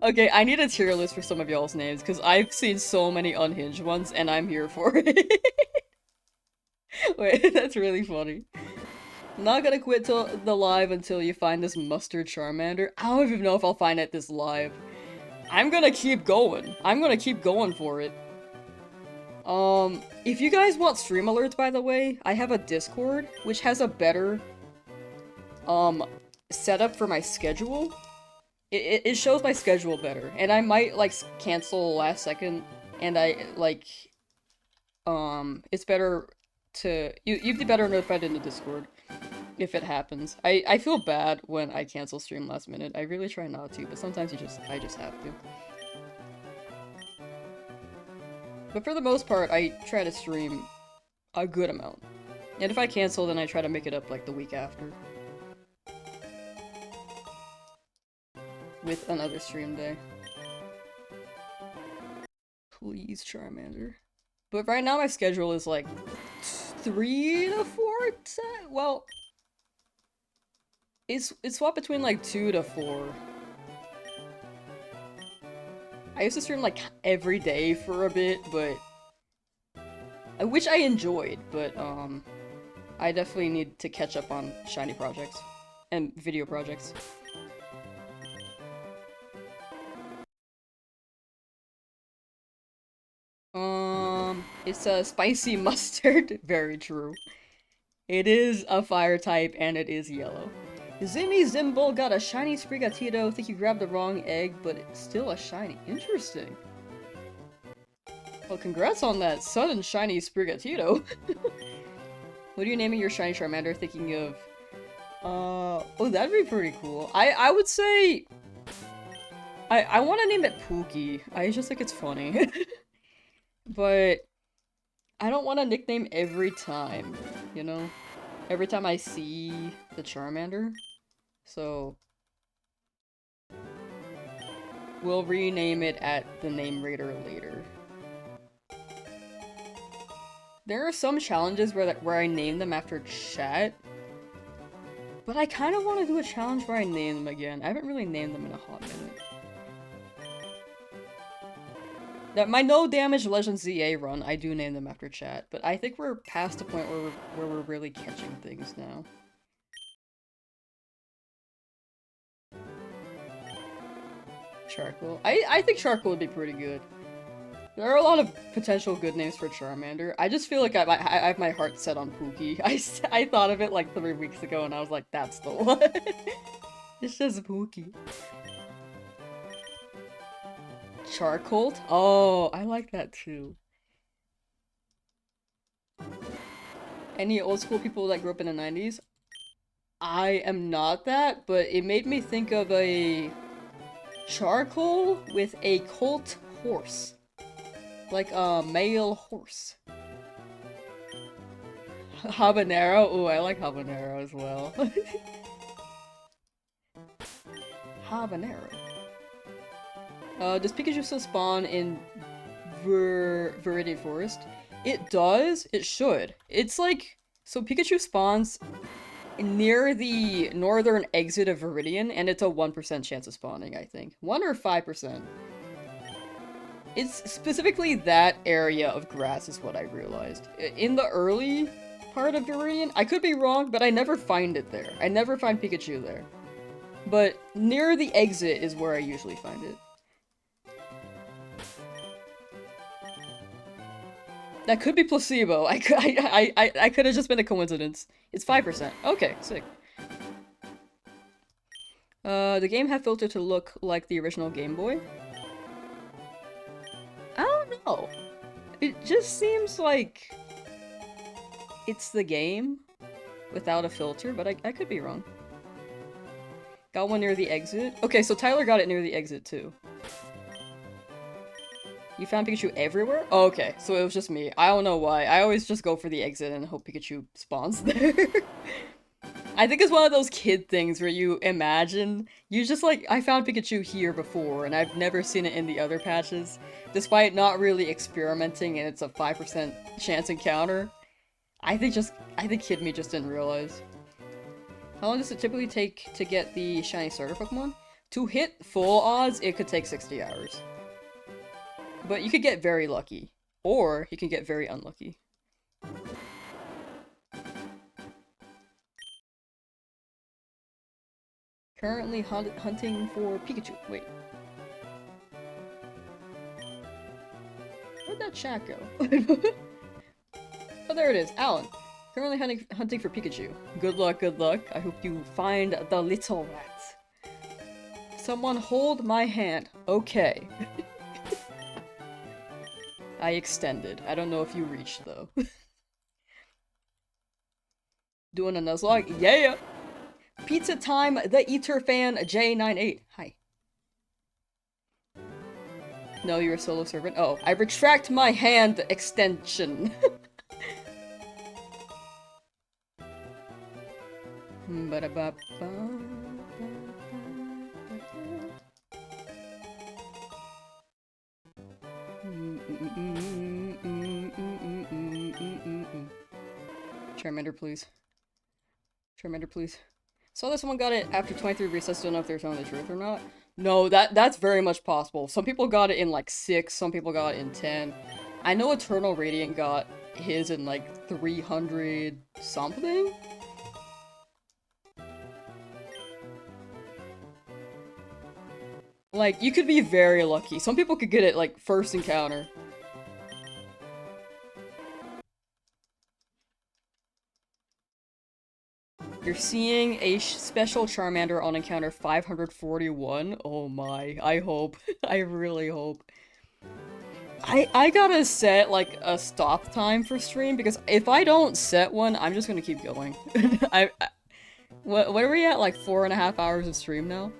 Okay, I need a tier list for some of y'all's names, because I've seen so many unhinged ones, and I'm here for it. Wait, that's really funny. I'm not gonna quit till the live until you find this mustard Charmander. I don't even know if I'll find it this live. I'm gonna keep going. I'm gonna keep going for it. If you guys want stream alerts, by the way, I have a Discord, which has a better, setup for my schedule. It shows my schedule better, and I might, like, cancel last second, and it's better to- you'd be better notified in the Discord if it happens. I feel bad when I cancel stream last minute. I really try not to, but sometimes I just have to. But for the most part, I try to stream a good amount. And if I cancel, then I try to make it up, like, the week after. With another stream day. Please, Charmander. But right now my schedule is like 3 to 4 well, it's swapped between like 2 to 4. I used to stream like every day for a bit, but which I enjoyed, but I definitely need to catch up on shiny projects and video projects. It's a spicy mustard. Very true. It is a fire type, and it is yellow. Zimmy Zimble got a shiny Sprigatito. Think you grabbed the wrong egg, but it's still a shiny. Interesting. Well, congrats on that sudden shiny Sprigatito. What are you naming your shiny Charmander? Thinking of... oh, that'd be pretty cool. I would say... I want to name it Pookie. I just think it's funny. But... I don't want to nickname every time, you know? Every time I see the Charmander. So... we'll rename it at the name raider later. There are some challenges where I name them after chat. But I kind of want to do a challenge where I name them again. I haven't really named them in a hot minute. That my no damage Legend ZA run, I do name them after chat, but I think we're past the point where we're really catching things now. Charcoal. I think Charcoal would be pretty good. There are a lot of potential good names for Charmander. I just feel like I have my heart set on Pookie. I thought of it like 3 weeks ago and I was like, that's the one. It's just Pookie. Charcoal? Oh, I like that too. Any old school people that grew up in the 90s? I am not that, but it made me think of a charcoal with a colt horse. Like a male horse. Habanero? Ooh, I like habanero as well. Habanero. Does Pikachu still spawn in Viridian Forest? It does. It should. It's like... so Pikachu spawns near the northern exit of Viridian, and it's a 1% chance of spawning, I think. 1 or 5%. It's specifically that area of grass is what I realized. In the early part of Viridian, I could be wrong, but I never find it there. I never find Pikachu there. But near the exit is where I usually find it. That could be placebo. I could have just been a coincidence. It's 5%. Okay, sick. The game had filtered to look like the original Game Boy. I don't know. It just seems like it's the game without a filter, but I could be wrong. Got one near the exit. Okay, so Tyler got it near the exit too. You found Pikachu everywhere? Oh, okay, so it was just me. I don't know why. I always just go for the exit and hope Pikachu spawns there. I think it's one of those kid things where you imagine, you just like, I found Pikachu here before and I've never seen it in the other patches. Despite not really experimenting and it's a 5% chance encounter. I think kid me just didn't realize. How long does it typically take to get the shiny starter Pokemon? To hit full odds, it could take 60 hours. But you could get very lucky. Or you can get very unlucky. Currently hunting for Pikachu. Wait. Where'd that chat go? Oh, there it is. Alan. Currently hunting for Pikachu. Good luck, good luck. I hope you find the little rat. Someone hold my hand. Okay. I extended. I don't know if you reached, though. Doing a Nuzlocke? Yeah! Pizza time, the Eater fan, J98. Hi. No, you're a solo servant? Oh, I retract my hand extension. Charmander, please. Charmander, please. Saw that someone got it after 23 resets, don't know if they're telling the truth or not. No, that's very much possible. Some people got it in like 6, some people got it in 10. I know Eternal Radiant got his in like 300 something? Like, you could be very lucky. Some people could get it like first encounter. You're seeing a special Charmander on encounter 541. Oh my, I hope. I really hope. I gotta set, like, a stop time for stream, because if I don't set one, I'm just gonna keep going. What are we at, like, 4.5 hours of stream now?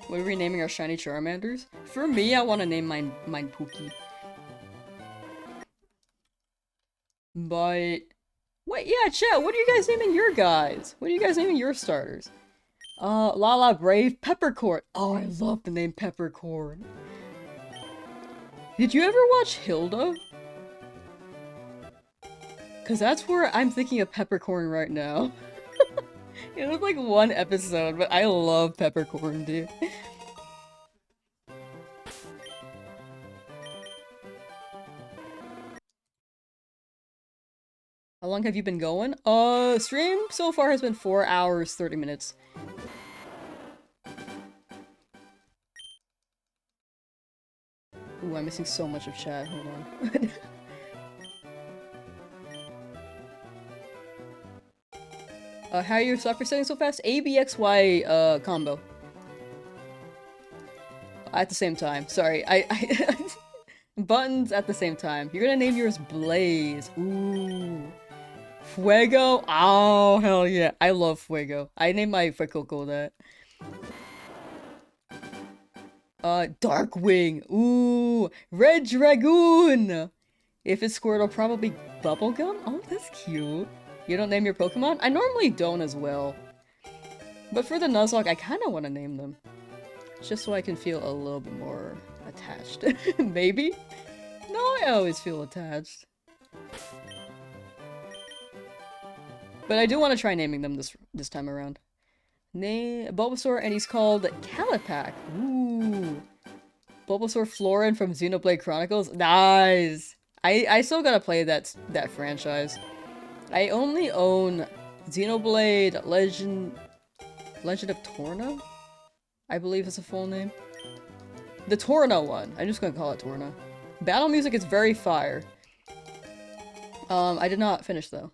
What are we naming our shiny Charmanders? For me, I want to name mine Pookie. But... wait, yeah, chat, what are you guys naming your guys? What are you guys naming your starters? Lala Brave, Peppercorn. Oh, I love the name Peppercorn. Did you ever watch Hilda? Cause that's where I'm thinking of Peppercorn right now. It was like one episode, but I love Peppercorn, dude. How long have you been going? Stream so far has been 4 hours, 30 minutes. Ooh, I'm missing so much of chat. Hold on. How are your software setting so fast? ABXY, combo. At the same time. Sorry, I buttons at the same time. You're gonna name yours Blaze. Ooh. Fuego? Oh, hell yeah. I love Fuego. I named my Fuecoco that. Darkwing. Ooh. Red Dragoon! If it's Squirtle, probably Bubblegum? Oh, that's cute. You don't name your Pokemon? I normally don't as well. But for the Nuzlocke, I kinda wanna name them. Just so I can feel a little bit more attached. Maybe? No, I always feel attached. But I do want to try naming them this time around. Name Bulbasaur, and he's called Calipac. Ooh. Bulbasaur Florin from Xenoblade Chronicles. Nice. I still gotta play that franchise. I only own Xenoblade Legend of Torna, I believe is the full name. The Torna one. I'm just gonna call it Torna. Battle music is very fire. I did not finish though.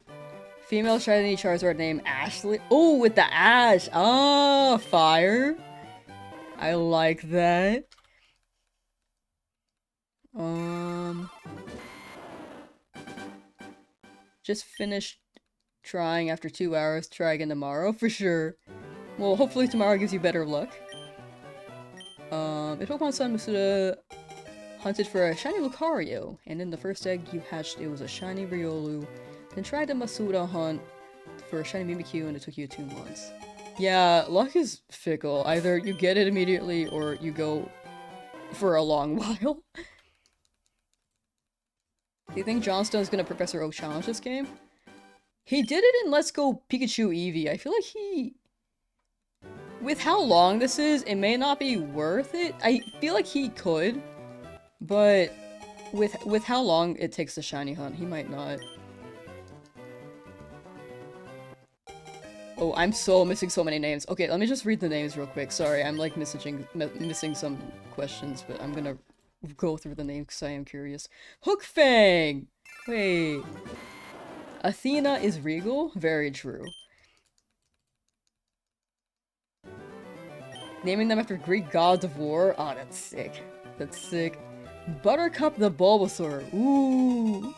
Female shiny Charizard named Ashley. Oh, with the ash. Oh, fire. I like that. Just finished trying after 2 hours. Try again tomorrow for sure. Well, hopefully tomorrow gives you better luck. If Pokemon Sun Masuda hunted for a shiny Lucario, and in the first egg you hatched it was a shiny Riolu, then tried the Masuda hunt for a shiny Mimikyu and it took you 2 months. Yeah, luck is fickle. Either you get it immediately or you go for a long while. Do you think Johnstone's gonna Professor Oak challenge this game? He did it in Let's Go Pikachu Eevee. I feel like he... With how long this is, it may not be worth it. I feel like he could, but with how long it takes the shiny hunt, he might not. Oh, I'm missing so many names. Okay, let me just read the names real quick. Sorry, I'm like missing some questions, but I'm gonna go through the names because I am curious. Hookfang! Wait. Athena is regal? Very true. Naming them after Greek gods of war? Oh, that's sick. That's sick. Buttercup the Bulbasaur. Ooh.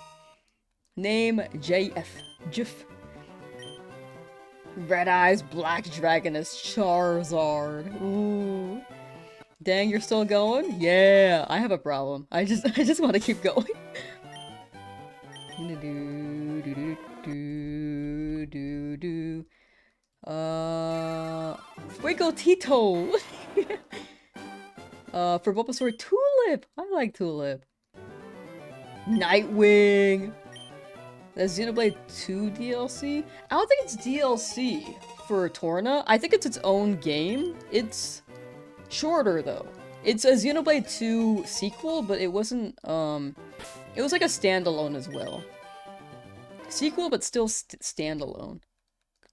Name JF. Jif. Red Eyes Black Dragon is Charizard. Ooh. Dang, you're still going? Yeah, I have a problem. I just want to keep going. Fuego Tito! For Bulbasaur, Tulip! I like Tulip. Nightwing! The Xenoblade 2 DLC? I don't think it's DLC for Torna. I think it's its own game. It's shorter, though. It's a Xenoblade 2 sequel, but it wasn't, it was like a standalone as well. Sequel, but still standalone.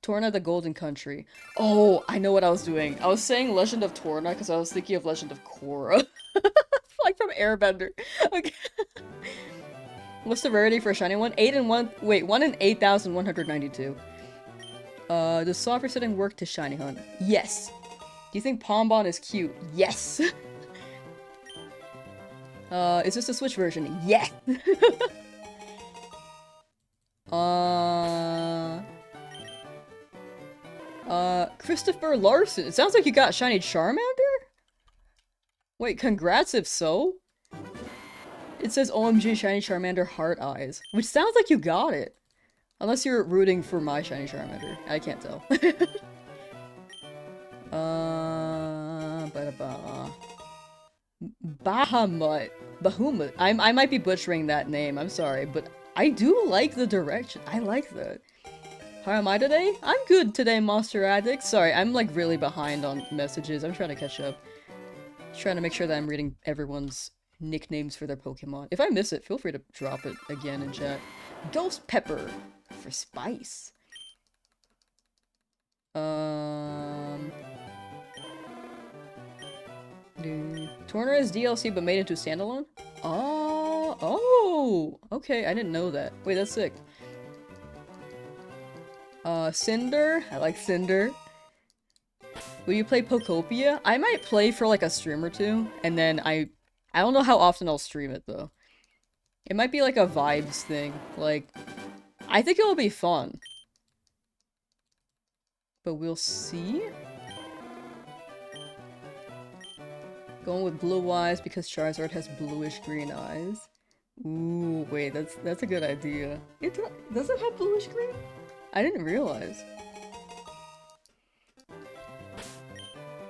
Torna the Golden Country. Oh, I know what I was doing. I was saying Legend of Torna because I was thinking of Legend of Korra. Like from Airbender. Okay. What's the rarity for a shiny one? 1 in 8,192. Does software setting work to shiny hunt? Yes. Do you think Pombon is cute? Yes. Is this a Switch version? Yes. Christopher Larson. It sounds like you got shiny Charmander? Wait, congrats if so? It says OMG shiny Charmander heart eyes, which sounds like you got it. Unless you're rooting for my shiny Charmander. I can't tell. Bahamut. I might be butchering that name, I'm sorry, but I do like the direction. I like that. How am I today? I'm good today, Monster Addict. Sorry, I'm like really behind on messages. I'm trying to catch up. Trying to make sure that I'm reading everyone's nicknames for their Pokemon. If I miss it, feel free to drop it again in chat. Ghost Pepper for spice. Torna is DLC but made into standalone? Oh, okay, I didn't know that. Wait, that's sick. Cinder? I like Cinder. Will you play Pokopia? I might play for like a stream or two, and then I don't know how often I'll stream it though. It might be like a vibes thing, like, I think it'll be fun. But we'll see? Going with blue eyes because Charizard has bluish green eyes. Ooh, wait, that's a good idea. Does it have bluish green? I didn't realize.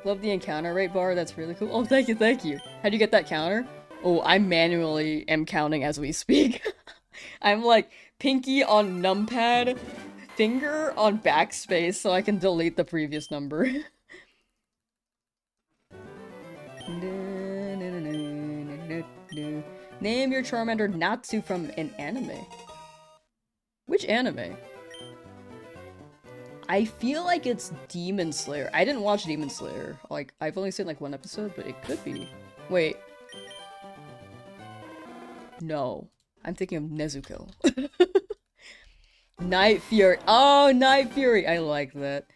Love the encounter rate bar, that's really cool. Oh, thank you, thank you. How'd you get that counter? Oh, I manually am counting as we speak. I'm like, pinky on numpad, finger on backspace so I can delete the previous number. Name your Charmander Natsu from an anime. Which anime? I feel like it's Demon Slayer. I didn't watch Demon Slayer. Like, I've only seen like one episode, but it could be. Wait. No. I'm thinking of Nezuko. Night Fury. Oh, Night Fury. I like that.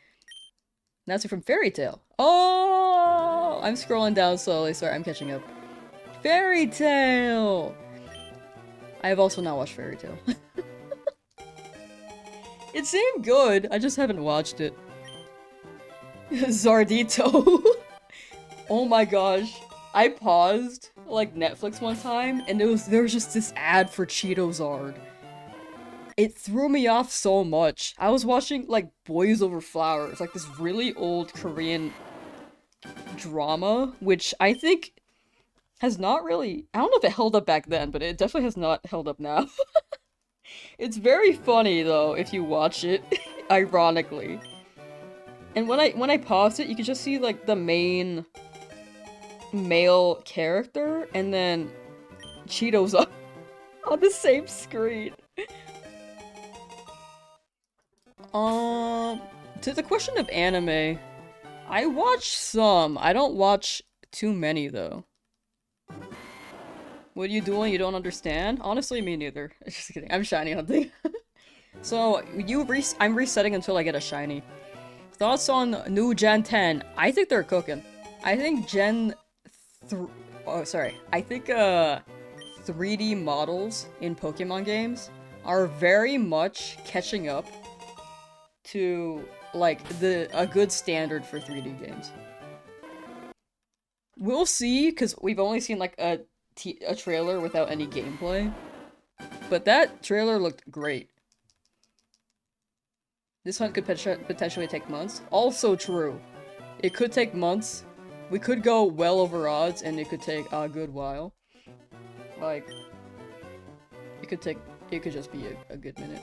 Natsu from Fairy Tail. Oh! I'm scrolling down slowly. Sorry, I'm catching up. Fairy Tail! I have also not watched Fairy Tail. It seemed good. I just haven't watched it. Zardito. Oh my gosh. I paused like Netflix one time and there was just this ad for Cheeto Zard. It threw me off so much. I was watching like Boys Over Flowers, like this really old Korean drama, which I think has not really, I don't know if it held up back then, but it definitely has not held up now. It's very funny though if you watch it, ironically. And when I paused it, you could just see like the main male character and then Cheetos up on the same screen. To the question of anime, I watch some. I don't watch too many though. What are you doing? You don't understand? Honestly, me neither. Just kidding. I'm shiny hunting. So, I'm resetting until I get a shiny. Thoughts on new Gen 10? I think they're cooking. I think I think 3D models in Pokemon games are very much catching up to like a good standard for 3D games. We'll see, because we've only seen like a trailer without any gameplay. But that trailer looked great. This hunt could potentially take months. Also true. It could take months. We could go well over odds, and it could take a good while. Like, it could just be a good minute.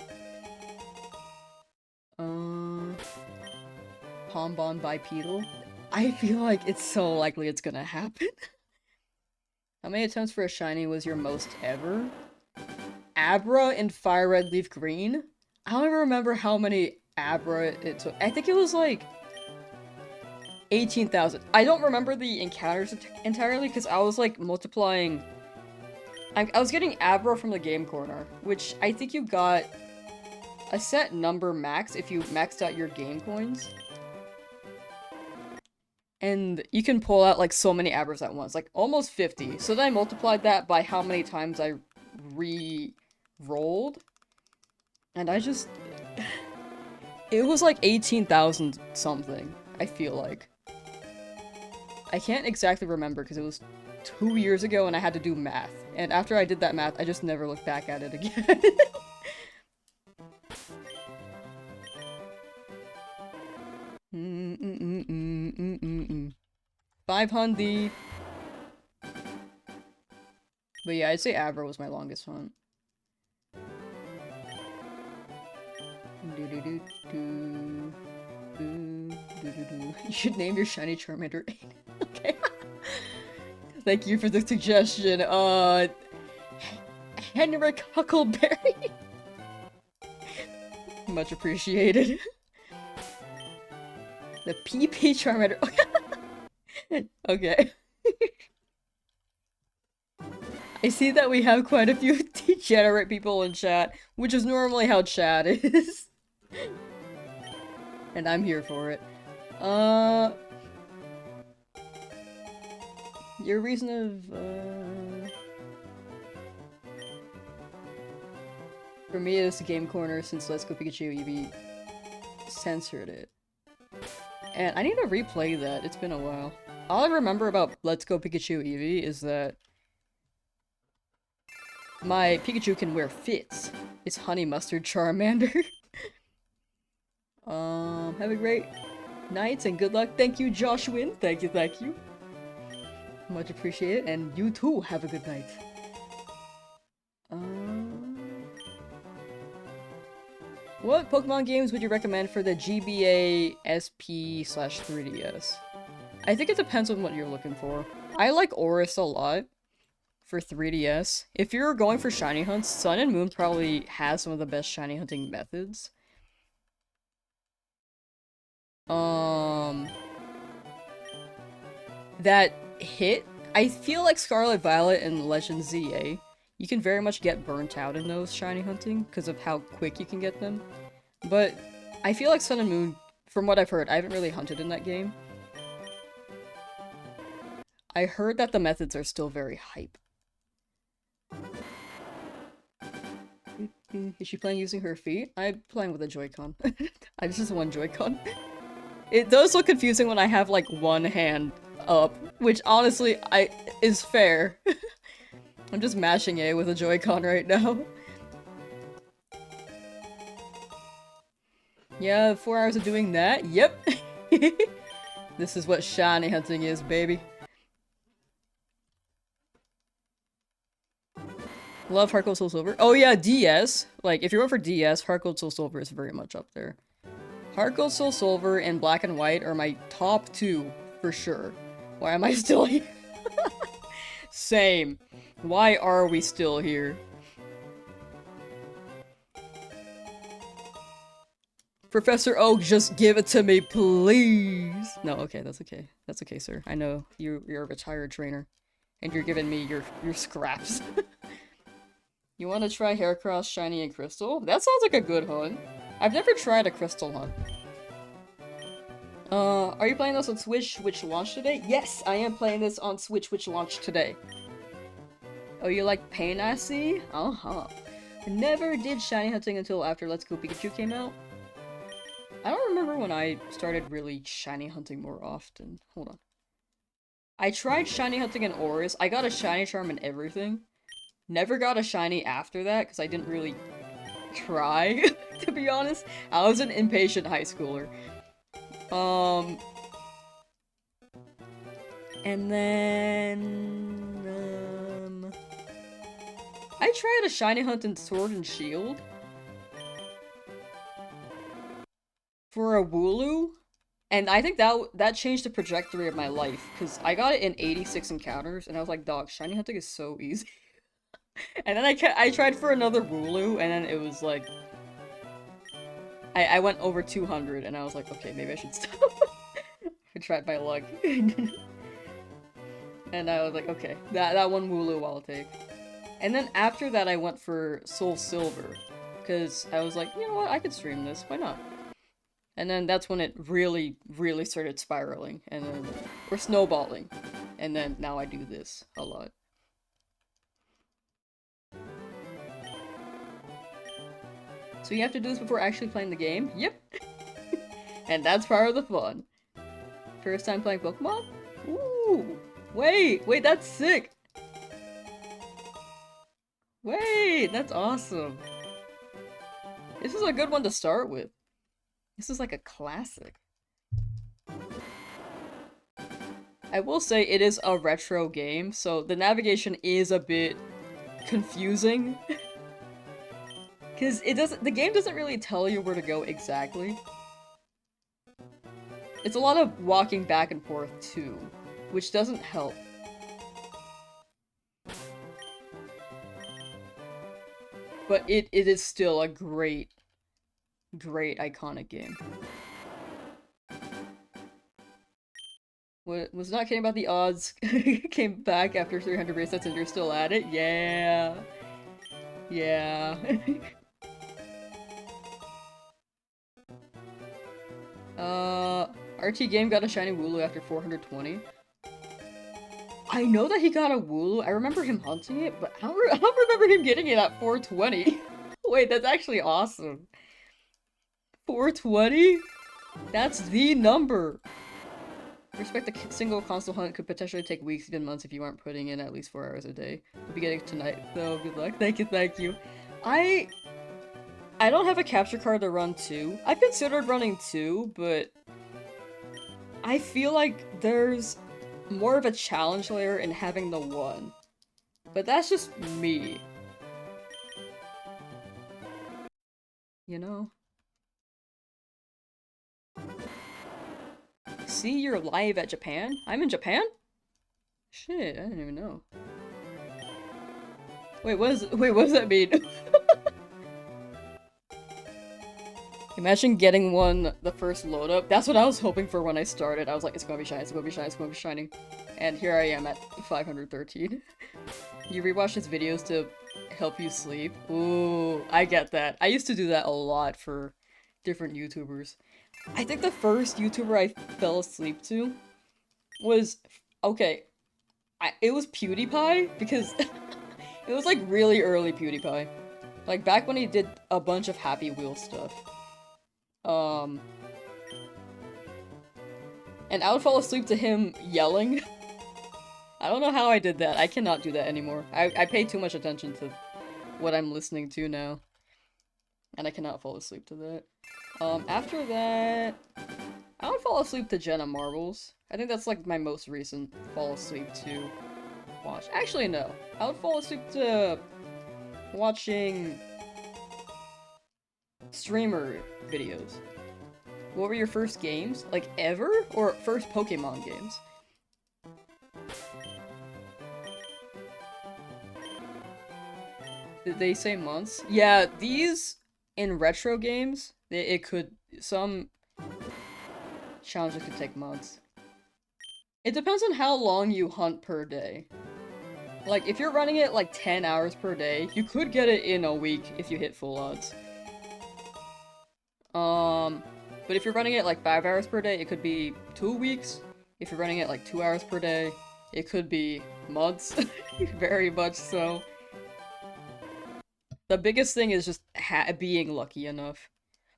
Pombon bipedal? I feel like it's so likely it's gonna happen. How many attempts for a shiny was your most ever? Abra in Fire Red Leaf Green? I don't even remember how many Abra it took. I think it was like 18,000. I don't remember the encounters entirely because I was like multiplying. I was getting Abra from the game corner, which I think you got a set number max if you maxed out your game coins. And you can pull out like so many Abras at once, like almost 50. So then I multiplied that by how many times I re-rolled. And I just... It was like 18,000 something, I feel like. I can't exactly remember because it was 2 years ago and I had to do math. And after I did that math, I just never looked back at it again. 500. But yeah, I'd say Abra was my longest hunt. You should name your shiny Charmander. Okay. Thank you for the suggestion. Henrik Huckleberry. Much appreciated. The PP Charmander. Okay. I see that we have quite a few degenerate people in chat, which is normally how chat is. And I'm here for it. Your reason of, For me, it's a game corner since Let's Go Pikachu Eevee censored it. And I need to replay that, it's been a while. All I remember about Let's Go Pikachu Eevee is that my Pikachu can wear fits. It's Honey Mustard Charmander. Have a great night and good luck. Thank you, Josh Wynn. Thank you. Much appreciated. And you too, have a good night. What Pokemon games would you recommend for the GBA SP/3DS? I think it depends on what you're looking for. I like Oris a lot for 3DS. If you're going for shiny hunts, Sun and Moon probably has some of the best shiny hunting methods. That hit, I feel like Scarlet Violet and Legend ZA, you can very much get burnt out in those shiny hunting because of how quick you can get them. But I feel like Sun and Moon, from what I've heard, I haven't really hunted in that game. I heard that the methods are still very hype. Is she playing using her feet? I'm playing with a Joy-Con. I just have one Joy-Con. It does look confusing when I have like one hand up, which honestly is fair. I'm just mashing A with a Joy-Con right now. Yeah, 4 hours of doing that? Yep. This is what shiny hunting is, baby. Love Heart Gold Soul Silver. Oh yeah, DS. Like, if you're going for DS, Heart Gold Soul Silver is very much up there. Heart Gold Soul Silver and Black and White are my top 2, for sure. Why am I still here? Same. Why are we still here? Professor Oak, just give it to me, please! No, okay, that's okay. That's okay, sir. I know you're a retired trainer. And you're giving me your scraps. You want to try Heracross, Shiny, and Crystal? That sounds like a good hunt. I've never tried a Crystal hunt. Are you playing this on Switch, which launched today? Yes, I am playing this on Switch, which launched today. Oh, you like Pain, I see? Uh-huh. I never did shiny hunting until after Let's Go Pikachu came out. I don't remember when I started really shiny hunting more often. Hold on. I tried shiny hunting in Oris. I got a shiny charm and everything. Never got a shiny after that, because I didn't really try, to be honest. I was an impatient high schooler. And then, I tried a shiny hunt in Sword and Shield. For a Wooloo. And I think that changed the trajectory of my life, because I got it in 86 encounters, and I was like, dog, shiny hunting is so easy. And then I tried for another Wooloo, and then it was like... I went over 200, and I was like, okay, maybe I should stop. I tried my luck. And I was like, okay, that one Wooloo I'll take. And then after that I went for Soul Silver, because I was like, you know what, I could stream this, why not? And then that's when it really, really started spiraling, and then we're snowballing. And then now I do this a lot. So you have to do this before actually playing the game? Yep! And that's part of the fun. First time playing Pokemon? Ooh! Wait, that's sick! Wait, that's awesome! This is a good one to start with. This is like a classic. I will say it is a retro game, so the navigation is a bit confusing. Because the game doesn't really tell you where to go exactly. It's a lot of walking back and forth too, which doesn't help. But it is still a great, great iconic game. Was not kidding about the odds. Came back after 300 resets and you're still at it? Yeah. Yeah. RT Game got a shiny Wooloo after 420. I know that he got a Wooloo. I remember him hunting it, but I don't remember him getting it at 420. Wait, that's actually awesome. 420? That's the number! Respect the single console hunt could potentially take weeks, even months, if you aren't putting in at least 4 hours a day. We'll be getting it tonight, though. Good luck. Thank you. I don't have a capture card to run 2. I've considered running 2, but I feel like there's more of a challenge layer in having the 1. But that's just me. You know? see you're live at Japan? I'm in Japan? Shit, I didn't even know. Wait, what does that mean? Imagine getting one the first load up. That's what I was hoping for when I started. I was like, it's gonna be shiny, it's gonna be shiny, it's gonna be shiny. And here I am at 513. You rewatch his videos to help you sleep. Ooh, I get that. I used to do that a lot for different YouTubers. I think the first YouTuber I fell asleep to was, okay, it was PewDiePie, because it was like really early PewDiePie. Like back when he did a bunch of Happy Wheel stuff. And I would fall asleep to him yelling. I don't know how I did that. I cannot do that anymore. I pay too much attention to what I'm listening to now. And I cannot fall asleep to that. After that, I would fall asleep to Jenna Marbles. I think that's like my most recent fall asleep to watch. Actually, no. I would fall asleep to watching streamer videos. What were your first games? Like, ever? Or first Pokemon games? Did they say months? Yeah, these, in retro games, some challenges could take months. It depends on how long you hunt per day. Like, if you're running it like 10 hours per day, you could get it in a week if you hit full odds. But if you're running it like 5 hours per day, it could be 2 weeks. If you're running it like 2 hours per day, it could be months. Very much so. The biggest thing is just being lucky enough.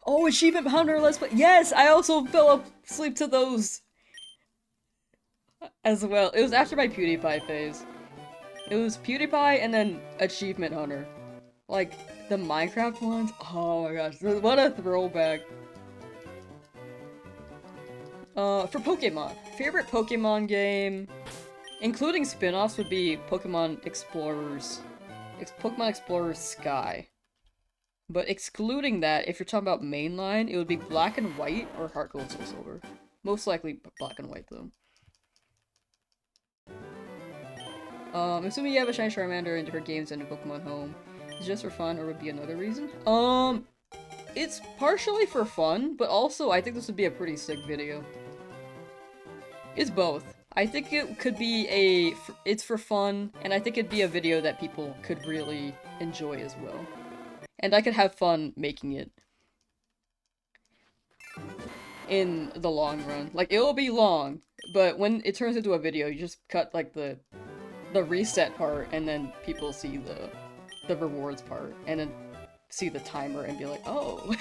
Oh, Achievement Hunter, let's play. Yes, I also fell asleep to those as well. It was after my PewDiePie phase. It was PewDiePie and then Achievement Hunter. Like, the Minecraft ones? Oh my gosh, what a throwback. For Pokemon. Favorite Pokemon game, including spin-offs, would be Pokemon Explorers. Pokemon Explorers Sky. But excluding that, if you're talking about mainline, it would be Black and White or Heart Gold Soul Silver. Most likely Black and White, though. Assuming you have a shiny Charmander in different games and a Pokemon Home, is it just for fun or would be another reason? It's partially for fun, but also I think this would be a pretty sick video. It's both. I think it could be it's for fun, and I think it'd be a video that people could really enjoy as well. And I could have fun making it. In the long run. Like, it'll be long, but when it turns into a video, you just cut, like, the reset part, and then people see the rewards part, and then see the timer and be like, oh.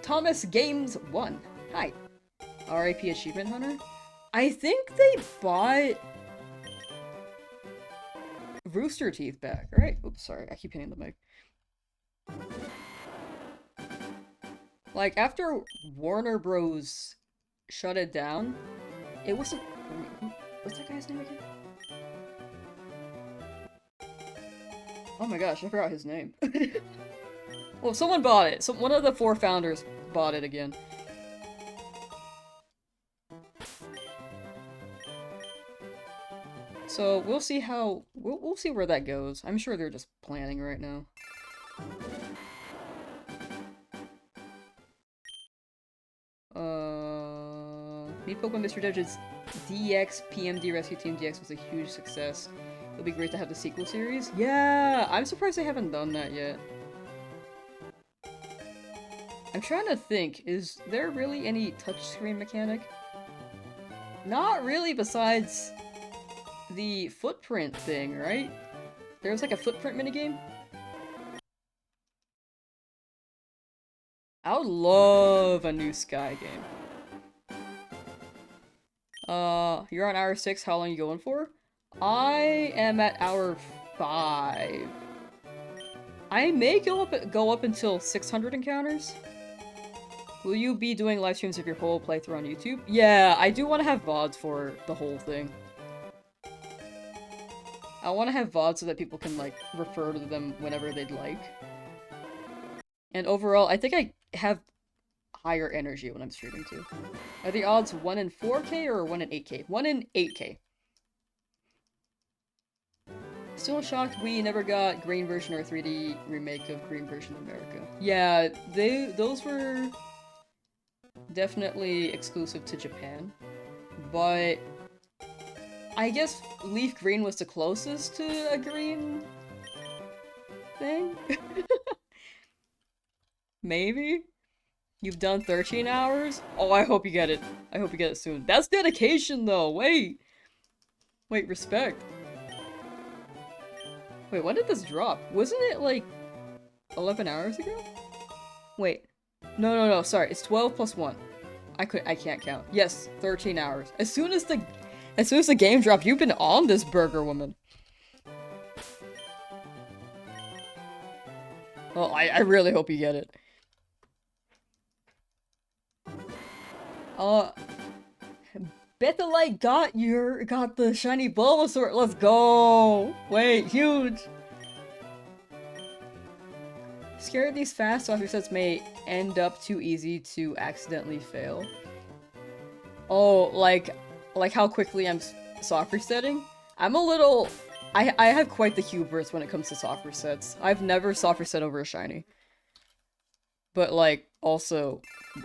Thomas Games 1. Hi. RIP Achievement Hunter? I think they bought Rooster Teeth back, right? Oops, sorry, I keep hitting the mic. Like, after Warner Bros. Shut it down, it wasn't... What's that guy's name again? Oh my gosh, I forgot his name. Well, someone bought it. So one of the 4 founders bought it again. So we'll see how we'll see where that goes. I'm sure they're just planning right now. Need Pokemon Mr. Dodge's DX PMD Rescue Team DX was a huge success. It'll be great to have the sequel series. Yeah, I'm surprised they haven't done that yet. I'm trying to think, is there really any touchscreen mechanic? Not really, besides the footprint thing, right? There's like a footprint minigame? I would love a new Sky game. You're on hour 6, how long are you going for? I am at hour 5. I may go up until 600 encounters. Will you be doing live streams of your whole playthrough on YouTube? Yeah, I do want to have VODs for the whole thing. I want to have VODs so that people can, like, refer to them whenever they'd like. And overall, I think I have higher energy when I'm streaming too. Are the odds 1 in 4K or 1 in 8K? 1 in 8K. Still shocked we never got green version or 3D remake of green version America. Yeah, those were definitely exclusive to Japan. But I guess Leaf Green was the closest to a green thing? Maybe? You've done 13 hours? Oh, I hope you get it. I hope you get it soon. That's dedication though! Wait! Wait, respect. Wait, when did this drop? Wasn't it like 11 hours ago? Wait. No, sorry. It's 12 plus 1. I can't count. Yes, 13 hours. As soon as the game dropped, you've been on this burger woman. Well, I really hope you get it. Bethelite got the shiny Bulbasaur. Let's go! Wait, huge! Scared these fast soccer sets may end up too easy to accidentally fail. Oh, like how quickly I'm soccer setting? I'm a little... I have quite the hubris when it comes to soccer sets. I've never soccer set over a shiny. But like, also,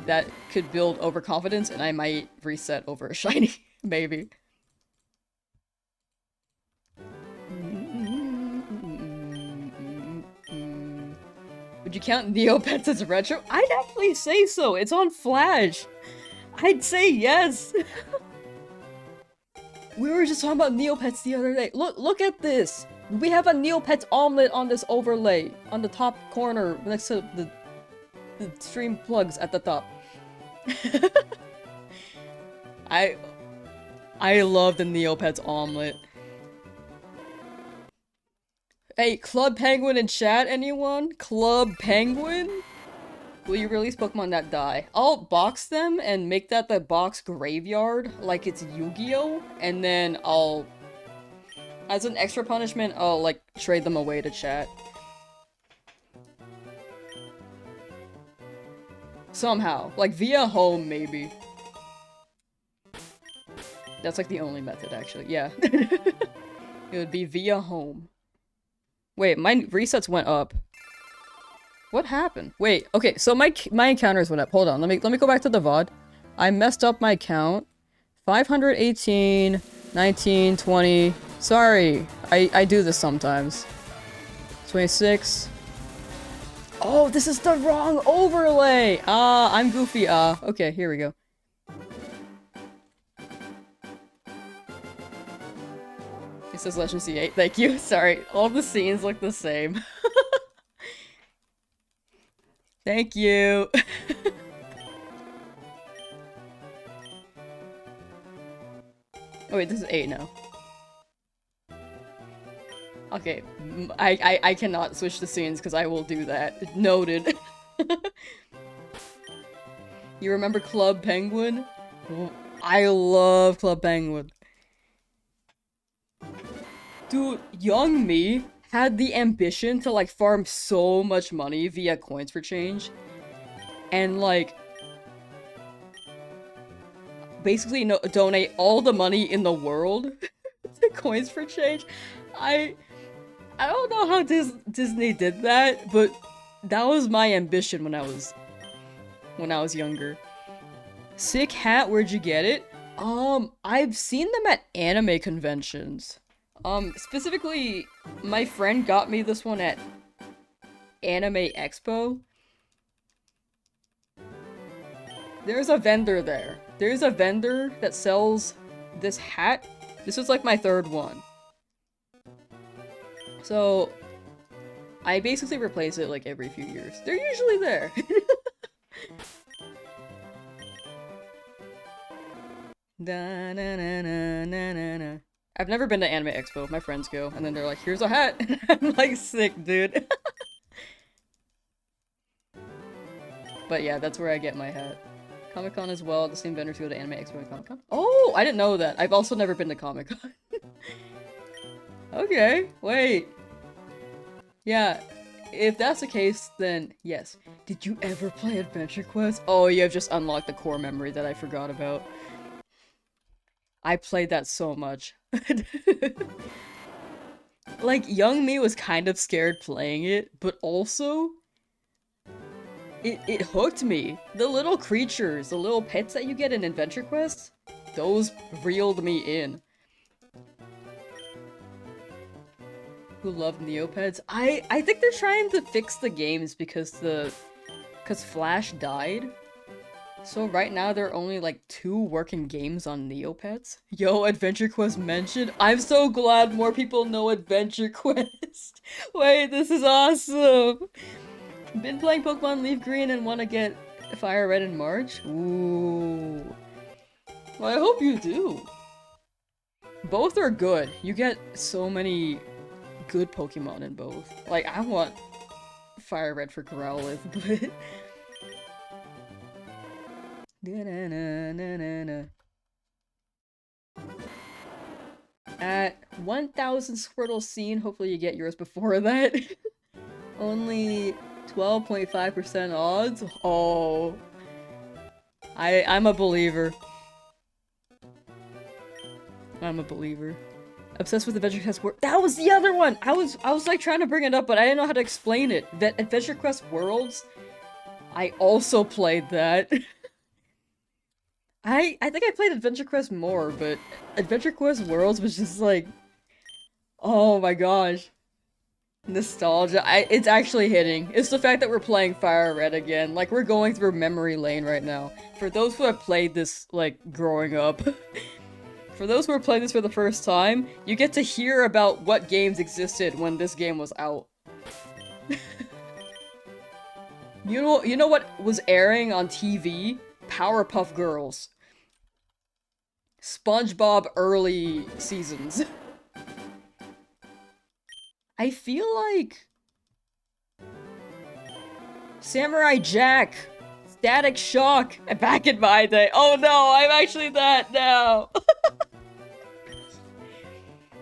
that could build overconfidence and I might reset over a shiny. Maybe. Would you count Neopets as retro? I'd actually say so. It's on Flash. I'd say yes. We were just talking about Neopets the other day. Look at this. We have a Neopets omelet on this overlay on the top corner next to the stream plugs at the top. I love the Neopets omelet. Hey, Club Penguin in chat, anyone? Club Penguin? Will you release Pokemon that die? I'll box them and make that the box graveyard, like it's Yu-Gi-Oh! And then I'll... as an extra punishment, I'll, like, trade them away to chat. Somehow. Like, via home, maybe. That's, like, the only method, actually. Yeah. It would be via home. Wait, my resets went up. What happened? Wait, okay, so my encounters went up. Hold on, let me go back to the VOD. I messed up my count. 518, 19, 20. Sorry, I do this sometimes. 26. Oh, this is the wrong overlay! Ah, I'm goofy. Okay, here we go. It says Legend C8. Thank you. Sorry, all the scenes look the same. Thank you. Oh wait, this is 8 now. Okay, I cannot switch the scenes because I will do that. Noted. You remember Club Penguin? I love Club Penguin. Dude, young me had the ambition to like farm so much money via coins for change. And like... basically donate all the money in the world to coins for change. I don't know how Disney did that, but that was my ambition when I was younger. Sick hat, where'd you get it? I've seen them at anime conventions. Specifically, my friend got me this one at Anime Expo. There's a vendor there. There's a vendor that sells this hat. This is like my third one. So, I basically replace it like every few years. They're usually there. Da, na, na, na, na, na, na. I've never been to Anime Expo. My friends go, and then they're like, here's a hat. I'm like, sick, dude. But yeah, that's where I get my hat. Comic-Con as well. The same vendors go to Anime Expo and Comic-Con. Oh, I didn't know that. I've also never been to Comic-Con. Okay, wait. Yeah, if that's the case, then yes. Did you ever play Adventure Quest? Oh, you have just unlocked the core memory that I forgot about. I played that so much. Like, young me was kind of scared playing it, but also it hooked me. The little creatures, the little pets that you get in Adventure Quest, those reeled me in. Who love Neopets? I think they're trying to fix the games because Flash died. So right now there are only like 2 working games on Neopets. Yo, Adventure Quest mentioned. I'm so glad more people know Adventure Quest. Wait, this is awesome. Been playing Pokemon Leaf Green and want to get Fire Red in March? Ooh. Well, I hope you do. Both are good. You get so many good Pokemon in both. Like, I want Fire Red for Growlithe, but... At 1,000 Squirtle seen, hopefully you get yours before that. Only 12.5% odds? Oh. I'm a believer. I'm a believer. Obsessed with Adventure Quest World. That was the other one! I was like trying to bring it up, but I didn't know how to explain it. That Adventure Quest Worlds, I also played that. I think I played Adventure Quest more, but Adventure Quest Worlds was just like, oh my gosh. Nostalgia. It's actually hitting. It's the fact that we're playing Fire Red again. Like, we're going through memory lane right now. For those who have played this, like, growing up. For those who are playing this for the first time, you get to hear about what games existed when this game was out. You know what was airing on TV? Powerpuff Girls. SpongeBob early seasons. I feel like... Samurai Jack! Static Shock! Back in my day. Oh no, I'm actually that now!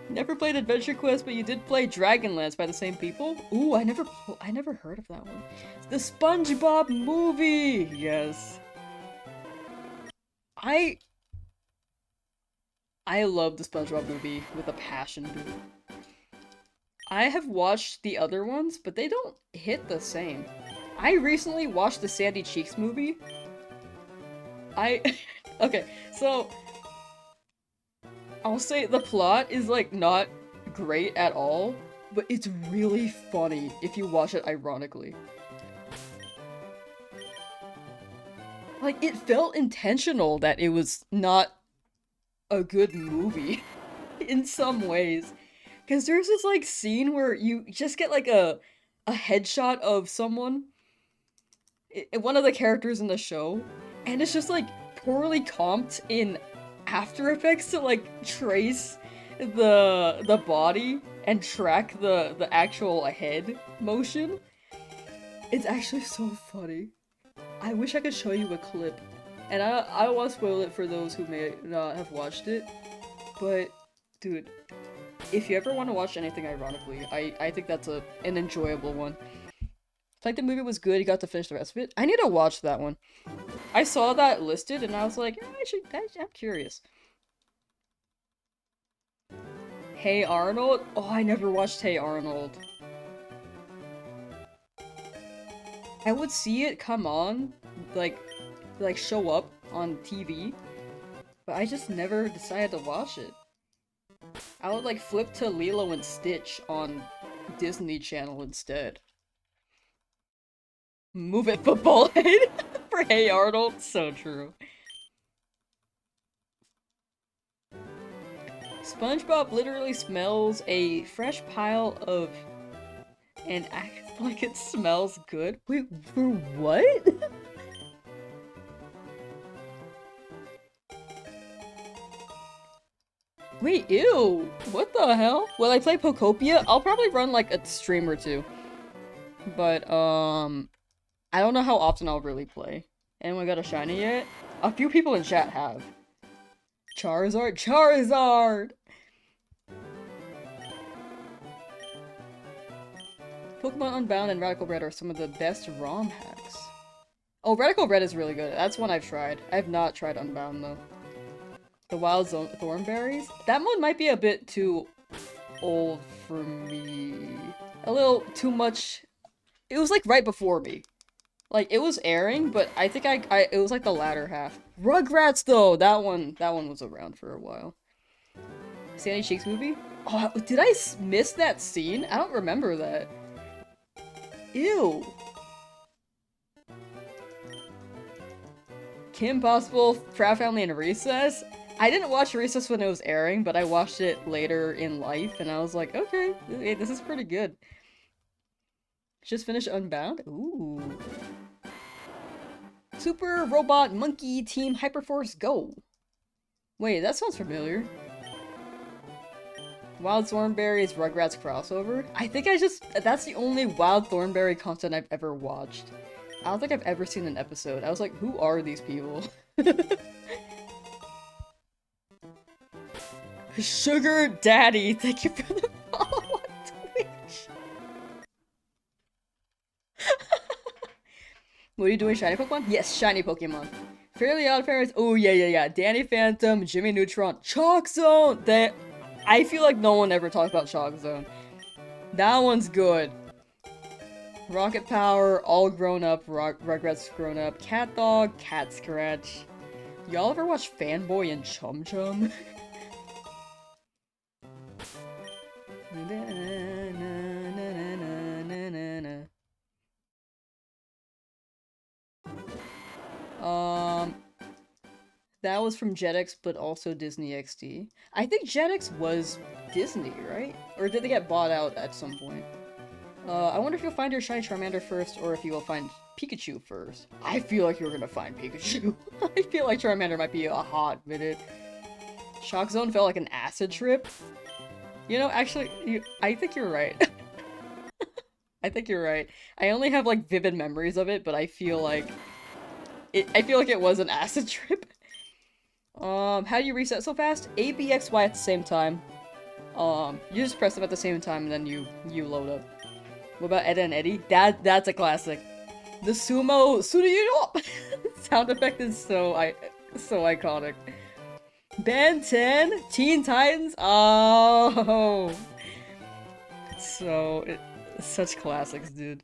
Never played Adventure Quest, but you did play Dragonlance by the same people? Ooh, I never heard of that one. The SpongeBob movie! Yes. I love the SpongeBob movie with a passion, dude. I have watched the other ones, but they don't hit the same. I recently watched the Sandy Cheeks movie. Okay, so... I'll say the plot is, like, not great at all, but it's really funny if you watch it ironically. Like, it felt intentional that it was not a good movie in some ways. Because there's this, like, scene where you just get, like, a headshot of someone, one of the characters in the show, and it's just, like, poorly comped in After Effects to, like, trace the body and track the actual head motion. It's actually so funny. I wish I could show you a clip. And I don't want to spoil it for those who may not have watched it. But, dude, if you ever want to watch anything ironically, I think that's an enjoyable one. It's like the movie was good, you got to finish the rest of it. I need to watch that one. I saw that listed and I was like, I'm curious. Hey Arnold? Oh, I never watched Hey Arnold. I would see it come on, like show up on TV, but I just never decided to watch it. I would like flip to Lilo and Stitch on Disney Channel instead. Move it, football head! For Hey Arnold, so true. SpongeBob literally smells a fresh pile of... and acts like it smells good? Wait, for what? Wait, ew! What the hell? Will I play Pokopia? I'll probably run like a stream or two. But, I don't know how often I'll really play. Anyone got a shiny yet? A few people in chat have. Charizard? Charizard! Pokemon Unbound and Radical Red are some of the best ROM hacks. Oh, Radical Red is really good. That's one I've tried. I have not tried Unbound, though. The Wild Thornberries? That one might be a bit too old for me. A little too much. It was like right before me. Like, it was airing, but I think it was like the latter half. Rugrats, though! That one was around for a while. Sandy Cheeks movie? Oh, did I miss that scene? I don't remember that. Ew. Kim Possible, Proud Family, and Recess? I didn't watch Recess when it was airing, but I watched it later in life, and I was like, okay, this is pretty good. Just finished Unbound? Ooh. Super Robot Monkey Team Hyperforce Go! Wait, that sounds familiar. Wild Thornberries Rugrats crossover? I think that's the only Wild Thornberry content I've ever watched. I don't think I've ever seen an episode. I was like, who are these people? Sugar Daddy, thank you for the follow on Twitch. What are you doing, shiny Pokemon? Yes, shiny Pokemon. Fairly Odd Parents, oh yeah. Danny Phantom, Jimmy Neutron, Chalk Zone! I feel like no one ever talks about Chalk Zone. That one's good. Rocket Power, All Grown Up, Rugrats Grown Up, Cat Dog, Cat Scratch. Y'all ever watch Fanboy and Chum Chum? That was from Jetix, but also Disney XD. I think Jetix was Disney, right? Or did they get bought out at some point? I wonder if you'll find your shiny Charmander first, or if you will find Pikachu first. I feel like you're gonna find Pikachu. I feel like Charmander might be a hot minute. Shock Zone felt like an acid trip. You know, actually, I think you're right. I think you're right. I only have, like, vivid memories of it, but I feel like it was an acid trip. How do you reset so fast? A, B, X, Y at the same time. You just press them at the same time and then you load up. What about Edda and Eddie? That's a classic. The sumo sound effect is so iconic. Ben 10, Teen Titans. Oh, such classics, dude.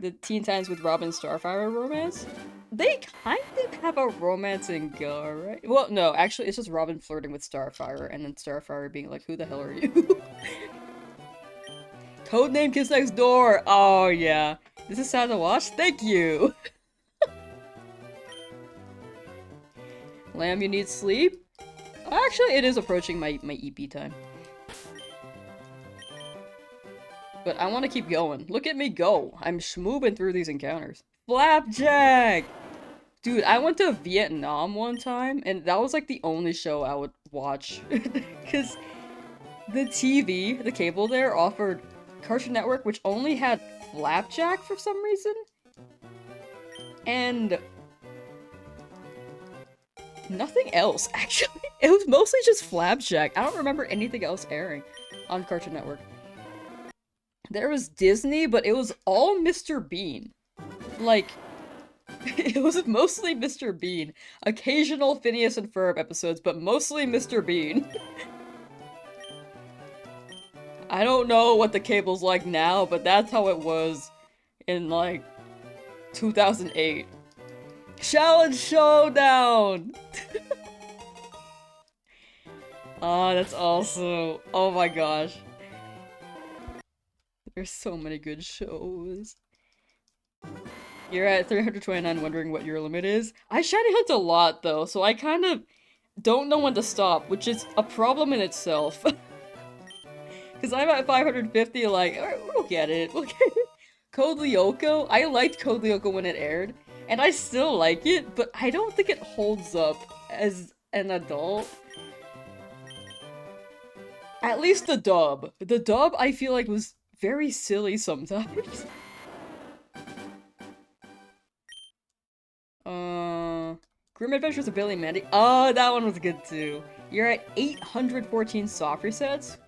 The Teen Titans with Robin Starfire romance? They kind of have a romance in Go, right? Well, no, actually, it's just Robin flirting with Starfire, and then Starfire being like, who the hell are you? Codename Kiss Next Door! Oh, yeah. This is sad to watch? Thank you! Lamb, you need sleep? Actually, it is approaching my EP time. But I want to keep going. Look at me go. I'm schmoobing through these encounters. Flapjack! Dude, I went to Vietnam one time, and that was like the only show I would watch. Because the TV, the cable there, offered Cartoon Network, which only had Flapjack for some reason. And nothing else, actually. It was mostly just Flapjack. I don't remember anything else airing on Cartoon Network. There was Disney, but it was all Mr. Bean. Like, it was mostly Mr. Bean. Occasional Phineas and Ferb episodes, but mostly Mr. Bean. I don't know what the cable's like now, but that's how it was in, like, 2008. Challenge Showdown! Ah, that's also... Oh my gosh. There's so many good shows. You're at 329 wondering what your limit is? I shiny hunt a lot, though, so I kind of don't know when to stop, which is a problem in itself. Because I'm at 550, like, alright, we'll get it, we'll get it. Code Lyoko? I liked Code Lyoko when it aired, and I still like it, but I don't think it holds up as an adult. At least the dub. The dub, I feel like, was very silly sometimes. Grim Adventures of Billy and Mandy. Oh, that one was good too. You're at 814 soft resets?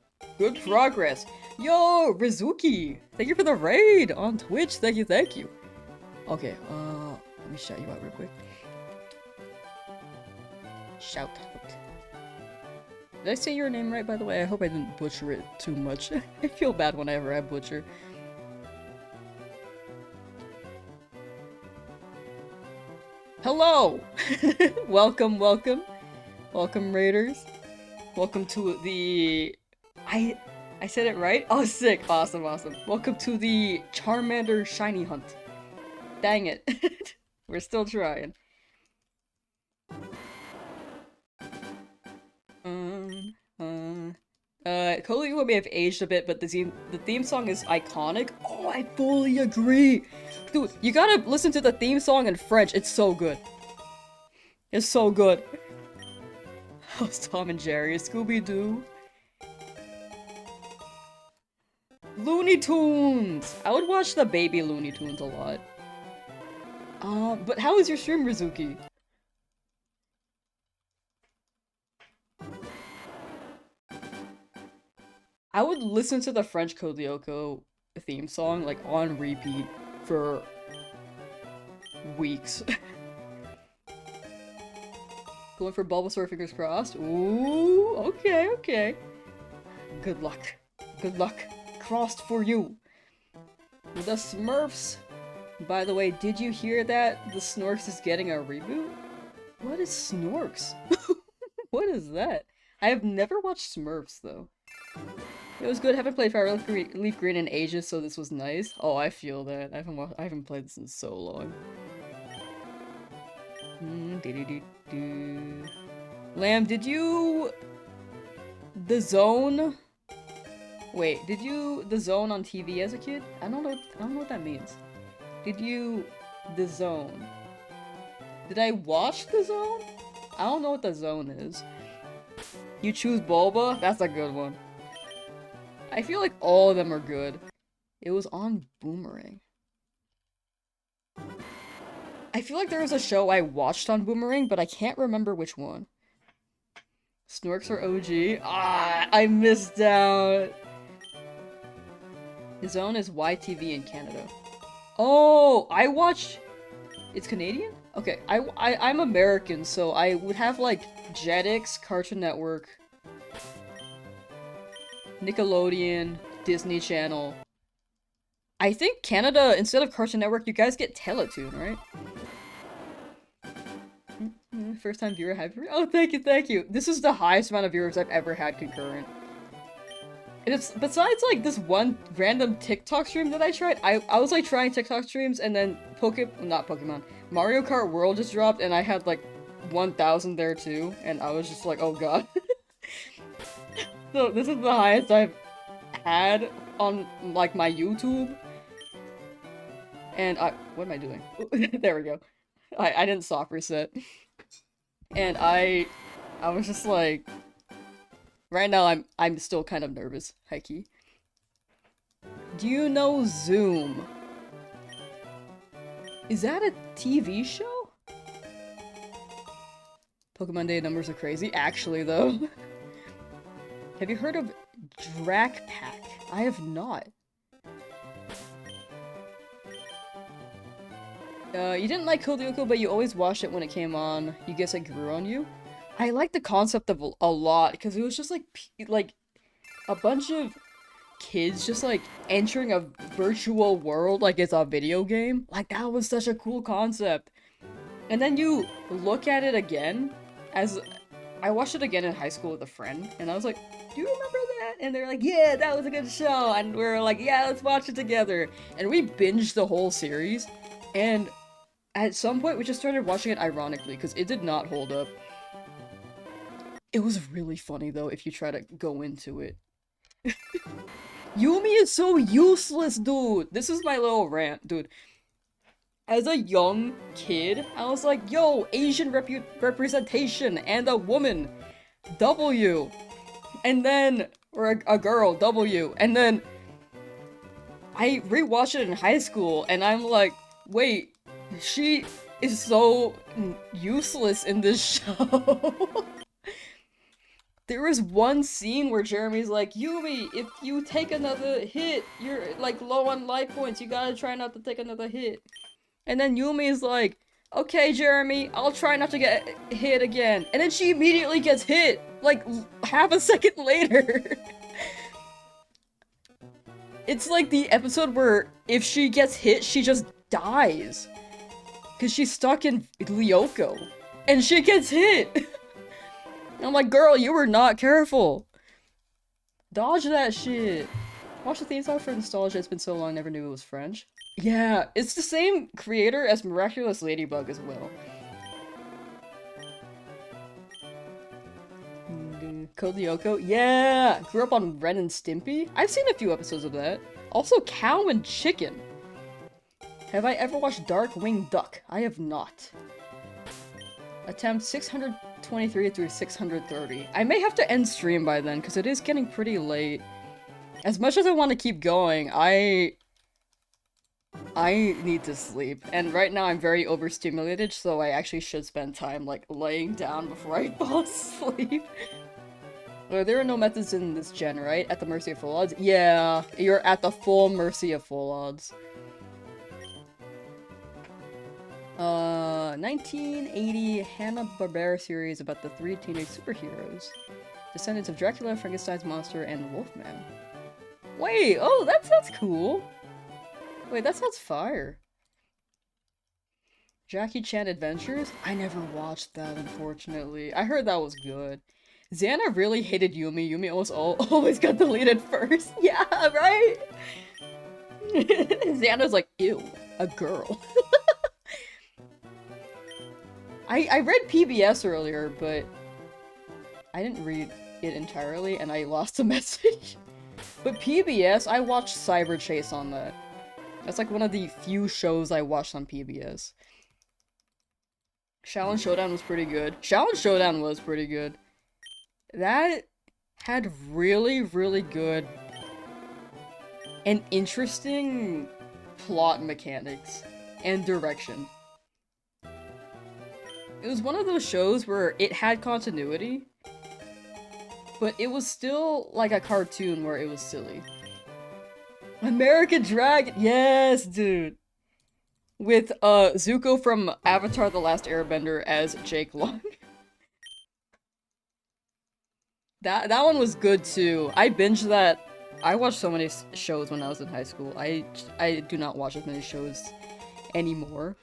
Good progress. Yo, Rizuki! Thank you for the raid on Twitch. Thank you, thank you. Okay, let me shout you out real quick. Shout out. Did I say your name right, by the way? I hope I didn't butcher it too much. I feel bad whenever I butcher. Hello! Welcome, welcome. Welcome, raiders. Welcome to the... I said it right? Oh, sick. Awesome, awesome. Welcome to the Charmander shiny hunt. Dang it. We're still trying. Kolio may have aged a bit, but the theme song is iconic. Oh, I fully agree! Dude, you gotta listen to the theme song in French. It's so good. It's so good. Oh, it's Tom and Jerry, Scooby-Doo. Looney Tunes! I would watch the baby Looney Tunes a lot. But how is your stream, Rizuki? I would listen to the French Code Lyoko theme song, like, on repeat for weeks. Going for Bulbasaur, fingers crossed. Ooh, okay, okay. Good luck. Good luck. Crossed for you. The Smurfs. By the way, did you hear that the Snorks is getting a reboot? What is Snorks? What is that? I have never watched Smurfs, though. It was good. I haven't played Fire Leaf Green in ages, so this was nice. Oh, I feel that. I haven't played this in so long. Lamb, did you... The Zone? Wait, did you The Zone on TV as a kid? I don't know what that means. Did you The Zone? Did I watch The Zone? I don't know what The Zone is. You choose Bulba? That's a good one. I feel like all of them are good. It was on Boomerang. I feel like there was a show I watched on Boomerang, but I can't remember which one. Snorks are OG. Ah, I missed out. His own is YTV in Canada. Oh, I watch... It's Canadian? Okay, I'm American, so I would have, like, Jetix, Cartoon Network, Nickelodeon, Disney Channel. I think Canada, instead of Cartoon Network, you guys get Teletoon, right? First time viewer have... Oh, thank you, thank you! This is the highest amount of viewers I've ever had concurrent. And it's, besides, like, this one random TikTok stream that I tried, I was, like, trying TikTok streams, and then not Pokemon, Mario Kart World just dropped, and I had, like, 1,000 there, too, and I was just like, oh god. So, this is the highest I've had on, like, my YouTube. And what am I doing? There we go. I didn't soft reset. And I was just like... Right now, I'm still kind of nervous, high-key. Do you know Zoom? Is that a TV show? Pokemon Day numbers are crazy. Actually, though. Have you heard of Drac Pack? I have not. You didn't like Kodyoko, but you always watched it when it came on. You guess it grew on you? I like the concept of a lot, because it was just like a bunch of kids just like entering a virtual world like it's a video game. Like, that was such a cool concept. And then you look at it again, as I watched it again in high school with a friend, and I was like, do you remember that? And they're like, yeah, that was a good show. And we were like, yeah, let's watch it together. And we binged the whole series, and at some point we just started watching it ironically, because it did not hold up. It was really funny, though, if you try to go into it. Yumi is so useless, dude! This is my little rant, dude. As a young kid, I was like, yo, Asian representation and a woman, W. And then, or a girl, W. And then, I rewatched it in high school, and I'm like, wait, she is so useless in this show. There was one scene where Jeremy's like, Yumi, if you take another hit, you're like low on life points. You gotta try not to take another hit. And then Yumi's like, okay, Jeremy, I'll try not to get hit again. And then she immediately gets hit, like half a second later. It's like the episode where if she gets hit, she just dies. Cause she's stuck in Lyoko. And she gets hit. I'm like, girl, you were not careful. Dodge that shit. Watch the theme song for nostalgia. It's been so long, never knew it was French. Yeah, it's the same creator as Miraculous Ladybug as well. Code Lyoko? Yeah! Grew up on Ren and Stimpy? I've seen a few episodes of that. Also, Cow and Chicken. Have I ever watched Darkwing Duck? I have not. Attempt 623 through 630. I may have to end stream by then, because it is getting pretty late. As much as I want to keep going, I need to sleep. And right now I'm very overstimulated, so I actually should spend time, like, laying down before I fall asleep. Well, there are no methods in this gen, right? At the mercy of full odds? Yeah, you're at the full mercy of full odds. 1980 Hanna-Barbera series about the 3 teenage superheroes. Descendants of Dracula, Frankenstein's monster, and Wolfman. Wait, oh, that sounds cool. Wait, that sounds fire. Jackie Chan Adventures? I never watched that, unfortunately. I heard that was good. Xana really hated Yumi. Yumi always got deleted first. Yeah, right? Xana's like, ew, a girl. I read PBS earlier, but I didn't read it entirely, and I lost the message. But PBS, I watched Cyber Chase on that. That's like one of the few shows I watched on PBS. Shaolin Showdown was pretty good. Shaolin Showdown was pretty good. That had really, really good and interesting plot mechanics and direction. It was one of those shows where it had continuity, but it was still like a cartoon where it was silly. American Dragon! Yes, dude! With, Zuko from Avatar: The Last Airbender as Jake Long. That one was good too. I binged that. I watched so many shows when I was in high school. I do not watch as many shows anymore.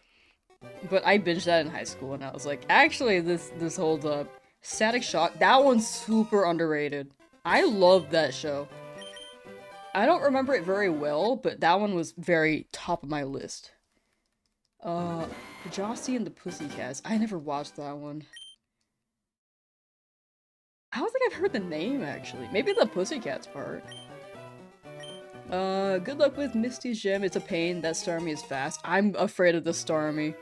But I binged that in high school and I was like, actually this holds up. Static Shock, that one's super underrated. I love that show. I don't remember it very well, but that one was very top of my list. Jossie and the Pussycats. I never watched that one. I don't think I've heard the name, actually. Maybe the Pussycats part. Good luck with Misty's Gem. It's a pain. That Starmie is fast. I'm afraid of the Starmie.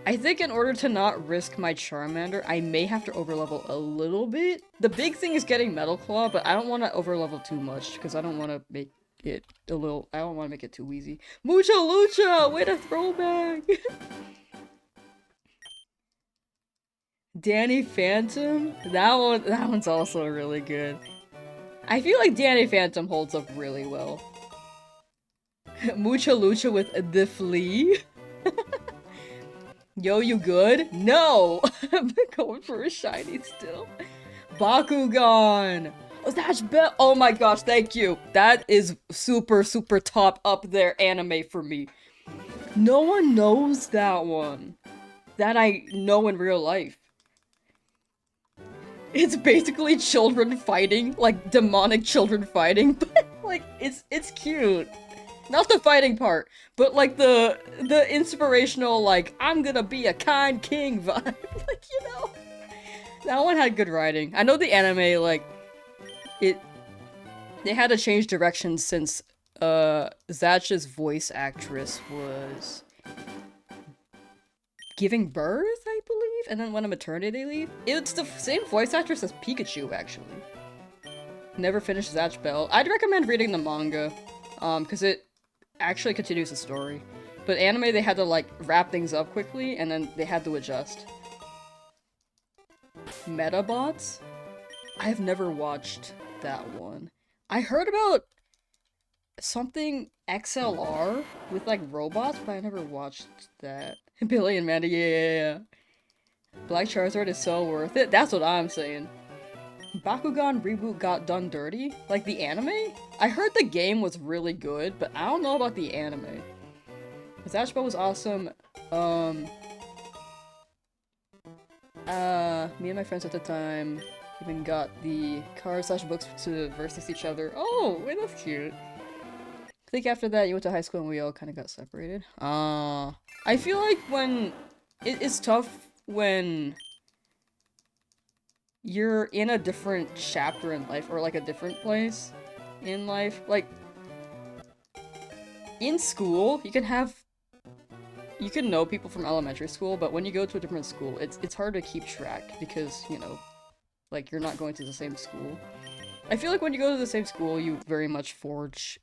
I think in order to not risk my Charmander, I may have to overlevel a little bit. The big thing is getting Metal Claw, but I don't want to overlevel too much, because I don't want to make it a little- I don't want to make it too easy. Mucha Lucha! Way to throwback! Danny Phantom? That one's also really good. I feel like Danny Phantom holds up really well. Mucha Lucha with the Flea? Yo, you good? No! I'm going for a shiny still. Bakugan! Oh, that's oh my gosh, thank you! That is super, super top up there anime for me. No one knows that one. That I know in real life. It's basically children fighting, like demonic children fighting, but like it's cute. Not the fighting part, but like the inspirational, like, I'm gonna be a kind king vibe. Like, you know. That one had good writing. I know the anime, like, they had to change direction since Zatch's voice actress was giving birth, I believe, and then went on maternity leave. It's the same voice actress as Pikachu, actually. Never finished Zatch Bell. I'd recommend reading the manga, because it actually continues the story. But anime, they had to, like, wrap things up quickly, and then they had to adjust. Metabots? I've never watched that one. I heard about something XLR with like robots, but I never watched that. Billy and Mandy, yeah. Black Charizard is so worth it. That's what I'm saying. Bakugan reboot got done dirty? Like the anime? I heard the game was really good, but I don't know about the anime. Zatch Bell was awesome. Me and my friends at the time even got the cars/books to versus each other. Oh, wait, that's cute. I think after that you went to high school and we all kind of got separated. I feel like when it's tough when you're in a different chapter in life, or like a different place in life. Like, in school, you can know people from elementary school, but when you go to a different school, it's hard to keep track because, you know, like, you're not going to the same school. I feel like when you go to the same school, you very much forge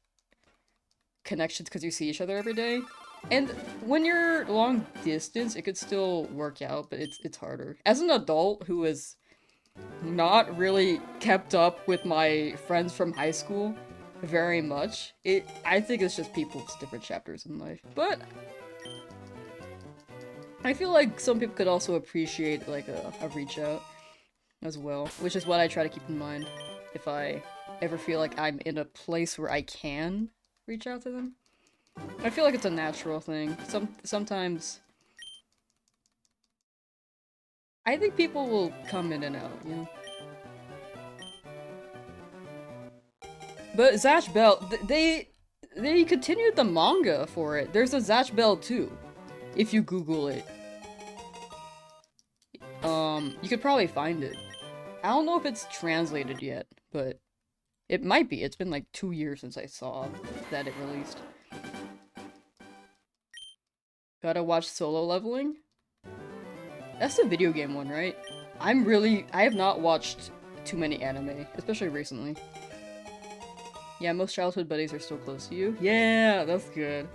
connections because you see each other every day. And when you're long distance, it could still work out, but it's harder. As an adult who is not really kept up with my friends from high school very much, I think it's just people's different chapters in life. But I feel like some people could also appreciate like a reach out as well, which is what I try to keep in mind if I ever feel like I'm in a place where I can reach out to them. I feel like it's a natural thing. Sometimes I think people will come in and out, you know? But Zatch Bell, they continued the manga for it. There's a Zatch Bell 2, if you Google it. You could probably find it. I don't know if it's translated yet, but it might be. It's been like 2 years since I saw that it released. Gotta watch Solo Leveling? That's the video game one, right? I have not watched too many anime, especially recently. Yeah, most childhood buddies are still close to you. Yeah, that's good.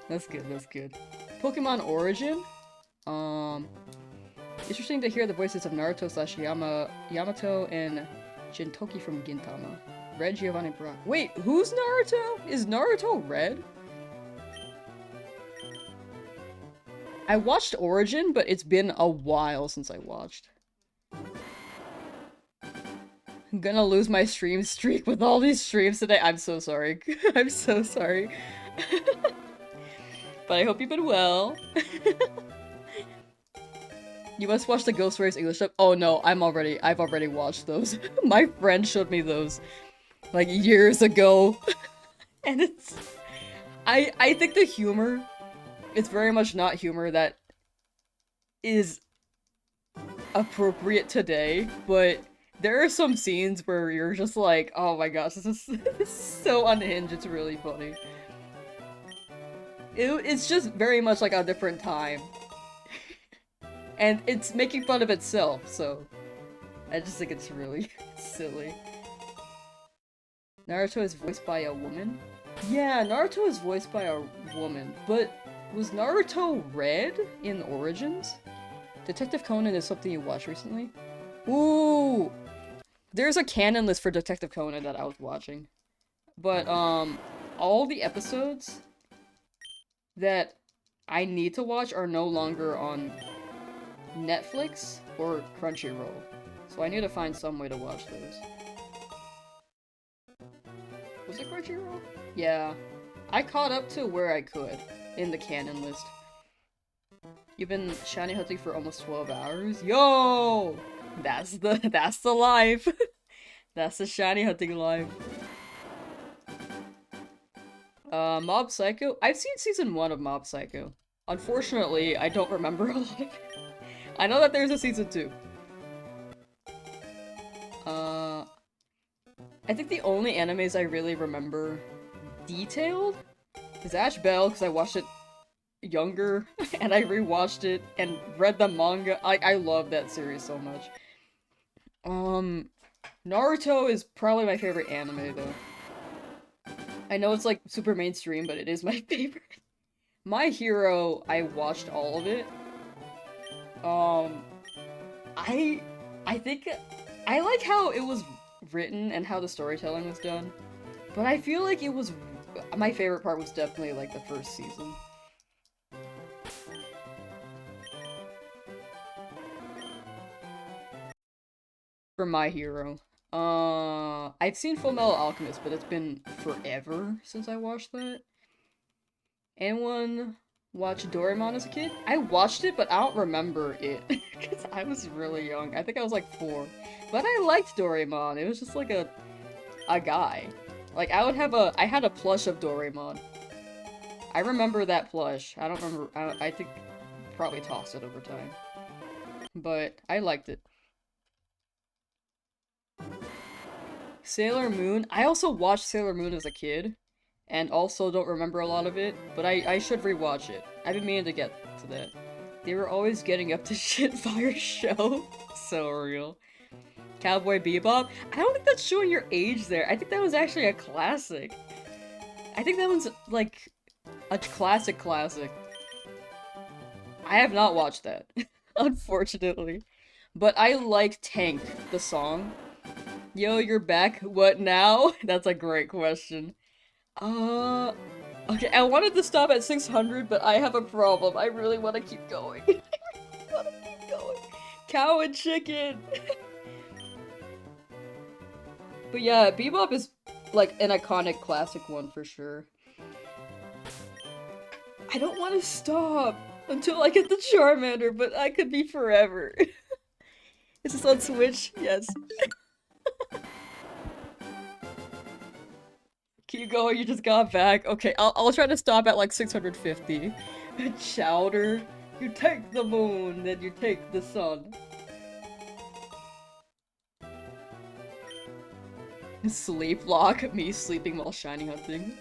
That's good, that's good. Pokemon Origin? Interesting to hear the voices of Naruto / Yamato and Jintoki from Gintama. Red, Giovanni, Brock. Wait, who's Naruto? Is Naruto red? I watched Origin, but it's been a while since I watched. I'm gonna lose my stream streak with all these streams today. I'm so sorry. I'm so sorry. But I hope you've been well. You must watch the Ghost Race English dub. Oh no, I've already watched those. My friend showed me those like years ago. And it's I think the humor, it's very much not humor that is appropriate today, but there are some scenes where you're just like, oh my gosh, this is so unhinged, it's really funny. It's just very much like a different time. And it's making fun of itself, so I just think it's really silly. Naruto is voiced by a woman? Yeah, Naruto is voiced by a woman, but was Naruto red in Origins? Detective Conan is something you watched recently? Ooh! There's a canon list for Detective Conan that I was watching. But, all the episodes that I need to watch are no longer on Netflix or Crunchyroll. So I need to find some way to watch those. Was it Crunchyroll? Yeah. I caught up to where I could in the canon list. You've been shiny hunting for almost 12 hours? Yo! That's the life. That's the shiny hunting life. Mob Psycho? I've seen season 1 of Mob Psycho. Unfortunately, I don't remember a lot of it. I know that there's a season 2. I think the only animes I really remember detailed is Ash Bell, because I watched it younger, and I rewatched it and read the manga. I love that series so much. Naruto is probably my favorite anime, though. I know it's like super mainstream, but it is my favorite. My Hero, I watched all of it. I think I like how it was written and how the storytelling was done, but I feel like it was my favorite part was definitely like the first season. For My Hero. I've seen Fullmetal Alchemist, but it's been forever since I watched that. Anyone watch Doraemon as a kid? I watched it, but I don't remember it because I was really young. I think I was like 4, but I liked Doraemon. It was just like a guy. Like I had a plush of Doraemon. I remember that plush. I don't remember. I think probably tossed it over time, but I liked it. Sailor Moon. I also watched Sailor Moon as a kid, and also don't remember a lot of it, but I should rewatch it. I've been meaning to get to that. They were always getting up to shit fire show. So real. Cowboy Bebop? I don't think that's showing your age there. I think that was actually a classic. I think that one's, like, a classic classic. I have not watched that, unfortunately. But I like Tank, the song. Yo, you're back. What now? That's a great question. Okay, I wanted to stop at 600, but I have a problem. I really want to keep going. I really want to keep going. Cow and chicken. But yeah, Bebop is, like, an iconic classic one for sure. I don't want to stop until I get the Charmander, but I could be forever. Is this on Switch? Yes. Keep going, you just got back. Okay, I'll try to stop at like 650. Chowder, you take the moon, then you take the sun. Sleep lock, me sleeping while shiny hunting.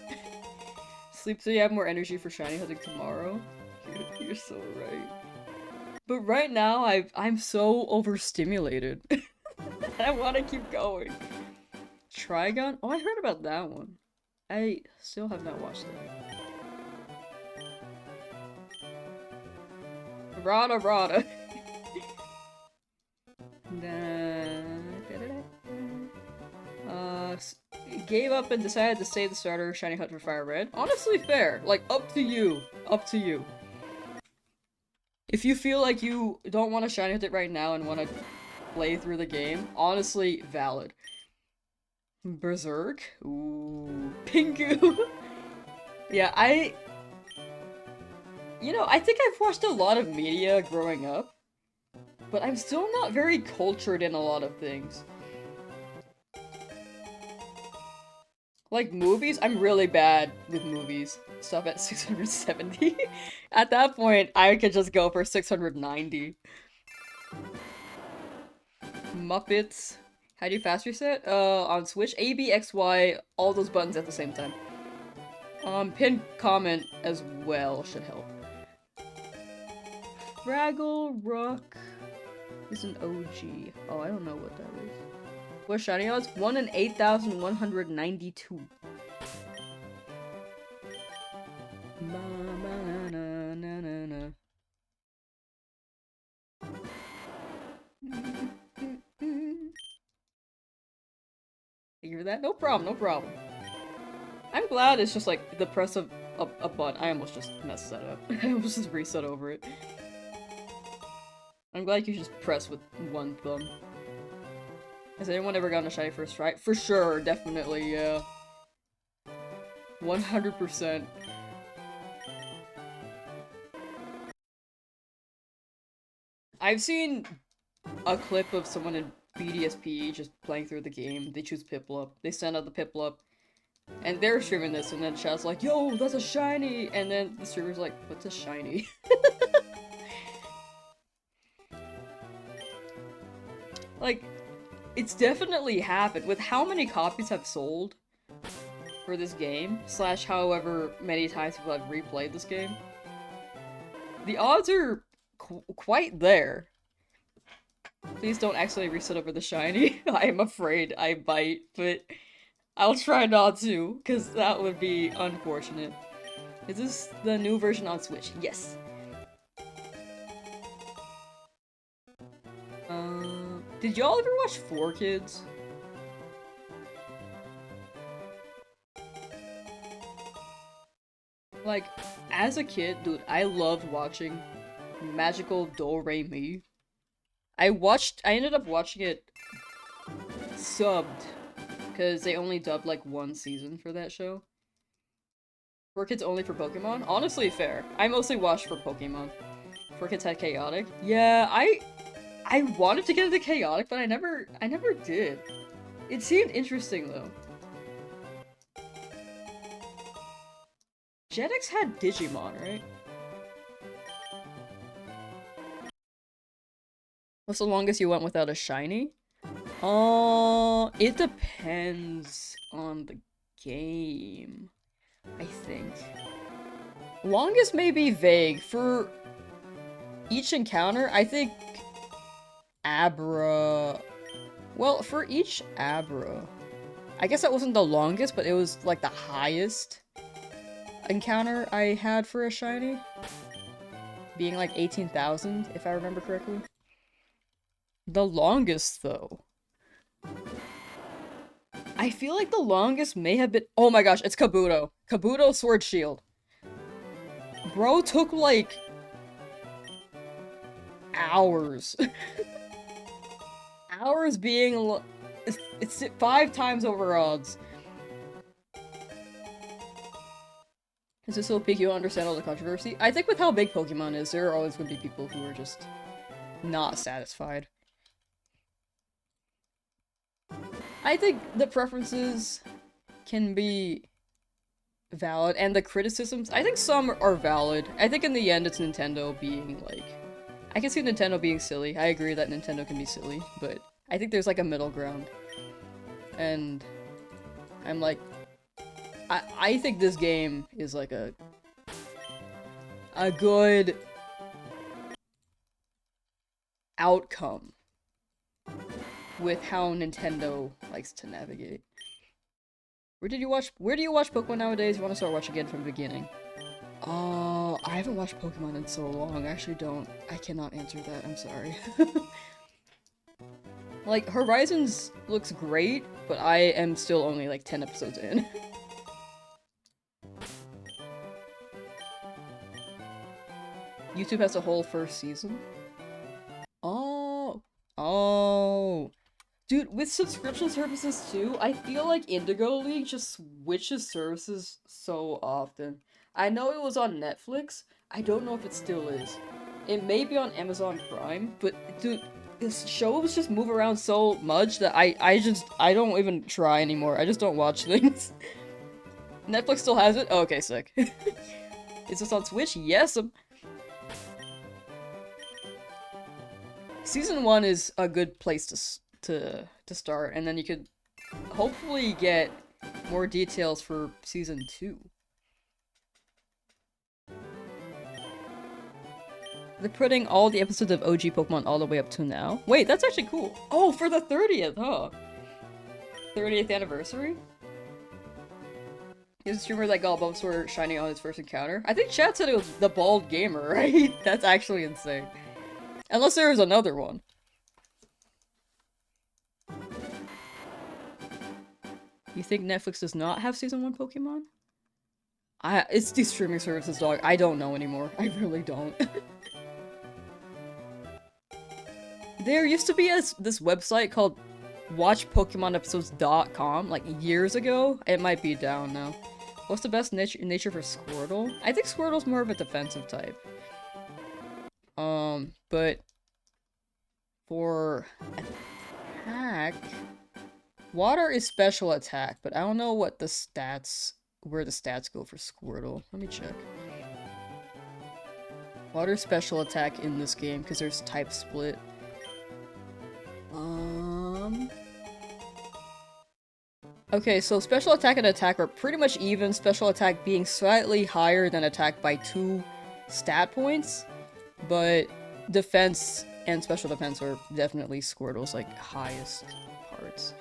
Sleep so you have more energy for shiny hunting tomorrow. You're so right. But right now, I'm so overstimulated. I want to keep going. Trigon? Oh, I heard about that one. I still have not watched that. Rada Rada. Gave up and decided to save the starter Shiny Hunt for Fire Red. Honestly fair. Like, up to you. Up to you. If you feel like you don't want to Shiny Hunt it right now and want to play through the game, honestly valid. Berserk? Ooh. Pingu! Yeah, you know, I think I've watched a lot of media growing up, but I'm still not very cultured in a lot of things. Like movies, I'm really bad with movies. Stop at 670. At that point, I could just go for 690. Muppets. How do you fast reset? On Switch, A, B, X, Y, all those buttons at the same time. Pin comment as well should help. Fraggle Rock is an OG. Oh, I don't know what that is. What shiny odds? 1 in 8,192. Figure that? No problem, no problem. I'm glad it's just like the press of a button. I almost just messed that up. I almost just reset over it. I'm glad you just press with one thumb. Has anyone ever gotten a shiny first try? For sure, definitely, yeah. 100%. I've seen a clip of someone in BDSP just playing through the game. They choose Piplup. They send out the Piplup. And they're streaming this, and then chat's like, yo, that's a shiny! And then the streamer's like, what's a shiny? Like, it's definitely happened. With how many copies have sold for this game, slash however many times people have replayed this game, the odds are quite there. Please don't actually reset over the shiny. I am afraid I bite, but I'll try not to, because that would be unfortunate. Is this the new version on Switch? Yes. Did y'all ever watch 4Kids? Like, as a kid, dude, I loved watching Magical Do-Re-Mi. I ended up watching it subbed, because they only dubbed like one season for that show. 4Kids only for Pokemon? Honestly, fair. I mostly watched for Pokemon. 4Kids had Chaotic. Yeah, I wanted to get into Chaotic, but I never did. It seemed interesting though. Jetix had Digimon, right? What's the longest you went without a shiny? It depends on the game, I think. Longest may be vague. For each encounter, I think Abra... Well, for each Abra, I guess that wasn't the longest, but it was like the highest encounter I had for a shiny. Being like 18,000, if I remember correctly. The longest, though. I feel like the longest may have been- Oh my gosh, it's Kabuto. Kabuto Sword Shield. Bro took like... hours. Hours being... It's 5 times over odds. Is this so big you understand all the controversy? I think with how big Pokemon is, there are always going to be people who are just not satisfied. I think the preferences can be valid, and the criticisms, I think some are valid. I think in the end it's Nintendo being like... I can see Nintendo being silly. I agree that Nintendo can be silly, but I think there's like a middle ground. And I'm like... I think this game is like a good outcome with how Nintendo likes to navigate. Where do you watch Pokemon nowadays? You want to start watching again from the beginning? Oh, I haven't watched Pokemon in so long. I actually don't. I cannot answer that. I'm sorry. Like, Horizons looks great, but I am still only like 10 episodes in. YouTube has a whole first season? Oh. Oh. Dude, with subscription services too, I feel like Indigo League just switches services so often. I know it was on Netflix. I don't know if it still is. It may be on Amazon Prime, but dude, this shows just move around so much that I don't even try anymore. I just don't watch things. Netflix still has it? Oh, okay, sick. Is this on Switch? Yes. Season 1 is a good place to start, and then you could hopefully get more details for Season 2. They're putting all the episodes of OG Pokemon all the way up to now. Wait, that's actually cool. Oh, for the 30th, huh? 30th anniversary? Is a streamer that got Bulbasaur shiny on his first encounter? I think chat said it was the Bald Gamer, right? That's actually insane. Unless there is another one. You think Netflix does not have Season 1 Pokemon? It's these streaming services, dog. I don't know anymore. I really don't. There used to be this website called WatchPokemonEpisodes.com, like years ago. It might be down now. What's the best nature for Squirtle? I think Squirtle's more of a defensive type. But for attack, water is special attack, but I don't know what the stats, where the stats go for Squirtle. Let me check. Water special attack in this game, because there's type split. Okay, so special attack and attack are pretty much even, special attack being slightly higher than attack by 2 stat points, but defense and special defense are definitely Squirtle's, like, highest parts.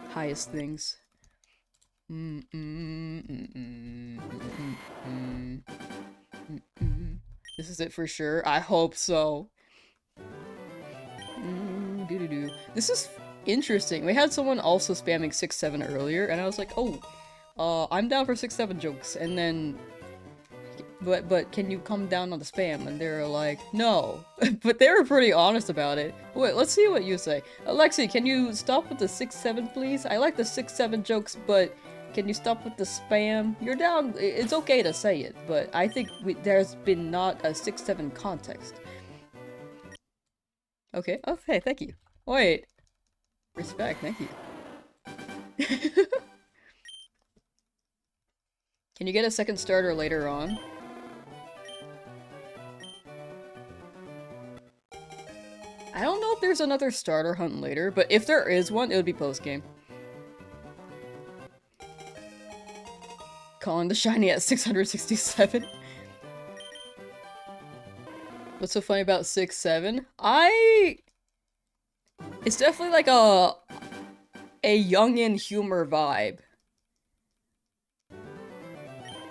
Highest things. This is it for sure? I hope so. This is interesting. We had someone also spamming 6-7 earlier, and I was like, oh, I'm down for 6-7 jokes, and then... But can you come down on the spam? And they're like, no. But they were pretty honest about it. Wait, let's see what you say. Alexi, can you stop with the 6-7, please? I like the 6-7 jokes, but can you stop with the spam? You're down. It's okay to say it, but I think there's been not a 6-7 context. Okay. Okay, thank you. Wait. Respect, thank you. Can you get a second starter later on? I don't know if there's another starter hunt later, but if there is one, it would be post-game. Calling the shiny at 667. What's so funny about 6-7? It's definitely like a youngin' humor vibe.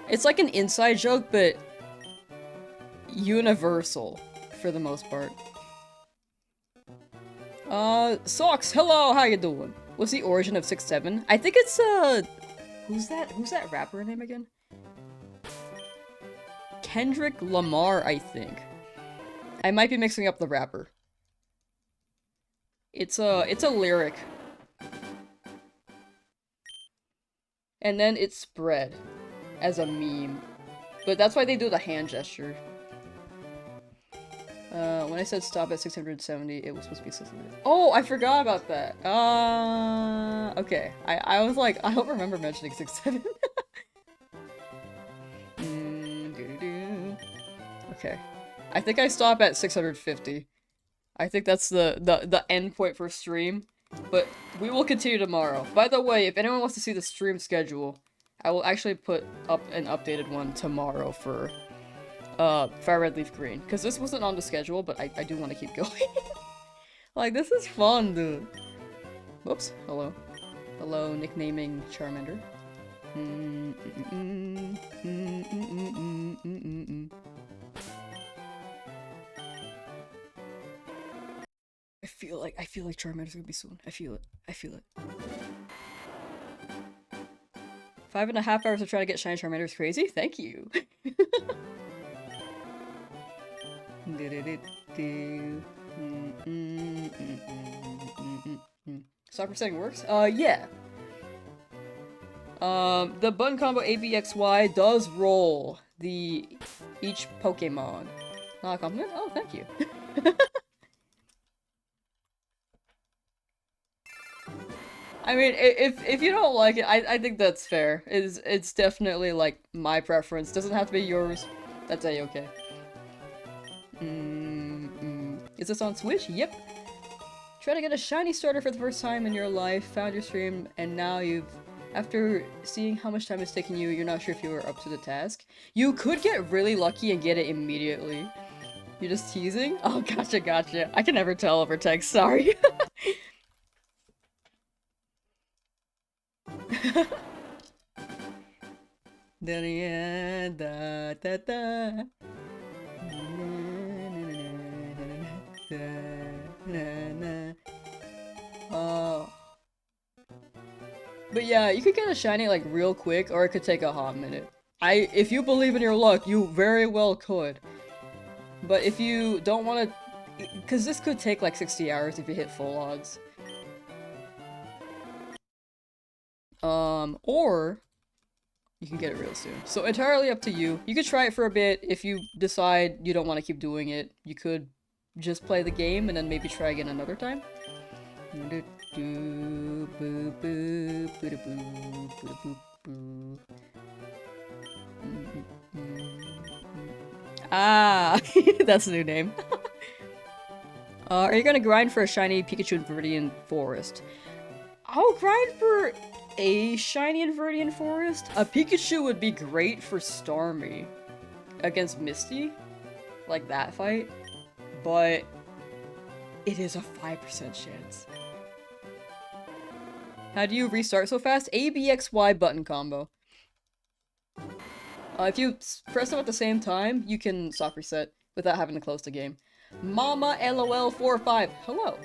It's like an inside joke, but universal for the most part. Socks, hello, how you doing? What's the origin of 6-7? I think it's, who's that rapper name again? Kendrick Lamar, I think. I might be mixing up the rapper. It's a lyric. And then it spread as a meme. But that's why they do the hand gesture. When I said stop at 670, it was supposed to be 600. Oh, I forgot about that. Okay. I was like, I don't remember mentioning 6-7. Okay. I think I stop at 650. I think that's the end point for stream. But we will continue tomorrow. By the way, if anyone wants to see the stream schedule, I will actually put up an updated one tomorrow for Fire Red Leaf Green. Because this wasn't on the schedule, but I do want to keep going. Like, this is fun, dude. Whoops. Hello. Hello, nicknaming Charmander. I feel like Charmander's gonna be soon. I feel it. I feel it. 5.5 hours of trying to get shiny Charmander is crazy? Thank you. Soccer setting works? Yeah. The button combo ABXY does roll each Pokemon. Not a compliment? Oh, thank you. I mean, if you don't like it, I think that's fair. It's definitely like my preference. Doesn't have to be yours. That's a-okay. Is this on Switch? Yep. Try to get a shiny starter for the first time in your life, found your stream, and now after seeing how much time it's taking you, you're not sure if you were up to the task. You could get really lucky and get it immediately. You're just teasing? Oh, gotcha. I can never tell over text, sorry. But yeah, you could get a shiny like real quick, or it could take a hot minute. If you believe in your luck, you very well could. But if you don't want to, because this could take like 60 hours if you hit full odds. Or you can get it real soon. So entirely up to you. You could try it for a bit. If you decide you don't want to keep doing it, you could just play the game and then maybe try again another time. Ah, that's the new name. Are you gonna grind for a shiny Pikachu in Viridian Forest? I'll grind for a shiny in Viridian Forest. A Pikachu would be great for Starmie against Misty, like that fight, but it is a 5% chance. How do you restart so fast? ABXY button combo. If you press them at the same time, you can soft reset without having to close the game. Mama LOL 45, hello.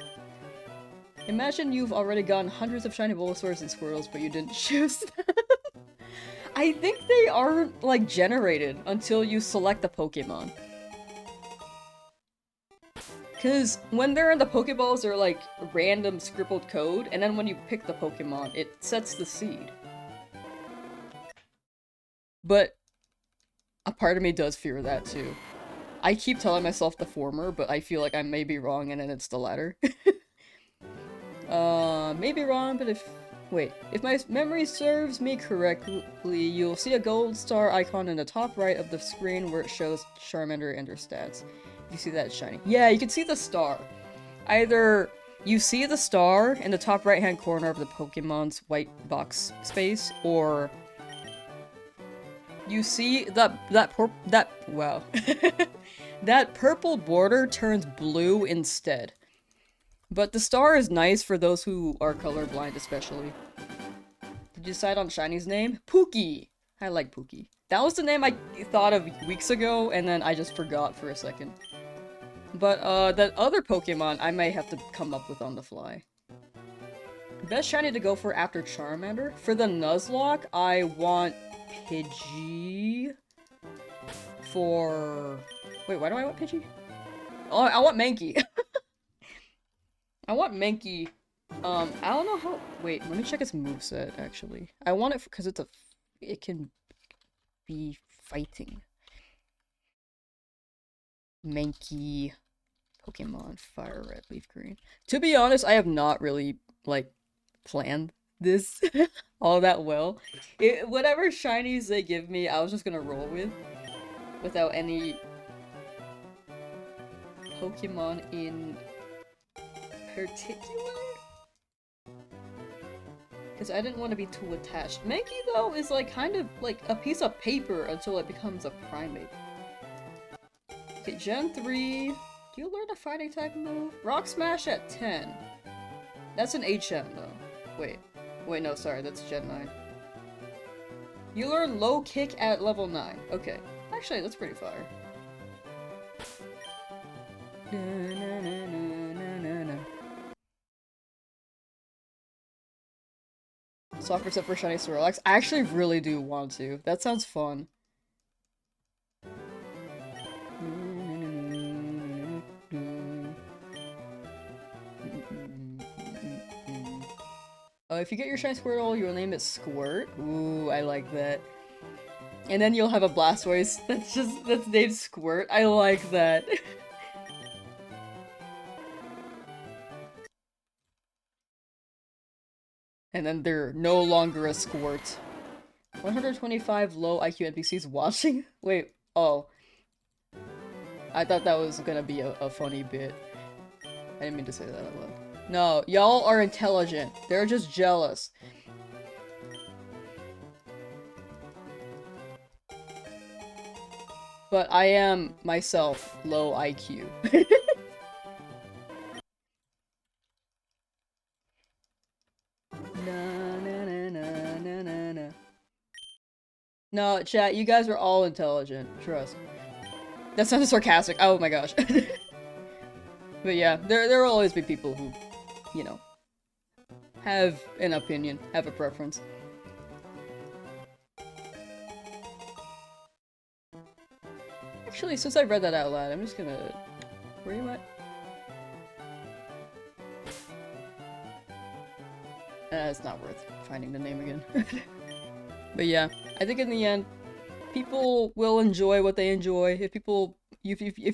Imagine you've already gotten hundreds of shiny Bulbasaurs and Squirtles, but you didn't choose them. I think they aren't, like, generated until you select the Pokemon. Because when they're in the Pokeballs, they're like random scribbled code, and then when you pick the Pokemon, it sets the seed. But a part of me does fear that too. I keep telling myself the former, but I feel like I may be wrong and then it's the latter. Maybe wrong, but if my memory serves me correctly, you'll see a gold star icon in the top right of the screen where it shows Charmander and her stats. You see that it's shiny. Yeah, you can see the star. Either you see the star in the top right-hand corner of the Pokemon's white box space, or you see that purple border turns blue instead. But the star is nice for those who are colorblind, especially. Did you decide on Shiny's name? Pookie! I like Pookie. That was the name I thought of weeks ago, and then I just forgot for a second. But, that other Pokemon I may have to come up with on the fly. Best shiny to go for after Charmander? For the Nuzlocke, I want Pidgey. For... Wait, why do I want Pidgey? Oh, I want Mankey. I want Mankey. I don't know how... Wait, let me check its moveset, actually. I want it because it's a... It can be fighting. Mankey. Pokemon Fire Red, Leaf Green. To be honest, I have not really, like, planned this all that well. Whatever shinies they give me, I was just gonna roll with. Without any Pokemon in particular. Because I didn't want to be too attached. Mankey, though, is, like, kind of like a piece of paper until it becomes a primate. Okay, Gen 3... Do you learn a fighting type move? Rock Smash at 10. That's an HM though. Wait, no, sorry, that's Gen 9. You learn low kick at level 9. Okay. Actually, that's pretty fire. Software set for shiny Snorlax. I actually really do want to. That sounds fun. If you get your shiny Squirtle, you'll name it Squirt. Ooh, I like that. And then you'll have a Blastoise that's named Squirt. I like that. And then they're no longer a Squirt. 125 low IQ NPCs watching? Wait, oh. I thought that was gonna be a funny bit. I didn't mean to say that out loud. No, y'all are intelligent. They're just jealous. But I am, myself, low IQ. No, chat, you guys are all intelligent. Trust. That sounded sarcastic. Oh my gosh. But yeah, there will always be people who, you know, have an opinion, have a preference. Actually, since I read that out loud, I'm just gonna... Where are you at? It's not worth finding the name again. But yeah, I think in the end, people will enjoy what they enjoy. If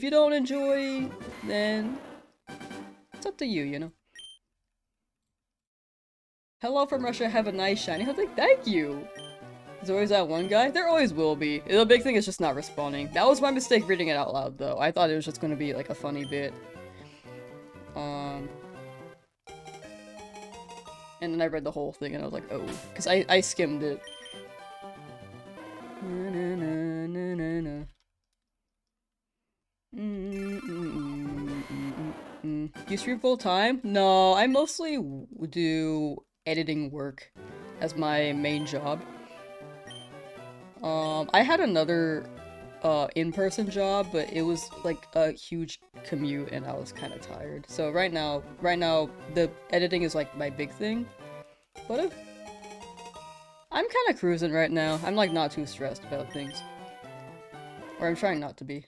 you don't enjoy, then it's up to you, you know? Hello from Russia, have a nice shiny. I was like, thank you! There's always that one guy. There always will be. The big thing is just not responding. That was my mistake reading it out loud, though. I thought it was just gonna be, like, a funny bit. And then I read the whole thing and I was like, oh. Because I skimmed it. You stream full time? No, I mostly do editing work as my main job. I had another in-person job, but it was like a huge commute and I was kind of tired. So right now the editing is like my big thing. But I'm kind of cruising right now. I'm like not too stressed about things. Or I'm trying not to be.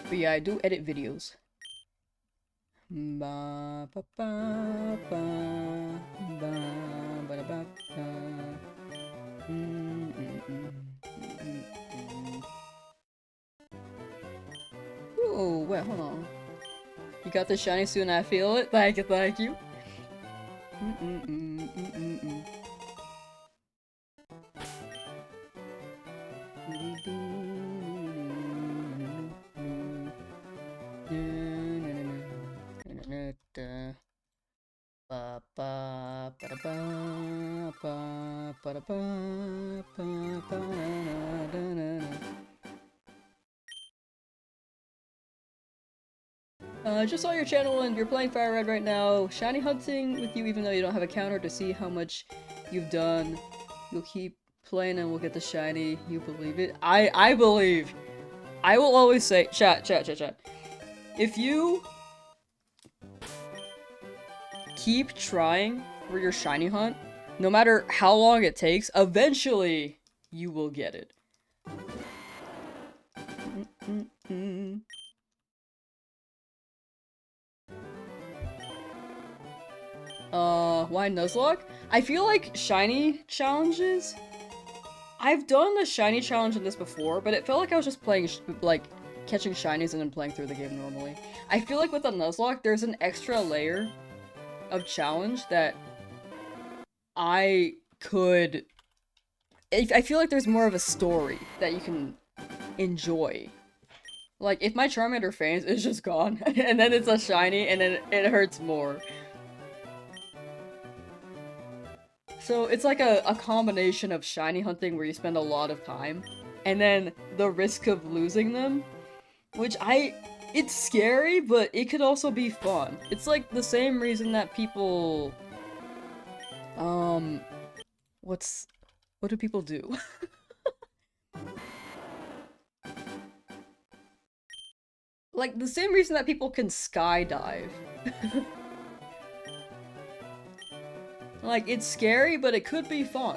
But yeah, I do edit videos. Ba ba ba ba ba ba ba ba. Ooh, wait, hold on. You got the shiny suit and I feel it. Thank you, thank you. Just saw your channel and you're playing Fire Red right now. Shiny hunting with you even though you don't have a counter to see how much you've done. You'll keep playing and we'll get the shiny. You believe it? I believe. I will always say, chat. If you keep trying for your shiny hunt, no matter how long it takes, eventually you will get it. Why Nuzlocke? I feel like shiny challenges. I've done the shiny challenge in this before, but it felt like I was just playing, like, catching shinies and then playing through the game normally. I feel like with a Nuzlocke, there's an extra layer of challenge that I could... I feel like there's more of a story that you can enjoy. Like, if my Charmander faints, it's just gone. And then it's a shiny, and then it hurts more. So it's like a combination of shiny hunting where you spend a lot of time, and then the risk of losing them, which it's scary, but it could also be fun. It's like the same reason that people, what do people do? Like, the same reason that people can skydive. Like, it's scary, but it could be fun.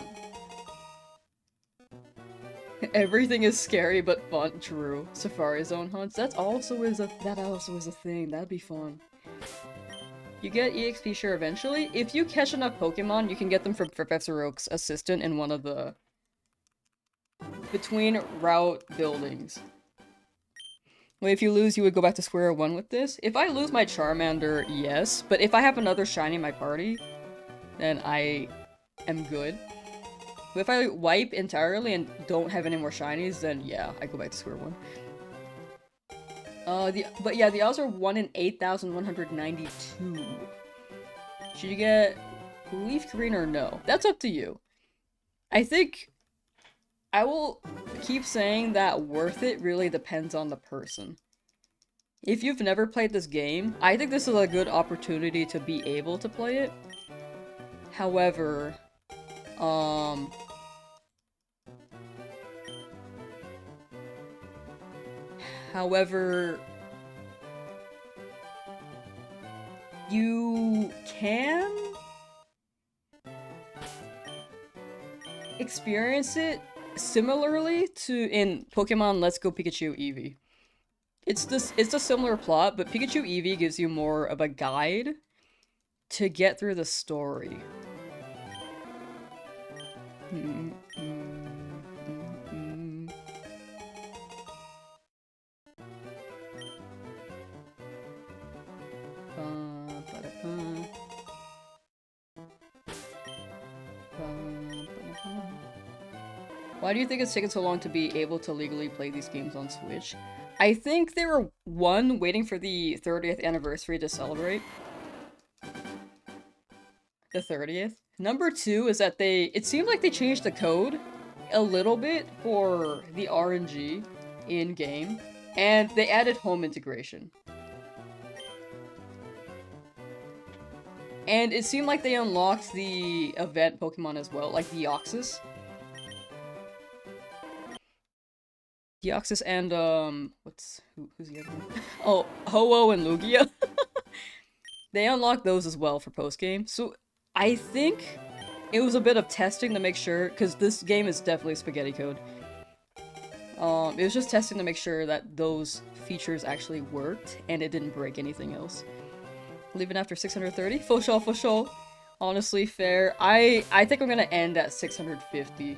Everything is scary but fun, true. Safari Zone hunts, that also is a thing, that'd be fun. You get EXP share eventually. If you catch enough Pokemon, you can get them from Professor Oak's assistant in one of the between route buildings. Well, if you lose, you would go back to square one with this. If I lose my Charmander, yes, but if I have another shiny in my party, then I am good. But if I wipe entirely and don't have any more shinies, then yeah, I go back to square one. But yeah, the odds are 1 in 8,192. Should you get Leaf Green or no? That's up to you. I think I will keep saying that worth it really depends on the person. If you've never played this game, I think this is a good opportunity to be able to play it. However, you can experience it similarly to in Pokemon Let's Go Pikachu Eevee. It's a similar plot, but Pikachu Eevee gives you more of a guide to get through the story. Why do you think it's taken so long to be able to legally play these games on Switch? I think they were, one, waiting for the 30th anniversary to celebrate. The 30th. Number two is that it seemed like they changed the code a little bit for the RNG in-game, and they added home integration. And it seemed like they unlocked the event Pokemon as well, like the Deoxys. Deoxys and who's the other one? Oh, Ho-Oh and Lugia. They unlock those as well for post game. So I think it was a bit of testing to make sure, because this game is definitely spaghetti code. It was just testing to make sure that those features actually worked and it didn't break anything else. Leaving after 630? For sure, for sure. Honestly, fair. I think I'm gonna end at 650.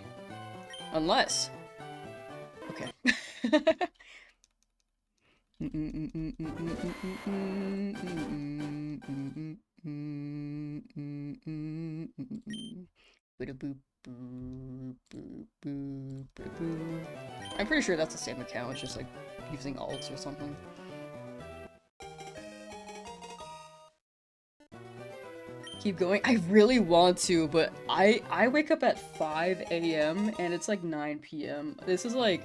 Unless. Okay. I'm pretty sure that's the same account, it's just like using alts or something. Keep going? I really want to, but I wake up at 5 a.m. and it's like 9 p.m. This is like...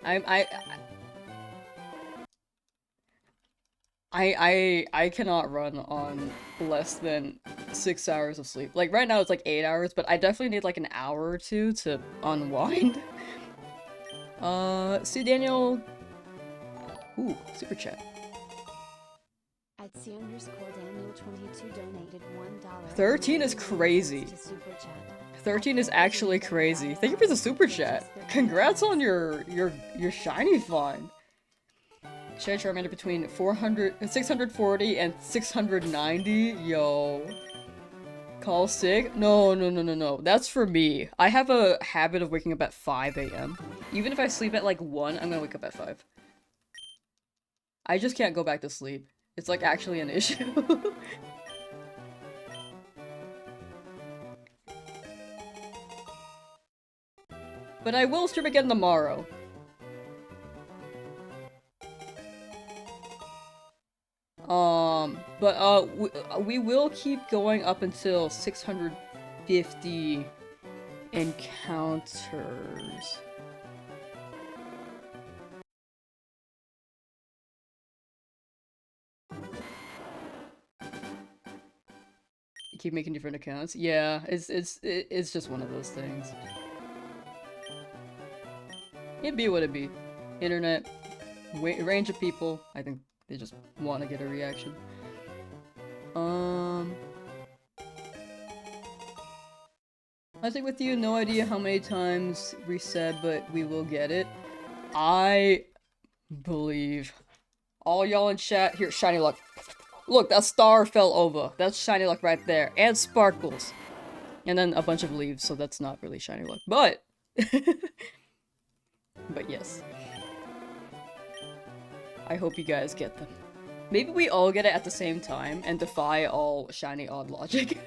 I cannot run on less than 6 hours of sleep. Like, right now it's like 8 hours, but I definitely need like an hour or two to unwind. See Daniel... Ooh, super chat. At C_Daniel22 donated $1. 13 is crazy. 13 is actually crazy. Thank you for the super chat. Congrats on your shiny find. Shiny Charmander between 640 and 690. Yo. Call sick? No. That's for me. I have a habit of waking up at 5 a.m. Even if I sleep at like 1, I'm gonna wake up at 5. I just can't go back to sleep. It's like actually an issue. But I will stream again tomorrow. We will keep going up until 650 encounters. You keep making different accounts? Yeah, it's just one of those things. It'd be what it be. Internet, range of people. I think they just want to get a reaction. I think with you, no idea how many times we said, but we will get it. I believe. All y'all in chat, here, shiny luck. Look, that star fell over. That's shiny luck right there. And sparkles. And then a bunch of leaves, so that's not really shiny luck. But... but yes. I hope you guys get them. Maybe we all get it at the same time and defy all shiny odd logic.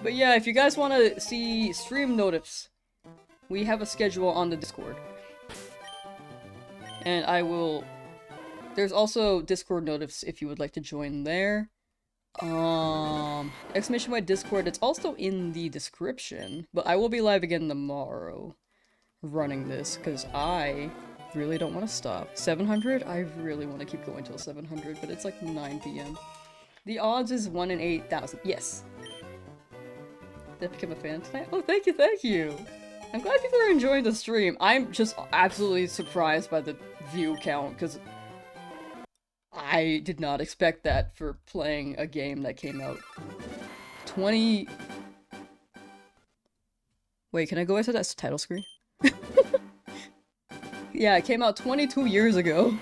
But yeah, if you guys want to see stream notifs, we have a schedule on the Discord. And I will... There's also Discord notifs if you would like to join there. Exclamation point Discord, it's also in the description. But I will be live again tomorrow running this, because I really don't want to stop. 700? I really want to keep going till 700, but it's like 9 p.m. The odds is 1 in 8,000. Yes. Did I become a fan tonight? Oh, thank you! I'm glad people are enjoying the stream. I'm just absolutely surprised by the view count, because I did not expect that for playing a game that came out 20... Wait, can I go into that title screen? Yeah, it came out 22 years ago.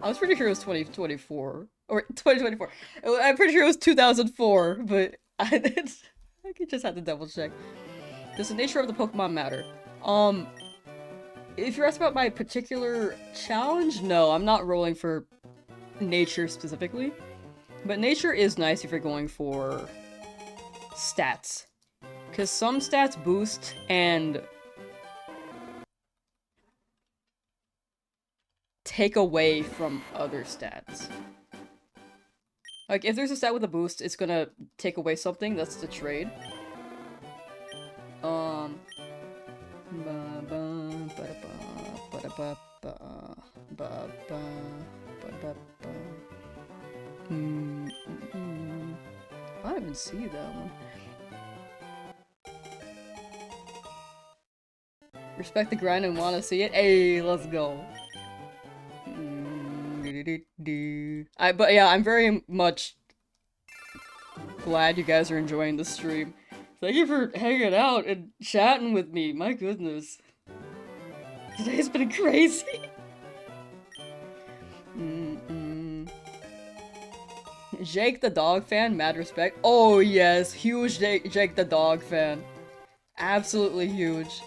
I was pretty sure it was 2024. Or 2024. I'm pretty sure it was 2004, but I just had to double check. Does the nature of the Pokemon matter? If you're asking about my particular challenge, no, I'm not rolling for nature specifically. But nature is nice if you're going for stats. Because some stats boost and take away from other stats. Like, if there's a stat with a boost, it's gonna take away something, that's the trade. I didn't even see that one. Respect the grind and wanna see it. Hey, let's go. But yeah, I'm very much glad you guys are enjoying the stream. Thank you for hanging out and chatting with me. My goodness. Today's been crazy. Jake the dog fan, mad respect. Oh yes, huge Jake the dog fan. Absolutely huge.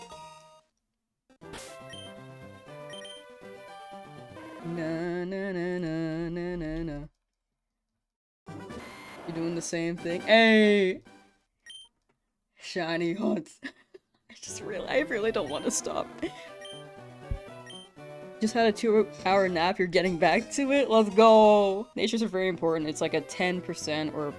Na na na na na na na. You're doing the same thing. Hey! Shiny hunts. I really don't want to stop. Just had a 2-hour nap, you're getting back to it? Let's go! Natures are very important. It's like a 10% or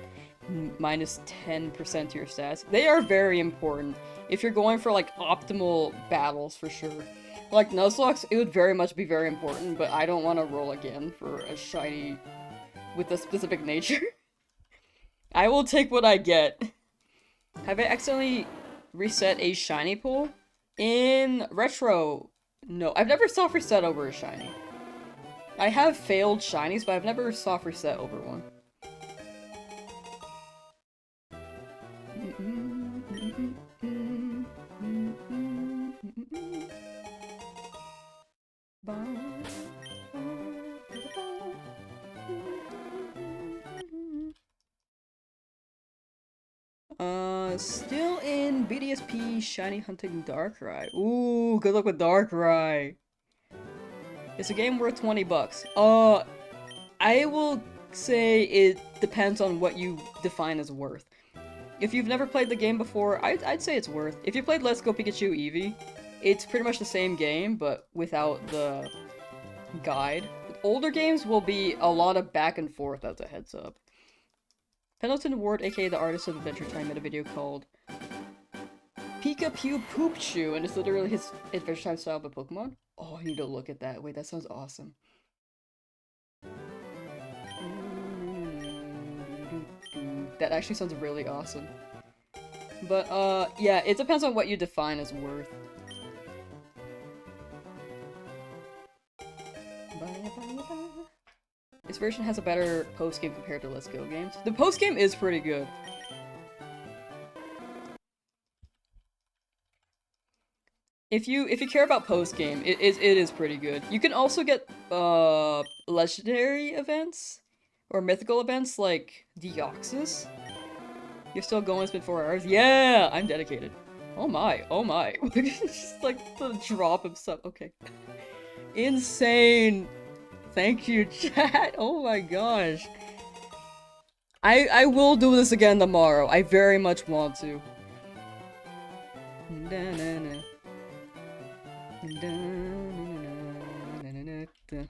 minus 10% to your stats. They are very important. If you're going for like optimal battles for sure. Like Nuzlocke, it would very much be very important, but I don't want to roll again for a shiny with a specific nature. I will take what I get. Have I accidentally reset a shiny pool? In retro, no. I've never soft reset over a shiny. I have failed shinies, but I've never soft reset over one. Still in BDSP Shiny Hunting Darkrai. Ooh, good luck with Darkrai. It's a game worth 20 bucks. I will say it depends on what you define as worth. If you've never played the game before, I'd say it's worth. If you played Let's Go Pikachu Eevee, it's pretty much the same game, but without the guide. Older games will be a lot of back and forth, as a heads up. Pendleton Ward, aka the artist of Adventure Time, made a video called Pika Pew Poop Chew, and it's literally his Adventure Time style of a Pokemon. Oh, I need to look at that. Wait, that sounds awesome. That actually sounds really awesome. But, yeah, it depends on what you define as worth. This version has a better post-game compared to Let's Go games. The post-game is pretty good. If you care about post-game, it is pretty good. You can also get legendary events or mythical events like Deoxys. You're still going, it's been 4 hours. Yeah, I'm dedicated. Oh my, oh my. Just like the drop of stuff. Okay. Insane. Thank you, chat. Oh my gosh. I will do this again tomorrow. I very much want to.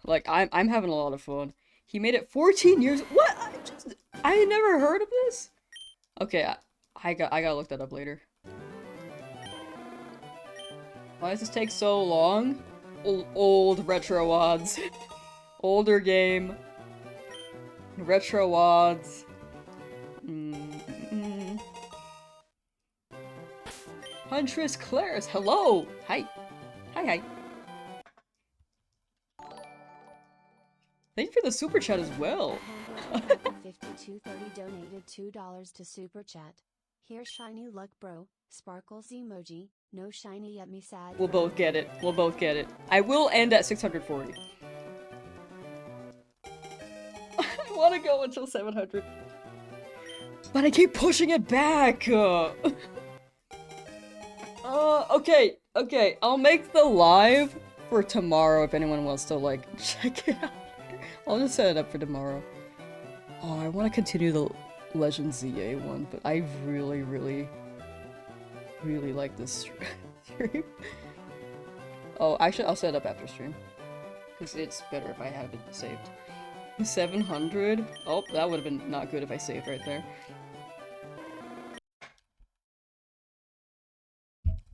Like, I'm having a lot of fun. He made it 14 years. What? I never heard of this? Okay, I gotta look that up later. Why does this take so long? Old retro odds. Older game. Retro odds. Huntress Claris, hello! Hi. Hi. Thank you for the super chat as well. 5230 donated $2 to super chat. Here shiny luck bro, sparkles emoji, no shiny yet me sad. We'll both get it. We'll both get it. I will end at 640. I want to go until 700. But I keep pushing it back! Okay, I'll make the live for tomorrow if anyone wants to, like, check it out. I'll just set it up for tomorrow. Oh, I want to continue the Legend ZA one, but I really like this stream. Oh, actually, I'll set it up after stream. Because it's better if I have it saved. 700? Oh, that would have been not good if I saved right there.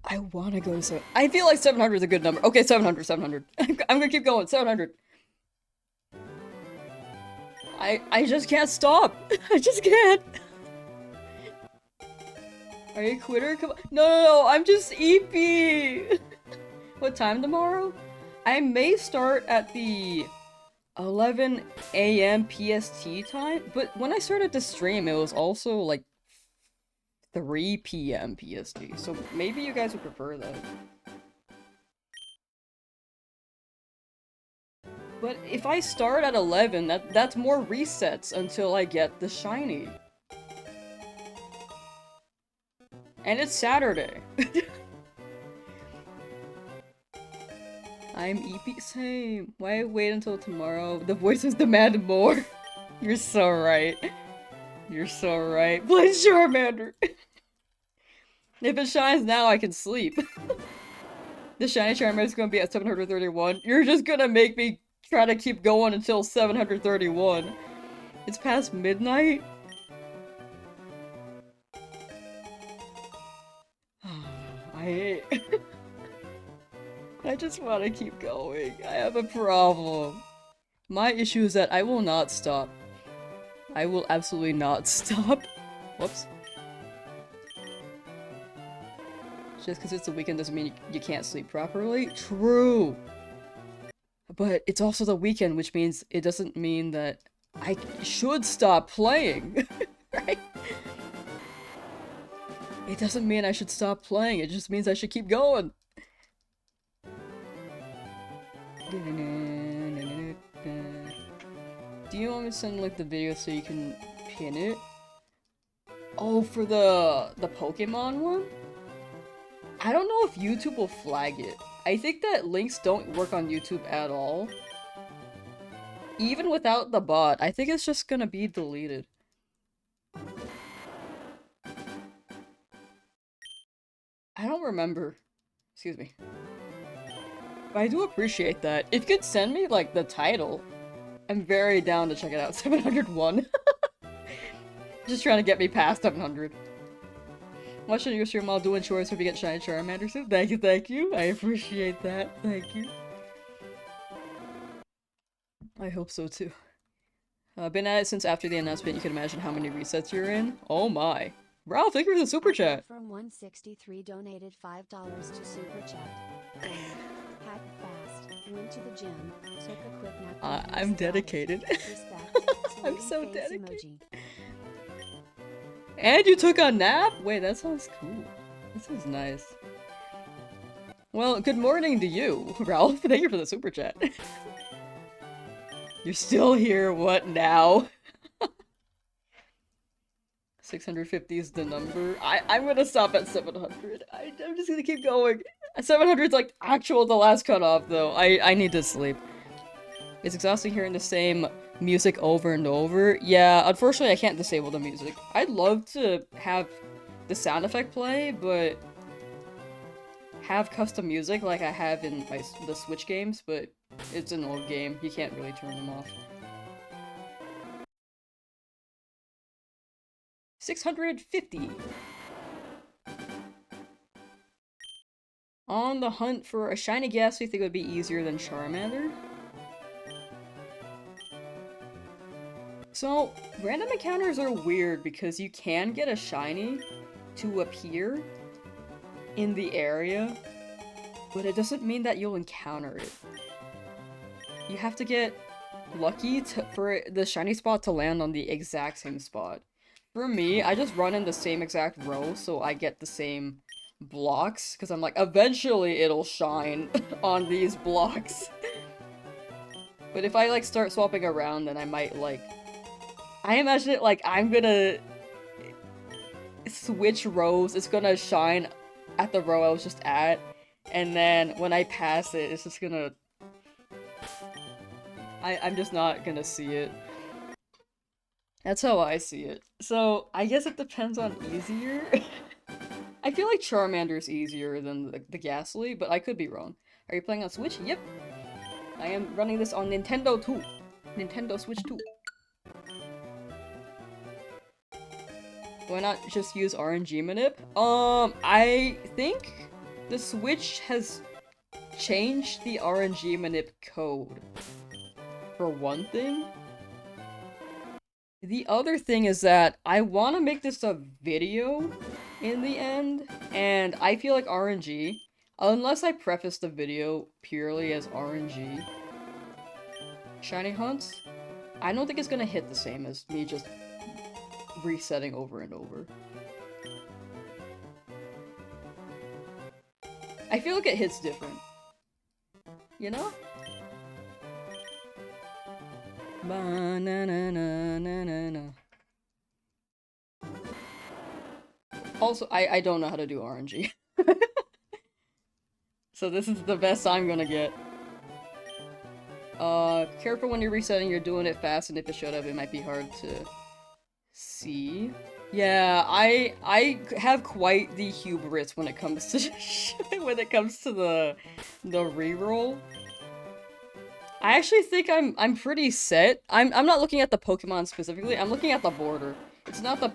I want to go to 7. I feel like 700 is a good number. Okay, 700. I'm gonna keep going. 700. I just can't stop. I just can't. Are you a quitter? Come on. No, I'm just EP. What time tomorrow? I may start at the 11 a.m. PST time, but when I started to stream, it was also like 3 p.m. PST, so maybe you guys would prefer that. But if I start at 11, that's more resets until I get the shiny. And it's Saturday. I'm EP same. Why wait until tomorrow? The voices demand more. You're so right. You're so right. Play Charmander. If it shines now, I can sleep. The shiny Charmander is gonna be at 731. You're just gonna make me try to keep going until 731. It's past midnight? I just want to keep going. I have a problem. My issue is that I will not stop. I will absolutely not stop. Whoops. Just because it's the weekend doesn't mean you can't sleep properly. True! But it's also the weekend, which means it doesn't mean that I should stop playing. Right? It doesn't mean I should stop playing, it just means I should keep going. Do you want me to send like the video so you can pin it? Oh, for the Pokemon one? I don't know if YouTube will flag it. I think that links don't work on YouTube at all. Even without the bot, I think it's just gonna be deleted. I don't remember. Excuse me. But I do appreciate that. If you could send me, like, the title, I'm very down to check it out. 701. Just trying to get me past 700. Watching your stream while doing chores hope you get shiny Charmander soon. Thank you, thank you. I appreciate that. Thank you. I hope so too. Been at it since after the announcement. You can imagine how many resets you're in. Oh my. Ralph, thank you for the super chat. From 163 donated $5 to super chat. Hack fast. Went to the gym. Took a quick nap. I'm dedicated. I'm so dedicated. Emoji. And you took a nap? Wait, that sounds cool. That sounds nice. Well, good morning to you, Ralph. Thank you for the super chat. You're still here, what now? 650 is the number. I'm gonna stop at 700. I'm just gonna keep going. 700 is like actual the last cutoff though. I need to sleep. It's exhausting hearing the same music over and over. Yeah, unfortunately I can't disable the music. I'd love to have the sound effect play, but have custom music like I have in the Switch games, but it's an old game. You can't really turn them off. 650. On the hunt for a shiny gas, we think it would be easier than Charmander. So, random encounters are weird because you can get a shiny to appear in the area, but it doesn't mean that you'll encounter it. You have to get lucky for the shiny spot to land on the exact same spot. For me, I just run in the same exact row so I get the same blocks, because I'm like, eventually it'll shine on these blocks. But if I like start swapping around, then I might like... I imagine it like I'm gonna switch rows, it's gonna shine at the row I was just at, and then when I pass it, it's just gonna... I'm just not gonna see it. That's how I see it. So, I guess it depends on easier. I feel like Charmander's easier than the Ghastly, but I could be wrong. Are you playing on Switch? Yep. I am running this on Nintendo 2. Nintendo Switch 2. Why not just use RNG manip? I think the Switch has changed the RNG manip code. For one thing. The other thing is that I want to make this a video in the end, and I feel like RNG, Unless I preface the video purely as RNG shiny hunts, I don't think it's gonna hit the same as me just resetting over and over. I feel like it hits different. You know? Ba-na-na-na-na-na-na. Also, I don't know how to do RNG. So this is the best I'm gonna get. Careful when you're resetting, you're doing it fast, and if it showed up, it might be hard to see. Yeah, I have quite the hubris when it comes to the reroll. I actually think I'm pretty set. I'm not looking at the Pokemon specifically. I'm looking at the border. It's not the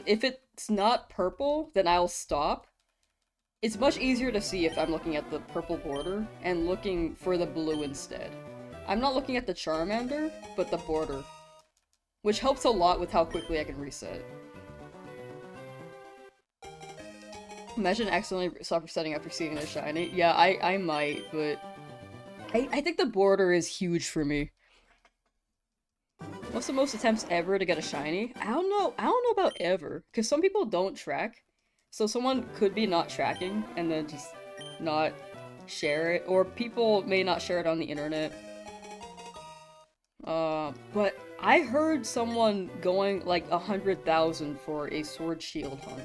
if it's not purple, then I'll stop. It's much easier to see if I'm looking at the purple border and looking for the blue instead. I'm not looking at the Charmander, but the border. Which helps a lot with how quickly I can reset. Imagine accidentally stop resetting after seeing a shiny. Yeah, I might, but I think the border is huge for me. What's the most attempts ever to get a shiny? I don't know about ever, because some people don't track. So someone could be not tracking and then just not share it, or people may not share it on the internet. But I heard someone going like 100,000 for a sword shield hunt.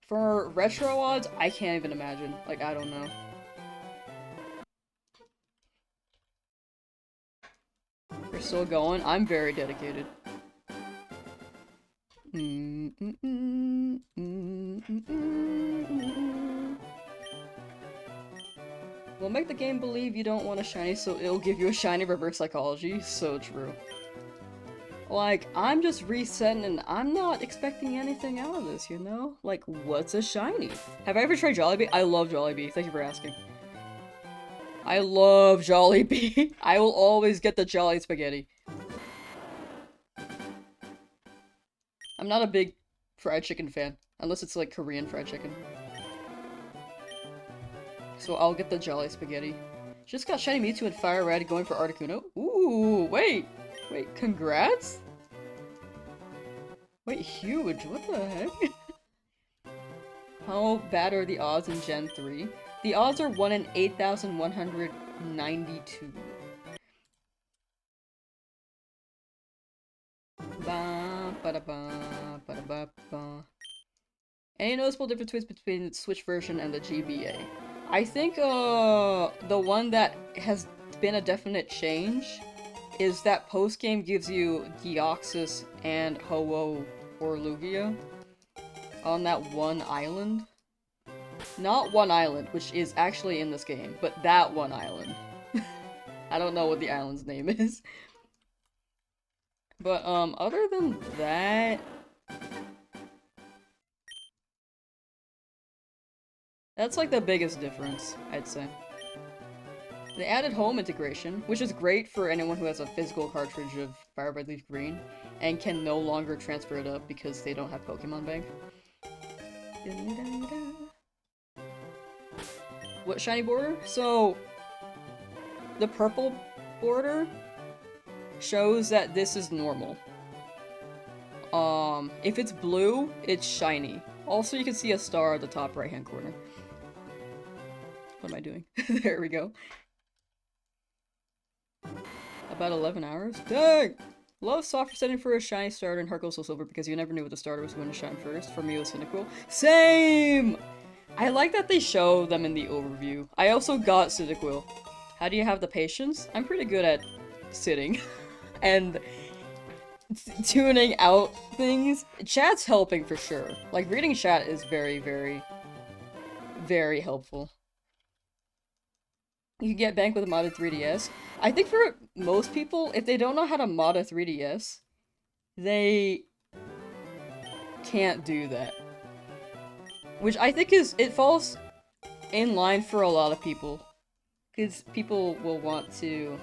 For retro odds, I can't even imagine. Like, I don't know. We're still going. I'm very dedicated. We'll make the game believe you don't want a shiny, so it'll give you a shiny. Reverse psychology. So true. Like, I'm just resetting and I'm not expecting anything out of this, you know? Like, what's a shiny? Have I ever tried Jollibee? I love Jollibee. Thank you for asking. I love Jollibee. I will always get the Jolly Spaghetti. I'm not a big fried chicken fan, unless it's like Korean fried chicken. So I'll get the Jolly Spaghetti. Just got shiny Mewtwo and Fire Red going for Articuno. Ooh, wait, congrats? Wait, huge, what the heck? How bad are the odds in Gen 3? The odds are 1 in 8,192. Any noticeable difference between the Switch version and the GBA? I think the one that has been a definite change is that post-game gives you Deoxys and Ho-Oh or Lugia on that one island. Not one island, which is actually in this game, but that one island. I don't know what the island's name is. But, other than that... That's like the biggest difference, I'd say. They added home integration, which is great for anyone who has a physical cartridge of Fire Red Leaf Green and can no longer transfer it up because they don't have Pokemon Bank. What shiny border? So, the purple border shows that this is normal. If it's blue, it's shiny. Also, you can see a star at the top right-hand corner. What am I doing? There we go. About 11 hours? Dang! Love soft resetting for a shiny starter and Heart Gold Soul Silver because you never knew what the starter was going to shine first. For me, it was Cyndaquil. Same! I like that they show them in the overview. I also got Cyndaquil. How do you have the patience? I'm pretty good at sitting and tuning out things. Chat's helping for sure. Like, reading chat is very, very, very helpful. You can get Bank with a modded 3DS. I think for most people, if they don't know how to mod a 3DS, they can't do that. Which I think it falls in line for a lot of people. Because people will want to...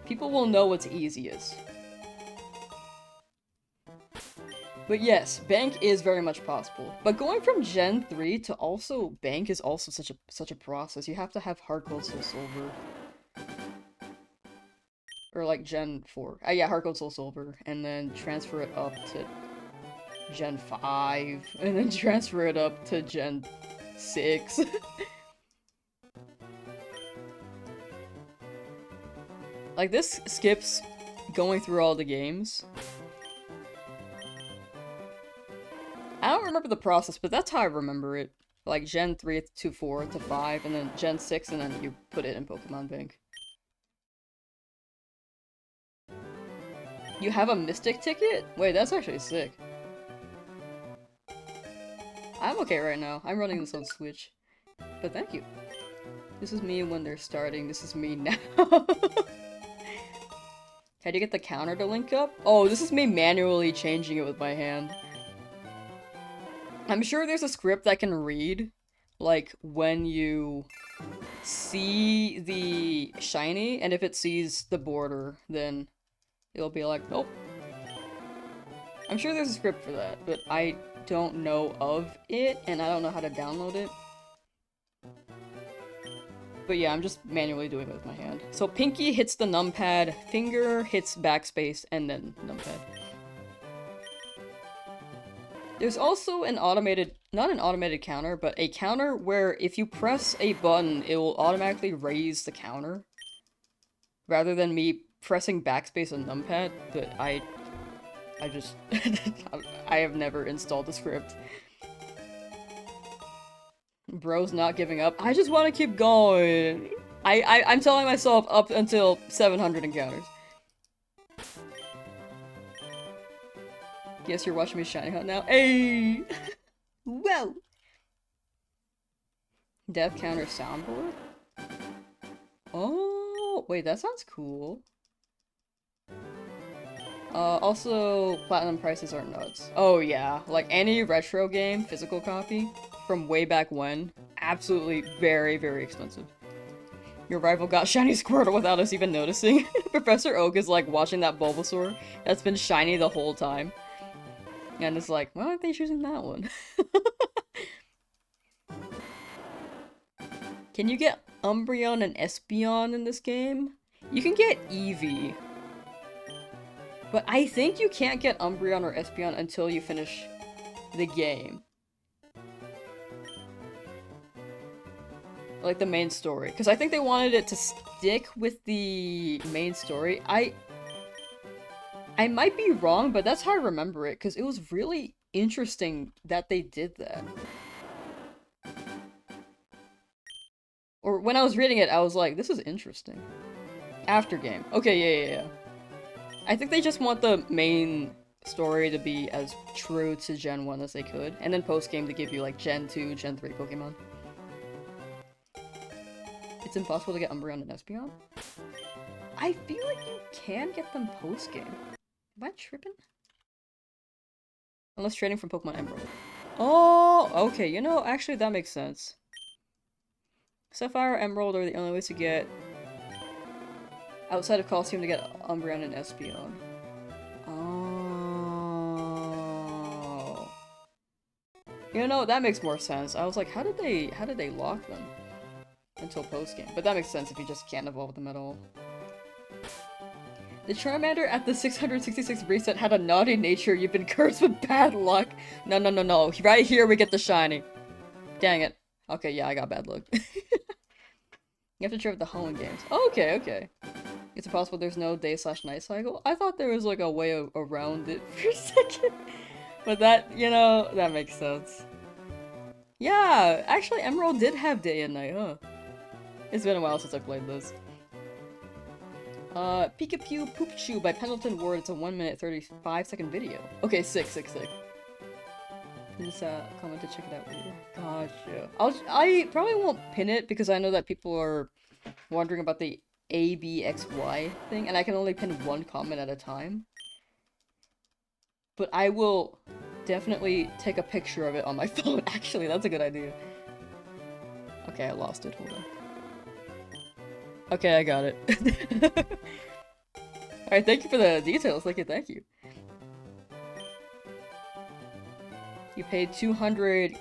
People will know what's easiest. But yes, bank is very much possible. But going from Gen 3 to also bank is also such a process. You have to have Heart Gold Soul Silver. Or like Gen 4. Yeah, Heart Gold Soul Silver. And then transfer it up to Gen 5. And then transfer it up to Gen 6. Like, this skips going through all the games. I don't remember the process, but that's how I remember it. Like, Gen 3 to 4 to 5, and then Gen 6, and then you put it in Pokemon Bank. You have a Mystic ticket? Wait, that's actually sick. I'm okay right now. I'm running this on Switch. But thank you. This is me when they're starting. This is me now. How do you get the counter to link up? Oh, this is me manually changing it with my hand. I'm sure there's a script that can read, like, when you see the shiny, and if it sees the border, then it'll be like, nope. I'm sure there's a script for that, but I don't know of it, and I don't know how to download it. But yeah, I'm just manually doing it with my hand. So pinky hits the numpad, finger hits backspace, and then numpad. There's also an automated, not an automated counter, but a counter where if you press a button, it will automatically raise the counter. Rather than me pressing backspace and numpad, but I just, I have never installed the script. Bro's not giving up. I just want to keep going. I'm telling myself up until 700 encounters. Guess you're watching me shiny hunt now. Hey! Whoa! Death counter soundboard? Oh, wait, that sounds cool. Also, platinum prices are nuts. Oh yeah, like any retro game, physical copy, from way back when, absolutely very, very expensive. Your rival got shiny Squirtle without us even noticing. Professor Oak is like watching that Bulbasaur that's been shiny the whole time. And it's like, why aren't they choosing that one? Can you get Umbreon and Espeon in this game? You can get Eevee. But I think you can't get Umbreon or Espeon until you finish the game. Like the main story. Because I think they wanted it to stick with the main story. I might be wrong, but that's how I remember it, because it was really interesting that they did that. Or when I was reading it, I was like, this is interesting. After game. Okay, yeah. I think they just want the main story to be as true to Gen 1 as they could, and then post-game to give you, like, Gen 2, Gen 3 Pokemon. It's impossible to get Umbreon and Espeon? I feel like you can get them post-game. Am I tripping? Unless trading from Pokemon Emerald. Oh, okay, you know, actually that makes sense. Sapphire, Emerald are the only ways to get outside of Coliseum to get Umbreon and Espeon. Oh. You know, that makes more sense. I was like, how did they lock them until post-game? But that makes sense if you just can't evolve them at all. The Charmander at the 666 reset had a naughty nature. You've been cursed with bad luck. No. Right here we get the shiny. Dang it. Okay, yeah, I got bad luck. You have to trade with the home games. Oh, okay. It's impossible there's no day/night cycle. I thought there was like a way around it for a second. But that, you know, that makes sense. Yeah, actually Emerald did have day and night, huh? It's been a while since I played this. Pikachu Poop Chew by Pendleton Ward. It's a 1-minute 35-second video. Okay, sick. Just comment to check it out later. Gotcha. I probably won't pin it because I know that people are wondering about the ABXY thing, and I can only pin one comment at a time. But I will definitely take a picture of it on my phone. Actually, that's a good idea. Okay, I lost it. Hold on. Okay, I got it. Alright, thank you for the details. Thank you. You pay 200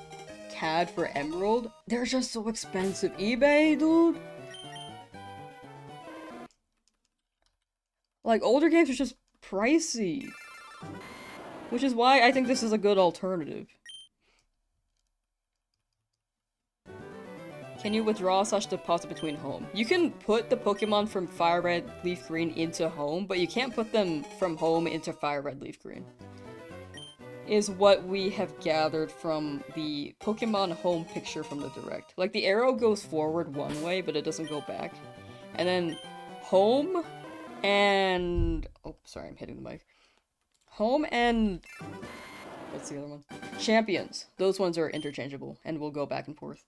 CAD for Emerald. They're just so expensive. eBay, dude. Like, older games are just pricey. Which is why I think this is a good alternative. Can you withdraw such deposit between home? You can put the Pokemon from Fire Red, Leaf Green into home, but you can't put them from home into Fire Red, Leaf Green. Is what we have gathered from the Pokemon home picture from the Direct. Like, the arrow goes forward one way, but it doesn't go back. And then home and... oh, sorry, I'm hitting the mic. Home and... what's the other one? Champions. Those ones are interchangeable and will go back and forth.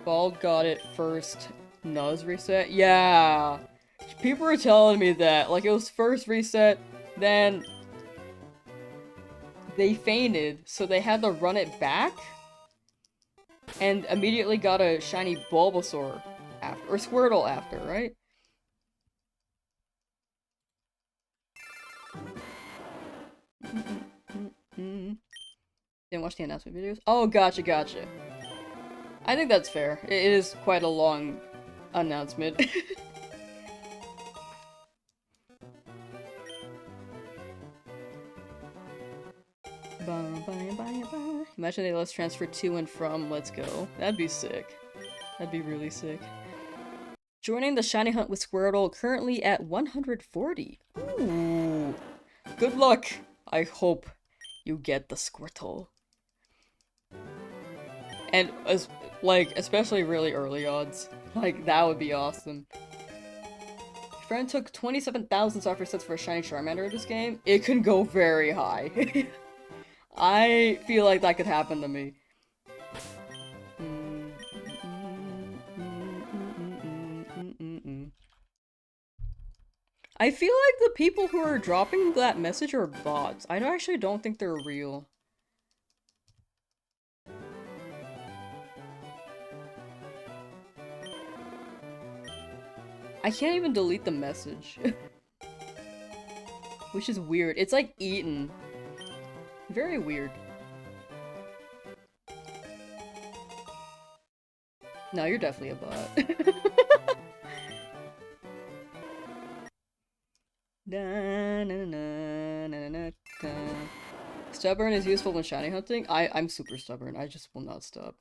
Bald got it first Nuz reset? Yeah! People were telling me that. Like, it was first reset, then... they fainted, so they had to run it back? And immediately got a shiny Bulbasaur after, or Squirtle after, right? Didn't watch the announcement videos? Oh, gotcha, gotcha. I think that's fair. It is quite a long announcement. Imagine they let us transfer to and from. Let's go. That'd be sick. That'd be really sick. Joining the shiny hunt with Squirtle, currently at 140. Ooh. Good luck. I hope you get the Squirtle. And especially really early odds. Like, that would be awesome. Friend took 27,000 software sets for a shiny Charmander in this game. It can go very high. I feel like that could happen to me. I feel like the people who are dropping that message are bots. I actually don't think they're real. I can't even delete the message. Which is weird. It's like eaten. Very weird. No, you're definitely a bot. Stubborn is useful when shiny hunting. I'm super stubborn. I just will not stop.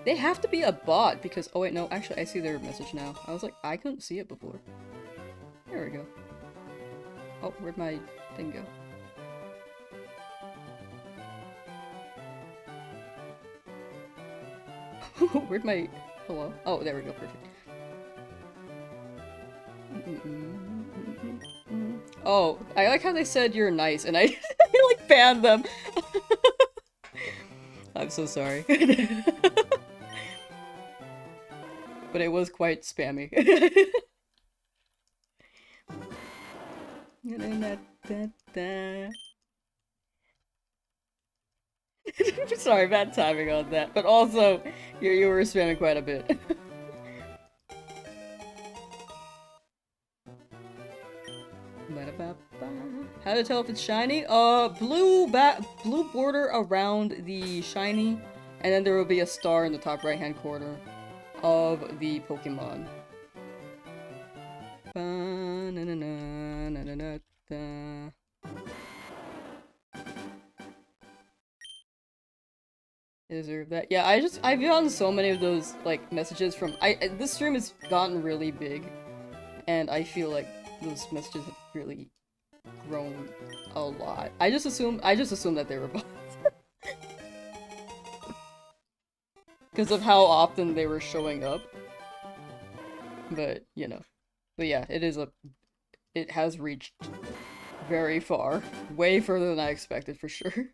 They have to be a bot because- oh wait, no, actually I see their message now. I was like, I couldn't see it before. There we go. Oh, where'd my thing go? Where'd my... hello? Oh, there we go, perfect. Oh, I like how they said you're nice, and I, I like banned them. I'm so sorry. But it was quite spammy. Sorry, bad timing on that. But also, you were spamming quite a bit. How to tell if it's shiny? Blue border around the shiny, and then there will be a star in the top right-hand corner of the Pokemon. Deserve that. Yeah, I've gotten so many of those, like, messages from- this stream has gotten really big, and I feel like those messages have really grown a lot. I just assumed that they were bots. Because of how often they were showing up. But, you know. But yeah, it has reached very far. Way further than I expected, for sure.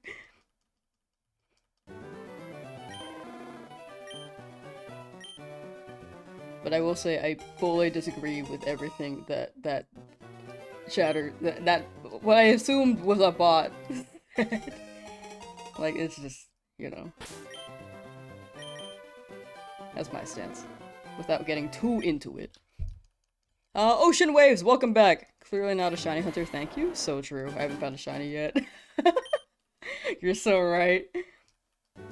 But I will say I fully disagree with everything that chatter that what I assumed was a bot. Like, it's just, you know. That's my stance. Without getting too into it. Ocean Waves, welcome back. Clearly not a shiny hunter, thank you. So true. I haven't found a shiny yet. You're so right.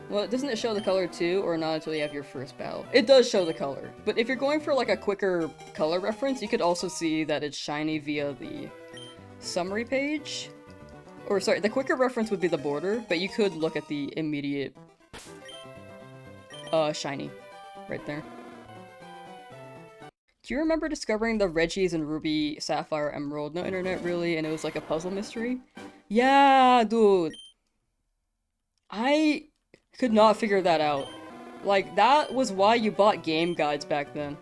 Well, doesn't it show the color too, or not until you have your first battle? It does show the color, but if you're going for like a quicker color reference, you could also see that it's shiny via the summary page. Or sorry, the quicker reference would be the border, but you could look at the immediate shiny right there. Do you remember discovering the Reggies and Ruby, Sapphire, Emerald? No internet really, and it was like a puzzle mystery? Yeah, dude. I could not figure that out. Like, that was why you bought game guides back then.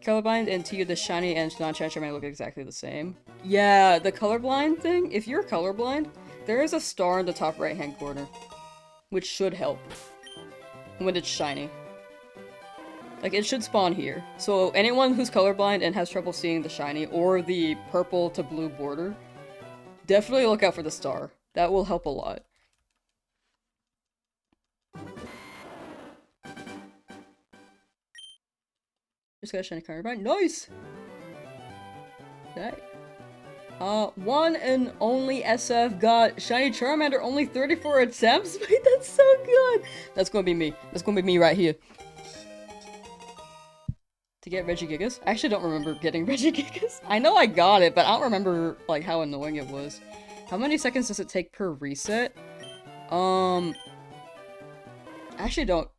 Colorblind and to you, the shiny and non-shiny Charmander look exactly the same. Yeah, the colorblind thing, if you're colorblind, there is a star in the top right-hand corner. Which should help. When it's shiny. Like, it should spawn here. So anyone who's colorblind and has trouble seeing the shiny or the purple to blue border, definitely look out for the star. That will help a lot. Just got a shiny colorblind. Nice! Okay. One and only SF got shiny Charmander, only 34 attempts? Wait, that's so good! That's gonna be me. That's gonna be me right here. To get Regigigas? I actually don't remember getting Regigigas. I know I got it, but I don't remember, like, how annoying it was. How many seconds does it take per reset? I actually don't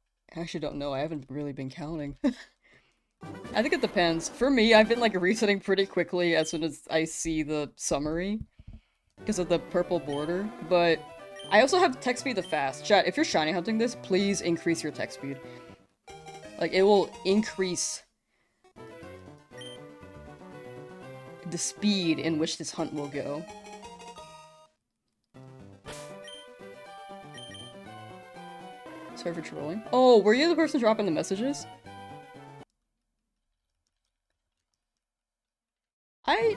know. I haven't really been counting. I think it depends. For me, I've been, like, resetting pretty quickly as soon as I see the summary. Because of the purple border. But I also have text speed the fast. Chat, if you're shiny hunting this, please increase your text speed. Like, it will increase the speed in which this hunt will go. Sorry for trolling. Oh, were you the person dropping the messages? I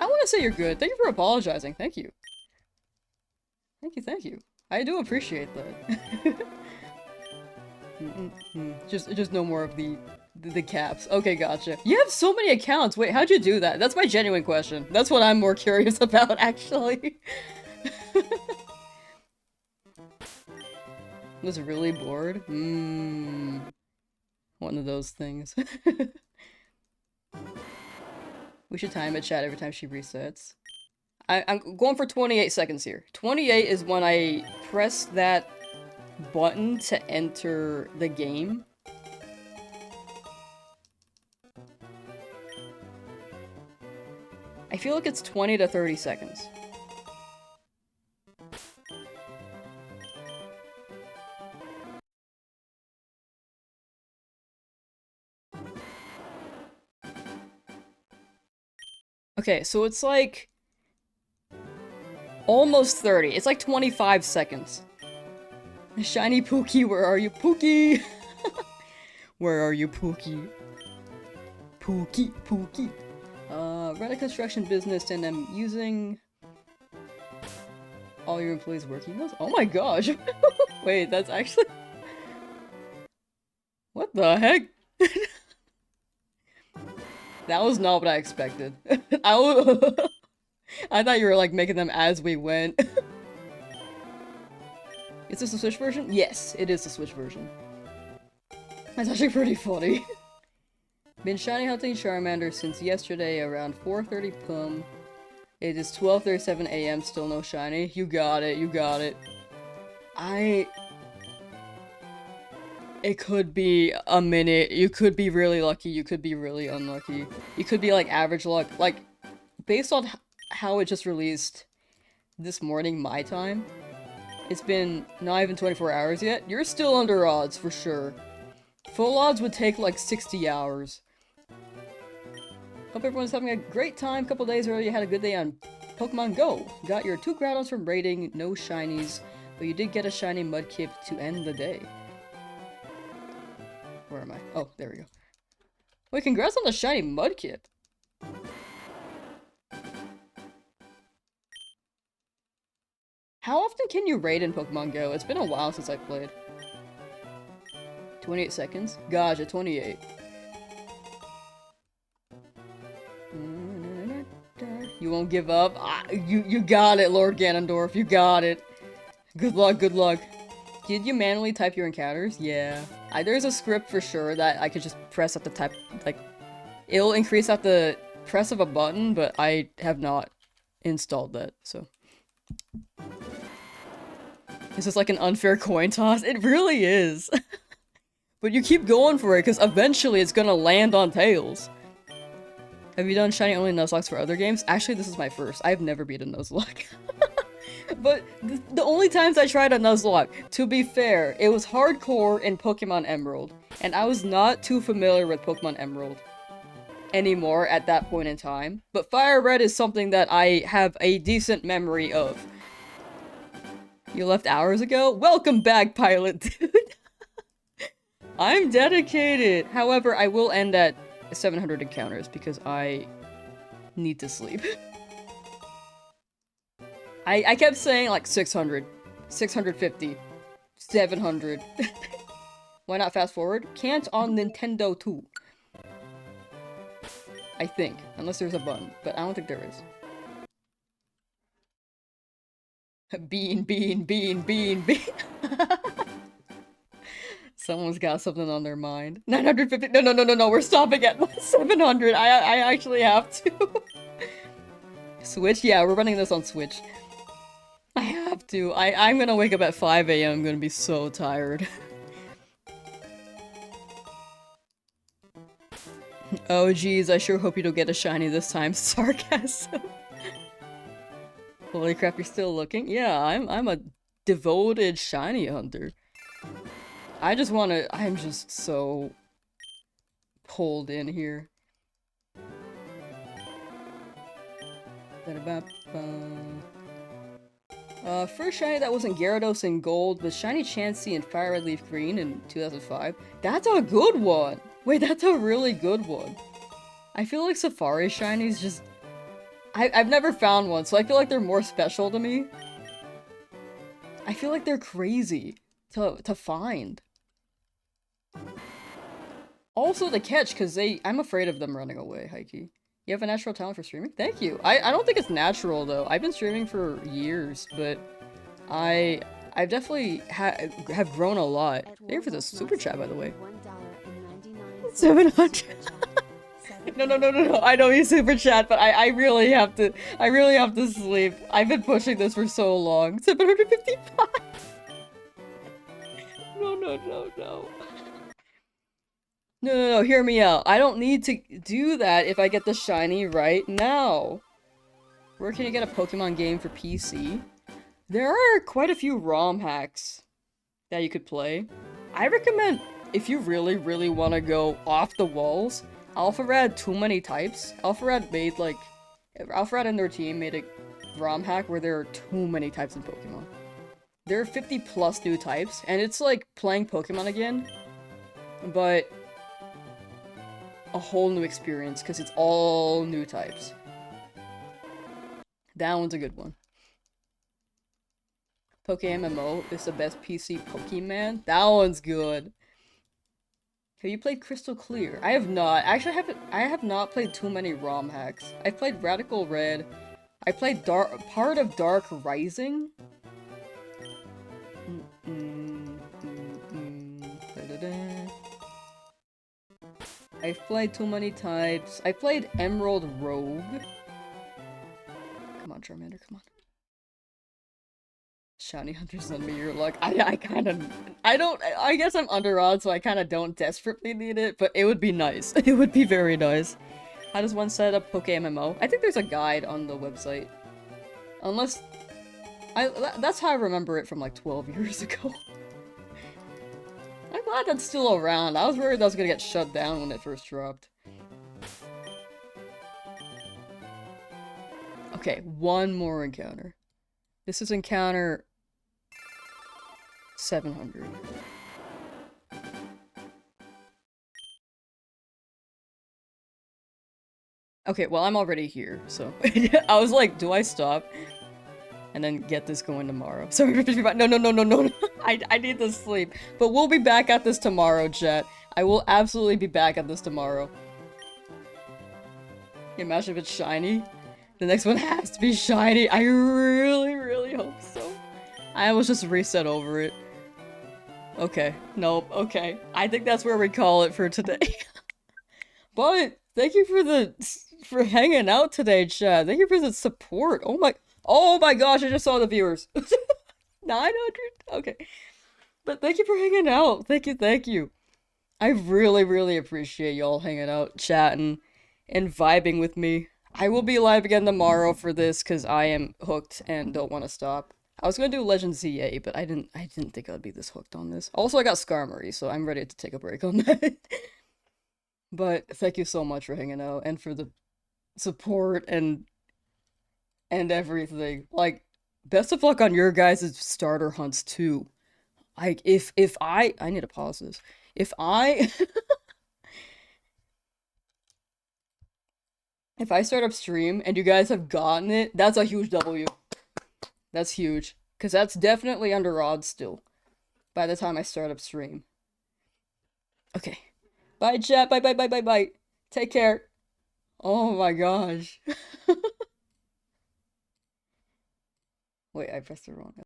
want to say you're good. Thank you for apologizing. Thank you. Thank you. I do appreciate that. Just no more of the caps. Okay, gotcha. You have so many accounts. Wait, how'd you do that? That's my genuine question. That's what I'm more curious about, actually. Was really bored? One of those things. We should time it, chat, every time she resets. I'm going for 28 seconds here. 28 is when I press that button to enter the game. I feel like it's 20 to 30 seconds. Okay, so it's like almost 30. It's like 25 seconds. Shiny Pookie, where are you, Pookie? Where are you, Pookie? Pookie. Run a construction business and I'm using all your employees' work emails? Oh my gosh. Wait, that's actually... What the heck? That was not what I expected. I thought you were like making them as we went. Is this the Switch version? Yes, it is the Switch version. That's actually pretty funny. Been shiny hunting Charmander since yesterday around 4:30 p.m. It is 12:37 a.m. Still no shiny. You got it. It could be a minute. You could be really lucky. You could be really unlucky. You could be like average luck. Like, based on how it just released this morning, my time, it's been not even 24 hours yet. You're still under odds, for sure. Full odds would take like 60 hours. Hope everyone's having a great time. Couple days earlier, you had a good day on Pokemon Go. Got your 2 Groudons from raiding, no shinies, but you did get a shiny Mudkip to end the day. Where am I? Oh, there we go. Wait, congrats on the shiny Mudkip. How often can you raid in Pokemon Go? It's been a while since I played. 28 seconds? Gotcha, 28. You won't give up? Ah, you got it, Lord Ganondorf. You got it. Good luck, good luck. Did you manually type your encounters? Yeah. There's a script for sure that I could just press at the type, like, it'll increase at the press of a button, but I have not installed that, so. This is like an unfair coin toss. It really is. But you keep going for it, because eventually it's gonna land on Tails. Have you done shiny only Nuzlocks for other games? Actually, this is my first. I've never beat a Nuzlocke. But the only times I tried a Nuzlocke, to be fair, it was hardcore in Pokemon Emerald. And I was not too familiar with Pokemon Emerald anymore at that point in time. But Fire Red is something that I have a decent memory of. You left hours ago? Welcome back, Pilot Dude! I'm dedicated! However, I will end at 700 encounters because I need to sleep. I kept saying like 600, 650, 700. Why not fast forward? Can't on Nintendo 2. I think, unless there's a button, but I don't think there is. Bean, bean, bean, bean, bean. Someone's got something on their mind. 950. No, we're stopping at 700. I actually have to. Switch? Yeah, we're running this on Switch. I have to. I'm gonna wake up at 5 AM. I'm gonna be so tired. Oh geez, I sure hope you don't get a shiny this time. Sarcasm. Holy crap, you're still looking? Yeah, I'm a devoted shiny hunter. I just wanna- I'm just so pulled in here. First shiny that wasn't Gyarados in Gold was Shiny Chansey in Fire Red Leaf Green in 2005. That's a good one! Wait, that's a really good one. I feel like Safari shinies just... I've never found one, so I feel like they're more special to me. I feel like they're crazy to find. Also to catch, because I'm afraid of them running away, Heike. You have a natural talent for streaming? Thank you. I don't think it's natural, though. I've been streaming for years, but I definitely have grown a lot. Thank you for the super chat, by the way. 700. No. I don't use super chat, but I really have to sleep. I've been pushing this for so long. 755. No, hear me out. I don't need to do that if I get the shiny right now. Where can you get a Pokemon game for PC? There are quite a few ROM hacks that you could play. I recommend, if you really want to go off the walls, Alpharad Too Many Types. Alpharad and their team made a ROM hack where there are too many types in Pokemon. There are 50 plus new types, and it's like playing Pokemon again, but a whole new experience, because it's all new types. That one's a good one. PokeMMO is the best PC Pokemon. That one's good. Have you played Crystal Clear? I have not. Actually, I have not played too many ROM hacks. I played Radical Red. I played part of Dark Rising. I've played too many types. I played Emerald Rogue. Come on, Charmander, come on. Shiny Hunters on me, your luck. I guess I'm under odds, so I kinda don't desperately need it, but it would be nice. It would be very nice. How does one set up PokeMMO? I think there's a guide on the website. Unless... that's how I remember it from like 12 years ago. I'm glad that's still around. I was worried that was gonna get shut down when it first dropped. Okay, one more encounter. This is encounter 700. Okay, well, I'm already here, so... I was like, do I stop? And then get this going tomorrow. Sorry for 55. No. I need to sleep. But we'll be back at this tomorrow, chat. I will absolutely be back at this tomorrow. Imagine if it's shiny. The next one has to be shiny. I really, really hope so. I almost just reset over it. Okay. Nope. Okay. I think that's where we call it for today. But thank you for hanging out today, Chad. Thank you for the support. Oh my gosh, I just saw the viewers. 900? Okay. But thank you for hanging out. Thank you. I really, really appreciate y'all hanging out, chatting, and vibing with me. I will be live again tomorrow for this because I am hooked and don't want to stop. I was gonna do Legend ZA, but I didn't think I'd be this hooked on this. Also, I got Skarmory, so I'm ready to take a break on that. But thank you so much for hanging out and for the support and everything. Like, best of luck on your guys' starter hunts too. Like, if I need to pause this. If I if I start up stream and you guys have gotten it, that's a huge W. That's huge. Because that's definitely under odds still. By the time I start up stream. Okay. Bye, chat. Bye, bye, bye, bye, bye. Take care. Oh my gosh. Wait, I pressed the wrong